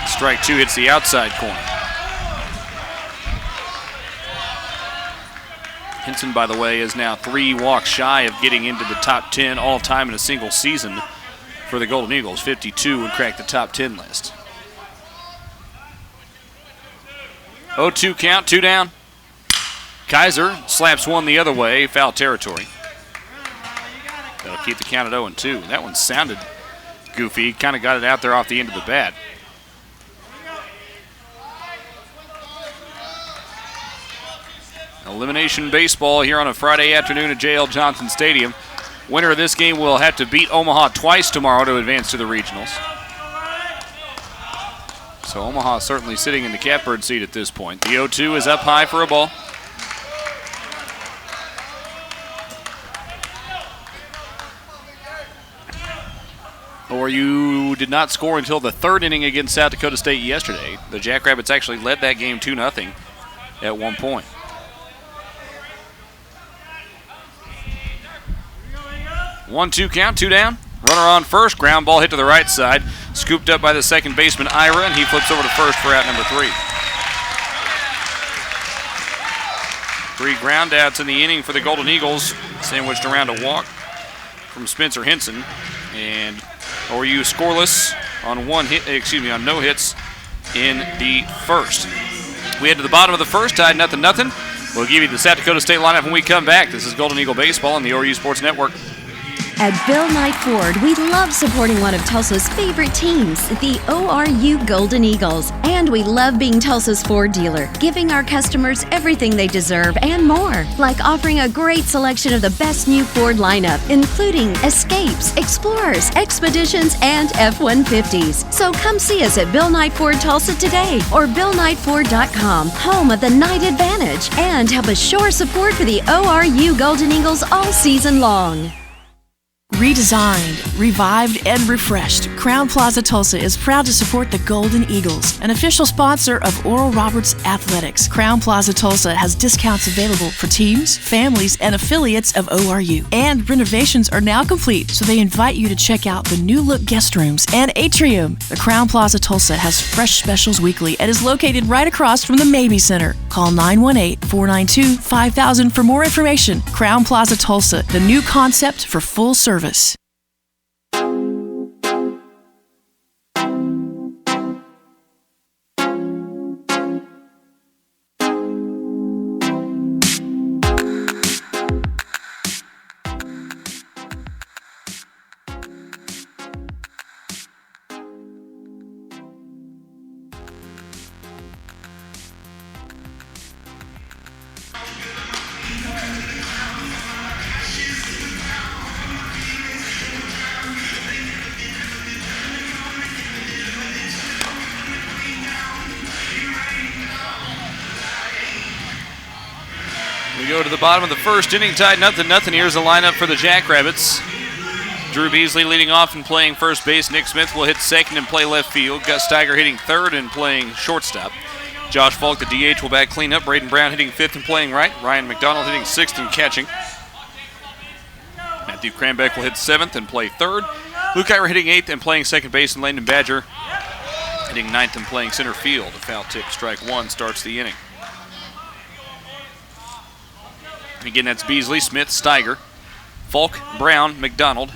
Strike 2 hits the outside corner. Hinson, by the way, is now 3 walks shy of getting into the top 10 all-time in a single season for the Golden Eagles. 52 would crack the top 10 list. 0-2 count, 2 down. Kaiser slaps 1 the other way, foul territory. That'll keep the count at 0-2. That one sounded goofy. Kind of got it out there off the end of the bat. Elimination baseball here on a Friday afternoon at J.L. Johnson Stadium. Winner of this game will have to beat Omaha twice tomorrow to advance to the regionals. So Omaha certainly sitting in the catbird seat at this point. The 0-2 is up high for a ball. ORU did not score until the 3rd inning against South Dakota State yesterday. The Jackrabbits actually led that game 2-0 at one point. 1-2 count, 2 down. Runner on first, ground ball hit to the right side. Scooped up by the second baseman, Ira, and he flips over to first for out number 3. 3 ground outs in the inning for the Golden Eagles, sandwiched around a walk from Spencer Hinson. And ORU scoreless on on no hits in the first. We head to the bottom of the first, tied 0-0. We'll give you the South Dakota State lineup when we come back. This is Golden Eagle Baseball on the ORU Sports Network. At Bill Knight Ford, we love supporting one of Tulsa's favorite teams, the ORU Golden Eagles. And we love being Tulsa's Ford dealer, giving our customers everything they deserve and more, like offering a great selection of the best new Ford lineup, including Escapes, Explorers, Expeditions, and F-150s. So come see us at Bill Knight Ford Tulsa today, or BillKnightFord.com, home of the Knight Advantage, and help assure support for the ORU Golden Eagles all season long. Redesigned, revived, and refreshed, Crowne Plaza Tulsa is proud to support the Golden Eagles, an official sponsor of Oral Roberts Athletics. Crowne Plaza Tulsa has discounts available for teams, families, and affiliates of ORU. And renovations are now complete, so they invite you to check out the new look guest rooms and atrium. The Crowne Plaza Tulsa has fresh specials weekly and is located right across from the Mabee Center. Call 918-492-5000 for more information. Crowne Plaza Tulsa, the new concept for full service. We go to the bottom of the first inning, tied 0-0. Here's the lineup for the Jackrabbits. Drew Beasley leading off and playing first base. Nick Smith will hit second and play left field. Gus Steiger hitting third and playing shortstop. Josh Falk, the DH, will back clean up. Braden Brown hitting fifth and playing right. Ryan McDonald hitting sixth and catching. Matthew Cranbeck will hit seventh and play third. Luke Ira hitting eighth and playing second base. And Landon Badger hitting ninth and playing center field. A foul tip, strike one, starts the inning. Again, that's Beasley, Smith, Steiger, Falk, Brown, McDonald,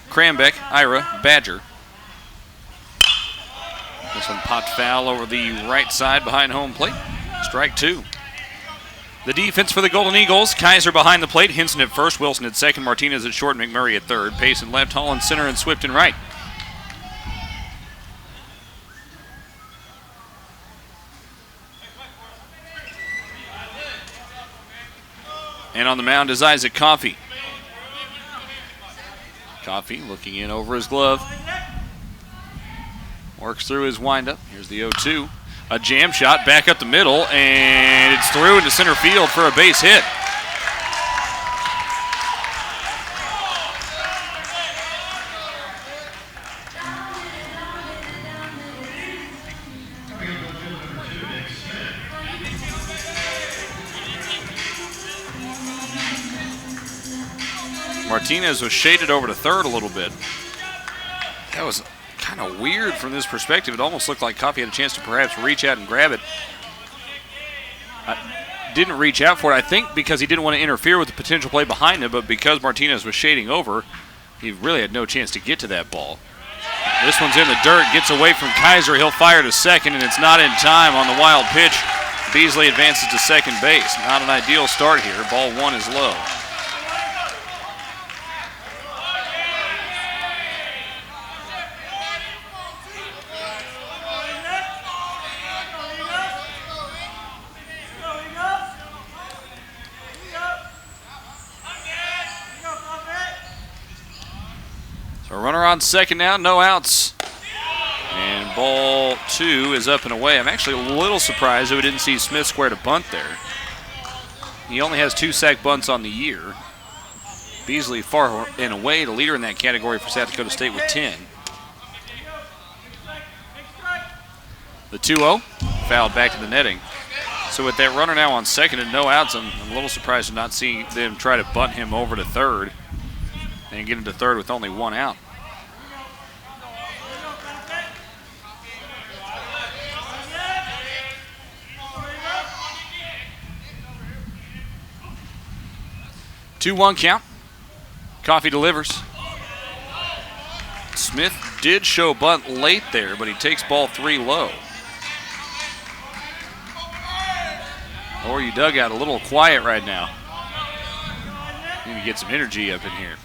Cranbeck, Ira, Badger. This one popped foul over the right side behind home plate. Strike two. The defense for the Golden Eagles, Kaiser behind the plate, Hinson at first, Wilson at second, Martinez at short, McMurray at third, Pace in left, Holland center, and Swift in right. And on the mound is Isaac Coffey. Coffey looking in over his glove. Works through his windup. Here's the 0-2. A jam shot back up the middle, and it's through into center field for a base hit. Martinez was shaded over to third a little bit. That was kind of weird from this perspective. It almost looked like Coffey had a chance to perhaps reach out and grab it. Didn't reach out for it, I think, because he didn't want to interfere with the potential play behind him, but because Martinez was shading over, he really had no chance to get to that ball. This one's in the dirt, gets away from Kaiser. He'll fire to second, and it's not in time on the wild pitch. Beasley advances to second base. Not an ideal start here. Ball one is low. So runner on second now, no outs. And ball two is up and away. I'm actually a little surprised that we didn't see Smith square to bunt there. He only has 2 sack bunts on the year. Beasley far and away the leader in that category for South Dakota State with 10. The 2-0, fouled back to the netting. So with that runner now on second and no outs, I'm a little surprised to not see them try to bunt him over to third and get him to third with only 1 out. Two 2-1 count. Coffey delivers. Smith did show bunt late there, but he takes ball 3 low. ORU dugout a little quiet right now. Need to get some energy up in here.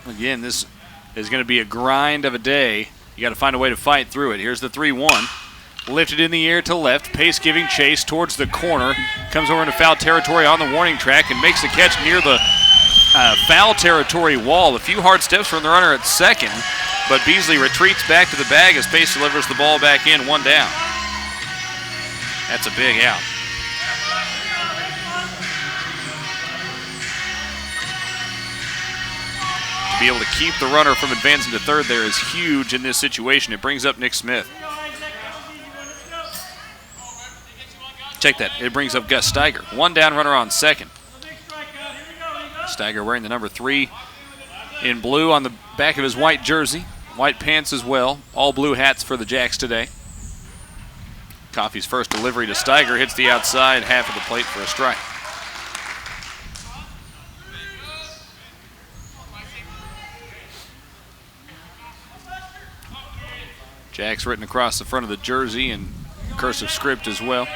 Again, this is going to be a grind of a day. You got to find a way to fight through it. Here's the 3-1. Lifted in the air to left. Pace giving chase towards the corner. Comes over into foul territory on the warning track and makes the catch near the foul territory wall. A few hard steps from the runner at second, but Beasley retreats back to the bag as Pace delivers the ball back in, 1 down. That's a big out. To be able to keep the runner from advancing to third there is huge in this situation. It brings up Nick Smith. Check that. It brings up Gus Steiger. One down, runner on second. Steiger wearing the number 3 in blue on the back of his white jersey. White pants as well. All blue hats for the Jacks today. Coffey's first delivery to Steiger hits the outside half of the plate for a strike. Jacks written across the front of the jersey in cursive script as well.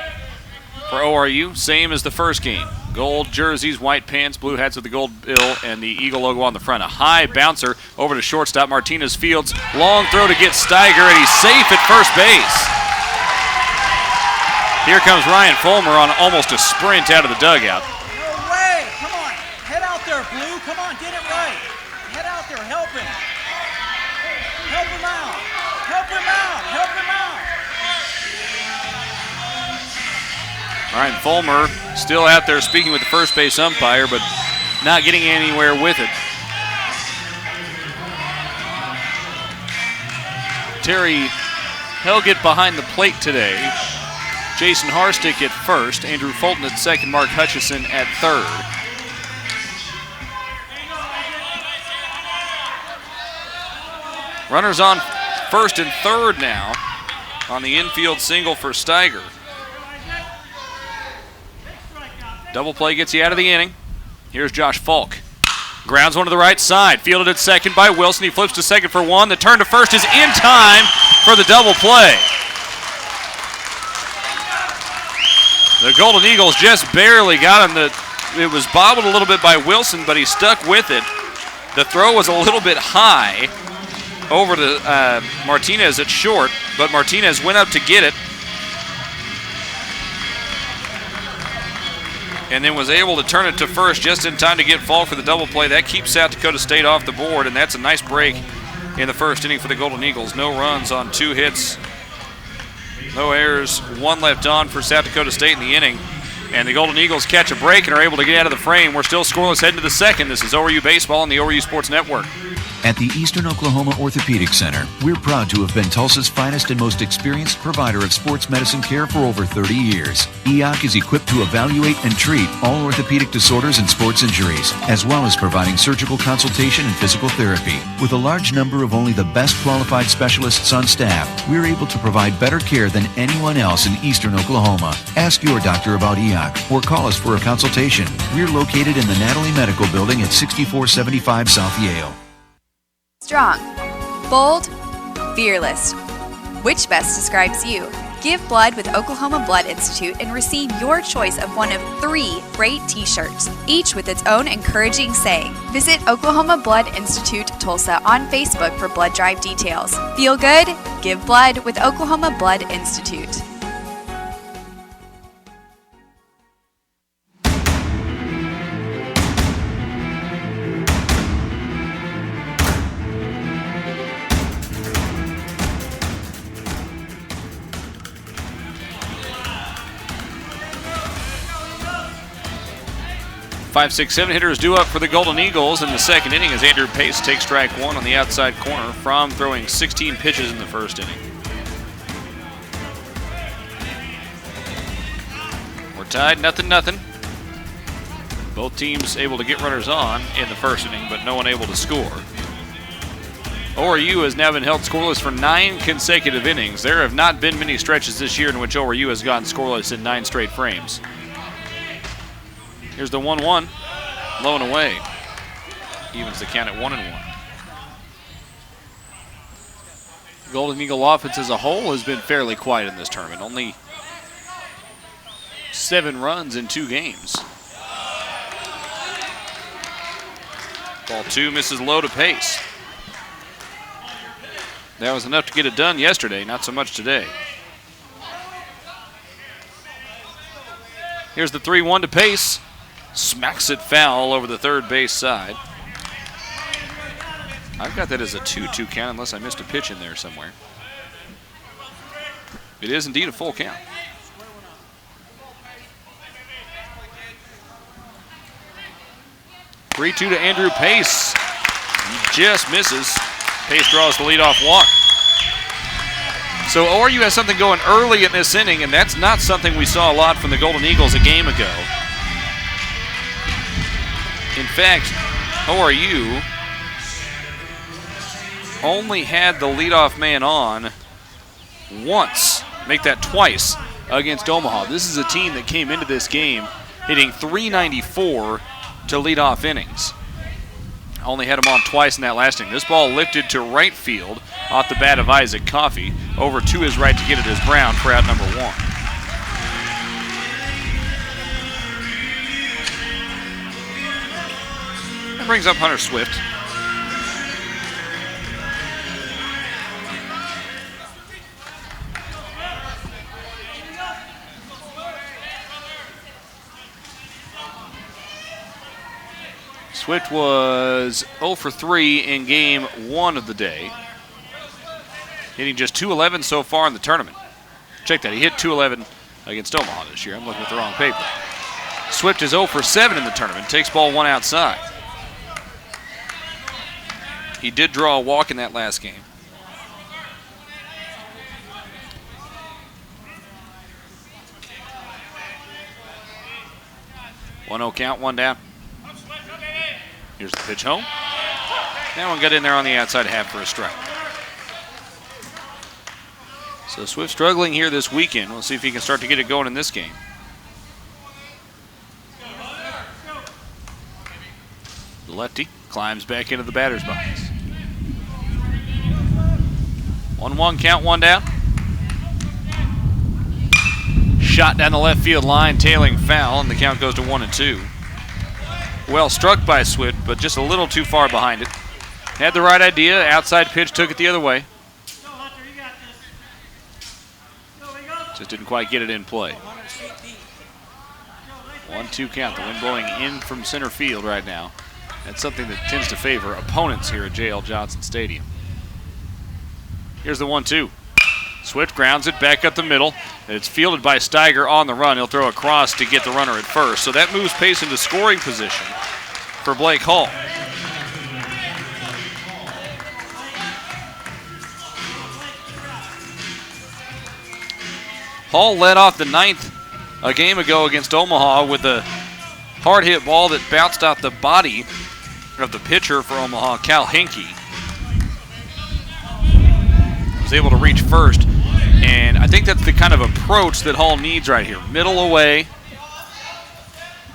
For ORU, same as the first game. Gold jerseys, white pants, blue hats with the gold bill, and the Eagle logo on the front. A high bouncer over to shortstop Martinez Fields. Long throw to get Steiger, and he's safe at first base. Here comes Ryan Fulmer on almost a sprint out of the dugout. No way! Come on, head out there, Blue. Come on, get it right. Head out there, help him. Help him out. Help him out. Help him out. Ryan Fulmer still out there speaking with the first base umpire, but not getting anywhere with it. Terry Helgett behind the plate today. Jason Harstick at first, Andrew Fulton at second, Mark Hutchison at third. Runners on first and third now on the infield single for Steiger. Double play gets you out of the inning. Here's Josh Falk. Grounds one to the right side. Fielded at second by Wilson. He flips to second for one. The turn to first is in time for the double play. The Golden Eagles just barely got him. It was bobbled a little bit by Wilson, but he stuck with it. The throw was a little bit high over to Martinez at short, but Martinez went up to get it and then was able to turn it to first just in time to get Falk for the double play. That keeps South Dakota State off the board, and that's a nice break in the first inning for the Golden Eagles. No runs on 2 hits. No errors, 1 left on for South Dakota State in the inning. And the Golden Eagles catch a break and are able to get out of the frame. We're still scoreless heading to the second. This is ORU Baseball on the ORU Sports Network. At the Eastern Oklahoma Orthopedic Center, we're proud to have been Tulsa's finest and most experienced provider of sports medicine care for over 30 years. EOC is equipped to evaluate and treat all orthopedic disorders and sports injuries, as well as providing surgical consultation and physical therapy. With a large number of only the best qualified specialists on staff, we're able to provide better care than anyone else in Eastern Oklahoma. Ask your doctor about EOC or call us for a consultation. We're located in the Natalie Medical Building at 6475 South Yale. Strong, bold, fearless. Which best describes you? Give blood with Oklahoma Blood Institute and receive your choice of one of 3 great t-shirts, each with its own encouraging saying. Visit Oklahoma Blood Institute Tulsa on Facebook for blood drive details. Feel good? Give blood with Oklahoma Blood Institute. Five, 6, 7 hitters due up for the Golden Eagles in the second inning as Andrew Pace takes strike 1 on the outside corner from throwing 16 pitches in the first inning. We're tied, 0-0. Both teams able to get runners on in the first inning, but no one able to score. ORU has now been held scoreless for 9 consecutive innings. There have not been many stretches this year in which ORU has gone scoreless in 9 straight frames. Here's the 1-1, low and away. Evens the count at 1-1. Golden Eagle offense as a whole has been fairly quiet in this tournament. Only 7 runs in 2 games. Ball 2 misses low to Pace. That was enough to get it done yesterday, not so much today. Here's the 3-1 to Pace. Smacks it foul over the third base side. I've got that as a 2-2 count unless I missed a pitch in there somewhere. It is indeed a full count. Three-2 to Andrew Pace. just misses. Pace draws the leadoff walk. So ORU has something going early in this inning, and that's not something we saw a lot from the Golden Eagles a game ago. In fact, ORU only had the leadoff man on once, make that twice, against Omaha. This is a team that came into this game hitting .394 to leadoff innings. Only had him on twice in that last inning. This ball lifted to right field off the bat of Isaac Coffey. Over to his right to get it as Brown for out number 1. That brings up Hunter Swift. Swift was 0 for 3 in game 1 of the day. Hitting just .211 so far in the tournament. Check that, he hit .211 against Omaha this year. I'm looking at the wrong paper. Swift is 0 for 7 in the tournament, takes ball 1 outside. He did draw a walk in that last game. One 0 count, 1 down. Here's the pitch home. That one got in there on the outside half for a strike. So Swift struggling here this weekend. We'll see if he can start to get it going in this game. The lefty climbs back into the batter's box. 1-1 count, 1 down. Shot down the left field line, tailing foul, and the count goes to 1-2. Well struck by Swift, but just a little too far behind it. Had the right idea, outside pitch, took it the other way. Just didn't quite get it in play. 1-2 count, the wind blowing in from center field right now. That's something that tends to favor opponents here at J.L. Johnson Stadium. Here's the 1-2. Swift grounds it back up the middle. It's fielded by Steiger on the run. He'll throw across to get the runner at first. So that moves Pace into scoring position for Blake Hall. Hall led off the 9th a game ago against Omaha with a hard hit ball that bounced off the body of the pitcher for Omaha, Cal Hinkie. Was able to reach first, and I think that's the kind of approach that Hall needs right here. Middle away,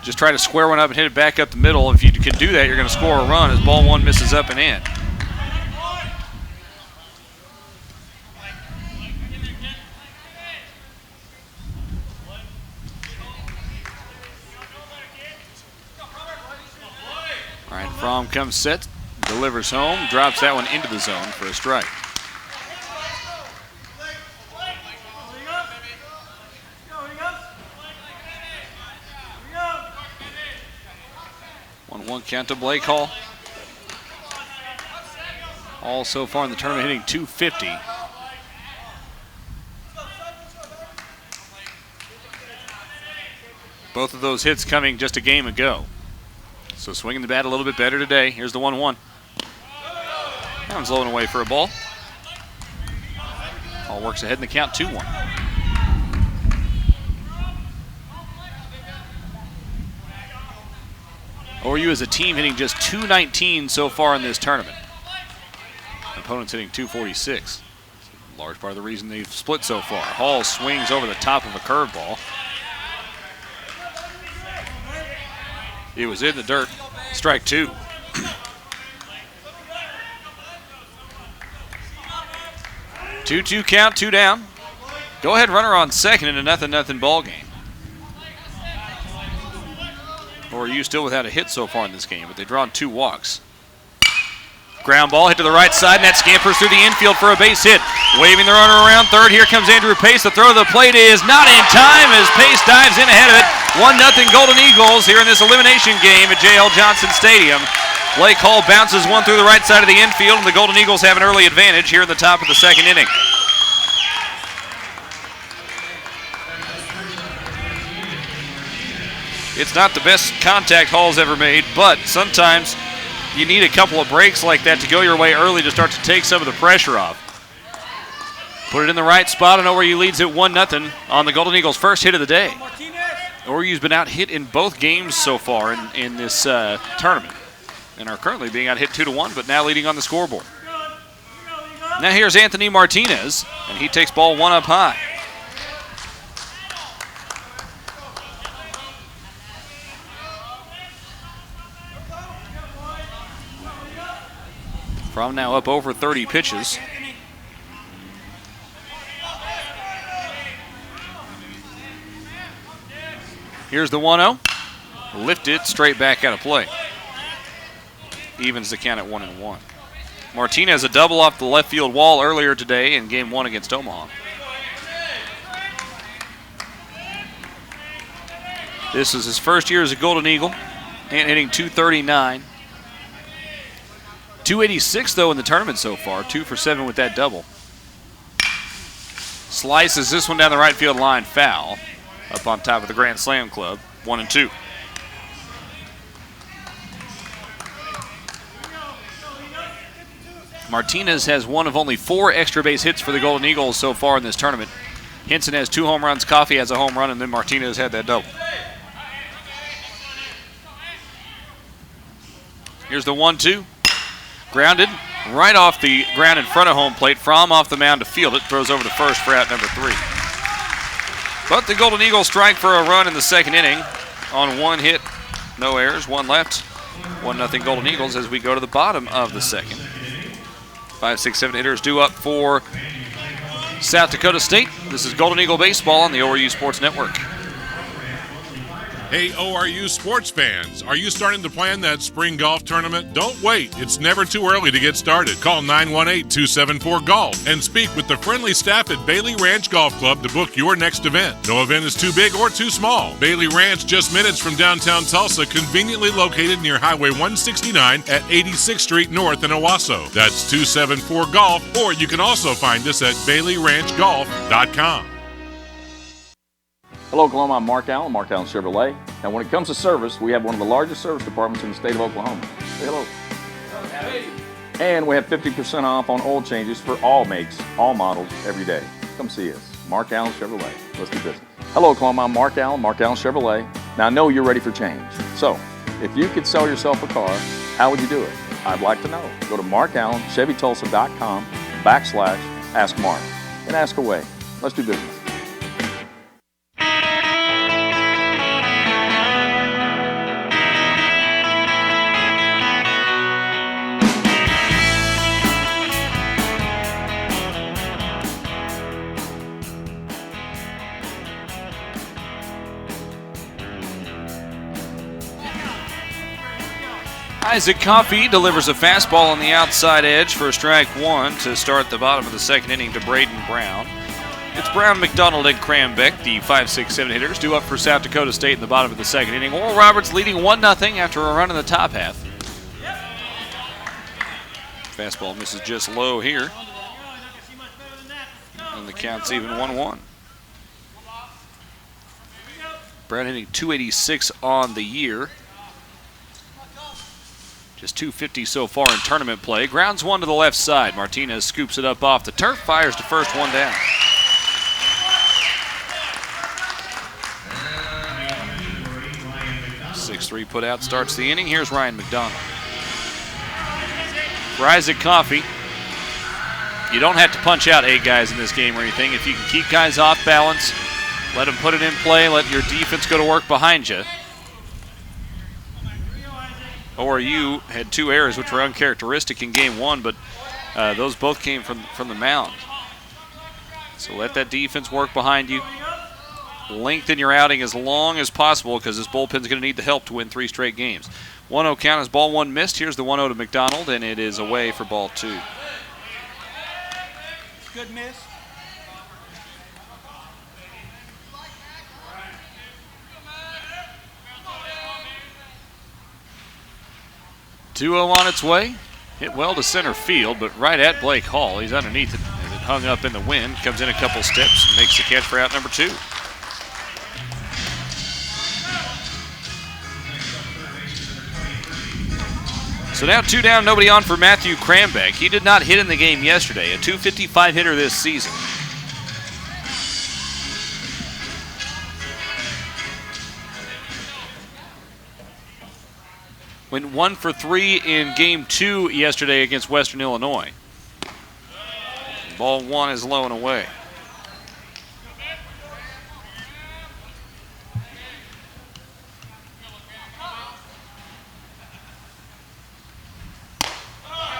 just try to square one up and hit it back up the middle. If you can do that, you're going to score a run as ball 1 misses up and in. All right, Fromm comes set, delivers home, drops that one into the zone for a strike. One count to Blake Hall. All so far in the tournament hitting .250. Both of those hits coming just a game ago. So swinging the bat a little bit better today. Here's the 1-1. That one's low and away for a ball. Hall works ahead in the count, 2-1. ORU as a team hitting just .219 so far in this tournament. Opponents hitting .246. Large part of the reason they've split so far. Hall swings over the top of a curveball. It was in the dirt. Strike 2. Two count, 2 down. Go ahead runner on second in a 0-0 ball game. ORU still without a hit so far in this game, but they've drawn 2 walks. Ground ball hit to the right side, and that scampers through the infield for a base hit. Waving the runner around third, here comes Andrew Pace. The throw to the plate is not in time as Pace dives in ahead of it. 1-0 Golden Eagles here in this elimination game at J.L. Johnson Stadium. Blake Hall bounces one through the right side of the infield, and the Golden Eagles have an early advantage here in the top of the 2nd inning. It's not the best contact Hall's ever made, but sometimes you need a couple of breaks like that to go your way early to start to take some of the pressure off. Put it in the right spot, and ORU leads it 1-0 on the Golden Eagles' first hit of the day. ORU's been out hit in both games so far in this tournament, and are currently being out hit 2-1, but now leading on the scoreboard. Now here's Anthony Martinez, and he takes ball one up high. From now up over 30 pitches. Here's the 1-0. Lifted straight back out of play. Evens the count at 1-1. Martinez a double off the left field wall earlier today in game 1 against Omaha. This is his first year as a Golden Eagle, and hitting .239. .286 though in the tournament so far, 2 for 7 with that double. Slices this one down the right field line, foul. Up on top of the Grand Slam Club, 1-2. Martinez has one of only 4 extra base hits for the Golden Eagles so far in this tournament. Henson has 2 home runs, Coffey has a home run, and then Martinez had that double. Here's the 1-2. Grounded right off the ground in front of home plate. Fromm off the mound to field it. Throws over to first for out number 3. But the Golden Eagles strike for a run in the second inning on 1 hit. No errors, 1 left. 1-0 Golden Eagles as we go to the bottom of the second. 5, 6, 7 hitters due up for South Dakota State. This is Golden Eagle Baseball on the ORU Sports Network. Hey, ORU sports fans, are you starting to plan that spring golf tournament? Don't wait. It's never too early to get started. Call 918-274-GOLF and speak with the friendly staff at Bailey Ranch Golf Club to book your next event. No event is too big or too small. Bailey Ranch, just minutes from downtown Tulsa, conveniently located near Highway 169 at 86th Street North in Owasso. That's 274-GOLF, or you can also find us at BaileyRanchGolf.com. Hello, Oklahoma. I'm Mark Allen, Mark Allen Chevrolet. Now, when it comes to service, we have one of the largest service departments in the state of Oklahoma. Say hello. And we have 50% off on oil changes for all makes, all models, every day. Come see us. Mark Allen Chevrolet. Let's do business. Hello, Oklahoma. I'm Mark Allen Chevrolet. Now, I know you're ready for change. So, if you could sell yourself a car, how would you do it? I'd like to know. Go to markallenchevytulsa.com/Ask Mark and ask away. Let's do business. Isaac Coffey delivers a fastball on the outside edge for strike 1 to start the bottom of the second inning to Braden Brown. It's Brown, McDonald, and Crambeck, the 5, 6, 7 hitters, due up for South Dakota State in the bottom of the second inning. Oral Roberts leading 1-0 after a run in the top half. Fastball misses just low here. And the count's even 1-1. Brown hitting .286 on the year. Just .250 so far in tournament play. Grounds one to the left side. Martinez scoops it up off the turf, fires to first, 1 down. .63 put out starts the inning. Here's Ryan McDonald. For Isaac Coffey, you don't have to punch out 8 guys in this game or anything. If you can keep guys off balance, let them put it in play, let your defense go to work behind you. ORU had 2 errors, which were uncharacteristic in game 1, but those both came from the mound. So let that defense work behind you. Lengthen your outing as long as possible because this bullpen's going to need the help to win 3 straight games. 1-0 count as ball 1 missed. Here's the 1-0 to McDonald, and it is away for ball 2. Good miss. 2-0 on its way. Hit well to center field, but right at Blake Hall. He's underneath it as it hung up in the wind. Comes in a couple steps and makes the catch for out number 2. So now 2 down, nobody on for Matthew Cranbeck. He did not hit in the game yesterday, a .255 hitter this season. Went 1 for 3 in game 2 yesterday against Western Illinois. Ball 1 is low and away.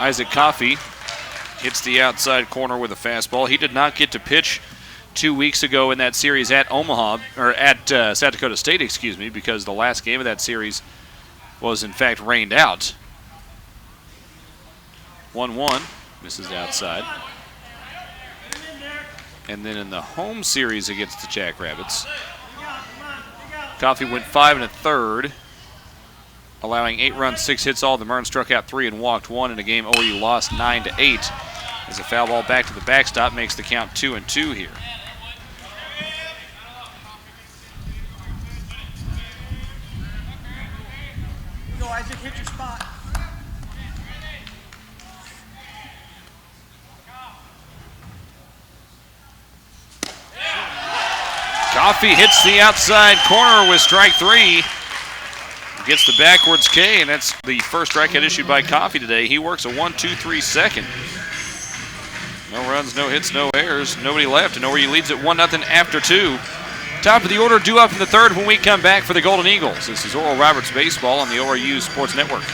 Isaac Coffey hits the outside corner with a fastball. He did not get to pitch 2 weeks ago in that series at Omaha, or at South Dakota State, excuse me, because the last game of that series was in fact rained out. 1-1, misses outside. And then in the home series against the Jackrabbits, Coffey went 5 1/3, allowing 8 runs, 6 hits all. The Maroons struck out 3 and walked 1 in a game ORU lost 9-8. As a foul ball back to the backstop makes the count 2-2 here. Go, Isaac, hit your spot. Coffey hits the outside corner with strike 3. Gets the backwards K, and that's the first strikeout issued by Coffey today. He works a 1-2-3 second. No runs, no hits, no errors, nobody left, and ORU leads at 1-0 after 2. Top of the order due up in the third when we come back for the Golden Eagles. This is Oral Roberts Baseball on the ORU Sports Network.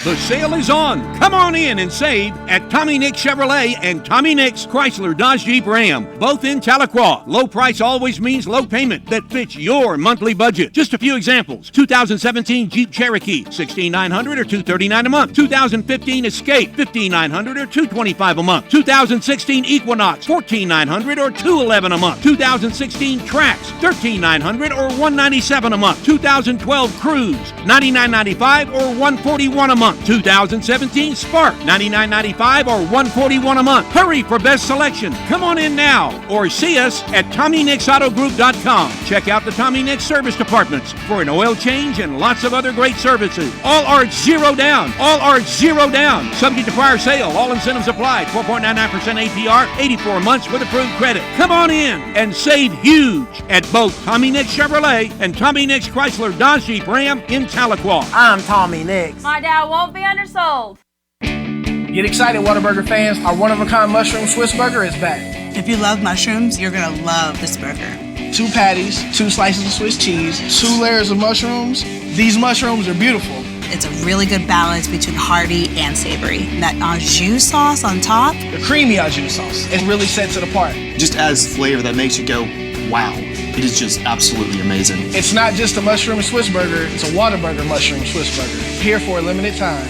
The sale is on. Come on in and save at Tommy Nick Chevrolet and Tommy Nick's Chrysler Dodge Jeep Ram, both in Tahlequah. Low price always means low payment that fits your monthly budget. Just a few examples. 2017 Jeep Cherokee, $16,900 or $239 a month. 2015 Escape, $15,900 or $225 a month. 2016 Equinox, $14,900 or $211 a month. 2016 Trax, $13,900 or $197 a month. 2012 Cruise, $99.95 or $141 a month. 2017 Spark, $99.95 or $141 a month. Hurry for best selection. Come on in now or see us at TommyNicksAutoGroup.com. Check out the Tommy Nicks service departments for an oil change and lots of other great services. All are zero down. All are zero down. Subject to prior sale. All incentives applied. 4.99% APR, 84 months with approved credit. Come on in and save huge at both Tommy Nicks Chevrolet and Tommy Nicks Chrysler Dodge Jeep Ram in Tahlequah. I'm Tommy Nicks. My dad won't be undersold. Get excited, Whataburger fans. Our one-of-a-kind mushroom Swiss burger is back. If you love mushrooms, you're going to love this burger. 2 patties, 2 slices of Swiss cheese, 2 layers of mushrooms. These mushrooms are beautiful. It's a really good balance between hearty and savory. That au jus sauce on top. The creamy au jus sauce. It really sets it apart. Just adds flavor that makes you go, wow. It is just absolutely amazing. It's not just a mushroom Swiss burger, it's a Whataburger mushroom Swiss burger. Here for a limited time.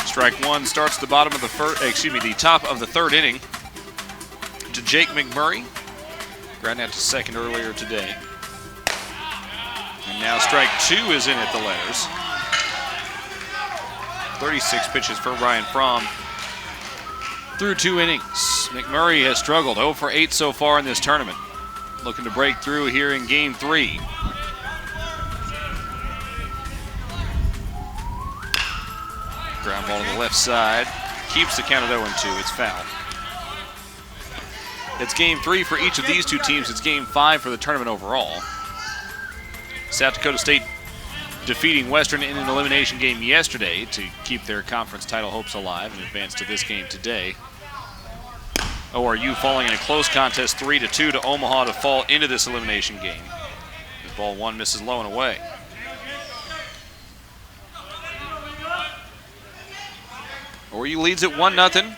Strike 1 starts the bottom of the top of the third inning to Jake McMurray. Ground out to second earlier today. And now strike 2 is in at the letters. 36 pitches for Ryan Fromm through 2 innings. McMurray has struggled 0 for 8 so far in this tournament. Looking to break through here in game 3. Ground ball to the left side. Keeps the count at 0-2. It's foul. It's game 3 for each of these two teams. It's game 5 for the tournament overall. South Dakota State defeating Western in an elimination game yesterday to keep their conference title hopes alive and advance to this game today. ORU falling in a close contest 3-2 to Omaha to fall into this elimination game. As ball 1 misses low and away. ORU leads at 1-0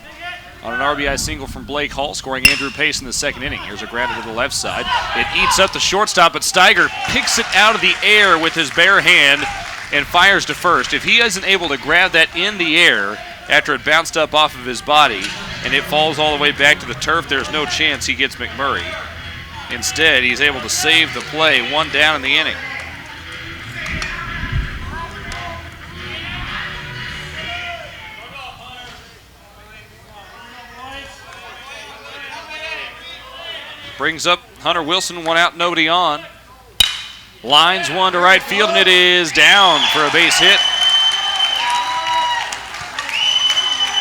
on an RBI single from Blake Hall, scoring Andrew Pace in the second inning. Here's a grounder to the left side. It eats up the shortstop, but Steiger picks it out of the air with his bare hand and fires to first. If he isn't able to grab that in the air after it bounced up off of his body and it falls all the way back to the turf, there's no chance he gets McMurray. Instead, he's able to save the play, 1 down in the inning. Brings up Hunter Wilson, one out, nobody on. Lines one to right field, and it is down for a base hit.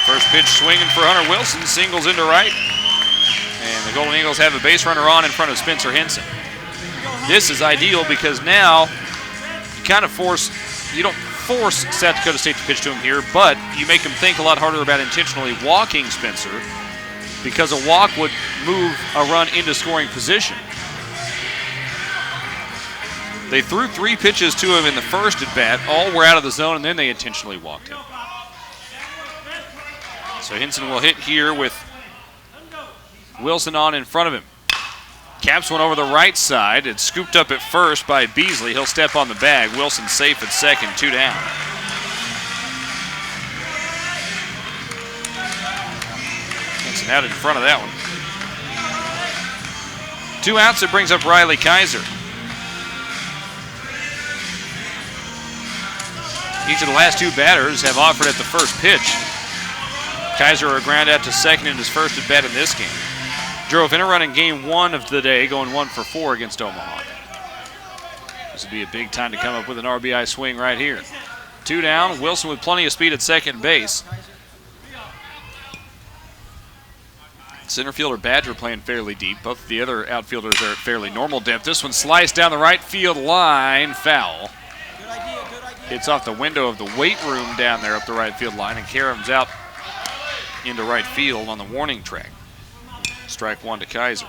First pitch swinging for Hunter Wilson, singles into right. And the Golden Eagles have a base runner on in front of Spencer Henson. This is ideal because now you kind of you don't force South Dakota State to pitch to him here, but you make him think a lot harder about intentionally walking Spencer, because a walk would move a run into scoring position. They threw 3 pitches to him in the first at bat. All were out of the zone, and then they intentionally walked him. So Henson will hit here with Wilson on in front of him. Caps one over the right side. It's scooped up at first by Beasley. He'll step on the bag. Wilson safe at second, 2 down. Henson out in front of that one. 2 outs, it brings up Riley Kaiser. Each of the last 2 batters have offered at the first pitch. Kaiser a ground out to second in his first at bat in this game. Drove in a run in game 1 of the day, going 1 for 4 against Omaha. This would be a big time to come up with an RBI swing right here. 2 down, Wilson with plenty of speed at second base. Center fielder Badger playing fairly deep. Both of the other outfielders are at fairly normal depth. This one sliced down the right field line, foul. Hits off the window of the weight room down there up the right field line, and caroms out into right field on the warning track. Strike 1 to Kaiser.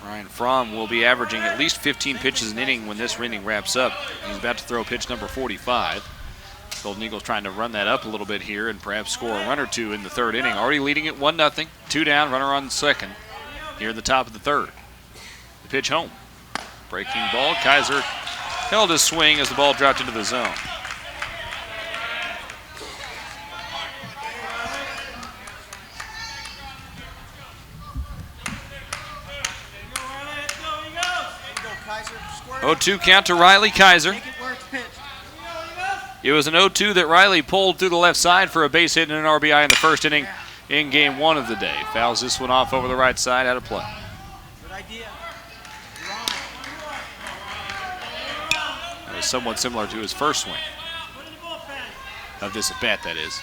Ryan Fromm will be averaging at least 15 pitches an inning when this inning wraps up. He's about to throw pitch number 45. Golden Eagles trying to run that up a little bit here and perhaps score a run or 2 in the 3rd inning. Already leading it 1-0. 2 down, runner on second here in the top of the 3rd. The pitch home. Breaking ball. Kaiser held his swing as the ball dropped into the zone. Oh, 0-2 count to Riley Kaiser. It was an 0-2 that Riley pulled through the left side for a base hit and an RBI in the first inning in game 1 of the day. Fouls this one off over the right side, out of play. That was somewhat similar to his first swing of this at bat, that is.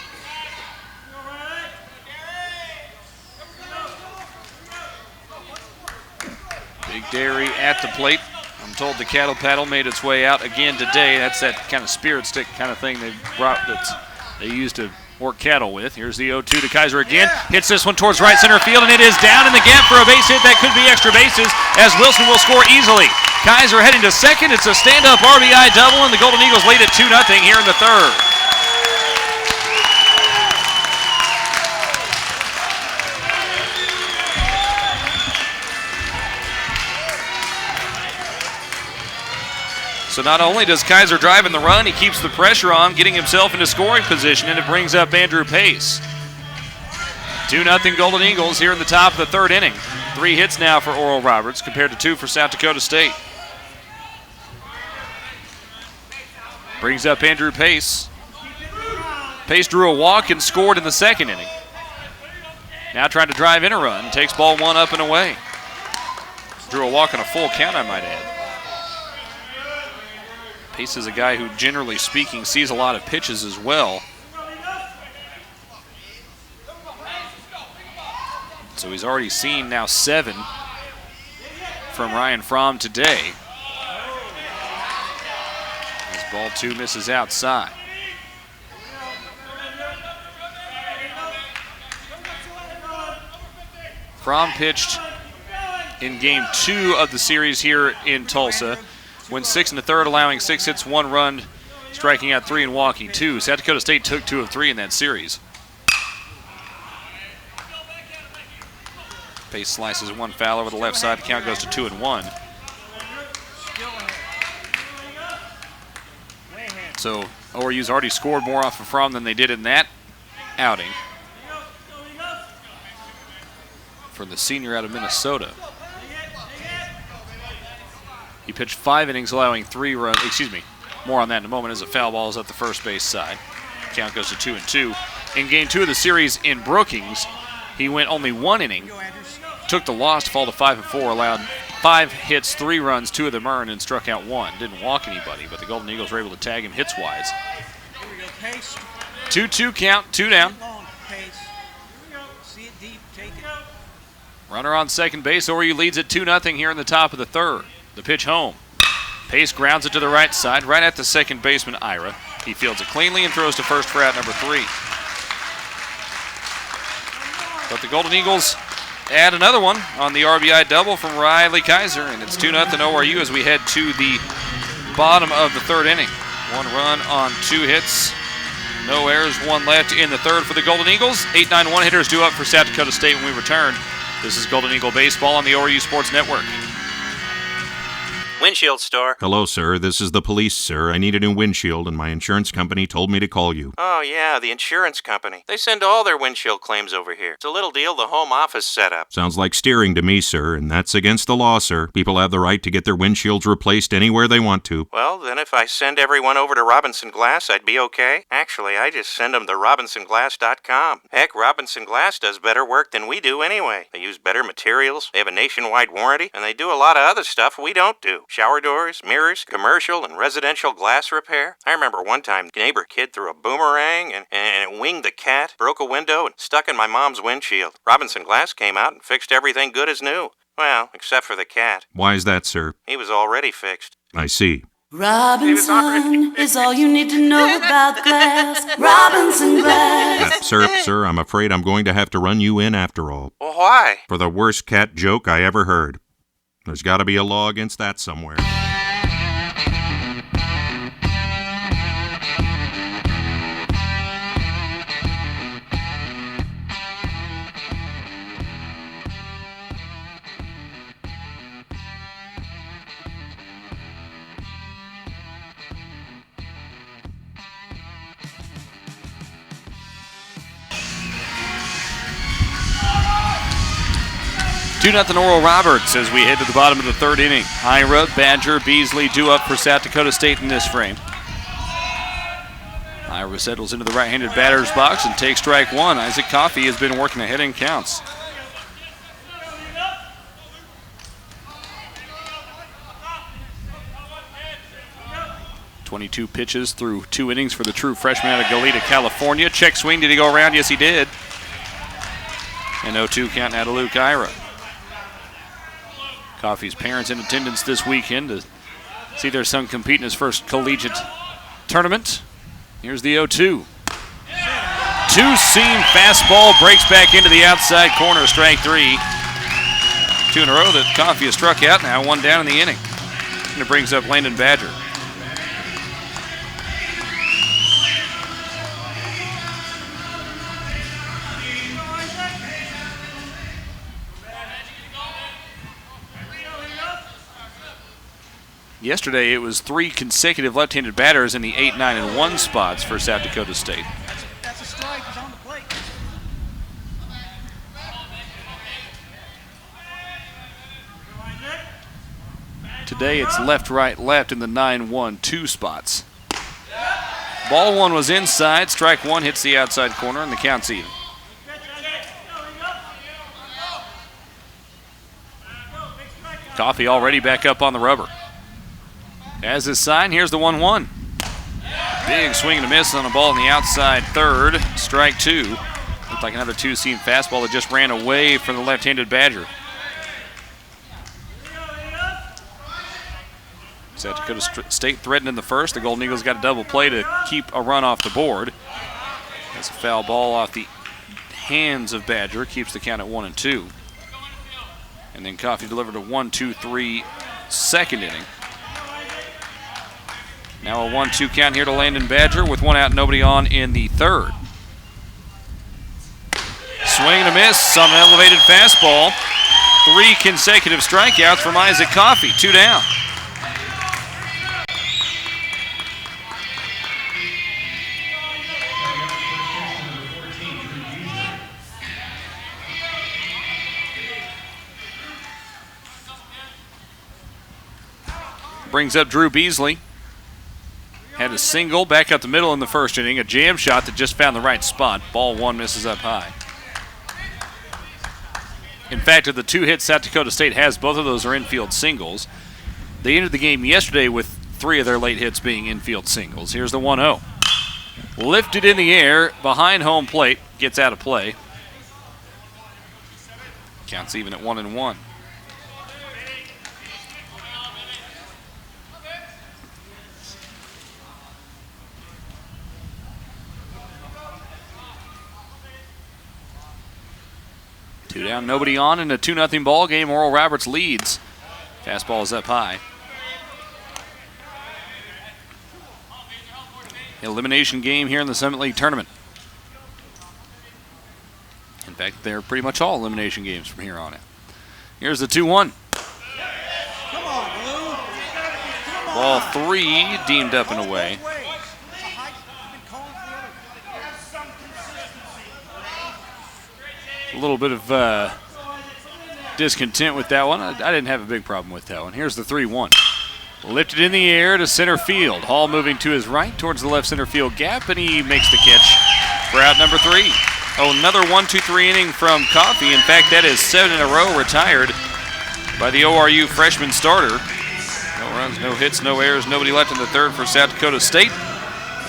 Big Dairy at the plate. I'm told the cattle paddle made its way out again today. That's that kind of spirit stick kind of thing they brought they used to work cattle with. Here's the 0-2 to Kaiser again. Hits this one towards right center field, and it is down in the gap for a base hit. That could be extra bases as Wilson will score easily. Kaiser heading to second. It's a stand-up RBI double, and the Golden Eagles lead at 2-0 here in the 3rd. So not only does Kaiser drive in the run, he keeps the pressure on, getting himself into scoring position, and it brings up Andrew Pace. 2-0 Golden Eagles here in the top of the 3rd inning. 3 hits now for Oral Roberts compared to 2 for South Dakota State. Brings up Andrew Pace. Pace drew a walk and scored in the 2nd inning. Now trying to drive in a run, takes ball 1 up and away. Drew a walk and a full count, I might add. Pace is a guy who, generally speaking, sees a lot of pitches as well. So he's already seen now 7 from Ryan Fromm today. As ball 2 misses outside. Fromm pitched in game 2 of the series here in Tulsa. Went 6 1/3, allowing 6 hits, 1 run, striking out 3 and walking 2. South Dakota State took 2 of 3 in that series. Pace slices 1 foul over the left side. The count goes to 2-1. So ORU's already scored more off of Fromm than they did in that outing for the senior out of Minnesota. He pitched 5 innings, allowing 3 runs. More on that in a moment as a foul ball is at the first base side. Count goes to 2-2. in Game 2 of the series in Brookings. He went only 1 inning, took the loss to fall to 5-4, allowed 5 hits, 3 runs, 2 of them earned, and struck out 1. Didn't walk anybody, but the Golden Eagles were able to tag him hits-wise. 2-2 count, 2 down. Runner on second base. ORU leads it 2-0 here in the top of the third. The pitch home. Pace grounds it to the right side, right at the second baseman, Ira. He fields it cleanly and throws to first for out number 3. But the Golden Eagles add another one on the RBI double from Riley Kaiser, and it's 2-0 ORU as we head to the bottom of the third inning. 1 run on 2 hits. No errors, 1 left in the third for the Golden Eagles. 8-9-1 hitters due up for South Dakota State when we return. This is Golden Eagle Baseball on the ORU Sports Network. Windshield store. Hello, sir. This is the police, sir. I need a new windshield, and my insurance company told me to call you. Oh, yeah, the insurance company. They send all their windshield claims over here. It's a little deal the home office set up. Sounds like steering to me, sir, and that's against the law, sir. People have the right to get their windshields replaced anywhere they want to. Well, then if I send everyone over to Robinson Glass, I'd be okay. Actually, I just send them to RobinsonGlass.com. Heck, Robinson Glass does better work than we do anyway. They use better materials, they have a nationwide warranty, and they do a lot of other stuff we don't do. Shower doors, mirrors, commercial and residential glass repair. I remember one time the neighbor kid threw a boomerang and it winged the cat, broke a window, and stuck in my mom's windshield. Robinson Glass came out and fixed everything good as new. Well, except for the cat. Why is that, sir? He was already fixed. I see. Robinson is all you need to know about glass. Robinson Glass. Sir, I'm afraid I'm going to have to run you in after all. Well, why? For the worst cat joke I ever heard. There's got to be a law against that somewhere. Two 2-0 Oral Roberts as we head to the bottom of the third inning. Ira, Badger, Beasley due up for South Dakota State in this frame. Ira settles into the right-handed batter's box and takes strike 1. Isaac Coffey has been working ahead in counts. .22 pitches through 2 innings for the true freshman out of Goleta, California. Check swing, did he go around? Yes, he did. And 0-2 count out of Luke Ira. Coffey's parents in attendance this weekend to see their son compete in his first collegiate tournament. Here's the 0-2. Two-seam fastball breaks back into the outside corner, strike 3. 2 in a row that Coffey has struck out, now 1 down in the inning. And it brings up Landon Badger. Yesterday, it was 3 consecutive left-handed batters in the 8, 9, and 1 spots for South Dakota State. That's a strike. He's on the plate. Today, it's left, right, left in the 9, 1, 2 spots. Ball 1 was inside. Strike 1 hits the outside corner, and the count's even. Coffey already back up on the rubber. As his sign, here's the 1-1. Big swing and a miss on a ball on the outside third. Strike 2. Looked like another 2-seam fastball that just ran away from the left-handed Badger. South Dakota State threatened in the first. The Golden Eagles got a double play to keep a run off the board. That's a foul ball off the hands of Badger. Keeps the count at 1-2. And then Coffey delivered a 1-2-3 second inning. Now a 1-2 count here to Landon Badger with 1 out and nobody on in the third. Swing and a miss on an elevated fastball. 3 consecutive strikeouts from Isaac Coffey, 2 down. Brings up Drew Beasley. Had Tried to single back up the middle in the first inning. A jam shot that just found the right spot. Ball one misses up high. In fact, of the 2 hits South Dakota State has, both of those are infield singles. They entered the game yesterday with 3 of their late hits being infield singles. Here's the 1-0. Lifted in the air behind home plate. Gets out of play. Counts even at 1-1. Two down, nobody on in a 2-0 ball game. Oral Roberts leads. Fastball is up high. Elimination game here in the Summit League tournament. In fact, they're pretty much all elimination games from here on in. Here's the 2-1. Ball 3 deemed up and away. A little bit of discontent with that one. I didn't have a big problem with that one. Here's the 3-1. Lifted in the air to center field. Hall moving to his right towards the left center field gap, and he makes the catch for out number 3. Oh, another 1-2-3 inning from Coffey. In fact, that is 7 in a row retired by the ORU freshman starter. No runs, no hits, no errors, nobody left in the third for South Dakota State.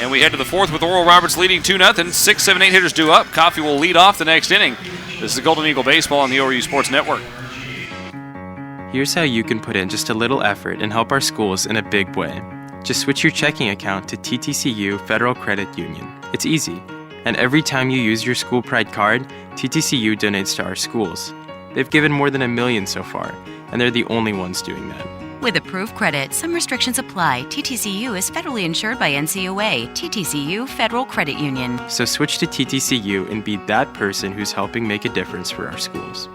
And we head to the fourth with Oral Roberts leading 2-0. 6, 7, 8 hitters due up. Coffey will lead off the next inning. This is Golden Eagle Baseball on the ORU Sports Network. Here's how you can put in just a little effort and help our schools in a big way. Just switch your checking account to TTCU Federal Credit Union. It's easy. And every time you use your School Pride card, TTCU donates to our schools. They've given more than $1 million so far, and they're the only ones doing that. With approved credit, some restrictions apply. TTCU is federally insured by NCUA. TTCU Federal Credit Union. So switch to TTCU and be that person who's helping make a difference for our schools.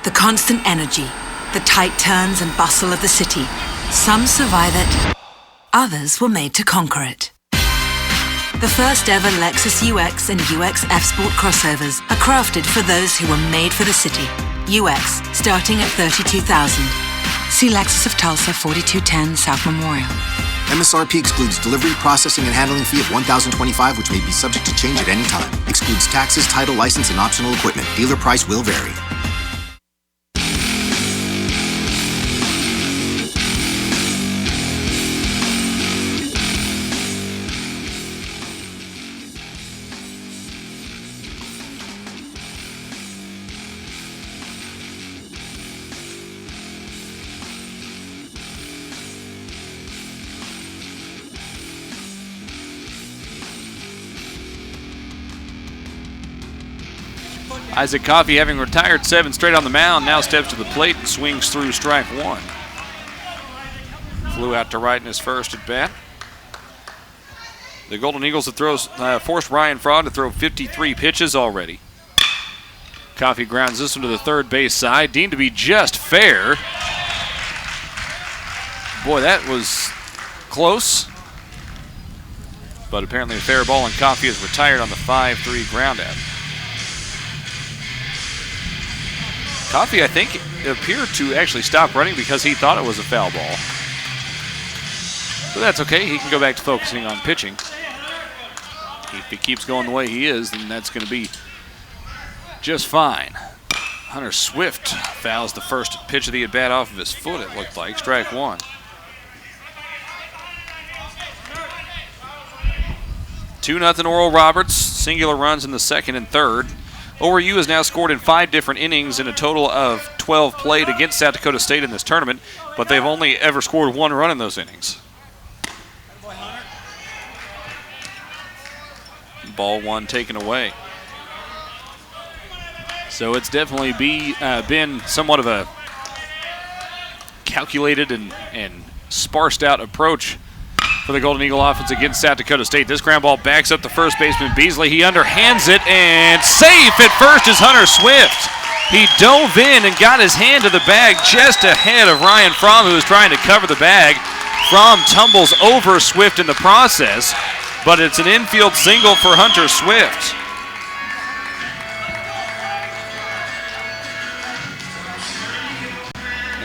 The constant energy, the tight turns and bustle of the city. Some survive it, others were made to conquer it. The first ever Lexus UX and UX F-Sport crossovers are crafted for those who were made for the city. UX, starting at $32,000. See Lexus of Tulsa, 4210 South Memorial. MSRP excludes delivery, processing, and handling fee of $1,025, which may be subject to change at any time. Excludes taxes, title, license, and optional equipment. Dealer price will vary. Isaac Coffey, having retired 7 straight on the mound, now steps to the plate and swings through strike 1. Flew out to right in his first at bat. The Golden Eagles have forced Ryan Fraud to throw 53 pitches already. Coffey grounds this one to the third base side, deemed to be just fair. Boy, that was close. But apparently a fair ball, and Coffey is retired on the 5-3 ground out. Coffey, I think, appeared to actually stop running because he thought it was a foul ball. But that's okay. He can go back to focusing on pitching. If he keeps going the way he is, then that's going to be just fine. Hunter Swift fouls the first pitch of the at-bat off of his foot, it looked like. Strike 1. (2-0) Oral Roberts. Singular runs in the second and third. ORU has now scored in 5 different innings in a total of 12 played against South Dakota State in this tournament, but they've only ever scored 1 run in those innings. Ball 1 taken away. So it's definitely been somewhat of a calculated and sparsed out approach for the Golden Eagle offense against South Dakota State. This ground ball backs up the first baseman Beasley. He underhands it, and safe at first is Hunter Swift. He dove in and got his hand to the bag just ahead of Ryan Fromm, who was trying to cover the bag. Fromm tumbles over Swift in the process, but it's an infield single for Hunter Swift.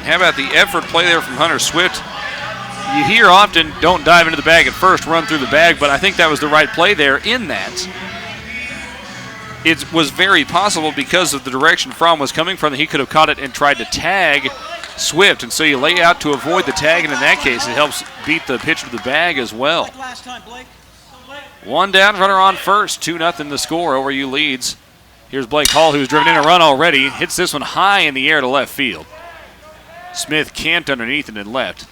And how about the effort play there from Hunter Swift? You hear often, don't dive into the bag at first, run through the bag, but I think that was the right play there in that. It was very possible because of the direction Fromm was coming from that he could have caught it and tried to tag Swift, and so you lay out to avoid the tag, and in that case it helps beat the pitch to the bag as well. One down, runner on first, 2-0 the score. ORU leads. Here's Blake Hall, who's driven in a run already. Hits this one high in the air to left field. Smith camped underneath it and left.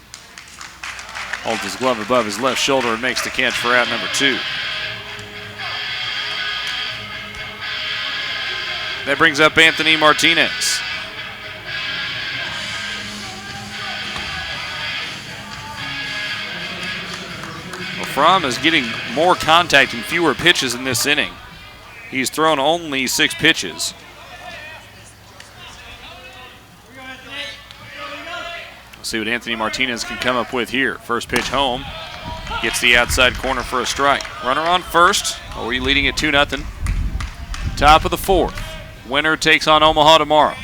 Holds his glove above his left shoulder and makes the catch for out number 2. That brings up Anthony Martinez. Well, Fromm is getting more contact and fewer pitches in this inning. He's thrown only 6 pitches. Let's see what Anthony Martinez can come up with here. First pitch home. Gets the outside corner for a strike. Runner on first. ORU leading at 2-0. Top of the 4th. Winner takes on Omaha tomorrow.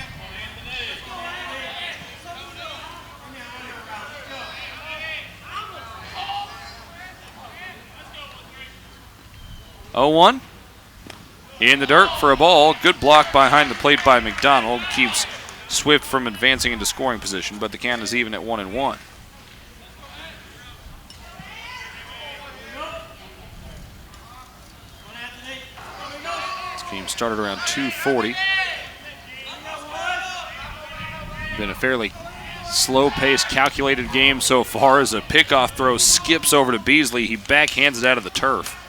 Oh, 0-1. In the dirt for a ball. Good block behind the plate by McDonald. Keeps Swift from advancing into scoring position, but the count is even at 1-1. This game started around 2:40. Been a fairly slow-paced, calculated game so far as a pickoff throw skips over to Beasley. He backhands it out of the turf.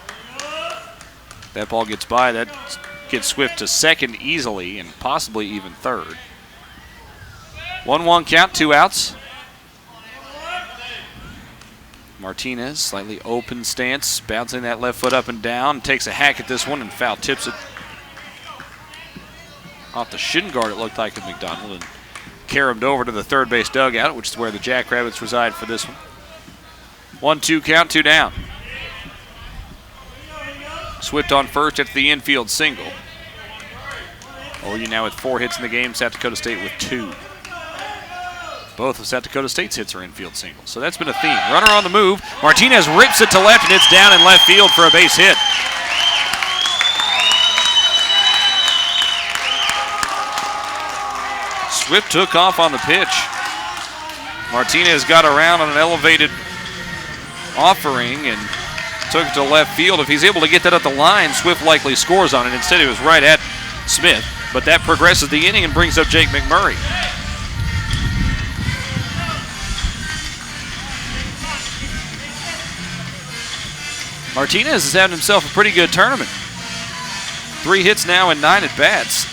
That ball gets by. That gets Swift to second easily and possibly even third. 1-1 count, 2 outs. Martinez, slightly open stance, bouncing that left foot up and down. Takes a hack at this one and foul tips it off the shin guard, it looked like, of McDonald, and caromed over to the third base dugout, which is where the Jackrabbits reside for this one. 1-2 count, 2 down. Swift on first at the infield single. ORU now with 4 hits in the game, South Dakota State with 2. Both of South Dakota State's hits are infield singles, so that's been a theme. Runner on the move. Martinez rips it to left, and it's down in left field for a base hit. Swift took off on the pitch. Martinez got around on an elevated offering and took it to left field. If he's able to get that up the line, Swift likely scores on it. Instead, it was right at Smith, but that progresses the inning and brings up Jake McMurray. Martinez has had himself a pretty good tournament. 3 hits now and 9 at-bats.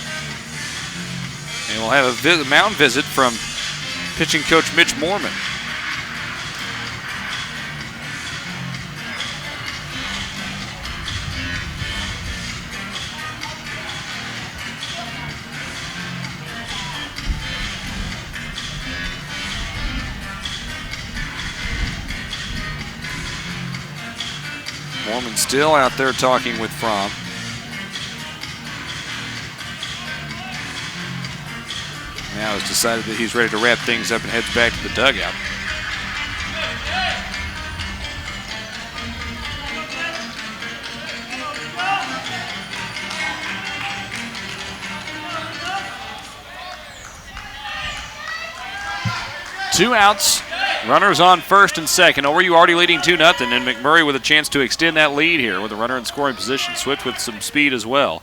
And we'll have a mound visit from pitching coach Mitch Moorman. Moorman still out there talking with Fromm. Now has decided that he's ready to wrap things up and heads back to the dugout. Two outs. Runners on first and second. ORU already leading 2-0, and McMurray with a chance to extend that lead here with a runner in scoring position. Swift with some speed as well.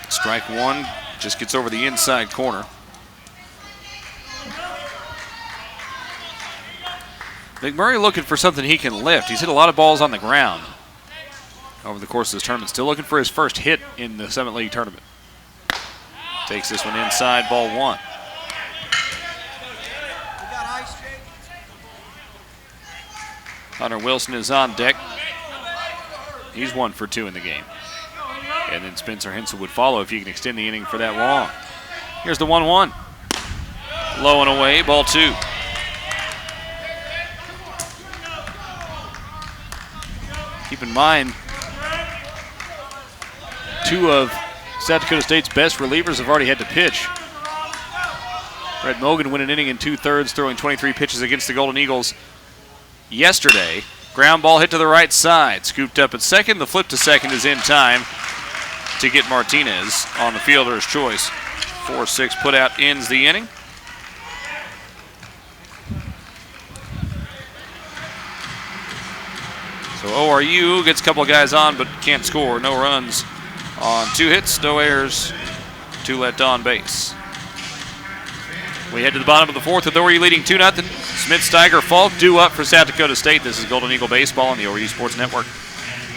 Strike one, just gets over the inside corner. McMurray looking for something he can lift. He's hit a lot of balls on the ground over the course of this tournament. Still looking for his first hit in the Summit League tournament. Takes this one inside, ball one. Hunter Wilson is on deck. He's 1 for 2 in the game. And then Spencer Hensel would follow if he can extend the inning for that long. Here's the 1-1. Low and away, ball 2. Keep in mind, 2 of South Dakota State's best relievers have already had to pitch. Brett Mogan went an inning in 2/3, throwing 23 pitches against the Golden Eagles yesterday. Ground ball hit to the right side. Scooped up at second. The flip to second is in time to get Martinez on the fielder's choice. 4-6 put out ends the inning. So ORU gets a couple of guys on but can't score. No runs on 2 hits, no errors, 2 let on base. We head to the bottom of the 4th with ORU leading 2-0. Smith, Steiger, Falk due up for South Dakota State. This is Golden Eagle Baseball on the ORU Sports Network.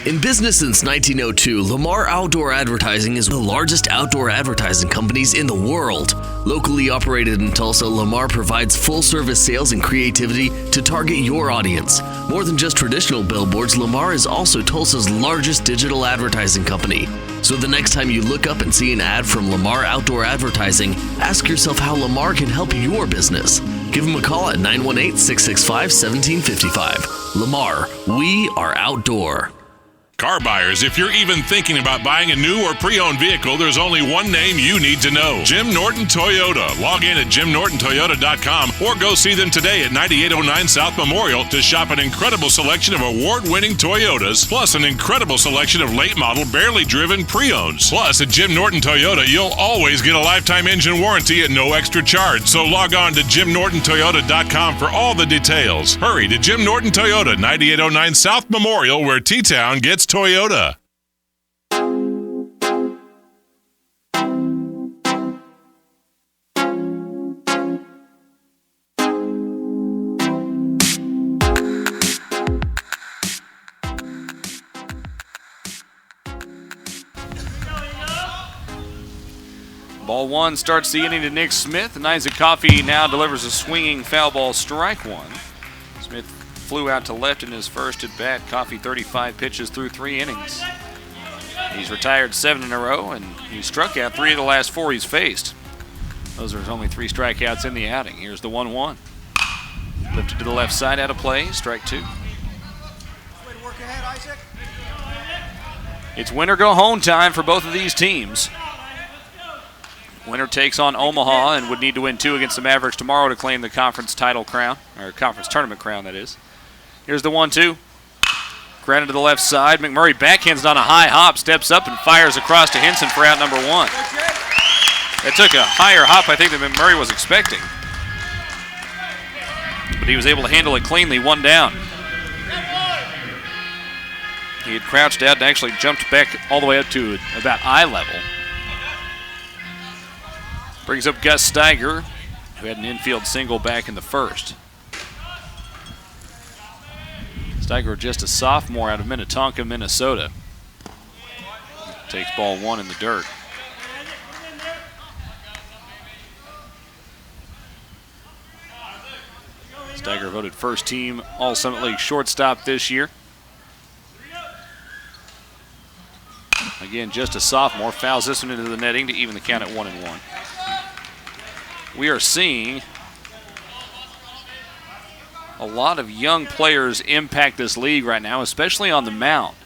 In business since 1902, Lamar Outdoor Advertising is one of the largest outdoor advertising companies in the world. Locally operated in Tulsa, Lamar provides full-service sales and creativity to target your audience. More than just traditional billboards, Lamar is also Tulsa's largest digital advertising company. So the next time you look up and see an ad from Lamar Outdoor Advertising, ask yourself how Lamar can help your business. Give them a call at 918-665-1755. Lamar, we are outdoor. Car buyers, if you're even thinking about buying a new or pre-owned vehicle, there's only one name you need to know. Jim Norton Toyota. Log in at jimnortontoyota.com or go see them today at 9809 South Memorial to shop an incredible selection of award-winning Toyotas, plus an incredible selection of late-model, barely driven pre-owns. Plus, at Jim Norton Toyota, you'll always get a lifetime engine warranty at no extra charge. So log on to jimnortontoyota.com for all the details. Hurry to Jim Norton Toyota, 9809 South Memorial, where T-Town gets Toyota. Ball 1 starts the inning to Nick Smith, and Isaac Coffey now delivers a swinging foul ball, strike 1. Smith flew out to left in his first at bat. Coffey 35 pitches through 3 innings. He's retired 7 in a row, and he struck out 3 of the last 4 he's faced. Those are his only 3 strikeouts in the outing. Here's the 1-1. Lifted to the left side, out of play, strike 2. It's win or go home time for both of these teams. Winner takes on Omaha and would need to win 2 against the Mavericks tomorrow to claim the conference title crown, or conference tournament crown, that is. Here's the 1-2. Grounded to the left side. McMurray backhands on a high hop, steps up and fires across to Henson for out number 1. That took a higher hop, I think, than McMurray was expecting. But he was able to handle it cleanly, 1 down. He had crouched out and actually jumped back all the way up to about eye level. Brings up Gus Steiger, who had an infield single back in the first. Steiger, just a sophomore out of Minnetonka, Minnesota. Takes ball 1 in the dirt. Steiger voted first team All-Summit League shortstop this year. Again, just a sophomore. Fouls this one into the netting to even the count at 1-1. We are seeing a lot of young players impact this league right now, especially on the mound.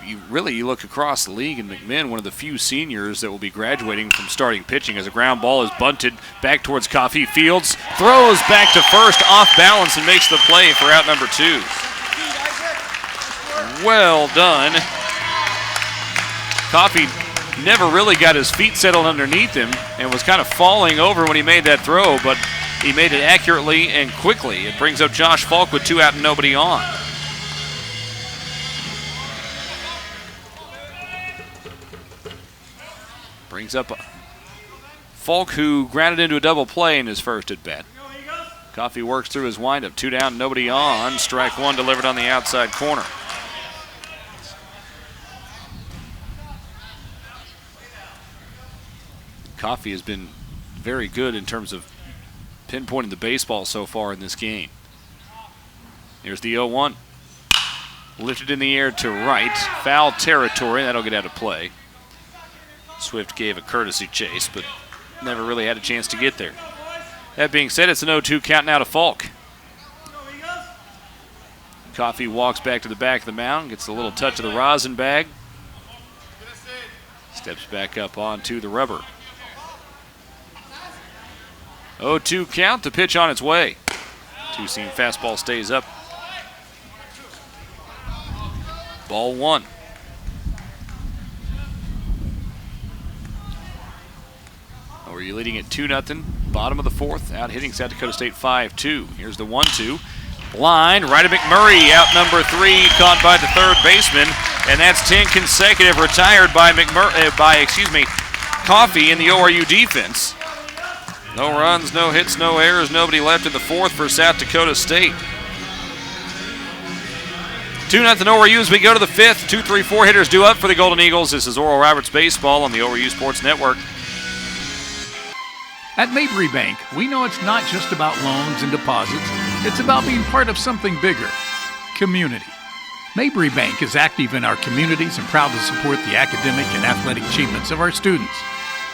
You look across the league, and McMinn, one of the few seniors that will be graduating from starting pitching, as a ground ball is bunted back towards Coffey. Fields throws back to first, off balance, and makes the play for out number 2. Well done. Coffey never really got his feet settled underneath him and was kind of falling over when he made that throw, but he made it accurately and quickly. It brings up Josh Falk with 2 out and nobody on. Brings up Falk, who grounded into a double play in his first at bat. Coffey works through his windup. 2 down, nobody on. Strike 1 delivered on the outside corner. Coffey has been very good in terms of pinpointing the baseball so far in this game. Here's the 0-1. Lifted in the air to right. Foul territory. That'll get out of play. Swift gave a courtesy chase, but never really had a chance to get there. That being said, it's an 0-2 count now to Falk. Coffey walks back to the back of the mound, gets a little touch of the rosin bag. Steps back up onto the rubber. 0-2 count, the pitch on its way. Two-seam fastball stays up. Ball 1. ORU leading at 2-0. Bottom of the 4th. Out hitting South Dakota State 5-2. Here's the 1-2. Blind, right of McMurray, out number 3, caught by the third baseman, and that's 10 consecutive retired by Coffey in the ORU defense. No runs, no hits, no errors, nobody left in the 4th for South Dakota State. 2-0 ORU as we go to the 5th. 2, 3, 4 hitters due up for the Golden Eagles. This is Oral Roberts Baseball on the ORU Sports Network. At Mabry Bank, we know it's not just about loans and deposits. It's about being part of something bigger, community. Mabry Bank is active in our communities and proud to support the academic and athletic achievements of our students.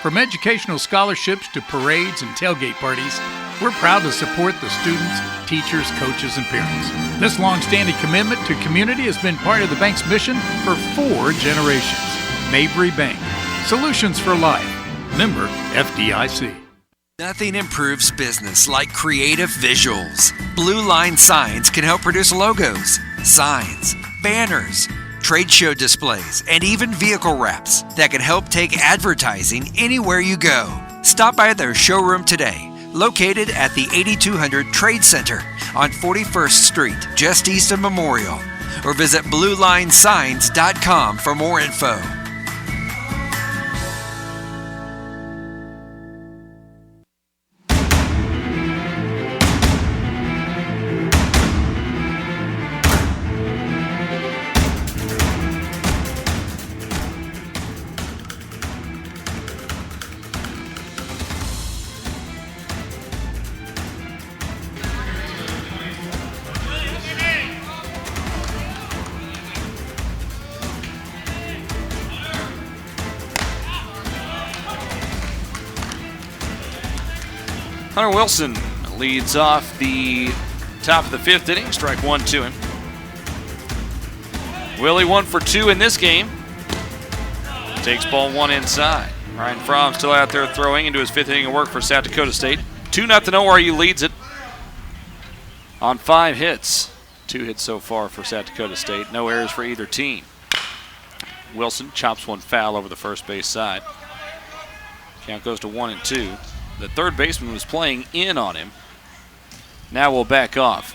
From educational scholarships to parades and tailgate parties, we're proud to support the students, teachers, coaches, and parents. This long-standing commitment to community has been part of the bank's mission for 4 generations. Mabry Bank, solutions for life. Member FDIC. Nothing improves business like creative visuals. Blue Line Signs can help produce logos, signs, banners, trade show displays, and even vehicle wraps that can help take advertising anywhere you go. Stop by their showroom today, located at the 8200 Trade Center on 41st Street, just east of Memorial, or visit BlueLineSigns.com for more info. Hunter Wilson leads off the top of the 5th inning. Strike 1 to him. Willie 1 for 2 in this game. Takes ball 1 inside. Ryan Fromm still out there throwing into his 5th inning of work for South Dakota State. 2-0 ORU leads it on 5 hits. 2 hits so far for South Dakota State. No errors for either team. Wilson chops one foul over the first base side. Count goes to 1-2. The third baseman was playing in on him. Now we'll back off.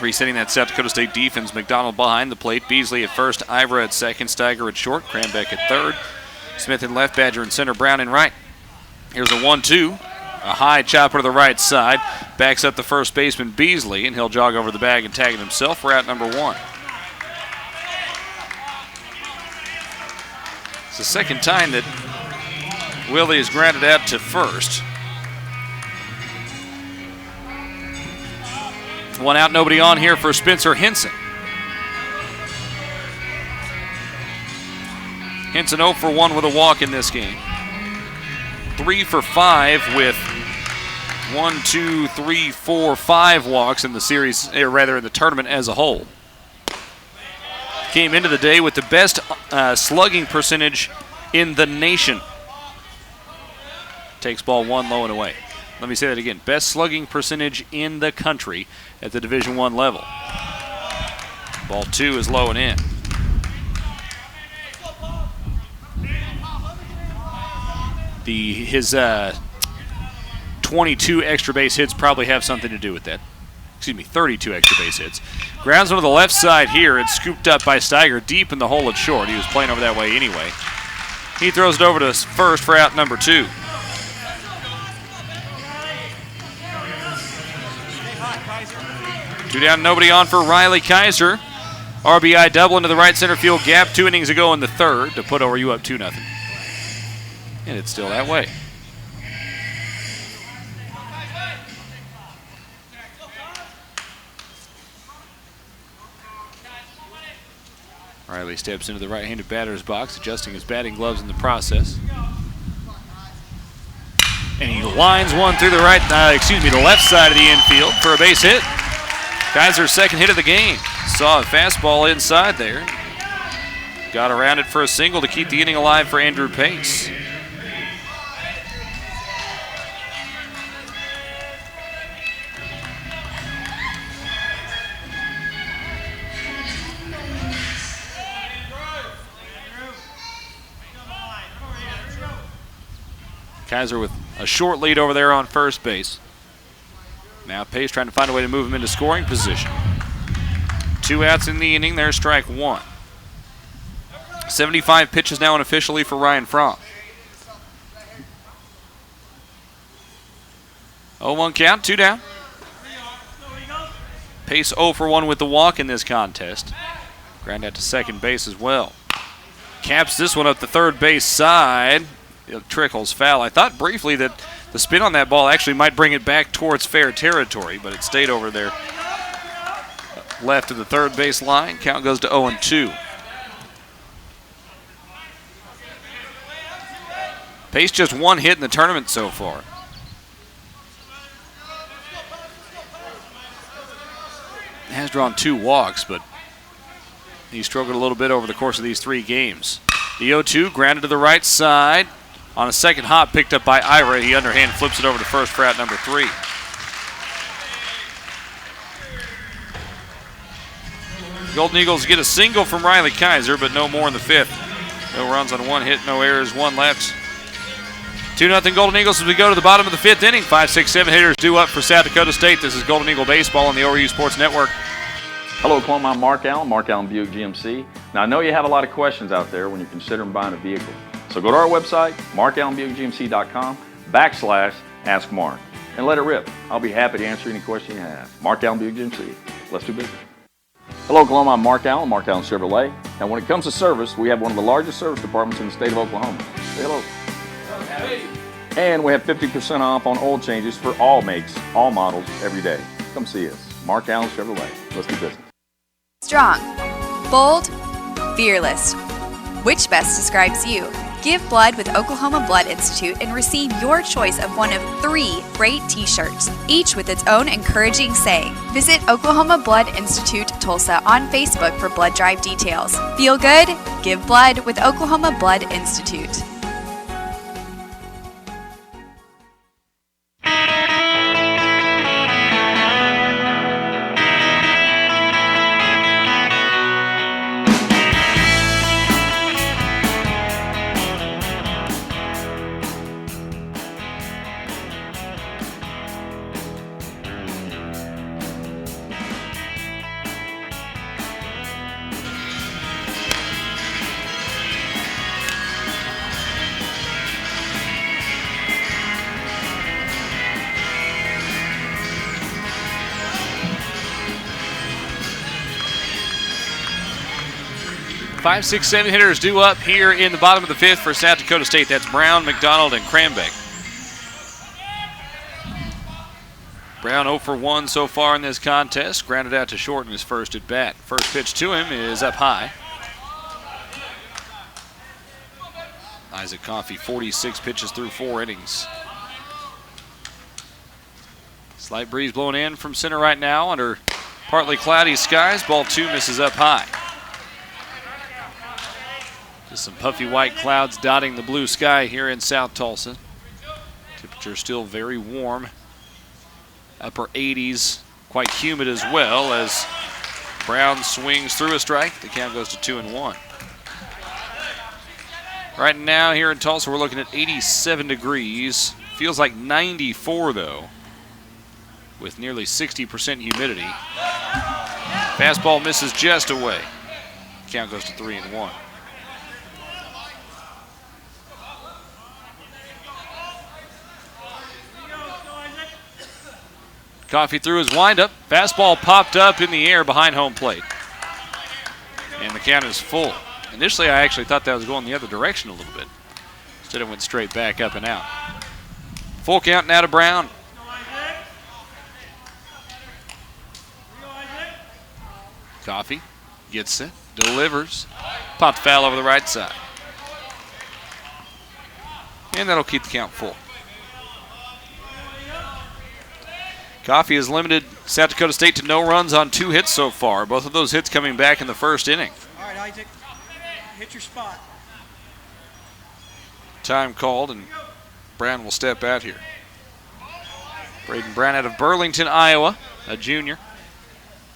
Resetting that South Dakota State defense, McDonald behind the plate. Beasley at first, Ivra at second, Steiger at short, Cranbeck at third. Smith in left, Badger in center, Brown in right. Here's a 1-2. A high chopper to the right side. Backs up the first baseman, Beasley, and he'll jog over the bag and tag it himself. We're at number 1. It's the second time that Willie is grounded out to first. 1 out, nobody on here for Spencer Henson. Henson 0 for 1 with a walk in this game. 3 for 5 with 5 walks in the series, or rather in the tournament as a whole. Came into the day with the best slugging percentage in the nation. Takes ball 1 low and away. Let me say that again. Best slugging percentage in the country at the Division I level. Ball 2 is low and in. His 22 extra base hits probably have something to do with that. 32 extra base hits. Grounds one to the left side here. It's scooped up by Steiger deep in the hole at short. He was playing over that way anyway. He throws it over to first for out number 2. Two down, nobody on for Riley Kaiser. RBI double into the right center field gap 2 innings ago in the 3rd to put ORU up 2-0. And it's still that way. Riley steps into the right-handed batter's box, adjusting his batting gloves in the process. And he lines one through the the left side of the infield for a base hit. Kaiser's second hit of the game. Saw a fastball inside there. Got around it for a single to keep the inning alive for Andrew Pace. Kaiser with a short lead over there on first base. Now Pace trying to find a way to move him into scoring position. 2 outs in the inning. There's strike 1. 75 pitches now unofficially for Ryan Fromm. 0-1 count, 2 down. Pace 0 for 1 with the walk in this contest. Ground out to second base as well. Caps this one up the third base side. It trickles foul. I thought briefly that the spin on that ball actually might bring it back towards fair territory, but it stayed over there left of the third base line. Count goes to 0-2. Pace just 1 hit in the tournament so far. Has drawn 2 walks, but he struggled a little bit over the course of these 3 games. The 0-2 grounded to the right side. On a second hop, picked up by Ira. He underhand flips it over to first for out number 3. Golden Eagles get a single from Riley Kaiser, but no more in the 5th. No runs on 1 hit, no errors, 1 left. 2-0 Golden Eagles as we go to the bottom of the 5th inning. 5, 6, 7 hitters due up for South Dakota State. This is Golden Eagle Baseball on the ORU Sports Network. Hello, Oklahoma. I'm Mark Allen Buick GMC. Now, I know you have a lot of questions out there when you're considering buying a vehicle. So go to our website, markallenbuickgmc.com/Ask Mark, and let it rip. I'll be happy to answer any question you have. Mark Allen Buick GMC. Let's do business. Hello, Oklahoma. I'm Mark Allen Chevrolet. Now, when it comes to service, we have one of the largest service departments in the state of Oklahoma. Say hello. And we have 50% off on oil changes for all makes, all models, every day. Come see us. Mark Allen Chevrolet. Let's do business. Strong, bold, fearless. Which best describes you? Give blood with Oklahoma Blood Institute and receive your choice of one of 3 great t-shirts, each with its own encouraging saying. Visit Oklahoma Blood Institute Tulsa on Facebook for blood drive details. Feel good? Give blood with Oklahoma Blood Institute. Five, 6, 7 hitters due up here in the bottom of the 5th for South Dakota State. That's Brown, McDonald, and Cranbeck. Brown 0 for 1 so far in this contest. Grounded out to short in his first at bat. First pitch to him is up high. Isaac Coffey, 46 pitches through 4 innings. Slight breeze blowing in from center right now under partly cloudy skies. Ball 2 misses up high. Just some puffy white clouds dotting the blue sky here in South Tulsa. Temperature still very warm. Upper 80s, quite humid as well as Brown swings through a strike. The count goes to 2-1. Right now here in Tulsa, we're looking at 87 degrees. Feels like 94 though, with nearly 60% humidity. Fastball misses just away. Count goes to 3-1. Coffey threw his windup. Fastball popped up in the air behind home plate. And the count is full. Initially, I actually thought that was going the other direction a little bit. Instead, it went straight back up and out. Full count now to Brown. Coffey gets it, delivers. Popped foul over the right side. And that'll keep the count full. Coffey has limited South Dakota State to no runs on 2 hits so far. Both of those hits coming back in the first inning. All right, Isaac, hit your spot. Time called, and Brown will step out here. Braden Brown out of Burlington, Iowa, a junior.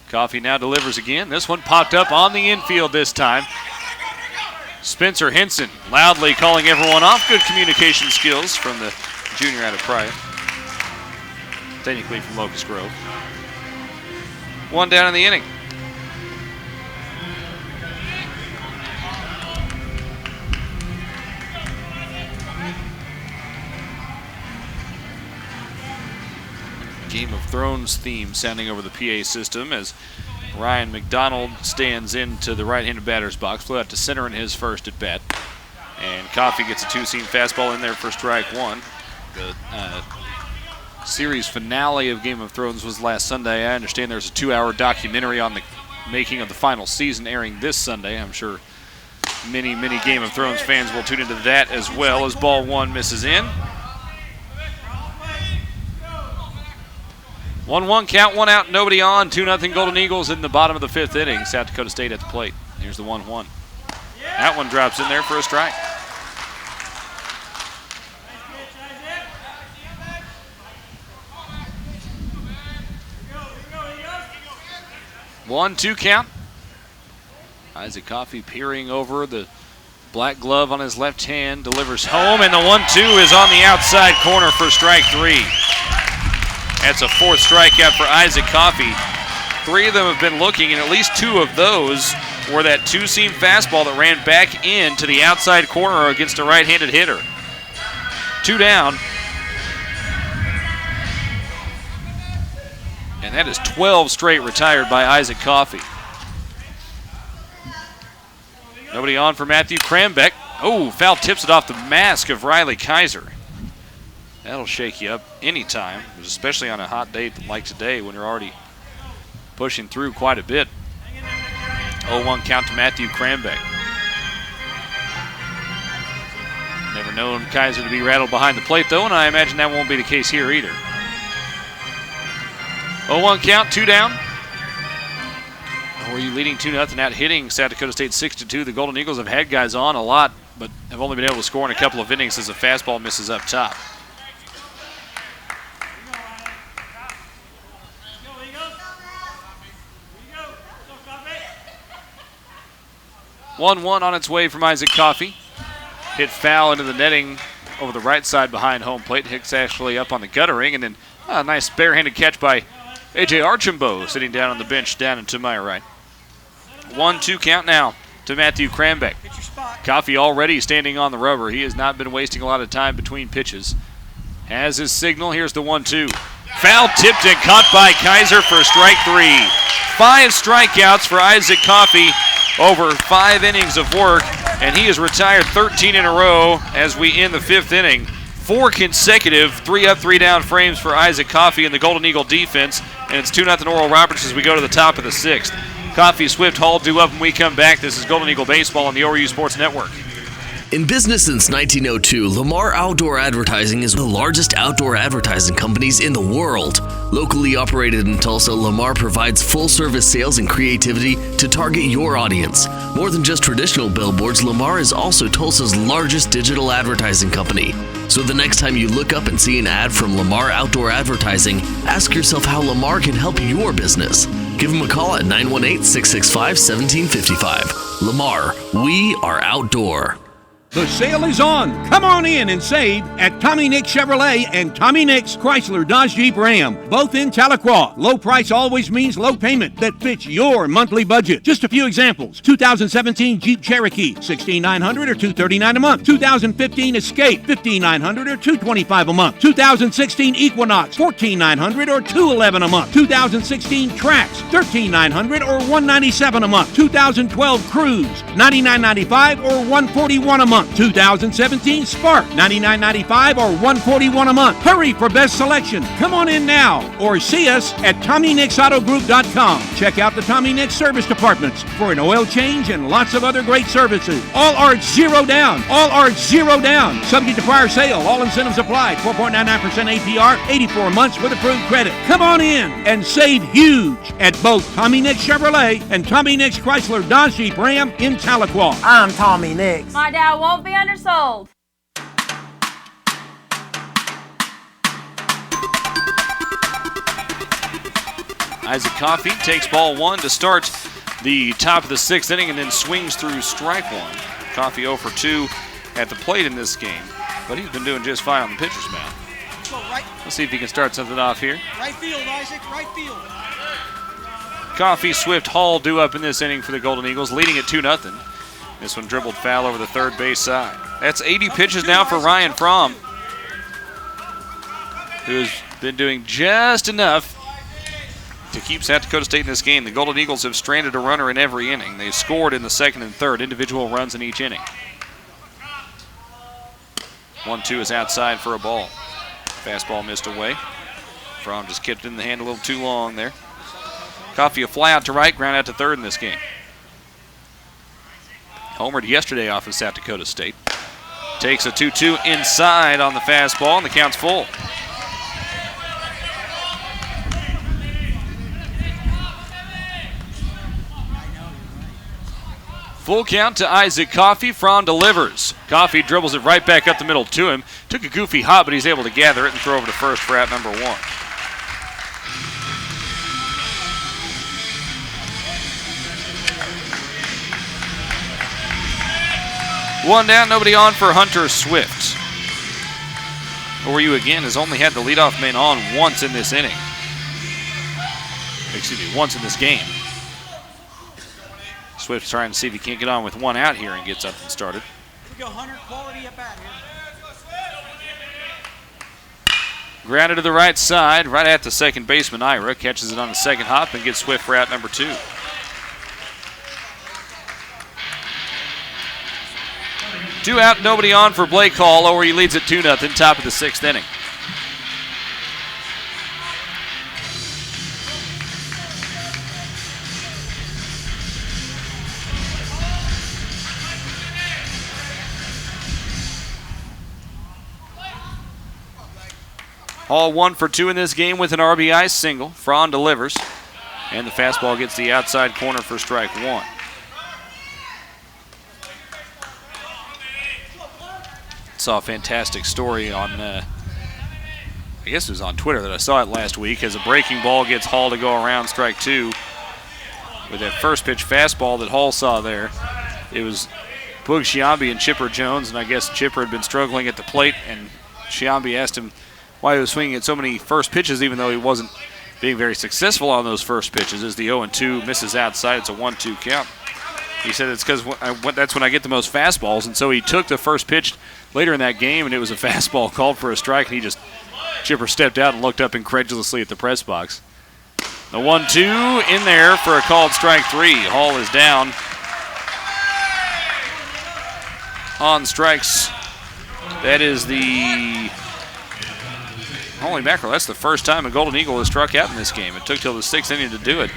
Coffey now delivers again. This one popped up on the infield this time. Spencer Henson loudly calling everyone off. Good communication skills from the junior out of Pryor. Technically from Locust Grove. 1 down in the inning. Game of Thrones theme sounding over the PA system as Ryan McDonald stands into the right-handed batter's box. Flew out to center in his first at bat. And Coffey gets a two-seam fastball in there for strike one. The series finale of Game of Thrones was last Sunday. I understand there's a 2-hour documentary on the making of the final season airing this Sunday. I'm sure many Game of Thrones fans will tune into that as well as ball one misses in. 1-1 count, 1 out, nobody on. 2-0 Golden Eagles in the bottom of the 5th inning. South Dakota State at the plate. Here's the 1-1. That one drops in there for a strike. 1-2 count. Isaac Coffey peering over the black glove on his left hand, delivers home, and the 1-2 is on the outside corner for strike three. That's a 4th strikeout for Isaac Coffey. 3 of them have been looking, and at least 2 of those were that two-seam fastball that ran back into the outside corner against a right-handed hitter. 2 down. And that is 12 straight retired by Isaac Coffey. Nobody on for Matthew Crambeck. Oh, foul tips it off the mask of Riley Kaiser. That'll shake you up anytime, especially on a hot day like today when you're already pushing through quite a bit. 0-1 count to Matthew Crambeck. Never known Kaiser to be rattled behind the plate, though, and I imagine that won't be the case here either. 0-1 count, 2 down. Were you leading 2-0 out hitting South Dakota State 6-2? The Golden Eagles have had guys on a lot, but have only been able to score in a couple of innings as the fastball misses up top. 1-1 on its way from Isaac Coffey. Hit foul into the netting over the right side behind home plate. Hicks actually up on the gutter ring, and then a nice barehanded catch by A.J. Archambault sitting down on the bench down and to my right. 1-2 count now to Matthew Crambeck. Coffey already standing on the rubber. He has not been wasting a lot of time between pitches. Has his signal. Here's the 1-2. Foul tipped and caught by Kaiser for strike 3. 5 strikeouts for Isaac Coffey over 5 innings of work, and he has retired 13 in a row as we end the 5th inning. 4 consecutive 3-up, 3-down frames for Isaac Coffey and the Golden Eagle defense, and it's 2-0 Oral Roberts as we go to the top of the 6th. Coffey, Swift, Hall due up when we come back. This is Golden Eagle Baseball on the ORU Sports Network. In business since 1902, Lamar Outdoor Advertising is one of the largest outdoor advertising companies in the world. Locally operated in Tulsa, Lamar provides full-service sales and creativity to target your audience. More than just traditional billboards, Lamar is also Tulsa's largest digital advertising company. So the next time you look up and see an ad from Lamar Outdoor Advertising, ask yourself how Lamar can help your business. Give them a call at 918-665-1755. Lamar, we are outdoor. The sale is on. Come on in and save at Tommy Nick Chevrolet and Tommy Nick's Chrysler Dodge Jeep Ram, both in Tahlequah. Low price always means low payment that fits your monthly budget. Just a few examples. 2017 Jeep Cherokee, $1,6900 or $239 a month. 2015 Escape, $1,500 or $225 a month. 2016 Equinox, $1,4900 or $211 a month. 2016 Trax, $1,3900 or $197 a month. 2012 Cruise, $99.95 or $141 a month. 2017 Spark, $99.95 or $141 a month. Hurry for best selection. Come on in now or see us at TommyNicksAutoGroup.com. Check out the Tommy Nicks service departments for an oil change and lots of other great services. All are zero down. All are zero down. Subject to prior sale. All incentives applied. 4.99% APR, 84 months with approved credit. Come on in and save huge at both Tommy Nicks Chevrolet and Tommy Nicks Chrysler Dodge Jeep Ram in Tahlequah. I'm Tommy Nicks. My dad won't be undersold. Isaac Coffey takes ball 1 to start the top of the 6th inning and then swings through strike 1. Coffee 0 for 2 at the plate in this game, but he's been doing just fine on the pitcher's mound. Let's see if he can start something off here. Right field, Isaac, right field. Coffee, Swift, Hall due up in this inning for the Golden Eagles, leading at 2-0. This one dribbled foul over the third base side. That's 80 pitches now for Ryan Fromm, who's been doing just enough to keep South Dakota State in this game. The Golden Eagles have stranded a runner in every inning. They scored in the second and third, individual runs in each inning. 1-2 is outside for a ball. Fastball missed away. Fromm just kept it in the hand a little too long there. Coffee a fly out to right, ground out to third in this game. Homered yesterday off of South Dakota State. Takes a 2-2 inside on the fastball, and the count's full. Full count to Isaac Coffee. Fromm delivers. Coffee dribbles it right back up the middle to him. Took a goofy hop, but he's able to gather it and throw over to first for out number 1. One down, nobody on for Hunter Swift. ORU again has only had the leadoff man on once in this inning. Excuse me, once in this game. Swift's trying to see if he can't get on with one out here and get something started. Here we go, Hunter. Quality at bat here. Grounded to the right side, right at the second baseman, Ira. Catches it on the second hop and gets Swift for out number 2. Two out, nobody on for Blake Hall. ORU leads at 2-0, top of the 6th inning. Hall 1 for 2 in this game with an RBI single. Fromm delivers, and the fastball gets the outside corner for strike 1. Saw a fantastic story on, I guess it was on Twitter that I saw it last week, as a breaking ball gets Hall to go around strike 2 with that first pitch fastball that Hall saw there. It was Boog Sciambi and Chipper Jones, and I guess Chipper had been struggling at the plate, and Sciambi asked him why he was swinging at so many first pitches, even though he wasn't being very successful on those first pitches. As the 0-2 misses outside, it's a 1-2 count. He said it's because that's when I get the most fastballs, and so he took the first pitch later in that game, and it was a fastball called for a strike, and Chipper stepped out and looked up incredulously at the press box. The 1-2 in there for a called strike 3. Hall is down on strikes. That is the holy mackerel. That's the first time a Golden Eagle has struck out in this game. It took till the 6th inning to do it.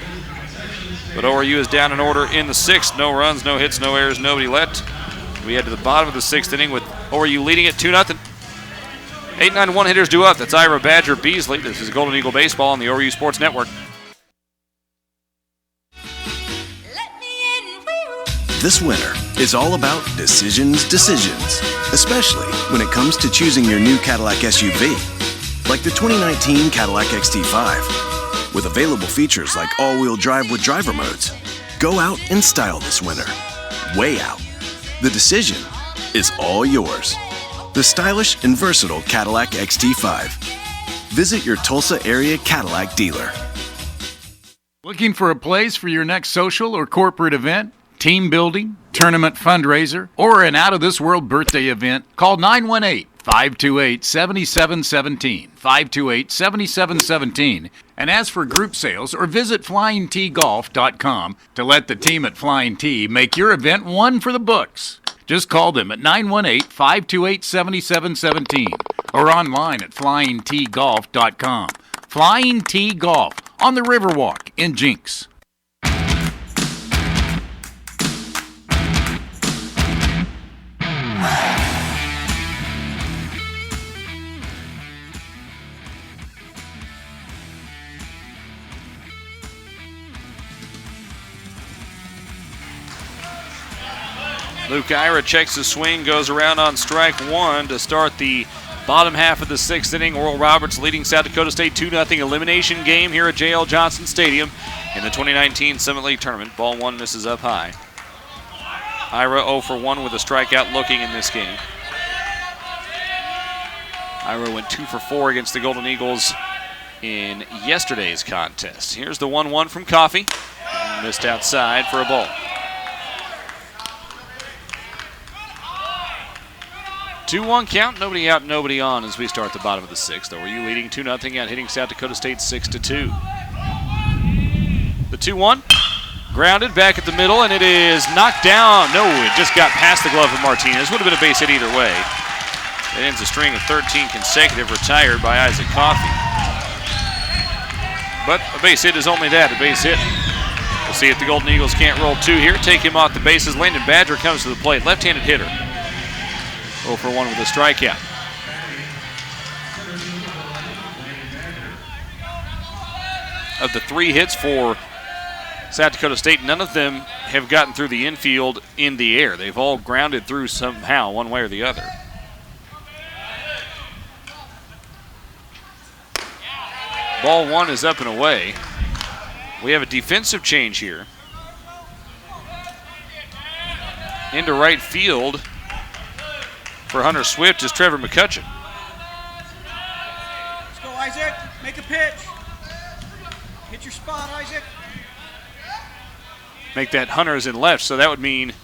But ORU is down in order in the 6th. No runs, no hits, no errors, nobody let. We head to the bottom of the 6th inning with ORU leading at 2-0. 8-9 one-hitters due up. That's Ira, Badger, Beasley. This is Golden Eagle Baseball on the ORU Sports Network. This winter is all about decisions, especially when it comes to choosing your new Cadillac SUV. Like the 2019 Cadillac XT5. With available features like all-wheel drive with driver modes. Go out in style this winter. Way out. The decision is all yours. The stylish and versatile Cadillac XT5. Visit your Tulsa area Cadillac dealer. Looking for a place for your next social or corporate event, team building, tournament fundraiser, or an out-of-this-world birthday event? Call 918-528-7717, 528-7717. And as for group sales, or visit FlyingTGolf.com to let the team at Flying T make your event one for the books. Just call them at 918-528-7717 or online at FlyingTGolf.com. Flying T Golf on the Riverwalk in Jinx. Luke Ira checks the swing, goes around on strike 1 to start the bottom half of the 6th inning. Oral Roberts leading South Dakota State 2-0 elimination game here at J.L. Johnson Stadium in the 2019 Summit League Tournament. Ball 1 misses up high. Ira 0 for 1 with a strikeout looking in this game. Ira went 2 for 4 against the Golden Eagles in yesterday's contest. Here's the 1-1 from Coffee. Missed outside for a ball. 2-1 count, nobody out, nobody on as we start the bottom of the 6th. ORU leading 2-0 out, hitting South Dakota State 6-2. The 2-1, grounded back at the middle, and it is knocked down. No, it just got past the glove of Martinez. Would have been a base hit either way. It ends a string of 13 consecutive retired by Isaac Coffey. But a base hit is only that, a base hit. We'll see if the Golden Eagles can't roll 2 here. Take him off the bases. Landon Badger comes to the plate, left-handed hitter. 0 for 1 with a strikeout. Of the 3 hits for South Dakota State, none of them have gotten through the infield in the air. They've all grounded through somehow, one way or the other. Ball 1 is up and away. We have a defensive change here. Into right field for Hunter Swift is Trevor McCutcheon. Let's go, Isaac. Make a pitch. Hit your spot, Isaac. Make that Hunter's in left, so that would mean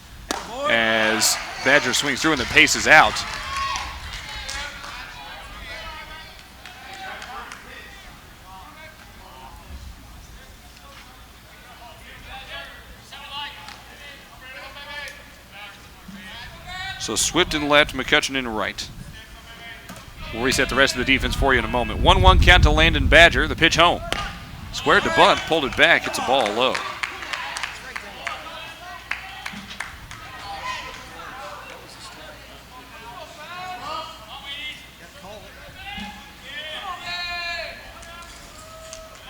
as Badger swings through and the pace is out. So Swift in left, McCutcheon in right. We'll reset the rest of the defense for you in a moment. 1-1 count to Landon Badger. The pitch home. Squared to bunt, pulled it back. It's a ball low.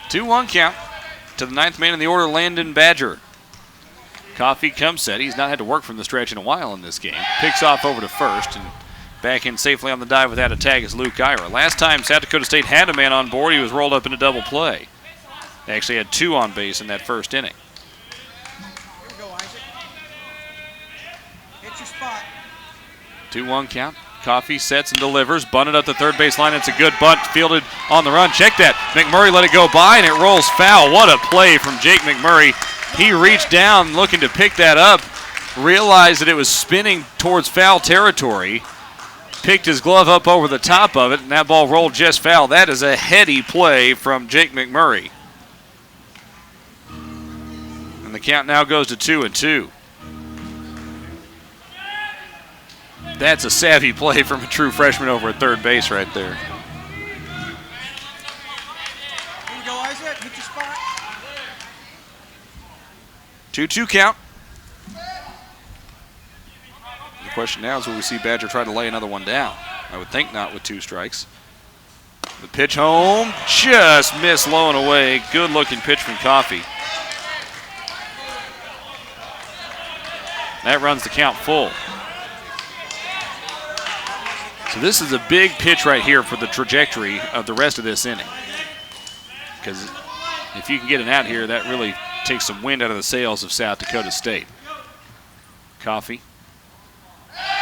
Two-1 count to the 9th man in the order, Landon Badger. Coffee comes set. He's not had to work from the stretch in a while in this game. Picks off over to first and back in safely on the dive without a tag is Luke Ira. Last time South Dakota State had a man on board, he was rolled up in a double play. They actually had 2 on base in that first inning. Here we go, Isaac. Hit your spot. 2-1 count. Coffee sets and delivers. Bunted up the third base line. It's a good bunt fielded on the run. Check that. McMurray let it go by and it rolls foul. What a play from Jake McMurray. He reached down looking to pick that up, realized that it was spinning towards foul territory, picked his glove up over the top of it, and that ball rolled just foul. That is a heady play from Jake McMurray. And the count now goes to 2-2. That's a savvy play from a true freshman over at third base right there. Here we go, Isaac. Hit your spot. 2-2 count. The question now is will we see Badger try to lay another one down? I would think not with 2 strikes. The pitch home, just missed low and away. Good looking pitch from Coffey. That runs the count full. So this is a big pitch right here for the trajectory of the rest of this inning. Because if you can get it out here, that really takes some wind out of the sails of South Dakota State. Coffey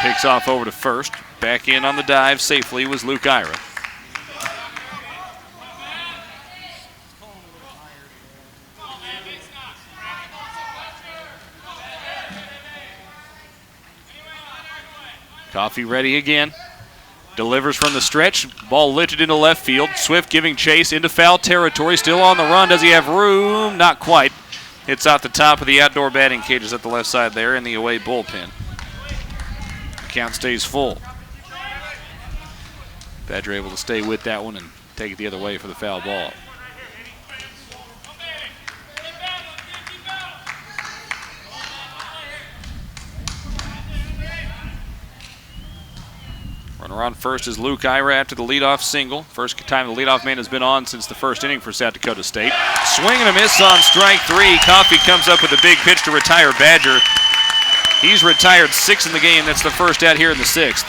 picks off over to first. Back in on the dive safely was Luke Ira. Coffey ready again. Delivers from the stretch. Ball lifted into left field. Swift giving chase into foul territory. Still on the run. Does he have room? Not quite. Hits out the top of the outdoor batting cages at the left side there in the away bullpen. The count stays full. Badger able to stay with that one and take it the other way for the foul ball. Runner on first is Luke Ira after the leadoff single. First time the leadoff man has been on since the first inning for South Dakota State. Swing and a miss on strike 3. Coffey comes up with a big pitch to retire Badger. He's retired 6 in the game. That's the first out here in the 6th.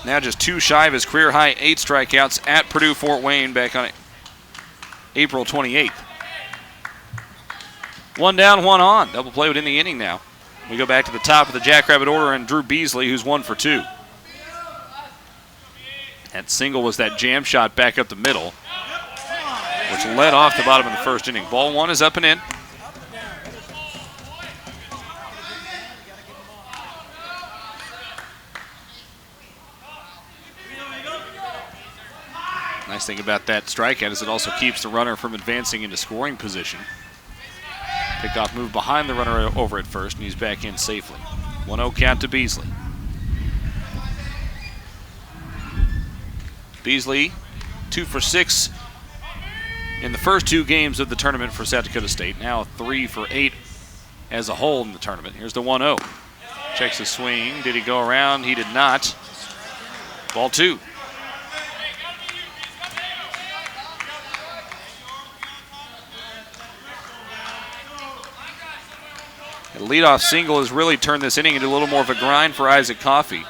Now just 2 shy of his career high 8 strikeouts at Purdue Fort Wayne back on April 28th. 1 down, 1 on. Double play within the inning now. We go back to the top of the Jackrabbit order and Drew Beasley, who's 1 for 2. That single was that jam shot back up the middle, which led off the bottom of the first inning. Ball 1 is up and in. Nice thing about that strikeout is it also keeps the runner from advancing into scoring position. Pickoff move behind the runner over at first, and he's back in safely. 1-0 count to Beasley. Beasley, 2 for 6 in the first 2 games of the tournament for South Dakota State. Now 3 for 8 as a whole in the tournament. Here's the 1-0. Checks the swing. Did he go around? He did not. Ball 2. The leadoff single has really turned this inning into a little more of a grind for Isaac Coffey.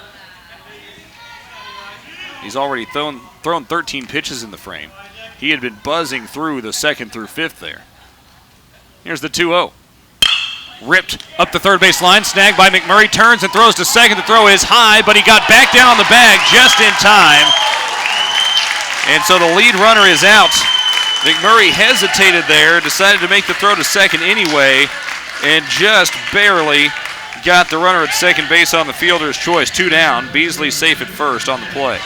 He's already thrown 13 pitches in the frame. He had been buzzing through the 2nd through 5th there. Here's the 2-0. Ripped up the third base line, snagged by McMurray, turns and throws to second. The throw is high, but he got back down on the bag just in time. And so the lead runner is out. McMurray hesitated there, decided to make the throw to second anyway, and just barely got the runner at second base on the fielder's choice. 2 down. Beasley safe at first on the play.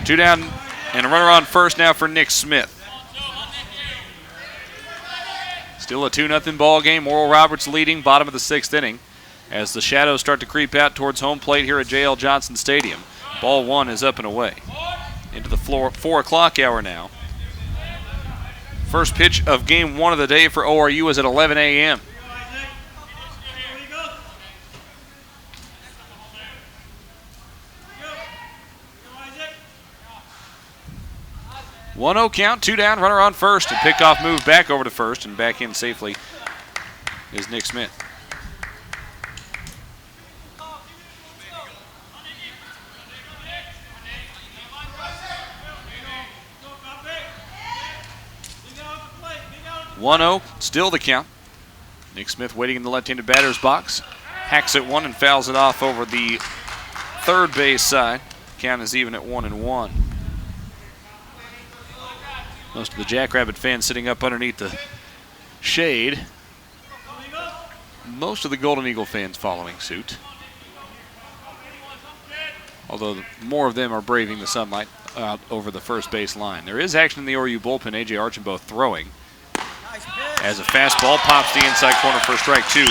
Two down and a runner on first now for Nick Smith. Still a 2-0 ball game. Oral Roberts leading, bottom of the 6th inning, as the shadows start to creep out towards home plate here at J.L. Johnson Stadium. Ball 1 is up and away. Into the 4 o'clock hour now. First pitch of game 1 of the day for ORU is at 11 a.m. One-0 count, 2 down, runner on first, and pickoff move back over to first, and back in safely is Nick Smith. One-0, still the count. Nick Smith waiting in the left-handed batter's box. Hacks at 1 and fouls it off over the third base side. Count is even at 1-1. Most of the Jackrabbit fans sitting up underneath the shade. Most of the Golden Eagle fans following suit. Although more of them are braving the sunlight out over the first base line. There is action in the ORU bullpen. A.J. Archambault throwing. As a fastball pops the inside corner for strike 2.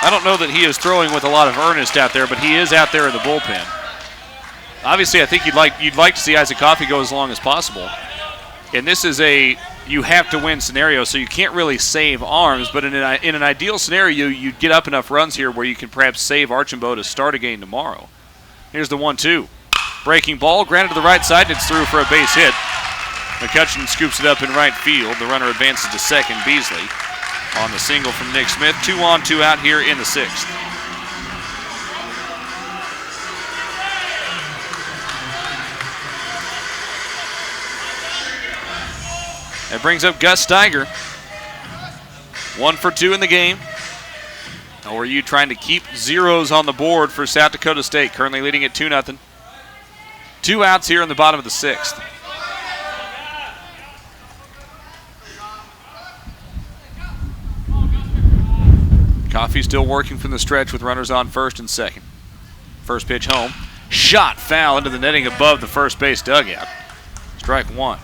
I don't know that he is throwing with a lot of earnest out there, but he is out there in the bullpen. Obviously, I think you'd like to see Isaac Coffey go as long as possible. And this is a you-have-to-win scenario, so you can't really save arms. But in an ideal scenario, you'd get up enough runs here where you can perhaps save Archambault to start a game tomorrow. Here's the 1-2. Breaking ball, grounded to the right side, and it's through for a base hit. McCutcheon scoops it up in right field. The runner advances to second. Beasley on the single from Nick Smith. 2 on, 2 out here in the 6th. That brings up Gus Steiger. 1 for 2 in the game. ORU trying to keep zeros on the board for South Dakota State, currently leading at 2-0. 2 outs here in the bottom of the 6th. Coffey still working from the stretch with runners on first and second. First pitch home. Shot foul into the netting above the first base dugout. Strike 1.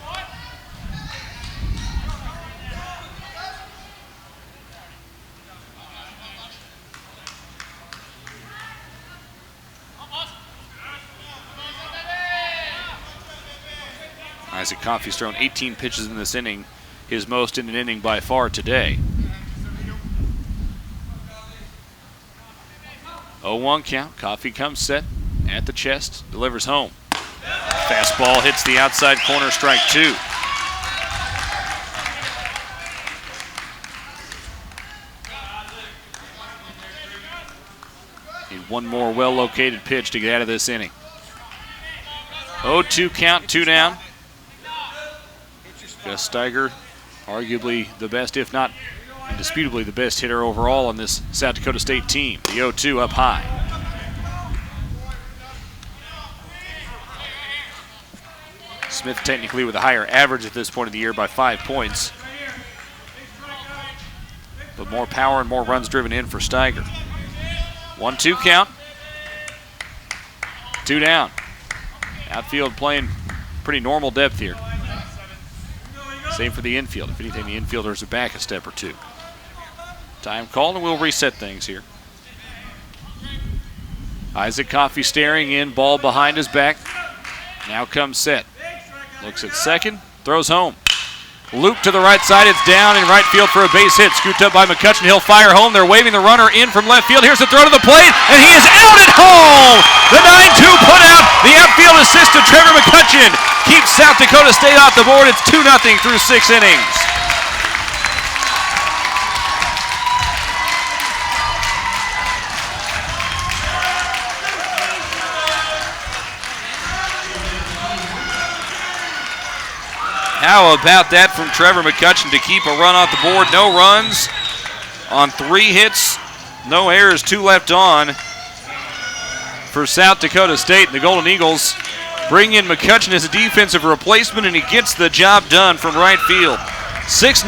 Isaac Coffey's thrown 18 pitches in this inning, his most in an inning by far today. 0-1 count. Coffey comes set at the chest, delivers home. Fastball hits the outside corner, strike 2. Need one more well-located pitch to get out of this inning. 0-2 count, 2 down. Gus Steiger, arguably the best, if not indisputably the best hitter overall on this South Dakota State team. The 0-2 up high. Smith technically with a higher average at this point of the year by 5 points. But more power and more runs driven in for Steiger. 1-2 count. 2 down. Outfield playing pretty normal depth here. Same for the infield. If anything, the infielders are back a step or two. Time called, and we'll reset things here. Isaac Coffey staring in, ball behind his back. Now comes set. Looks at second, throws home. Loop to the right side, it's down in right field for a base hit. Scooped up by McCutcheon, he'll fire home. They're waving the runner in from left field. Here's the throw to the plate, and he is out at home! The 9-2 put out, the outfield assist to Trevor McCutcheon keeps South Dakota State off the board. It's 2-0 through 6 innings. How about that from Trevor McCutcheon to keep a run off the board? No runs on 3 hits, no errors, 2 left on for South Dakota State. And the Golden Eagles bring in McCutcheon as a defensive replacement, and he gets the job done from right field. 2-0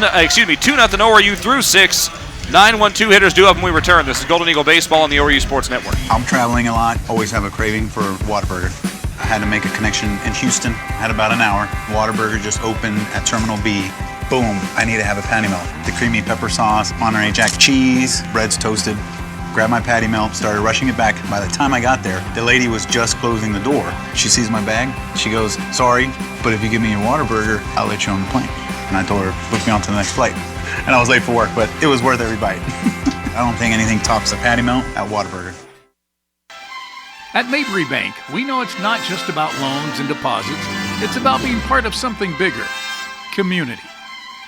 ORU through 6. 9-1-2 hitters due up when we return. This is Golden Eagle Baseball on the ORU Sports Network. I'm traveling a lot, always have a craving for Whataburger. I had to make a connection in Houston, had about an hour. Whataburger just opened at Terminal B. Boom, I need to have a patty melt. The creamy pepper sauce, Monterey Jack cheese, bread's toasted. Grabbed my patty melt, started rushing it back. By the time I got there, the lady was just closing the door. She sees my bag, she goes, sorry, but if you give me your Whataburger, I'll let you on the plane. And I told her, book me on to the next flight. And I was late for work, but it was worth every bite. I don't think anything tops a patty melt at Whataburger. At Mabry Bank, we know it's not just about loans and deposits. It's about being part of something bigger, community.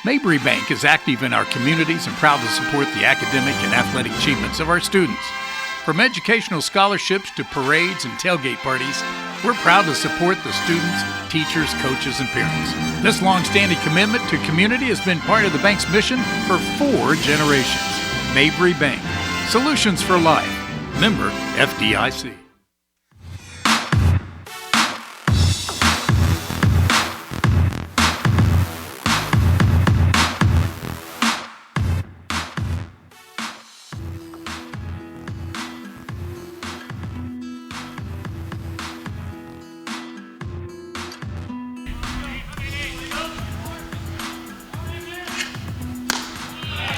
Mabry Bank is active in our communities and proud to support the academic and athletic achievements of our students. From educational scholarships to parades and tailgate parties, we're proud to support the students, teachers, coaches, and parents. This long-standing commitment to community has been part of the bank's mission for 4 generations. Mabry Bank, solutions for life. Member FDIC.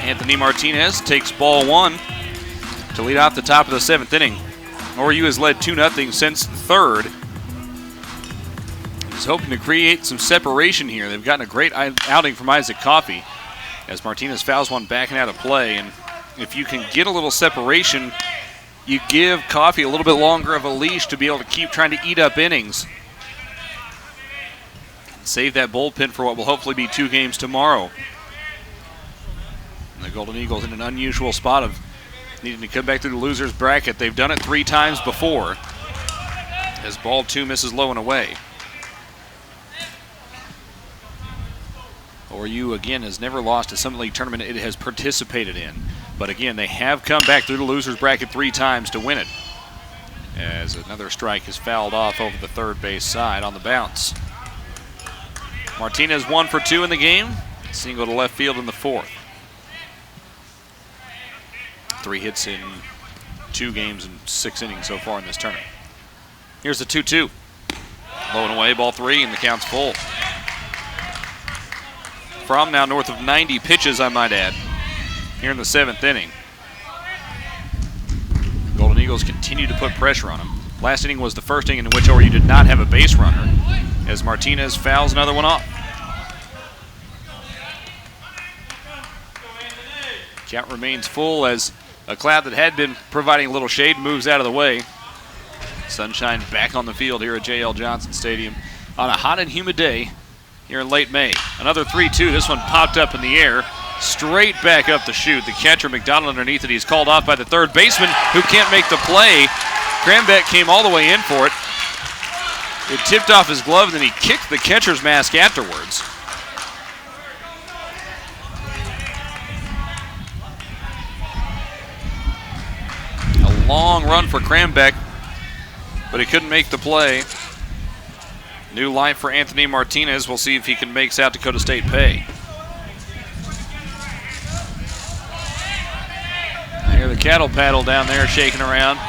Anthony Martinez takes ball 1 to lead off the top of the 7th inning. ORU has led 2-0 since the 3rd. He's hoping to create some separation here. They've gotten a great outing from Isaac Coffey as Martinez fouls one backing out of play. And if you can get a little separation, you give Coffey a little bit longer of a leash to be able to keep trying to eat up innings. Save that bullpen for what will hopefully be 2 games tomorrow. And the Golden Eagles in an unusual spot of needing to come back through the loser's bracket. They've done it 3 times before as ball 2 misses low and away. ORU, again, has never lost a Summit League tournament it has participated in. But again, they have come back through the loser's bracket 3 times to win it. As another strike is fouled off over the third base side on the bounce. Martinez 1 for 2 in the game. Single to left field in the 4th. 3 hits in 2 games and 6 innings so far in this tournament. Here's the 2-2. Low and away, ball 3, and the count's full. From now north of 90 pitches, I might add, here in the 7th inning. Golden Eagles continue to put pressure on them. Last inning was the first inning in which ORU did not have a base runner, as Martinez fouls another one off. Count remains full as a cloud that had been providing a little shade moves out of the way. Sunshine back on the field here at J.L. Johnson Stadium on a hot and humid day here in late May. Another 3-2. This one popped up in the air. straight back up the chute. The catcher, McDonald, underneath it. He's called off by the third baseman, who can't make the play. Crambeck came all the way in for it. It tipped off his glove, and then he kicked the catcher's mask afterwards. A long run for Crambeck, but he couldn't make the play. New life for Anthony Martinez. We'll see if he can make South Dakota State pay. I hear the cattle paddle down there shaking around.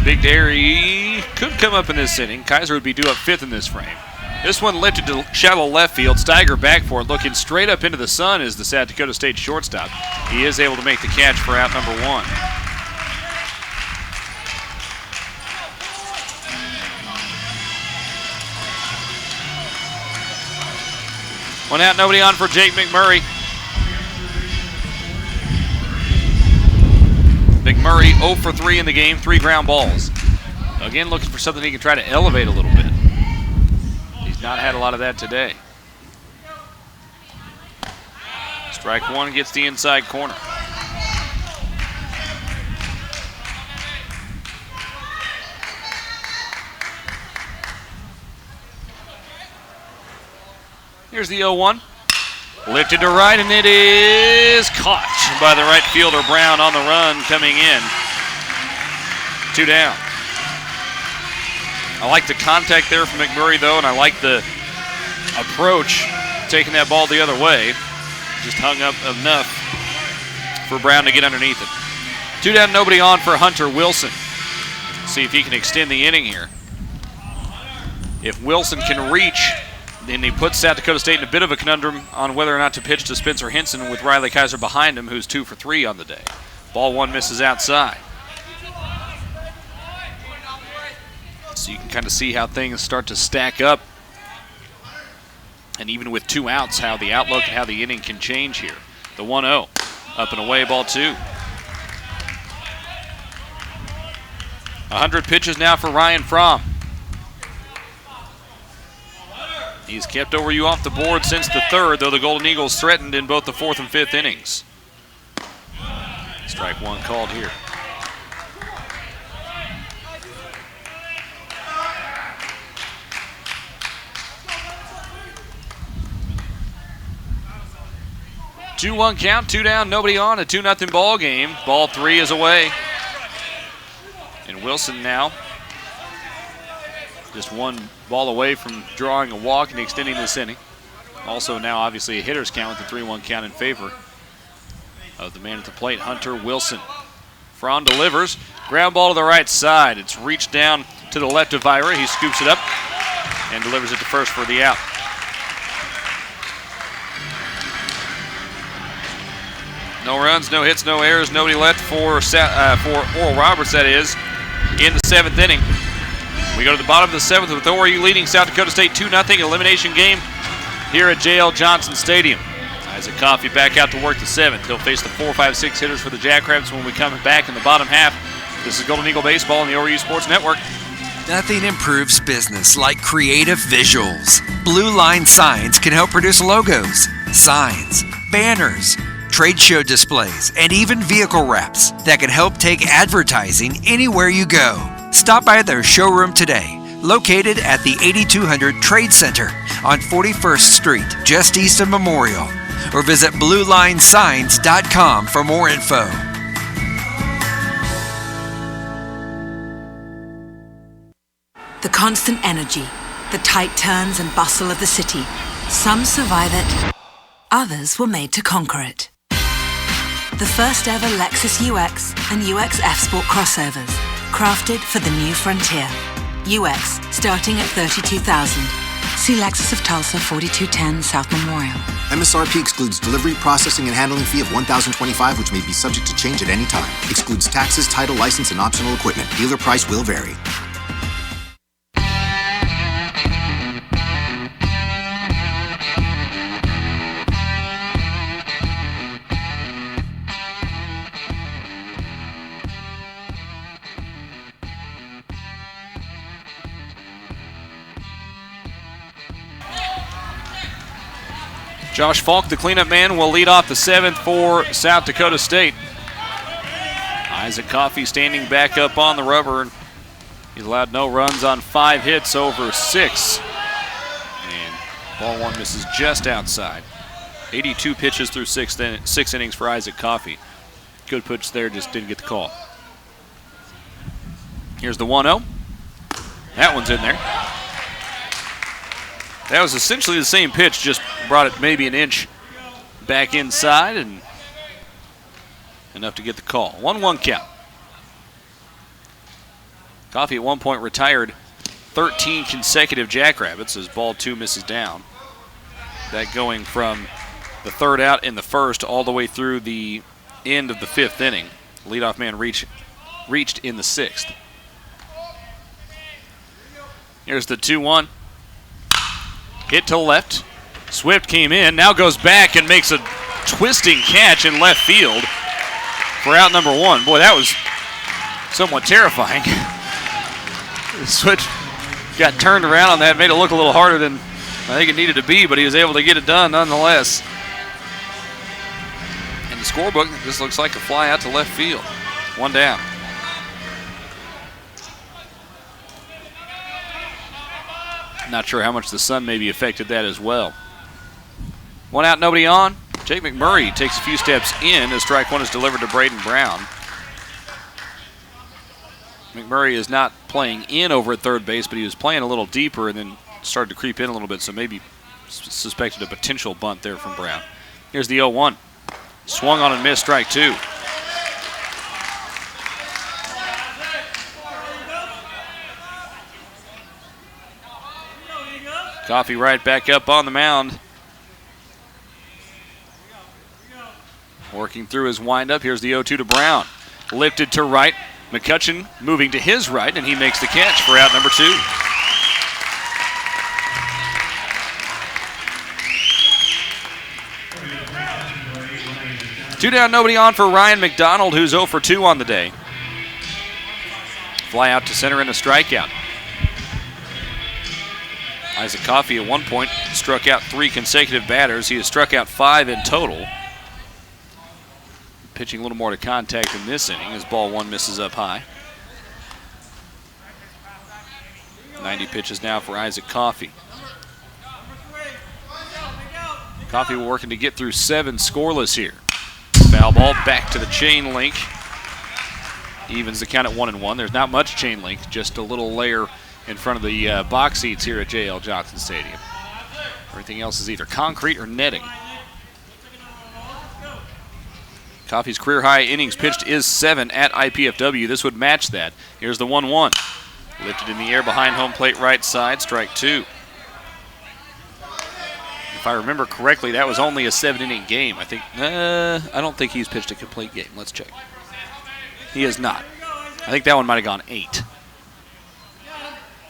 Big Dairy could come up in this inning. Kaiser would be due up 5th in this frame. This one lifted to shallow left field. Steiger back for it, looking straight up into the sun is the South Dakota State shortstop. He is able to make the catch for out number 1. One out, nobody on for Jake McMurray. McMurray 0 for 3 in the game, 3 ground balls. Again, looking for something he can try to elevate a little bit. He's not had a lot of that today. Strike 1 gets the inside corner. Here's the 0-1. Lifted to right, and it is caught by the right fielder, Brown, on the run coming in. 2 down. I like the contact there from McMurray, though, and I like the approach, taking that ball the other way. Just hung up enough for Brown to get underneath it. 2 down, nobody on for Hunter Wilson. See if he can extend the inning here. If Wilson can reach, then he puts South Dakota State in a bit of a conundrum on whether or not to pitch to Spencer Henson with Riley Kaiser behind him, who's 2 for 3 on the day. Ball 1 misses outside. So you can kind of see how things start to stack up. And even with 2 outs, how the outlook and how the inning can change here. The 1-0, up and away, ball 2. 100 pitches now for Ryan Fromm. He's kept ORU off the board since the 3rd, though the Golden Eagles threatened in both the 4th and 5th innings. Strike 1 called here. Two-one count, 2 down, nobody on, a 2-0 ball game. Ball 3 is away. And Wilson now just 1 ball away from drawing a walk and extending this inning. Also now obviously a hitter's count with the 3-1 count in favor of the man at the plate, Hunter Wilson. Fromm delivers, ground ball to the right side. It's reached down to the left of Vira. He scoops it up and delivers it to first for the out. No runs, no hits, no errors, nobody left for Oral Roberts, that is, in the 7th inning. We go to the bottom of the 7th with ORU leading South Dakota State 2-0 elimination game here at J.L. Johnson Stadium. Isaac Coffey back out to work the 7th. He'll face the 4, 5, 6 hitters for the Jackrabbits when we come back in the bottom half. This is Golden Eagle Baseball on the ORU Sports Network. Nothing improves business like creative visuals. Blue Line Signs can help produce logos, signs, banners, trade show displays, and even vehicle wraps that can help take advertising anywhere you go. Stop by their showroom today, located at the 8200 Trade Center on 41st Street, just east of Memorial, or visit BlueLineSigns.com for more info. The constant energy, the tight turns and bustle of the city. Some survive it, others were made to conquer it. The first ever Lexus UX and UX F-Sport crossovers, crafted for the new frontier. UX, starting at $32,000. See Lexus of Tulsa, 4210 South Memorial. MSRP excludes delivery, processing, and handling fee of $1,025, which may be subject to change at any time. Excludes taxes, title, license, and optional equipment. Dealer price will vary. Josh Falk, the cleanup man, will lead off the 7th for South Dakota State. Isaac Coffey standing back up on the rubber. He's allowed no runs on 5 hits over 6. And ball 1 misses just outside. 82 pitches through 6 innings for Isaac Coffey. Good pitch there, just didn't get the call. Here's the 1-0. That one's in there. That was essentially the same pitch, just brought it maybe an inch back inside and enough to get the call. 1-1 count. Coffey at one point retired 13 consecutive Jackrabbits as ball 2 misses down. That going from the 3rd out in the 1st all the way through the end of the 5th inning. Leadoff man reached in the 6th. Here's the 2-1. Hit to left. Swift came in, now goes back and makes a twisting catch in left field for out number 1. Boy, that was somewhat terrifying. Swift got turned around on that, made it look a little harder than I think it needed to be, but he was able to get it done nonetheless. In the scorebook, this looks like a fly out to left field. 1 down. Not sure how much the sun maybe affected that as well. 1 out, nobody on. Jake McMurray takes a few steps in as strike 1 is delivered to Braden Brown. McMurray is not playing in over at third base, but he was playing a little deeper and then started to creep in a little bit, so maybe suspected a potential bunt there from Brown. Here's the 0-1. Swung on and missed, strike 2. Coffey right back up on the mound. Working through his windup. Here's the 0-2 to Brown. Lifted to right. McCutcheon moving to his right, and he makes the catch for out number 2. Two down, nobody on for Ryan McDonald, who's 0 for 2 on the day. Fly out to center and a strikeout. Isaac Coffey at one point struck out 3 consecutive batters. He has struck out 5 in total. Pitching a little more to contact in this inning as ball 1 misses up high. 90 pitches now for Isaac Coffey. Coffey working to get through 7 scoreless here. Foul ball back to the chain link. Evens the count at 1-1. There's not much chain link, just a little layer in front of the box seats here at J.L. Johnson Stadium. Everything else is either concrete or netting. Coffey's career high innings pitched is 7 at IPFW. This would match that. Here's the 1-1. Lifted in the air behind home plate right side, strike 2. If I remember correctly, that was only a 7-inning game. I don't think he's pitched a complete game. Let's check. He has not. I think that one might have gone 8.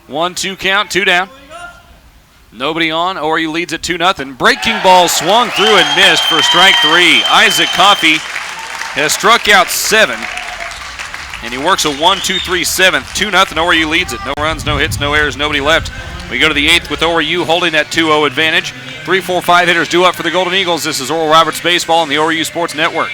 1-2 count, 2 down. Nobody on. ORU leads at 2-0. Breaking ball swung through and missed for strike 3. Isaac Coffey has struck out 7. And he works a 1-2-3 7th. 2-0. ORU leads it. No runs, no hits, no errors, nobody left. We go to the 8th with ORU holding that 2-0 advantage. 3, 4, 5 hitters due up for the Golden Eagles. This is Oral Roberts Baseball on the ORU Sports Network.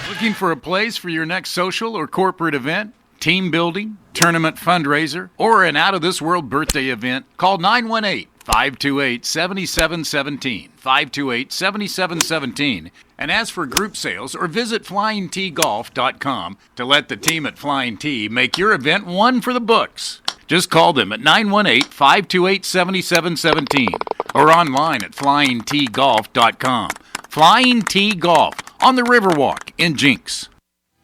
Looking for a place for your next social or corporate event, team building, tournament fundraiser, or an out-of-this-world birthday event? Call 918-528-7717, 528-7717. And as for group sales, or visit FlyingTGolf.com to let the team at Flying T make your event one for the books. Just call them at 918-528-7717 or online at FlyingTGolf.com. Flying T Golf on the Riverwalk in Jinx.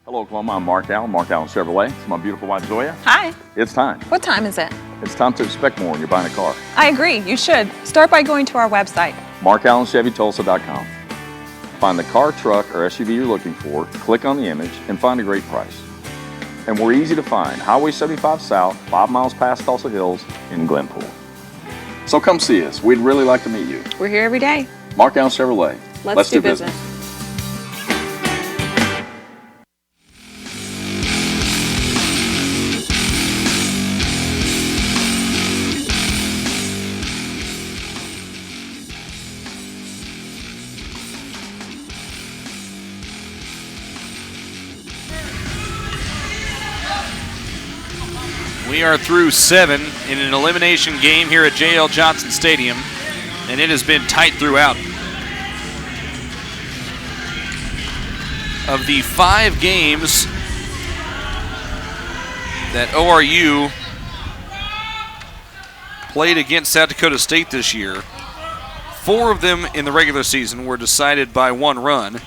Hello, Oklahoma. I'm Mark Allen, Mark Allen Chevrolet. It's my beautiful wife, Zoya. Hi. It's time. What time is it? It's time to expect more when you're buying a car. I agree. You should. Start by going to our website. MarkAllenChevyTulsa.com. Find the car, truck, or SUV you're looking for, click on the image, and find a great price. And we're easy to find. Highway 75 South, 5 miles past Tulsa Hills in Glenpool. So come see us. We'd really like to meet you. We're here every day. Mark Allen Chevrolet. Let's do business. We are through 7 in an elimination game here at J.L. Johnson Stadium, and it has been tight throughout. Of the 5 games that ORU played against South Dakota State this year, 4 of them in the regular season were decided by 1 run.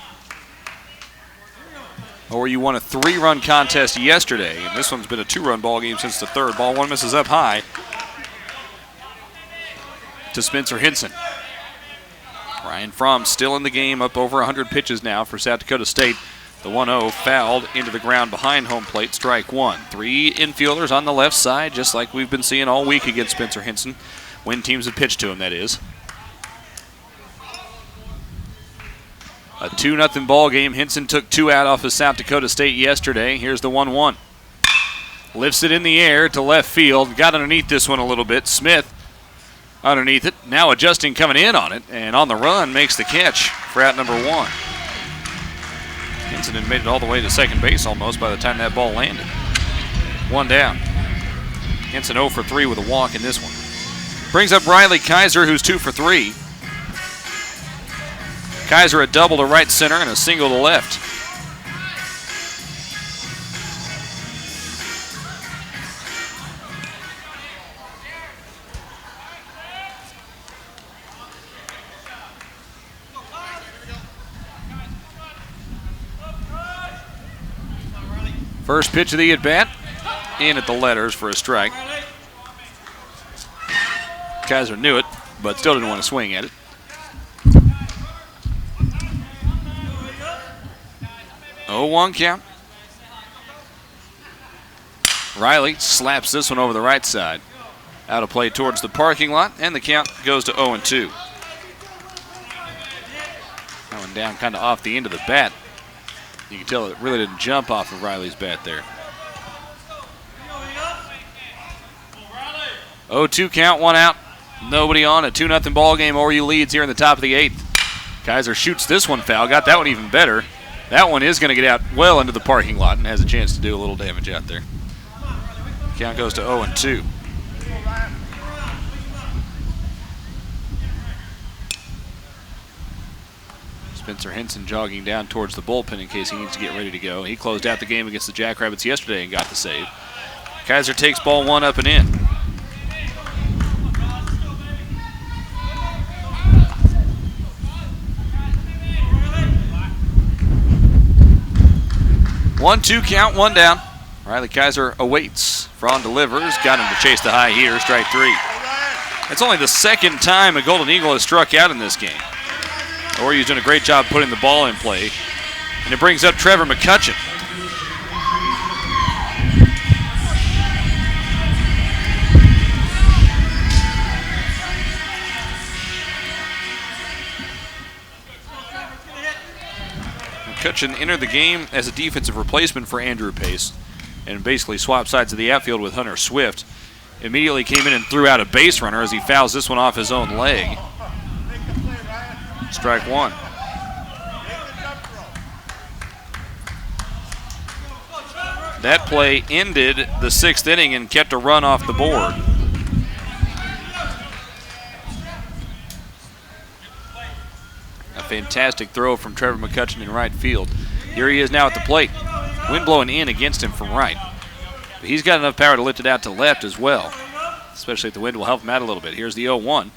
ORU won a 3-run contest yesterday, and this one's been a 2-run ball game since the 3rd. Ball 1 misses up high to Spencer Hinson. Ryan Fromm still in the game, up over 100 pitches now for South Dakota State. The 1-0 fouled into the ground behind home plate, strike 1. 3 infielders on the left side, just like we've been seeing all week against Spencer Hinson, when teams have pitched to him, that is. A 2-0 ball game. Hinson took 2 out off of South Dakota State yesterday. Here's the 1-1. Lifts it in the air to left field. Got underneath this one a little bit. Smith underneath it. Now adjusting, coming in on it, and on the run makes the catch for out number 1. Hinson had made it all the way to second base almost by the time that ball landed. 1 down. Hinson 0 for 3 with a walk in this one. Brings up Riley Kaiser, who's 2 for 3. Kaiser a double to right center and a single to left. First pitch of the at-bat, in at the letters for a strike. Kaiser knew it, but still didn't want to swing at it. Oh, 1 count. Riley slaps this one over the right side. Out of play towards the parking lot, and the count goes to 0-2. That one down kind of off the end of the bat. You can tell it really didn't jump off of Riley's bat there. 0-2 count, 1 out. Nobody on. A 2-0 ball game. ORU leads here in the top of the 8th. Kaiser shoots this one foul. Got that one even better. That one is going to get out well into the parking lot and has a chance to do a little damage out there. Count goes to 0-2. Spencer Hinson jogging down towards the bullpen in case he needs to get ready to go. He closed out the game against the Jackrabbits yesterday and got the save. Kaiser takes ball 1 up and in. One-two count, 1 down. Riley Kaiser awaits. Fraun delivers. Got him to chase the high here. Strike 3. It's only the 2nd time a Golden Eagle has struck out in this game. ORU's doing a great job putting the ball in play. And it brings up Trevor McCutcheon. McCutcheon entered the game as a defensive replacement for Andrew Pace and basically swapped sides of the outfield with Hunter Swift. Immediately came in and threw out a base runner as he fouls this one off his own leg. Strike 1. That play ended the 6th inning and kept a run off the board. A fantastic throw from Trevor McCutcheon in right field. Here he is now at the plate. Wind blowing in against him from right. But he's got enough power to lift it out to left as well, especially if the wind will help him out a little bit. Here's the 0-1.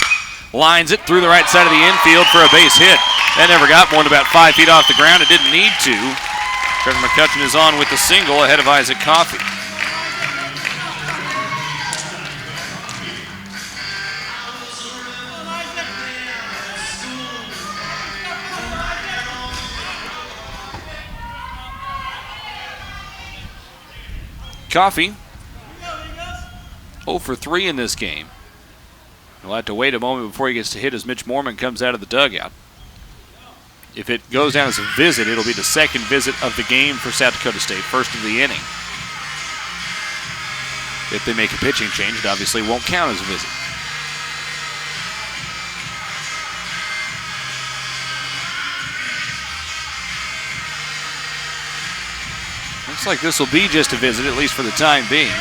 Lines it through the right side of the infield for a base hit. That never got more than about 5 feet off the ground. It didn't need to. Trevor McCutcheon is on with the single ahead of Isaac Coffey. Coffey 0 for 3 in this game. He'll have to wait a moment before he gets to hit as Mitch Mormon comes out of the dugout. If it goes down as a visit, it'll be the 2nd visit of the game for South Dakota State, 1st of the inning. If they make a pitching change, it obviously won't count as a visit. Looks like this will be just a visit, at least for the time being.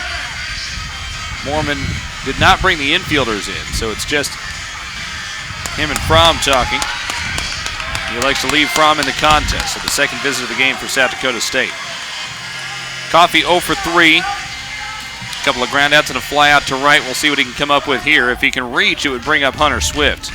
Mormon did not bring the infielders in, so it's just him and Fromm talking. He likes to leave Fromm in the contest, so the second visit of the game for South Dakota State. Coffee 0 for 3. A couple of groundouts and a fly out to right. We'll see what he can come up with here. If he can reach, it would bring up Hunter Swift.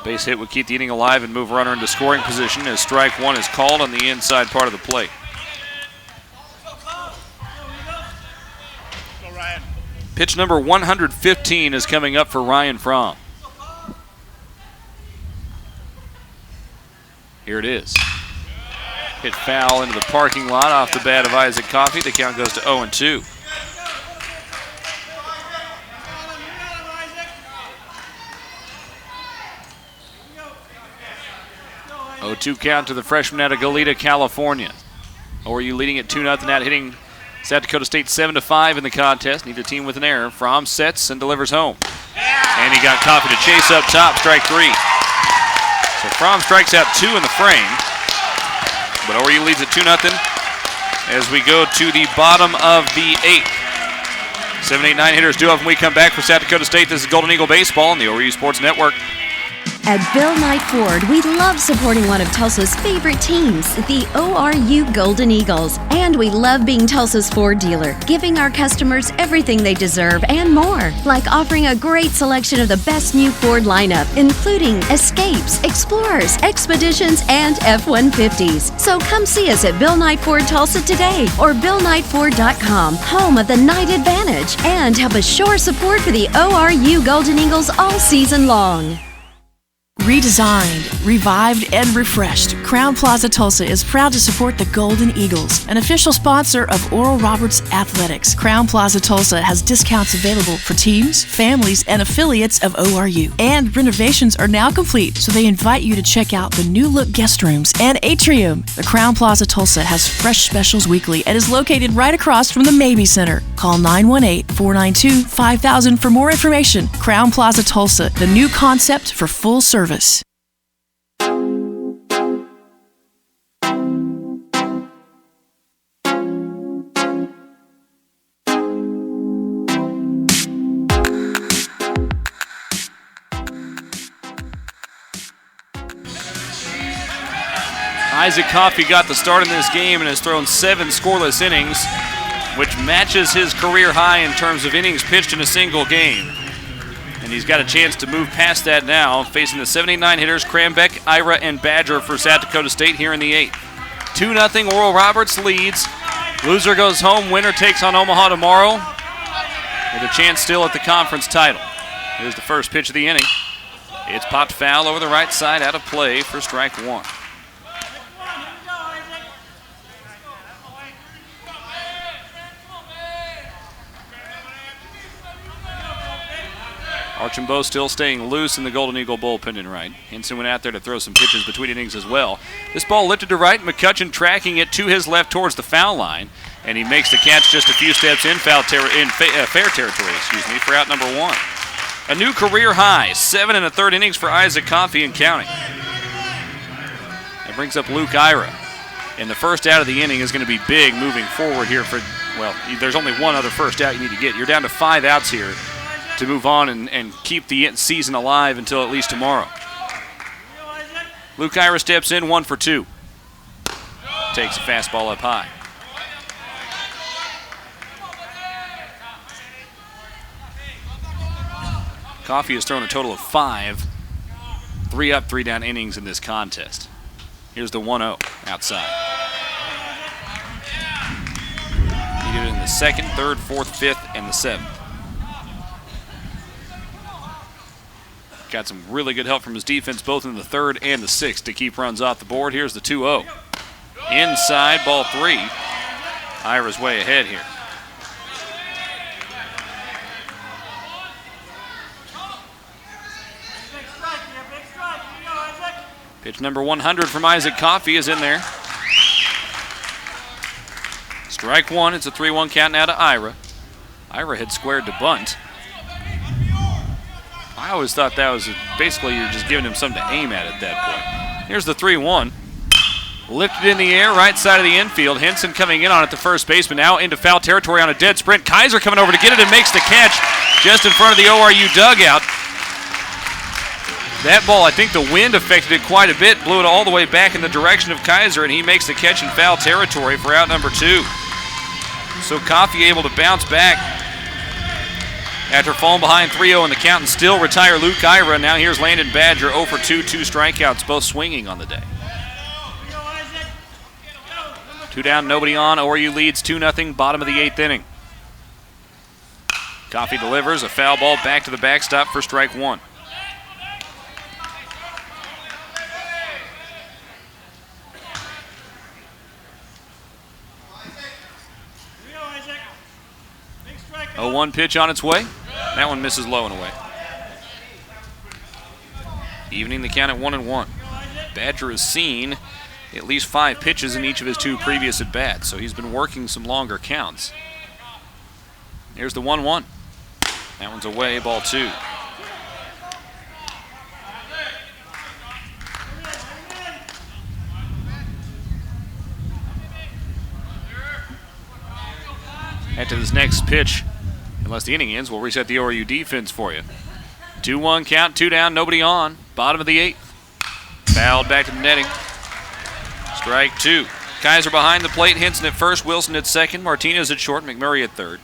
Base hit would keep the inning alive and move runner into scoring position as strike one is called on the inside part of the plate. Pitch number 115 is coming up for Ryan Fromm. Here it is. Hit foul into the parking lot off the bat of Isaac Coffey. The count goes to 0-2. 0-2 count to the freshman out of Goleta, California. ORU leading at 2-0 out, hitting South Dakota State 7-5 in the contest. Neither team with an error. Fromm sets and delivers home. And he got Coffey to chase up top, strike three. So Fromm strikes out two in the frame. But ORU leads at 2-0 as we go to the bottom of the eighth. 7, 8, 9 hitters due up when we come back for South Dakota State. This is Golden Eagle Baseball on the ORU Sports Network. At Bill Knight Ford, we love supporting one of Tulsa's favorite teams, the ORU Golden Eagles. And we love being Tulsa's Ford dealer, giving our customers everything they deserve and more, like offering a great selection of the best new Ford lineup, including Escapes, Explorers, Expeditions, and F-150s. So come see us at Bill Knight Ford Tulsa today or BillKnightFord.com, home of the Knight Advantage, and help assure support for the ORU Golden Eagles all season long. Redesigned, revived, and refreshed, Crown Plaza Tulsa is proud to support the Golden Eagles, an official sponsor of Oral Roberts Athletics. Crown Plaza Tulsa has discounts available for teams, families, and affiliates of ORU. And renovations are now complete, so they invite you to check out the new look guest rooms and atrium. The Crown Plaza Tulsa has fresh specials weekly and is located right across from the Mabee Center. Call 918-492-5000 for more information. Crown Plaza Tulsa, the new concept for full service. Isaac Coffey got the start in this game and has thrown 7 scoreless innings, which matches his career high in terms of innings pitched in a single game. And he's got a chance to move past that now, facing the 7-8-9 hitters, Cranbeck, Ira, and Badger for South Dakota State here in the 8th. 2-0, Oral Roberts leads. Loser goes home, winner takes on Omaha tomorrow, with a chance still at the conference title. Here's the first pitch of the inning. It's popped foul over the right side, out of play for strike one. Archambault still staying loose in the Golden Eagle bullpen in right. Hinson went out there to throw some pitches between innings as well. This ball lifted to right, McCutcheon tracking it to his left towards the foul line, and he makes the catch just a few steps in fair territory, for out number one. A new career high, 7 1/3 innings for Isaac Coffey and counting. That brings up Luke Ira. And the first out of the inning is going to be big moving forward here for, well, there's only one other first out you need to get. You're down to 5 outs here to move on and keep the season alive until at least tomorrow. Luke Ira steps in, 1 for 2. Takes a fastball up high. Coffey has thrown a total of 5 3-up, 3-down innings in this contest. Here's the 1-0 outside. He did it in the 2nd, 3rd, 4th, 5th, and the 7th. Got some really good help from his defense both in the 3rd and the 6th to keep runs off the board. Here's the 2-0. Inside, ball 3. Ira's way ahead here. Pitch number 100 from Isaac Coffey is in there. Strike one. It's a 3-1 count now to Ira. Ira had squared to bunt. I always thought that was basically you're just giving him something to aim at that point. Here's the 3-1. Lifted in the air, right side of the infield. Henson coming in on it, the first baseman, now into foul territory on a dead sprint. Kaiser coming over to get it and makes the catch just in front of the ORU dugout. That ball, I think the wind affected it quite a bit, blew it all the way back in the direction of Kaiser, and he makes the catch in foul territory for out number 2. So Coffey able to bounce back after falling behind 3-0 in the count and still retire Luke Ira. Now here's Landon Badger, 0 for 2, 2 strikeouts, both swinging on the day. 2 down, nobody on. ORU leads 2-0, bottom of the 8th inning. Coffey delivers a foul ball back to the backstop for strike 1. A 1 pitch on its way. That one misses low and away. Evening the count at 1-1. Badger has seen at least 5 pitches in each of his 2 previous at-bats, so he's been working some longer counts. Here's the 1-1. That one's away, ball 2. After this next pitch, unless the inning ends, we'll reset the ORU defense for you. 2-1 count, 2 down, nobody on. Bottom of the 8th. Fouled back to the netting. Strike 2. Kaiser behind the plate. Henson at first, Wilson at second, Martinez at short, McMurray at third.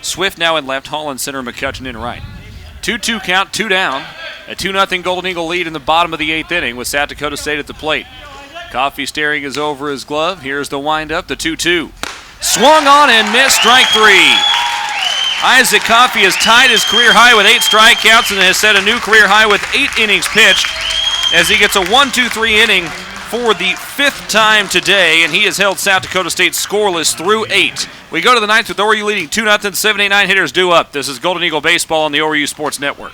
Swift now in left, Hall in center, McCutcheon in right. 2-2 count, 2 down. A 2-0 Golden Eagle lead in the bottom of the 8th inning with South Dakota State at the plate. Coffey staring is over his glove. Here's the windup, the 2-2. Swung on and missed, strike 3. Isaac Coffey has tied his career high with 8 strikeouts and has set a new career high with 8 innings pitched as he gets a 1-2-3 inning for the 5th time today, and he has held South Dakota State scoreless through 8. We go to the 9th with ORU leading 2-0, 7, 8, 9 hitters due up. This is Golden Eagle Baseball on the ORU Sports Network.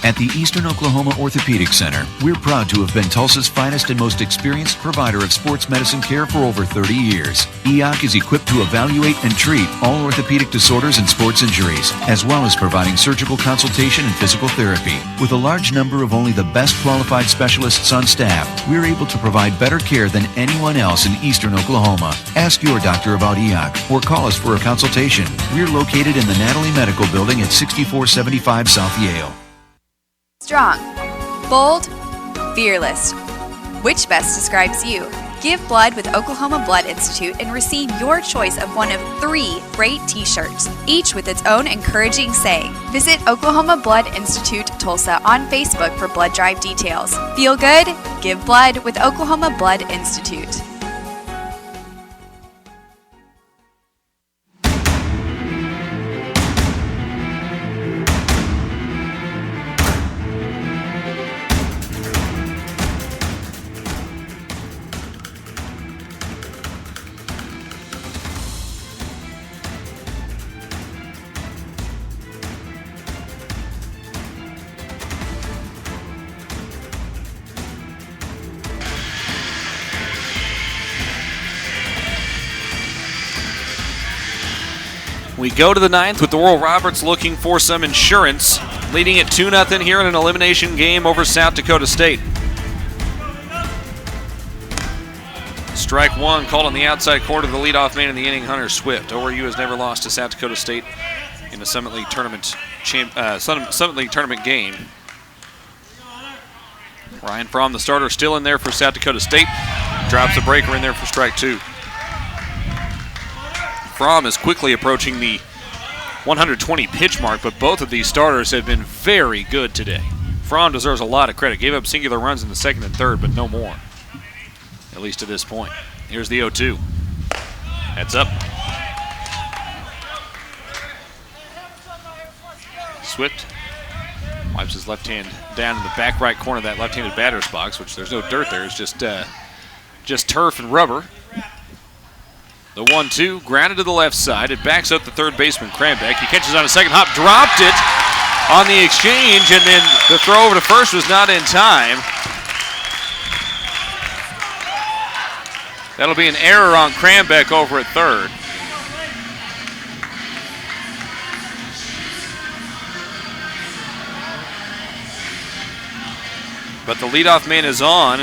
At the Eastern Oklahoma Orthopedic Center, we're proud to have been Tulsa's finest and most experienced provider of sports medicine care for over 30 years. EOC is equipped to evaluate and treat all orthopedic disorders and sports injuries, as well as providing surgical consultation and physical therapy. With a large number of only the best qualified specialists on staff, we're able to provide better care than anyone else in Eastern Oklahoma. Ask your doctor about EOC or call us for a consultation. We're located in the Natalie Medical Building at 6475 South Yale. Strong, bold, fearless. Which best describes you? Give blood with Oklahoma Blood Institute and receive your choice of one of 3 great t-shirts, each with its own encouraging saying. Visit Oklahoma Blood Institute Tulsa on Facebook for blood drive details. Feel good? Give blood with Oklahoma Blood Institute. We go to the 9th with Oral Roberts looking for some insurance, leading at 2-0 here in an elimination game over South Dakota State. Strike 1 called on the outside corner of the leadoff man in the inning, Hunter Swift. ORU has never lost to South Dakota State in the Summit League Tournament game. Ryan Fromm, the starter, still in there for South Dakota State. Drops a breaker in there for strike 2. Fromm is quickly approaching the 120 pitch mark, but both of these starters have been very good today. Fromm deserves a lot of credit. Gave up singular runs in the 2nd and 3rd, but no more, at least to this point. Here's the 0-2. That's up. Swift wipes his left hand down in the back right corner of that left-handed batter's box, which there's no dirt there. It's just turf and rubber. The 1-2, grounded to the left side. It backs up the third baseman, Cranbeck. He catches on a second hop, dropped it on the exchange, and then the throw over to first was not in time. That'll be an error on Cranbeck over at third. But the leadoff man is on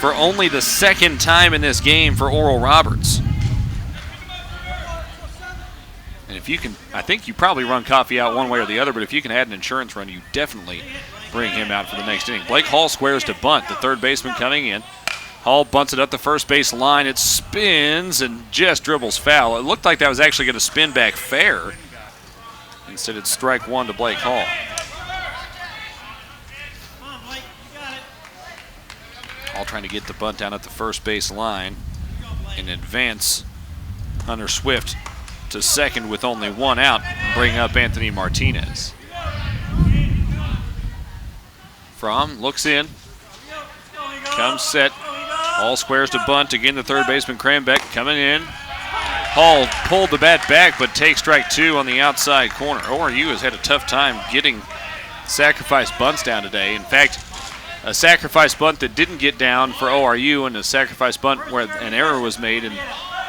for only the second time in this game for Oral Roberts. And if you can, I think you probably run Coffee out one way or the other, but if you can add an insurance run, you definitely bring him out for the next inning. Blake Hall squares to bunt, the third baseman coming in. Hall bunts it up the first base line. It spins and just dribbles foul. It looked like that was actually going to spin back fair. Instead, it's strike one to Blake Hall. Hall trying to get the bunt down at the first base line and advance Hunter Swift to second with only one out and bring up Anthony Martinez. Fromm looks in, comes set, Hall squares to bunt. Again, the third baseman Krambeck coming in. Hall pulled the bat back but takes strike two on the outside corner. ORU has had a tough time getting sacrifice bunts down today. In fact, a sacrifice bunt that didn't get down for ORU and a sacrifice bunt where an error was made in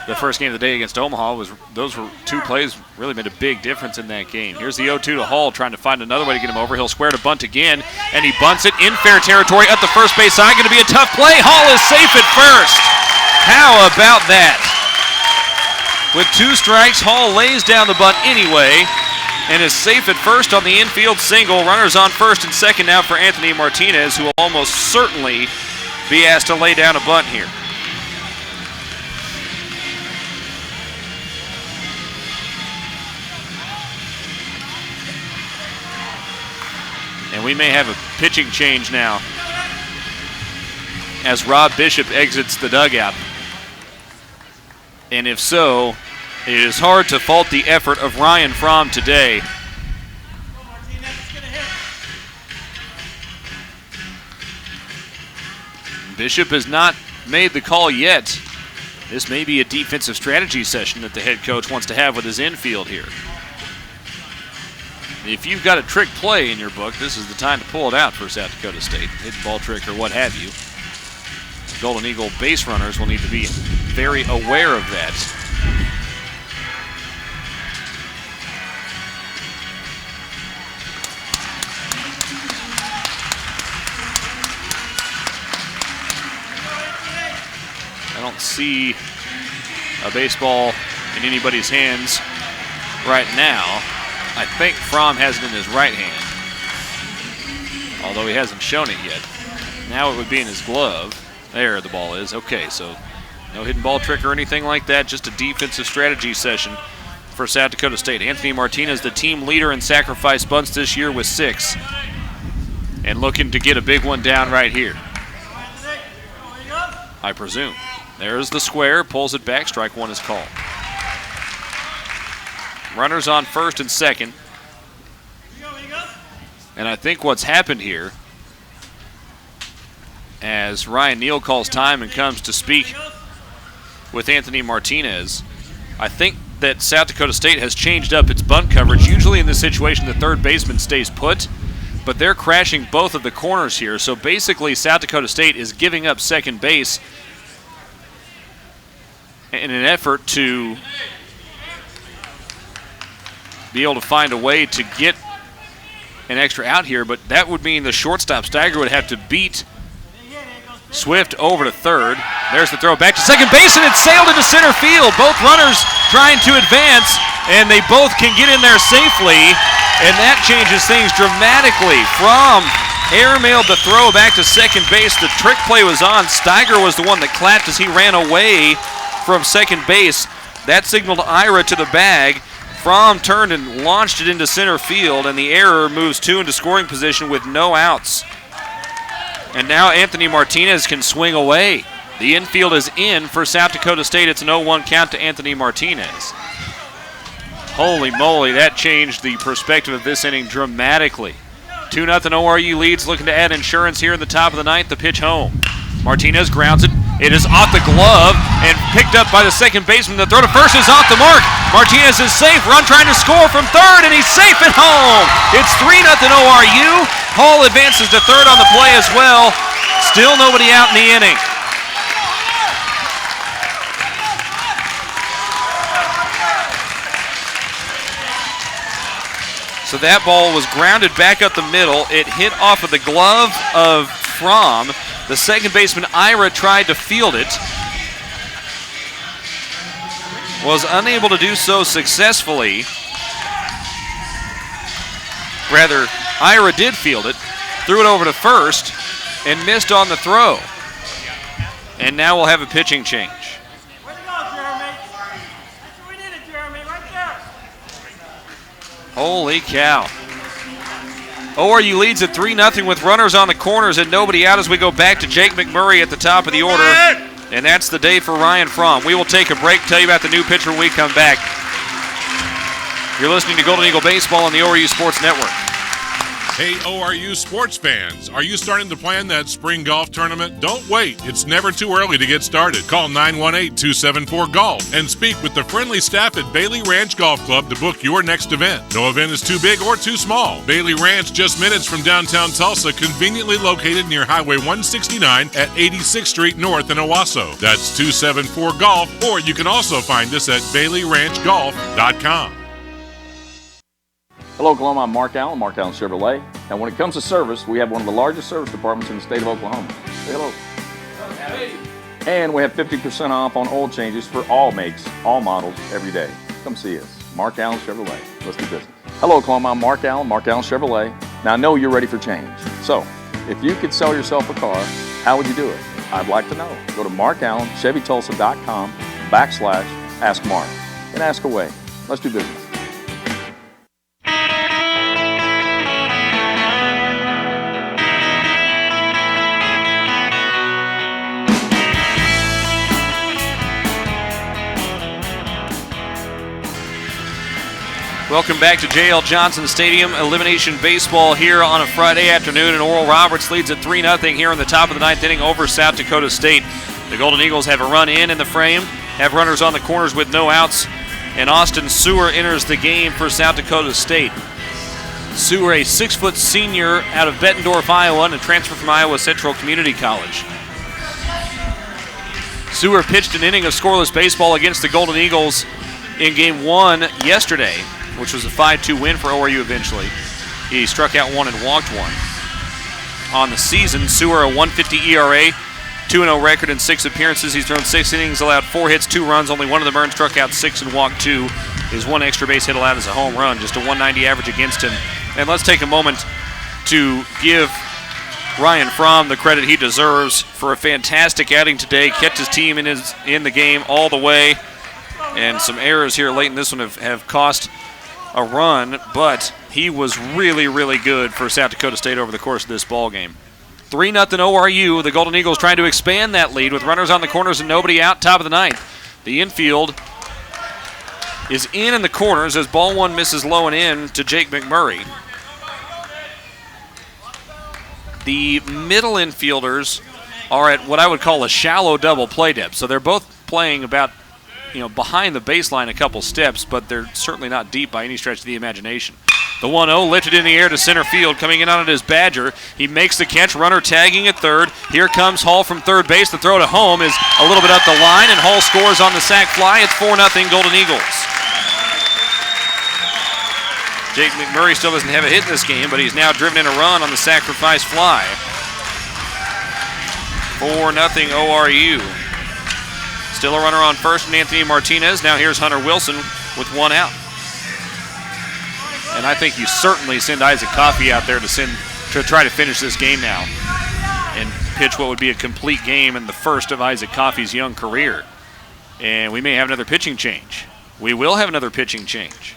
the first game of the day against Omaha, those were two plays really made a big difference in that game. Here's the 0-2 to Hall, trying to find another way to get him over. He'll square to bunt again, and he bunts it in fair territory at the first base side. Going to be a tough play. Hall is safe at first. How about that? With two strikes, Hall lays down the bunt anyway and is safe at first on the infield single. Runners on first and second now for Anthony Martinez, who will almost certainly be asked to lay down a bunt here. And we may have a pitching change now as Rob Bishop exits the dugout. And if so, it is hard to fault the effort of Ryan Fromm today. Bishop has not made the call yet. This may be a defensive strategy session that the head coach wants to have with his infield here. If you've got a trick play in your book, this is the time to pull it out for South Dakota State. Hidden ball trick or what have you. Golden Eagle base runners will need to be very aware of that. I don't see a baseball in anybody's hands right now. I think Fromm has it in his right hand, although he hasn't shown it yet. Now it would be in his glove. There the ball is. Okay, so no hidden ball trick or anything like that, just a defensive strategy session for South Dakota State. Anthony Martinez, the team leader in sacrifice bunts this year with 6, and looking to get a big one down right here, I presume. There's the square, pulls it back, strike one is called. Runners on first and second. And I think what's happened here, as Ryan Neal calls time and comes to speak with Anthony Martinez, I think that South Dakota State has changed up its bunt coverage. Usually in this situation, the third baseman stays put, but they're crashing both of the corners here. So basically, South Dakota State is giving up second base in an effort to be able to find a way to get an extra out here, but that would mean the shortstop Steiger would have to beat Swift over to third. There's the throw back to second base, and it's sailed into center field. Both runners trying to advance, and they both can get in there safely, and that changes things dramatically. Fromm airmailed the throw back to second base. The trick play was on. Steiger was the one that clapped as he ran away from second base. That signaled Ira to the bag. Fromm turned and launched it into center field, and the error moves 2 into scoring position with no outs. And now Anthony Martinez can swing away. The infield is in for South Dakota State. It's an 0-1 count to Anthony Martinez. Holy moly, that changed the perspective of this inning dramatically. 2-0 ORU leads, looking to add insurance here in the top of the ninth. The pitch home. Martinez grounds it. It is off the glove and picked up by the second baseman. The throw to first is off the mark. Martinez is safe. Run trying to score from third, and he's safe at home. It's 3-0 ORU. Hall advances to third on the play as well. Still nobody out in the inning. So that ball was grounded back up the middle. It hit off of the glove of Fromm. The second baseman, Ira, tried to field it. Was unable to do so successfully. Rather, Ira did field it, threw it over to first, and missed on the throw. And now we'll have a pitching change. Holy cow. ORU leads at 3-0 with runners on the corners and nobody out as we go back to Jake McMurray at the top of the order. And that's the day for Ryan Fromm. We will take a break, tell you about the new pitcher when we come back. You're listening to Golden Eagle Baseball on the ORU Sports Network. Hey, ORU sports fans, are you starting to plan that spring golf tournament? Don't wait. It's never too early to get started. Call 918-274-GOLF and speak with the friendly staff at Bailey Ranch Golf Club to book your next event. No event is too big or too small. Bailey Ranch, just minutes from downtown Tulsa, conveniently located near Highway 169 at 86th Street North in Owasso. That's 274-GOLF, or you can also find us at BaileyRanchGolf.com. Hello, Oklahoma. I'm Mark Allen, Mark Allen Chevrolet. And when it comes to service, we have one of the largest service departments in the state of Oklahoma. Say hello. And we have 50% off on oil changes for all makes, all models, every day. Come see us. Mark Allen Chevrolet. Let's do business. Hello, Oklahoma. I'm Mark Allen Chevrolet. Now, I know you're ready for change. So, if you could sell yourself a car, how would you do it? I'd like to know. Go to markallenchevytulsa.com/Ask Mark and ask away. Let's do business. Welcome back to J.L. Johnson Stadium. Elimination baseball here on a Friday afternoon, and Oral Roberts leads at 3-0 here in the top of the ninth inning over South Dakota State. The Golden Eagles have a run in the frame, have runners on the corners with no outs, and Austin Sewer enters the game for South Dakota State. Sewer, a 6-foot senior out of Bettendorf, Iowa, and a transfer from Iowa Central Community College. Sewer pitched an inning of scoreless baseball against the Golden Eagles in Game 1 yesterday, which was a 5-2 win for ORU eventually. He struck out one and walked one. On the season, Sewer, a 1.50 ERA, 2-0 record in 6 appearances. He's thrown 6 innings, allowed 4 hits, 2 runs. Only one of them earned, struck out 6 and walked 2. His one extra base hit allowed as a home run, just a 190 average against him. And let's take a moment to give Ryan Fromm the credit he deserves for a fantastic outing today. Kept his team in the game all the way. And some errors here late in this one have cost a run, but he was really, really good for South Dakota State over the course of this ball game. 3-0 ORU. The Golden Eagles trying to expand that lead with runners on the corners and nobody out, top of the ninth. The infield is in the corners as ball one misses low and in to Jake McMurray. The middle infielders are at what I would call a shallow double play depth, so they're both playing about behind the baseline a couple steps, but they're certainly not deep by any stretch of the imagination. The 1-0 lifted in the air to center field. Coming in on it is Badger. He makes the catch, runner tagging at third. Here comes Hall from third base. The throw to home is a little bit up the line, and Hall scores on the sac fly. It's 4-0 Golden Eagles. Jake McMurray still doesn't have a hit in this game, but he's now driven in a run on the sacrifice fly. 4-0 ORU. Still a runner on first and Anthony Martinez. Now here's Hunter Wilson with one out. And I think you certainly send Isaac Coffey out there to try to finish this game now and pitch what would be a complete game in the first of Isaac Coffey's young career. And we may have another pitching change. We will have another pitching change.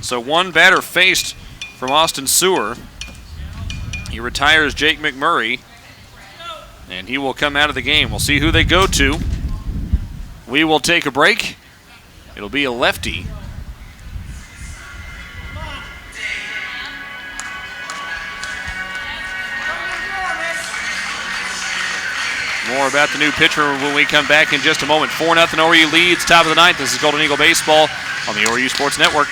So one batter faced from Austin Sewer. He retires Jake McMurray, and he will come out of the game. We'll see who they go to. We will take a break. It'll be a lefty. More about the new pitcher when we come back in just a moment. 4-0 ORU leads, top of the ninth. This is Golden Eagle Baseball on the ORU Sports Network.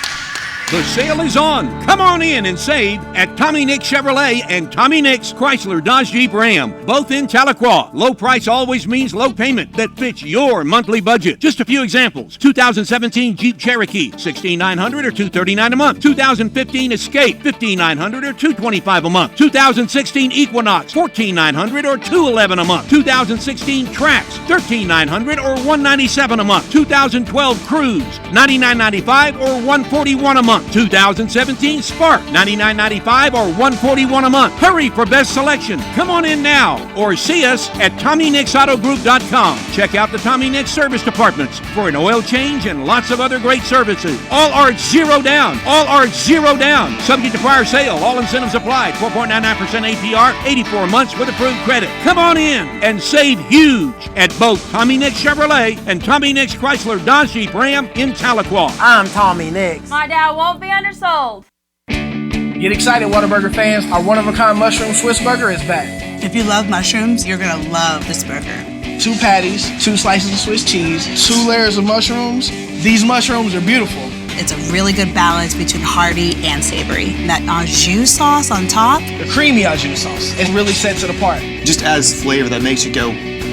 The sale is on. Come on in and save at Tommy Nix Chevrolet and Tommy Nix Chrysler Dodge Jeep Ram, both in Tahlequah. Low price always means low payment that fits your monthly budget. Just a few examples. 2017 Jeep Cherokee, $16,900 or $239 a month. 2015 Escape, $15,900 or $225 a month. 2016 Equinox, $14,900 or $211 a month. 2016 Trax, $13,900 or $197 a month. 2012 Cruise, $99.95 or $141 a month. 2017 Spark, $99.95 or $141 a month. Hurry for best selection. Come on in now or see us at TommyNixAutoGroup.com. Check out the Tommy Nix service departments for an oil change and lots of other great services. All are zero down. All are zero down. Subject to prior sale. All incentives applied. 4.99% APR, 84 months with approved credit. Come on in and save huge at both Tommy Nix Chevrolet and Tommy Nix Chrysler Dodge Jeep Ram in Tahlequah. I'm Tommy Nix. My dad won't be undersold. Get excited, Whataburger fans. Our one-of-a-kind mushroom Swiss burger is back. If you love mushrooms, you're going to love this burger. 2 patties, 2 slices of Swiss cheese, 2 layers of mushrooms. These mushrooms are beautiful. It's a really good balance between hearty and savory. That au jus sauce on top. The creamy au jus sauce. It really sets it apart. Just adds flavor that makes you go,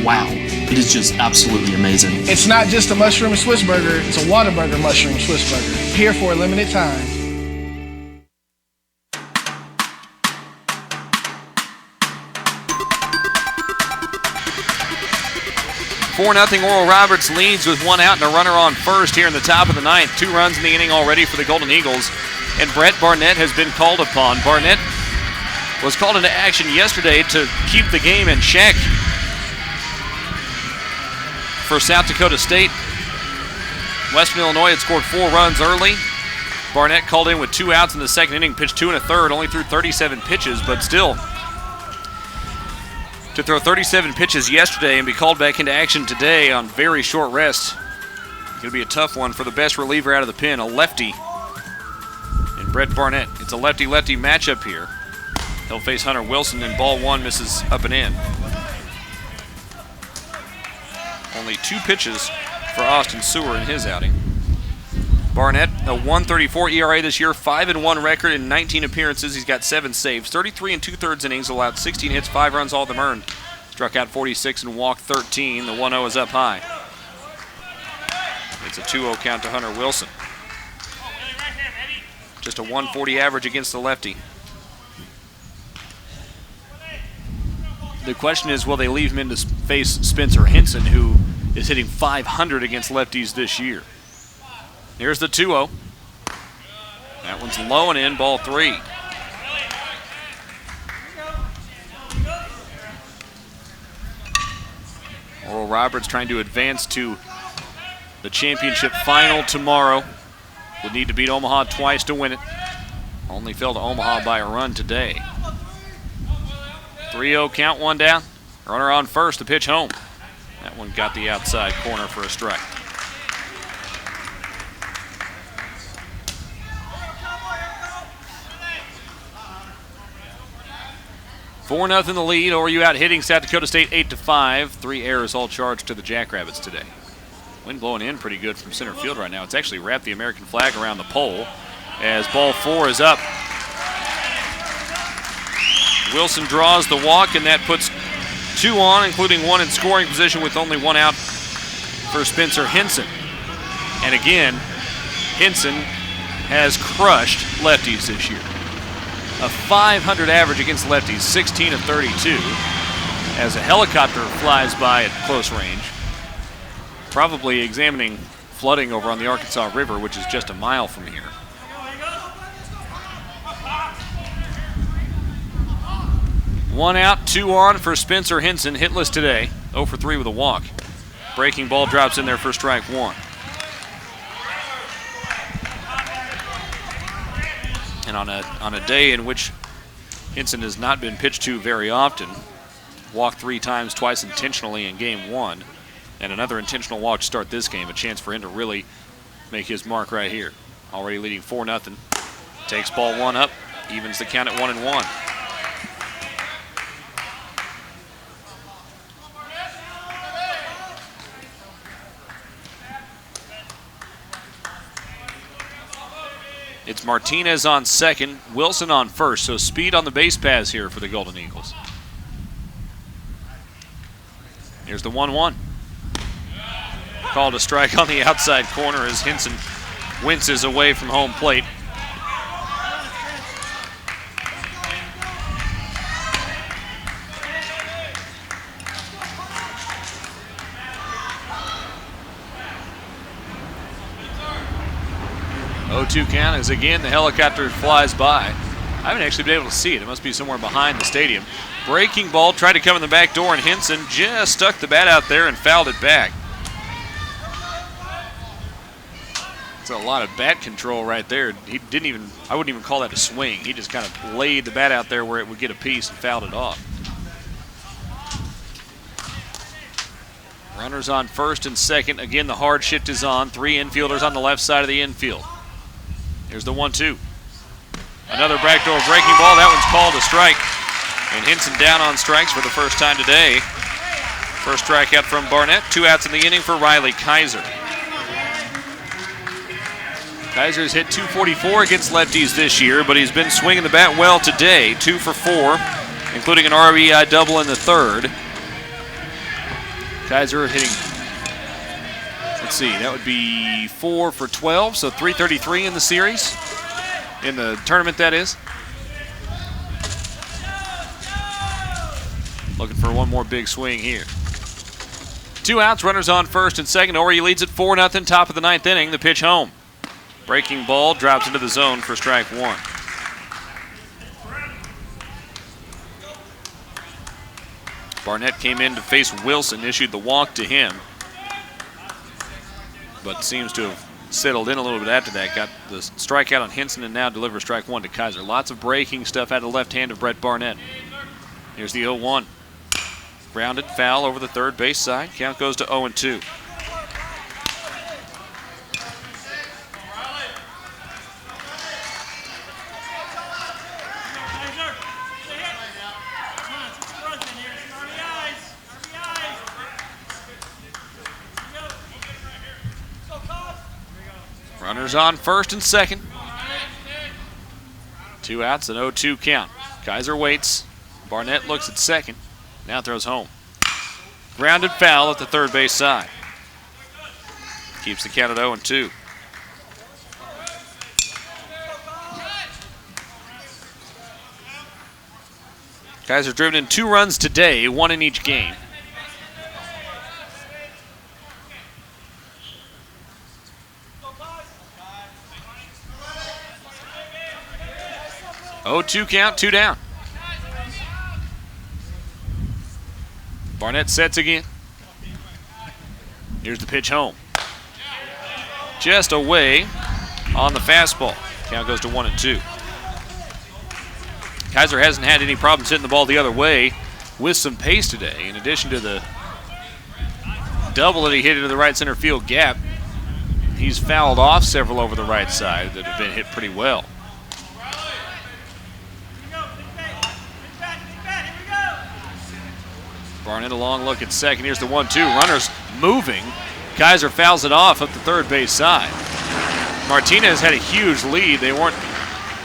wow. It is just absolutely amazing. It's not just a mushroom Swiss burger, it's a Whataburger mushroom Swiss burger. Here for a limited time. Four 0 Oral Roberts leads with 1 out and a runner on first here in the top of the ninth. 2 runs in the inning already for the Golden Eagles. And Brett Barnett has been called upon. Barnett was called into action yesterday to keep the game in check for South Dakota State. Western Illinois had scored 4 runs early. Barnett called in with 2 outs in the second inning, pitched 2 1/3, only threw 37 pitches, but still, to throw 37 pitches yesterday and be called back into action today on very short rest, going to be a tough one for the best reliever out of the pen, a lefty, and Brett Barnett. It's a lefty-lefty matchup here. He'll face Hunter Wilson, and ball 1 misses up and in. Only 2 pitches for Austin Sewer in his outing. Barnett, a 1.34 ERA this year, 5-1 record in 19 appearances. He's got 7 saves, 33 2/3 innings, allowed 16 hits, 5 runs, all of them earned. Struck out 46 and walked 13. The 1-0 is up high. It's a 2-0 count to Hunter Wilson. Just a 140 average against the lefty. The question is, will they leave him in to face Spencer Henson, who is hitting .500 against lefties this year? Here's the 2-0. That one's low and in, ball 3. Oral Roberts trying to advance to the championship final tomorrow. Would need to beat Omaha twice to win it. Only fell to Omaha by a run today. 3-0 count, 1 down. Runner on first, the pitch home. That one got the outside corner for a strike. 4-0 the lead. ORU out hitting South Dakota State 8-5. 3 errors all charged to the Jackrabbits today. Wind blowing in pretty good from center field right now. It's actually wrapped the American flag around the pole as ball 4 is up. Wilson draws the walk, and that puts 2 on, including 1 in scoring position with only 1 out for Spencer Henson. And again, Henson has crushed lefties this year. A .500 average against lefties, 16 of 32, as a helicopter flies by at close range. Probably examining flooding over on the Arkansas River, which is just a mile from here. One out, 2 on for Spencer Henson, hitless today, 0 for 3 with a walk. Breaking ball drops in there for strike 1. And on a day in which Henson has not been pitched to very often, walked 3 times, twice intentionally in game 1, and another intentional walk to start this game, a chance for him to really make his mark right here. Already leading 4-0. Takes ball 1 up, evens the count at 1-1. It's Martinez on second, Wilson on first. So speed on the base paths here for the Golden Eagles. Here's the 1-1. Called a strike on the outside corner as Hinson winces away from home plate. Oh, 2 count as again the helicopter flies by. I haven't actually been able to see it. It must be somewhere behind the stadium. Breaking ball, tried to come in the back door, and Hinson just stuck the bat out there and fouled it back. It's a lot of bat control right there. He didn't even, I wouldn't even call that a swing. He just kind of laid the bat out there where it would get a piece and fouled it off. Runners on first and second. Again, the hard shift is on. 3 infielders on the left side of the infield. Here's the 1-2. Another backdoor breaking ball. That one's called a strike. And Hinson down on strikes for the first time today. First strikeout from Barnett. 2 outs in the inning for Riley Kaiser. Kaiser's hit .244 against lefties this year, but he's been swinging the bat well today. 2 for 4, including an RBI double in the third. Kaiser hitting, let's see, that would be 4 for 12, so .333 in the series, in the tournament that is. Looking for one more big swing here. 2 outs, runners on first and second. Ori leads at 4-0, top of the 9th inning. The pitch home. Breaking ball drops into the zone for strike 1. Barnett came in to face Wilson, issued the walk to him, but seems to have settled in a little bit after that. Got the strikeout on Hinson and now delivers strike 1 to Kaiser. Lots of breaking stuff out of the left hand of Brett Barnett. Here's the 0-1. Grounded foul over the third base side. Count goes to 0-2. Runners on first and second. 2 outs, an 0-2 count. Kaiser waits. Barnett looks at second. Now throws home. Grounded foul at the third base side. Keeps the count at 0-2. Kaiser driven in 2 runs today, 1 in each game. Oh, 2 count, 2 down. Barnett sets again. Here's the pitch home. Just away on the fastball. Count goes to 1-2. Kaiser hasn't had any problems hitting the ball the other way with some pace today. In addition to the double that he hit into the right center field gap, he's fouled off several over the right side that have been hit pretty well. Barnett a long look at second. Here's the 1-2. Runners moving. Kaiser fouls it off up the third base side. Martinez had a huge lead. They weren't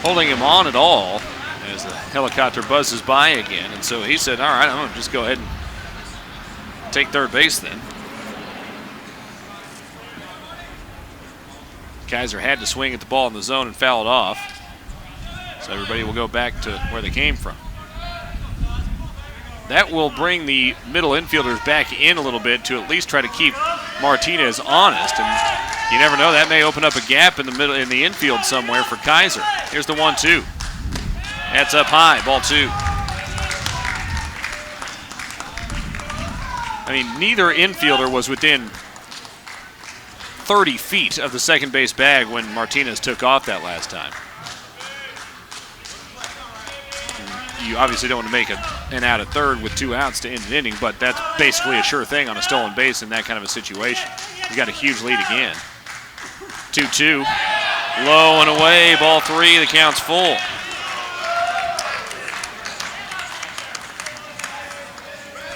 holding him on at all as the helicopter buzzes by again. And so he said, all right, I'm going to just go ahead and take third base then. Kaiser had to swing at the ball in the zone and foul it off. So everybody will go back to where they came from. That will bring the middle infielders back in a little bit to at least try to keep Martinez honest. And you never know, that may open up a gap in the middle, in the infield somewhere for Kaiser. Here's the 1-2. That's up high, ball 2. I mean, neither infielder was within 30 feet of the second base bag when Martinez took off that last time. You obviously don't want to make an out at third with 2 outs to end an inning, but that's basically a sure thing on a stolen base in that kind of a situation. You got a huge lead again. 2-2. Low and away, ball 3, the count's full.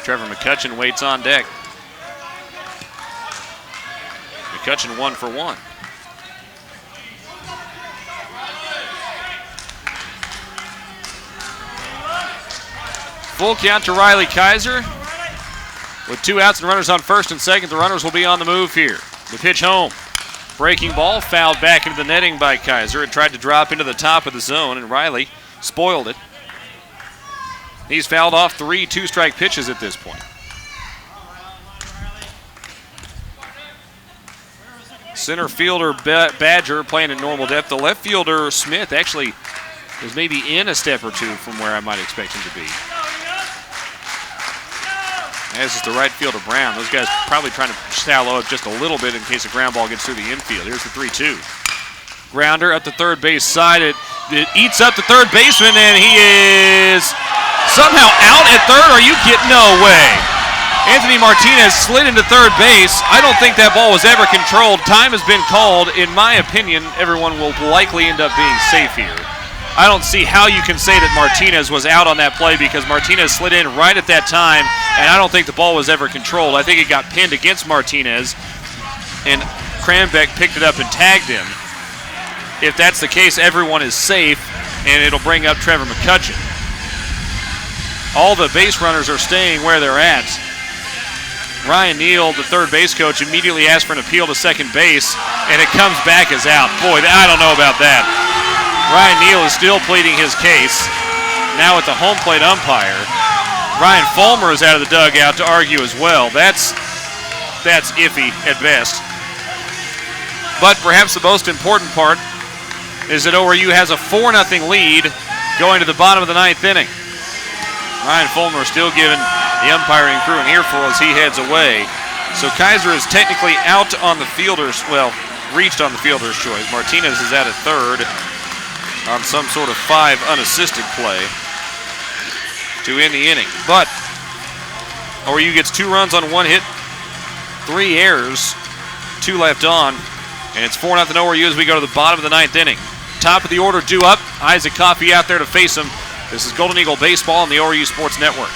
Trevor McCutcheon waits on deck. McCutcheon 1 for 1. Full count to Riley Kaiser. With 2 outs and runners on first and second, the runners will be on the move here. The pitch home. Breaking ball, fouled back into the netting by Kaiser. It tried to drop into the top of the zone, and Riley spoiled it. He's fouled off 3 two-strike pitches at this point. Center fielder Badger playing at normal depth. The left fielder Smith actually is maybe in a step or two from where I might expect him to be. As is the right fielder Brown. Those guys probably trying to shallow up just a little bit in case a ground ball gets through the infield. Here's the 3-2. Grounder up the third base side. It eats up the third baseman, and he is somehow out at third. Are you kidding? No way. Anthony Martinez slid into third base. I don't think that ball was ever controlled. Time has been called. In my opinion, everyone will likely end up being safe here. I don't see how you can say that Martinez was out on that play because Martinez slid in right at that time, and I don't think the ball was ever controlled. I think it got pinned against Martinez, and Cranbeck picked it up and tagged him. If that's the case, everyone is safe, and it'll bring up Trevor McCutcheon. All the base runners are staying where they're at. Ryan Neal, the third base coach, immediately asked for an appeal to second base, and it comes back as out. Boy, I don't know about that. Ryan Neal is still pleading his case. Now at the home plate umpire. Ryan Fulmer is out of the dugout to argue as well. That's iffy at best. But perhaps the most important part is that ORU has a 4-0 lead going to the bottom of the 9th inning. Ryan Fulmer still giving the umpiring crew an earful as he heads away. So Kaiser is technically out on the fielder's, reached on the fielder's choice. Martinez is out at third on some sort of 5 unassisted play to end the inning. But ORU gets 2 runs on 1 hit, 3 errors, 2 left on, and it's 4-0 ORU as we go to the bottom of the 9th inning. Top of the order due up. Isaac Coffey out there to face him. This is Golden Eagle Baseball on the ORU Sports Network.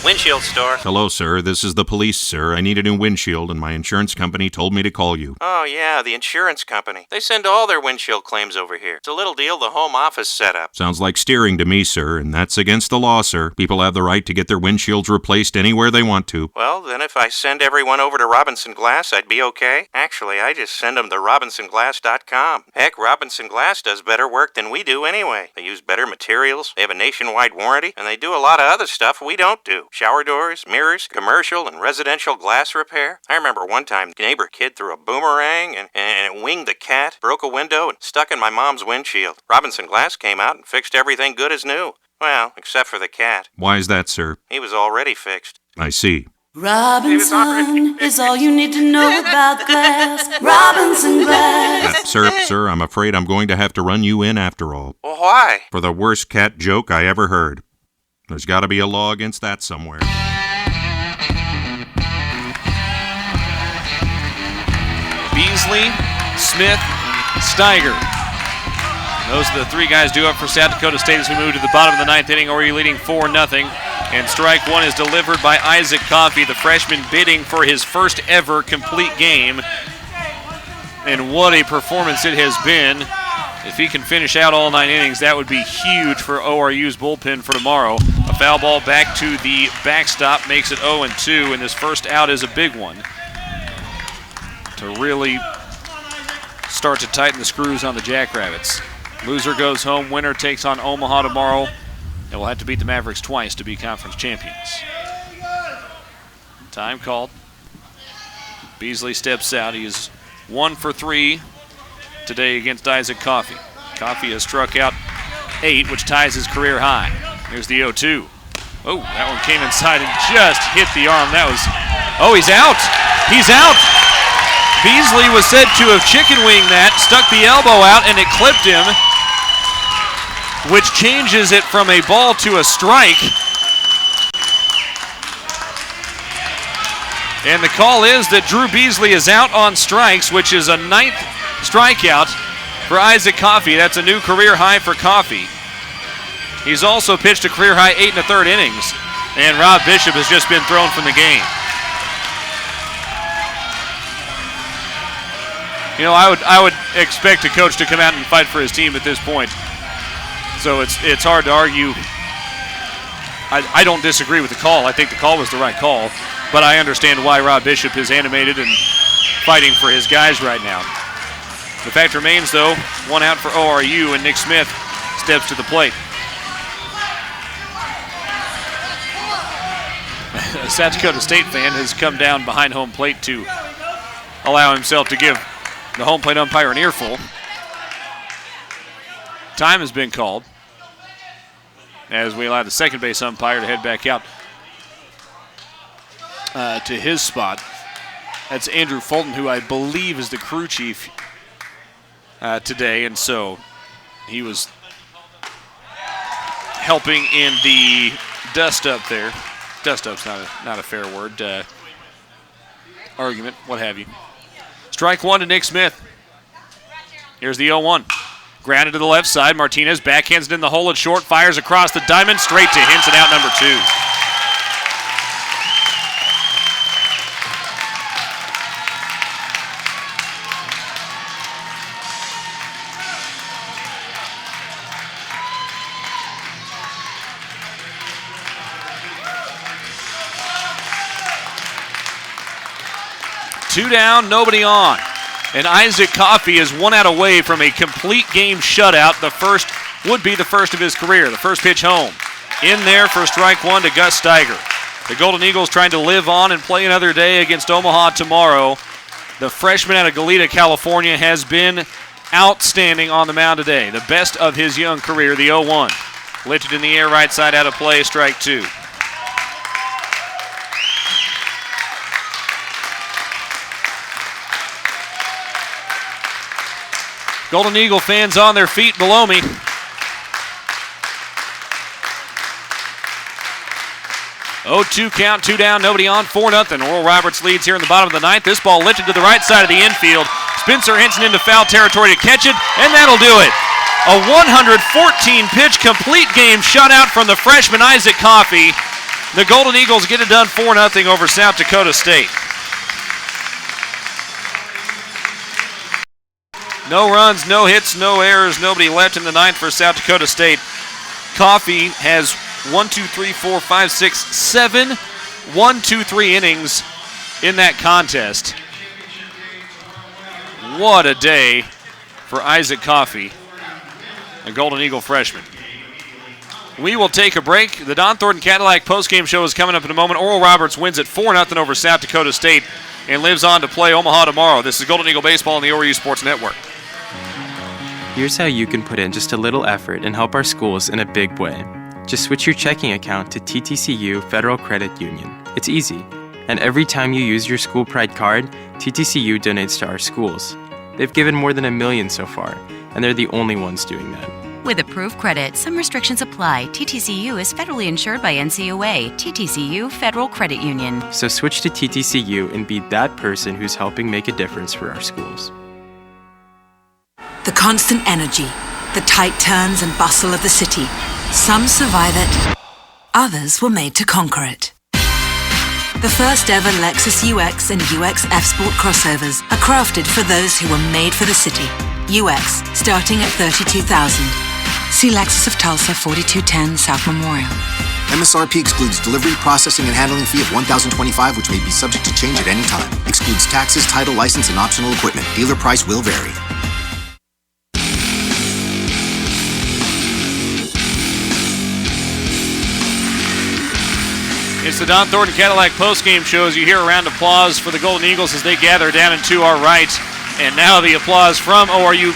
Windshield store. Hello, sir. This is the police, sir. I need a new windshield, and my insurance company told me to call you. Oh, yeah, the insurance company. They send all their windshield claims over here. It's a little deal the home office set up. Sounds like steering to me, sir, and that's against the law, sir. People have the right to get their windshields replaced anywhere they want to. Well, then if I send everyone over to Robinson Glass, I'd be okay. Actually, I just send them to RobinsonGlass.com. Heck, Robinson Glass does better work than we do anyway. They use better materials, they have a nationwide warranty, and they do a lot of other stuff we don't do. Shower doors, mirrors, commercial and residential glass repair. I remember one time the neighbor kid threw a boomerang and it winged the cat, broke a window, and stuck in my mom's windshield. Robinson Glass came out and fixed everything good as new. Well, except for the cat. Why is that, sir? He was already fixed. I see. Robinson is all you need to know about glass. Robinson Glass. Sir, I'm afraid I'm going to have to run you in after all. Well, why? For the worst cat joke I ever heard. There's got to be a law against that somewhere. Beasley, Smith, Steiger. Those are the 3 guys due up for South Dakota State as we move to the bottom of the 9th inning. ORU leading 4-0. And strike 1 is delivered by Isaac Coffey, the freshman bidding for his first ever complete game. And what a performance it has been. If he can finish out all 9 innings, that would be huge for ORU's bullpen for tomorrow. A foul ball back to the backstop makes it 0-2, and this first out is a big one to really start to tighten the screws on the Jackrabbits. Loser goes home, winner takes on Omaha tomorrow, and will have to beat the Mavericks twice to be conference champions. Time called. Beasley steps out. He is 1 for 3 today against Isaac Coffey. Coffey has struck out 8, which ties his career high. Here's the 0-2. Oh, that one came inside and just hit the arm. That was, he's out. He's out. Beasley was said to have chicken winged that, stuck the elbow out, and it clipped him, which changes it from a ball to a strike. And the call is that Drew Beasley is out on strikes, which is a 9th strikeout for Isaac Coffey. That's a new career high for Coffey. He's also pitched a career high 8 1/3 innings, and Rob Bishop has just been thrown from the game. You know, I would expect a coach to come out and fight for his team at this point. So it's hard to argue I don't disagree with the call. I think the call was the right call, but I understand why Rob Bishop is animated and fighting for his guys right now. The fact remains, though, one out for ORU, and Nick Smith steps to the plate. A South Dakota State fan has come down behind home plate to allow himself to give the home plate umpire an earful. Time has been called as we allow the second base umpire to head back out to his spot. That's Andrew Fulton, who I believe is the crew chief today, and so he was helping in the dust-up there. Dust-up's not a fair word. Argument, what have you. Strike one to Nick Smith. Here's the 0-1. Grounded to the left side. Martinez backhands it in the hole at short. Fires across the diamond. Straight to Hinson, out number 2. Two down, nobody on. And Isaac Coffey is 1 out away from a complete game shutout. The first would be the first of his career. The first pitch home. In there for strike one to Gus Steiger. The Golden Eagles trying to live on and play another day against Omaha tomorrow. The freshman out of Goleta, California, has been outstanding on the mound today. The best of his young career, the 0-1. Lifted in the air, right side out of play, strike two. Golden Eagle fans on their feet below me. Oh, 2 count, 2 down, nobody on, 4-0. Oral Roberts leads here in the bottom of the ninth. This ball lifted to the right side of the infield. Spencer Hinson into foul territory to catch it, and that'll do it. A 114-pitch complete game shutout from the freshman Isaac Coffey. The Golden Eagles get it done 4-0 over South Dakota State. No runs, no hits, no errors, nobody left in the ninth for South Dakota State. Coffey has 7 1-2-3 innings in that contest. What a day for Isaac Coffey, a Golden Eagle freshman. We will take a break. The Don Thornton Cadillac postgame show is coming up in a moment. Oral Roberts wins at 4-0 over South Dakota State and lives on to play Omaha tomorrow. This is Golden Eagle Baseball on the ORU Sports Network. Here's how you can put in just a little effort and help our schools in a big way. Just switch your checking account to TTCU Federal Credit Union. It's easy. And every time you use your School Pride card, TTCU donates to our schools. They've given more than $1 million so far, and they're the only ones doing that. With approved credit, some restrictions apply. TTCU is federally insured by NCOA. TTCU Federal Credit Union. So switch to TTCU and be that person who's helping make a difference for our schools. The constant energy, the tight turns and bustle of the city. Some survive it, others were made to conquer it. The first ever Lexus UX and UX F-Sport crossovers are crafted for those who were made for the city. UX, starting at $32,000. See Lexus of Tulsa, 4210 South Memorial. MSRP excludes delivery, processing, and handling fee of $1,025, which may be subject to change at any time. Excludes taxes, title, license, and optional equipment. Dealer price will vary. It's the Don Thornton Cadillac postgame show as you hear a round of applause for the Golden Eagles as they gather down and to our right. And now the applause from ORU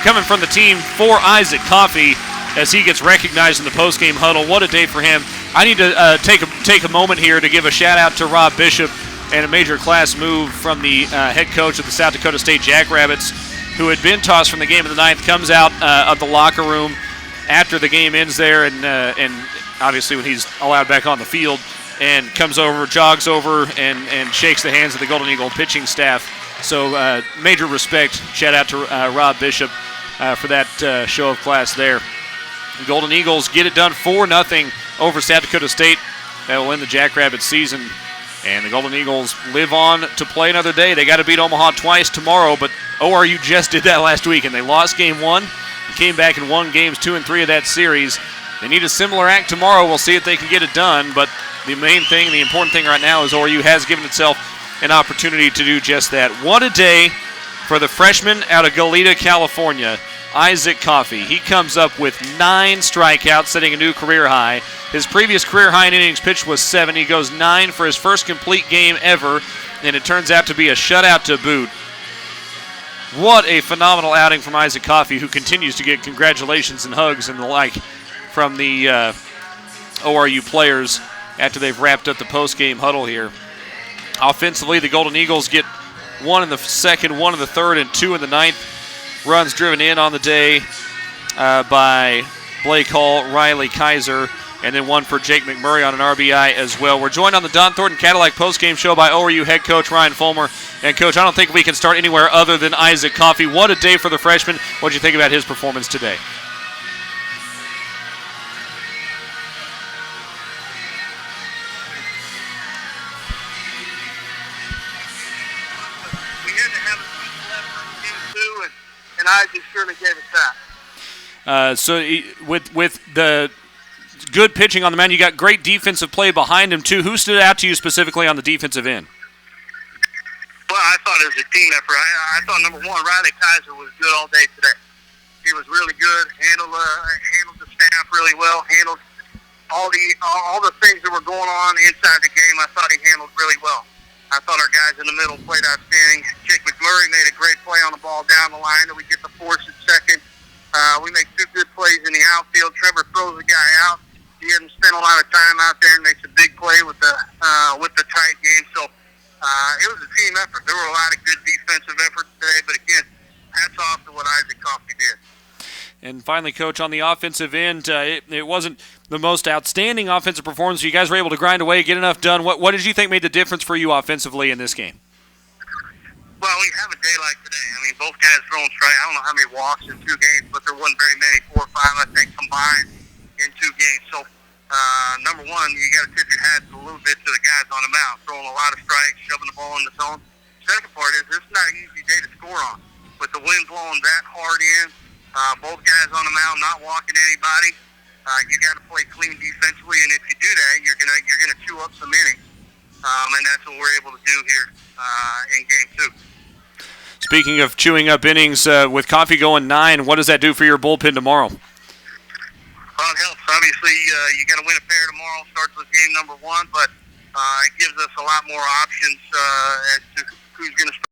coming from the team for Isaac Coffey as he gets recognized in the postgame huddle. What a day for him. I need to take a moment here to give a shout out to Rob Bishop and a major class move from the head coach of the South Dakota State Jackrabbits, who had been tossed from the game of the ninth, comes out of the locker room after the game ends there and obviously when he's allowed back on the field, and comes over, jogs over, and shakes the hands of the Golden Eagle pitching staff. So major respect. Shout out to Rob Bishop for that show of class there. The Golden Eagles get it done 4-0 over South Dakota State. That will end the Jackrabbits season. And the Golden Eagles live on to play another day. They got to beat Omaha twice tomorrow, but ORU just did that last week, and they lost game one. Came back and won games 2 and 3 of that series. They need a similar act tomorrow. We'll see if they can get it done, but the main thing, the important thing right now is ORU has given itself an opportunity to do just that. What a day for the freshman out of Goleta, California, Isaac Coffey. He comes up with 9 strikeouts, setting a new career high. His previous career high in innings pitched was 7. He goes 9 for his first complete game ever, and it turns out to be a shutout to boot. What a phenomenal outing from Isaac Coffey, who continues to get congratulations and hugs and the like from the ORU players after they've wrapped up the post-game huddle here. Offensively, the Golden Eagles get 1 in the second, 1 in the third, and 2 in the ninth. Runs driven in on the day by Blake Hall, Riley Kaiser, and then 1 for Jake McMurray on an RBI as well. We're joined on the Don Thornton Cadillac postgame show by ORU head coach Ryan Fulmer. And, Coach, I don't think we can start anywhere other than Isaac Coffey. What a day for the freshman. What did you think about his performance today? And Isaac surely gave us that. So with the good pitching on the mound, you got great defensive play behind him, too. Who stood out to you specifically on the defensive end? Well, I thought it was a team effort. I thought, number one, Riley Kaiser was good all day today. He was really good, handled the staff really well, handled all the things that were going on inside the game. I thought he handled really well. I thought our guys in the middle played outstanding. Jake McMurray made a great play on the ball down the line that we get the force at second. We make 2 good plays in the outfield. Trevor throws the guy out. He hasn't spent a lot of time out there and makes a big play with the tight game. So it was a team effort. There were a lot of good defensive efforts today, but again, hats off to what Isaac Coffey did. And finally, Coach, on the offensive end, it wasn't the most outstanding offensive performance. You guys were able to grind away, get enough done. What did you think made the difference for you offensively in this game? Well, we have a day like today. I mean, both guys throwing strike. I don't know how many walks in 2 games, but there wasn't very many, 4 or 5, I think, combined in 2 games. So, number one, you got to tip your hats a little bit to the guys on the mound, throwing a lot of strikes, shoving the ball in the zone. Second part is it's not an easy day to score on. With the wind blowing that hard in, both guys on the mound not walking anybody, you got to play clean defensively, and if you do that, you're gonna chew up some innings, and that's what we're able to do here in Game 2. Speaking of chewing up innings, with Coffey going 9, what does that do for your bullpen tomorrow? Well, it helps. Obviously, you got to win a pair tomorrow. Starts with game number 1, but it gives us a lot more options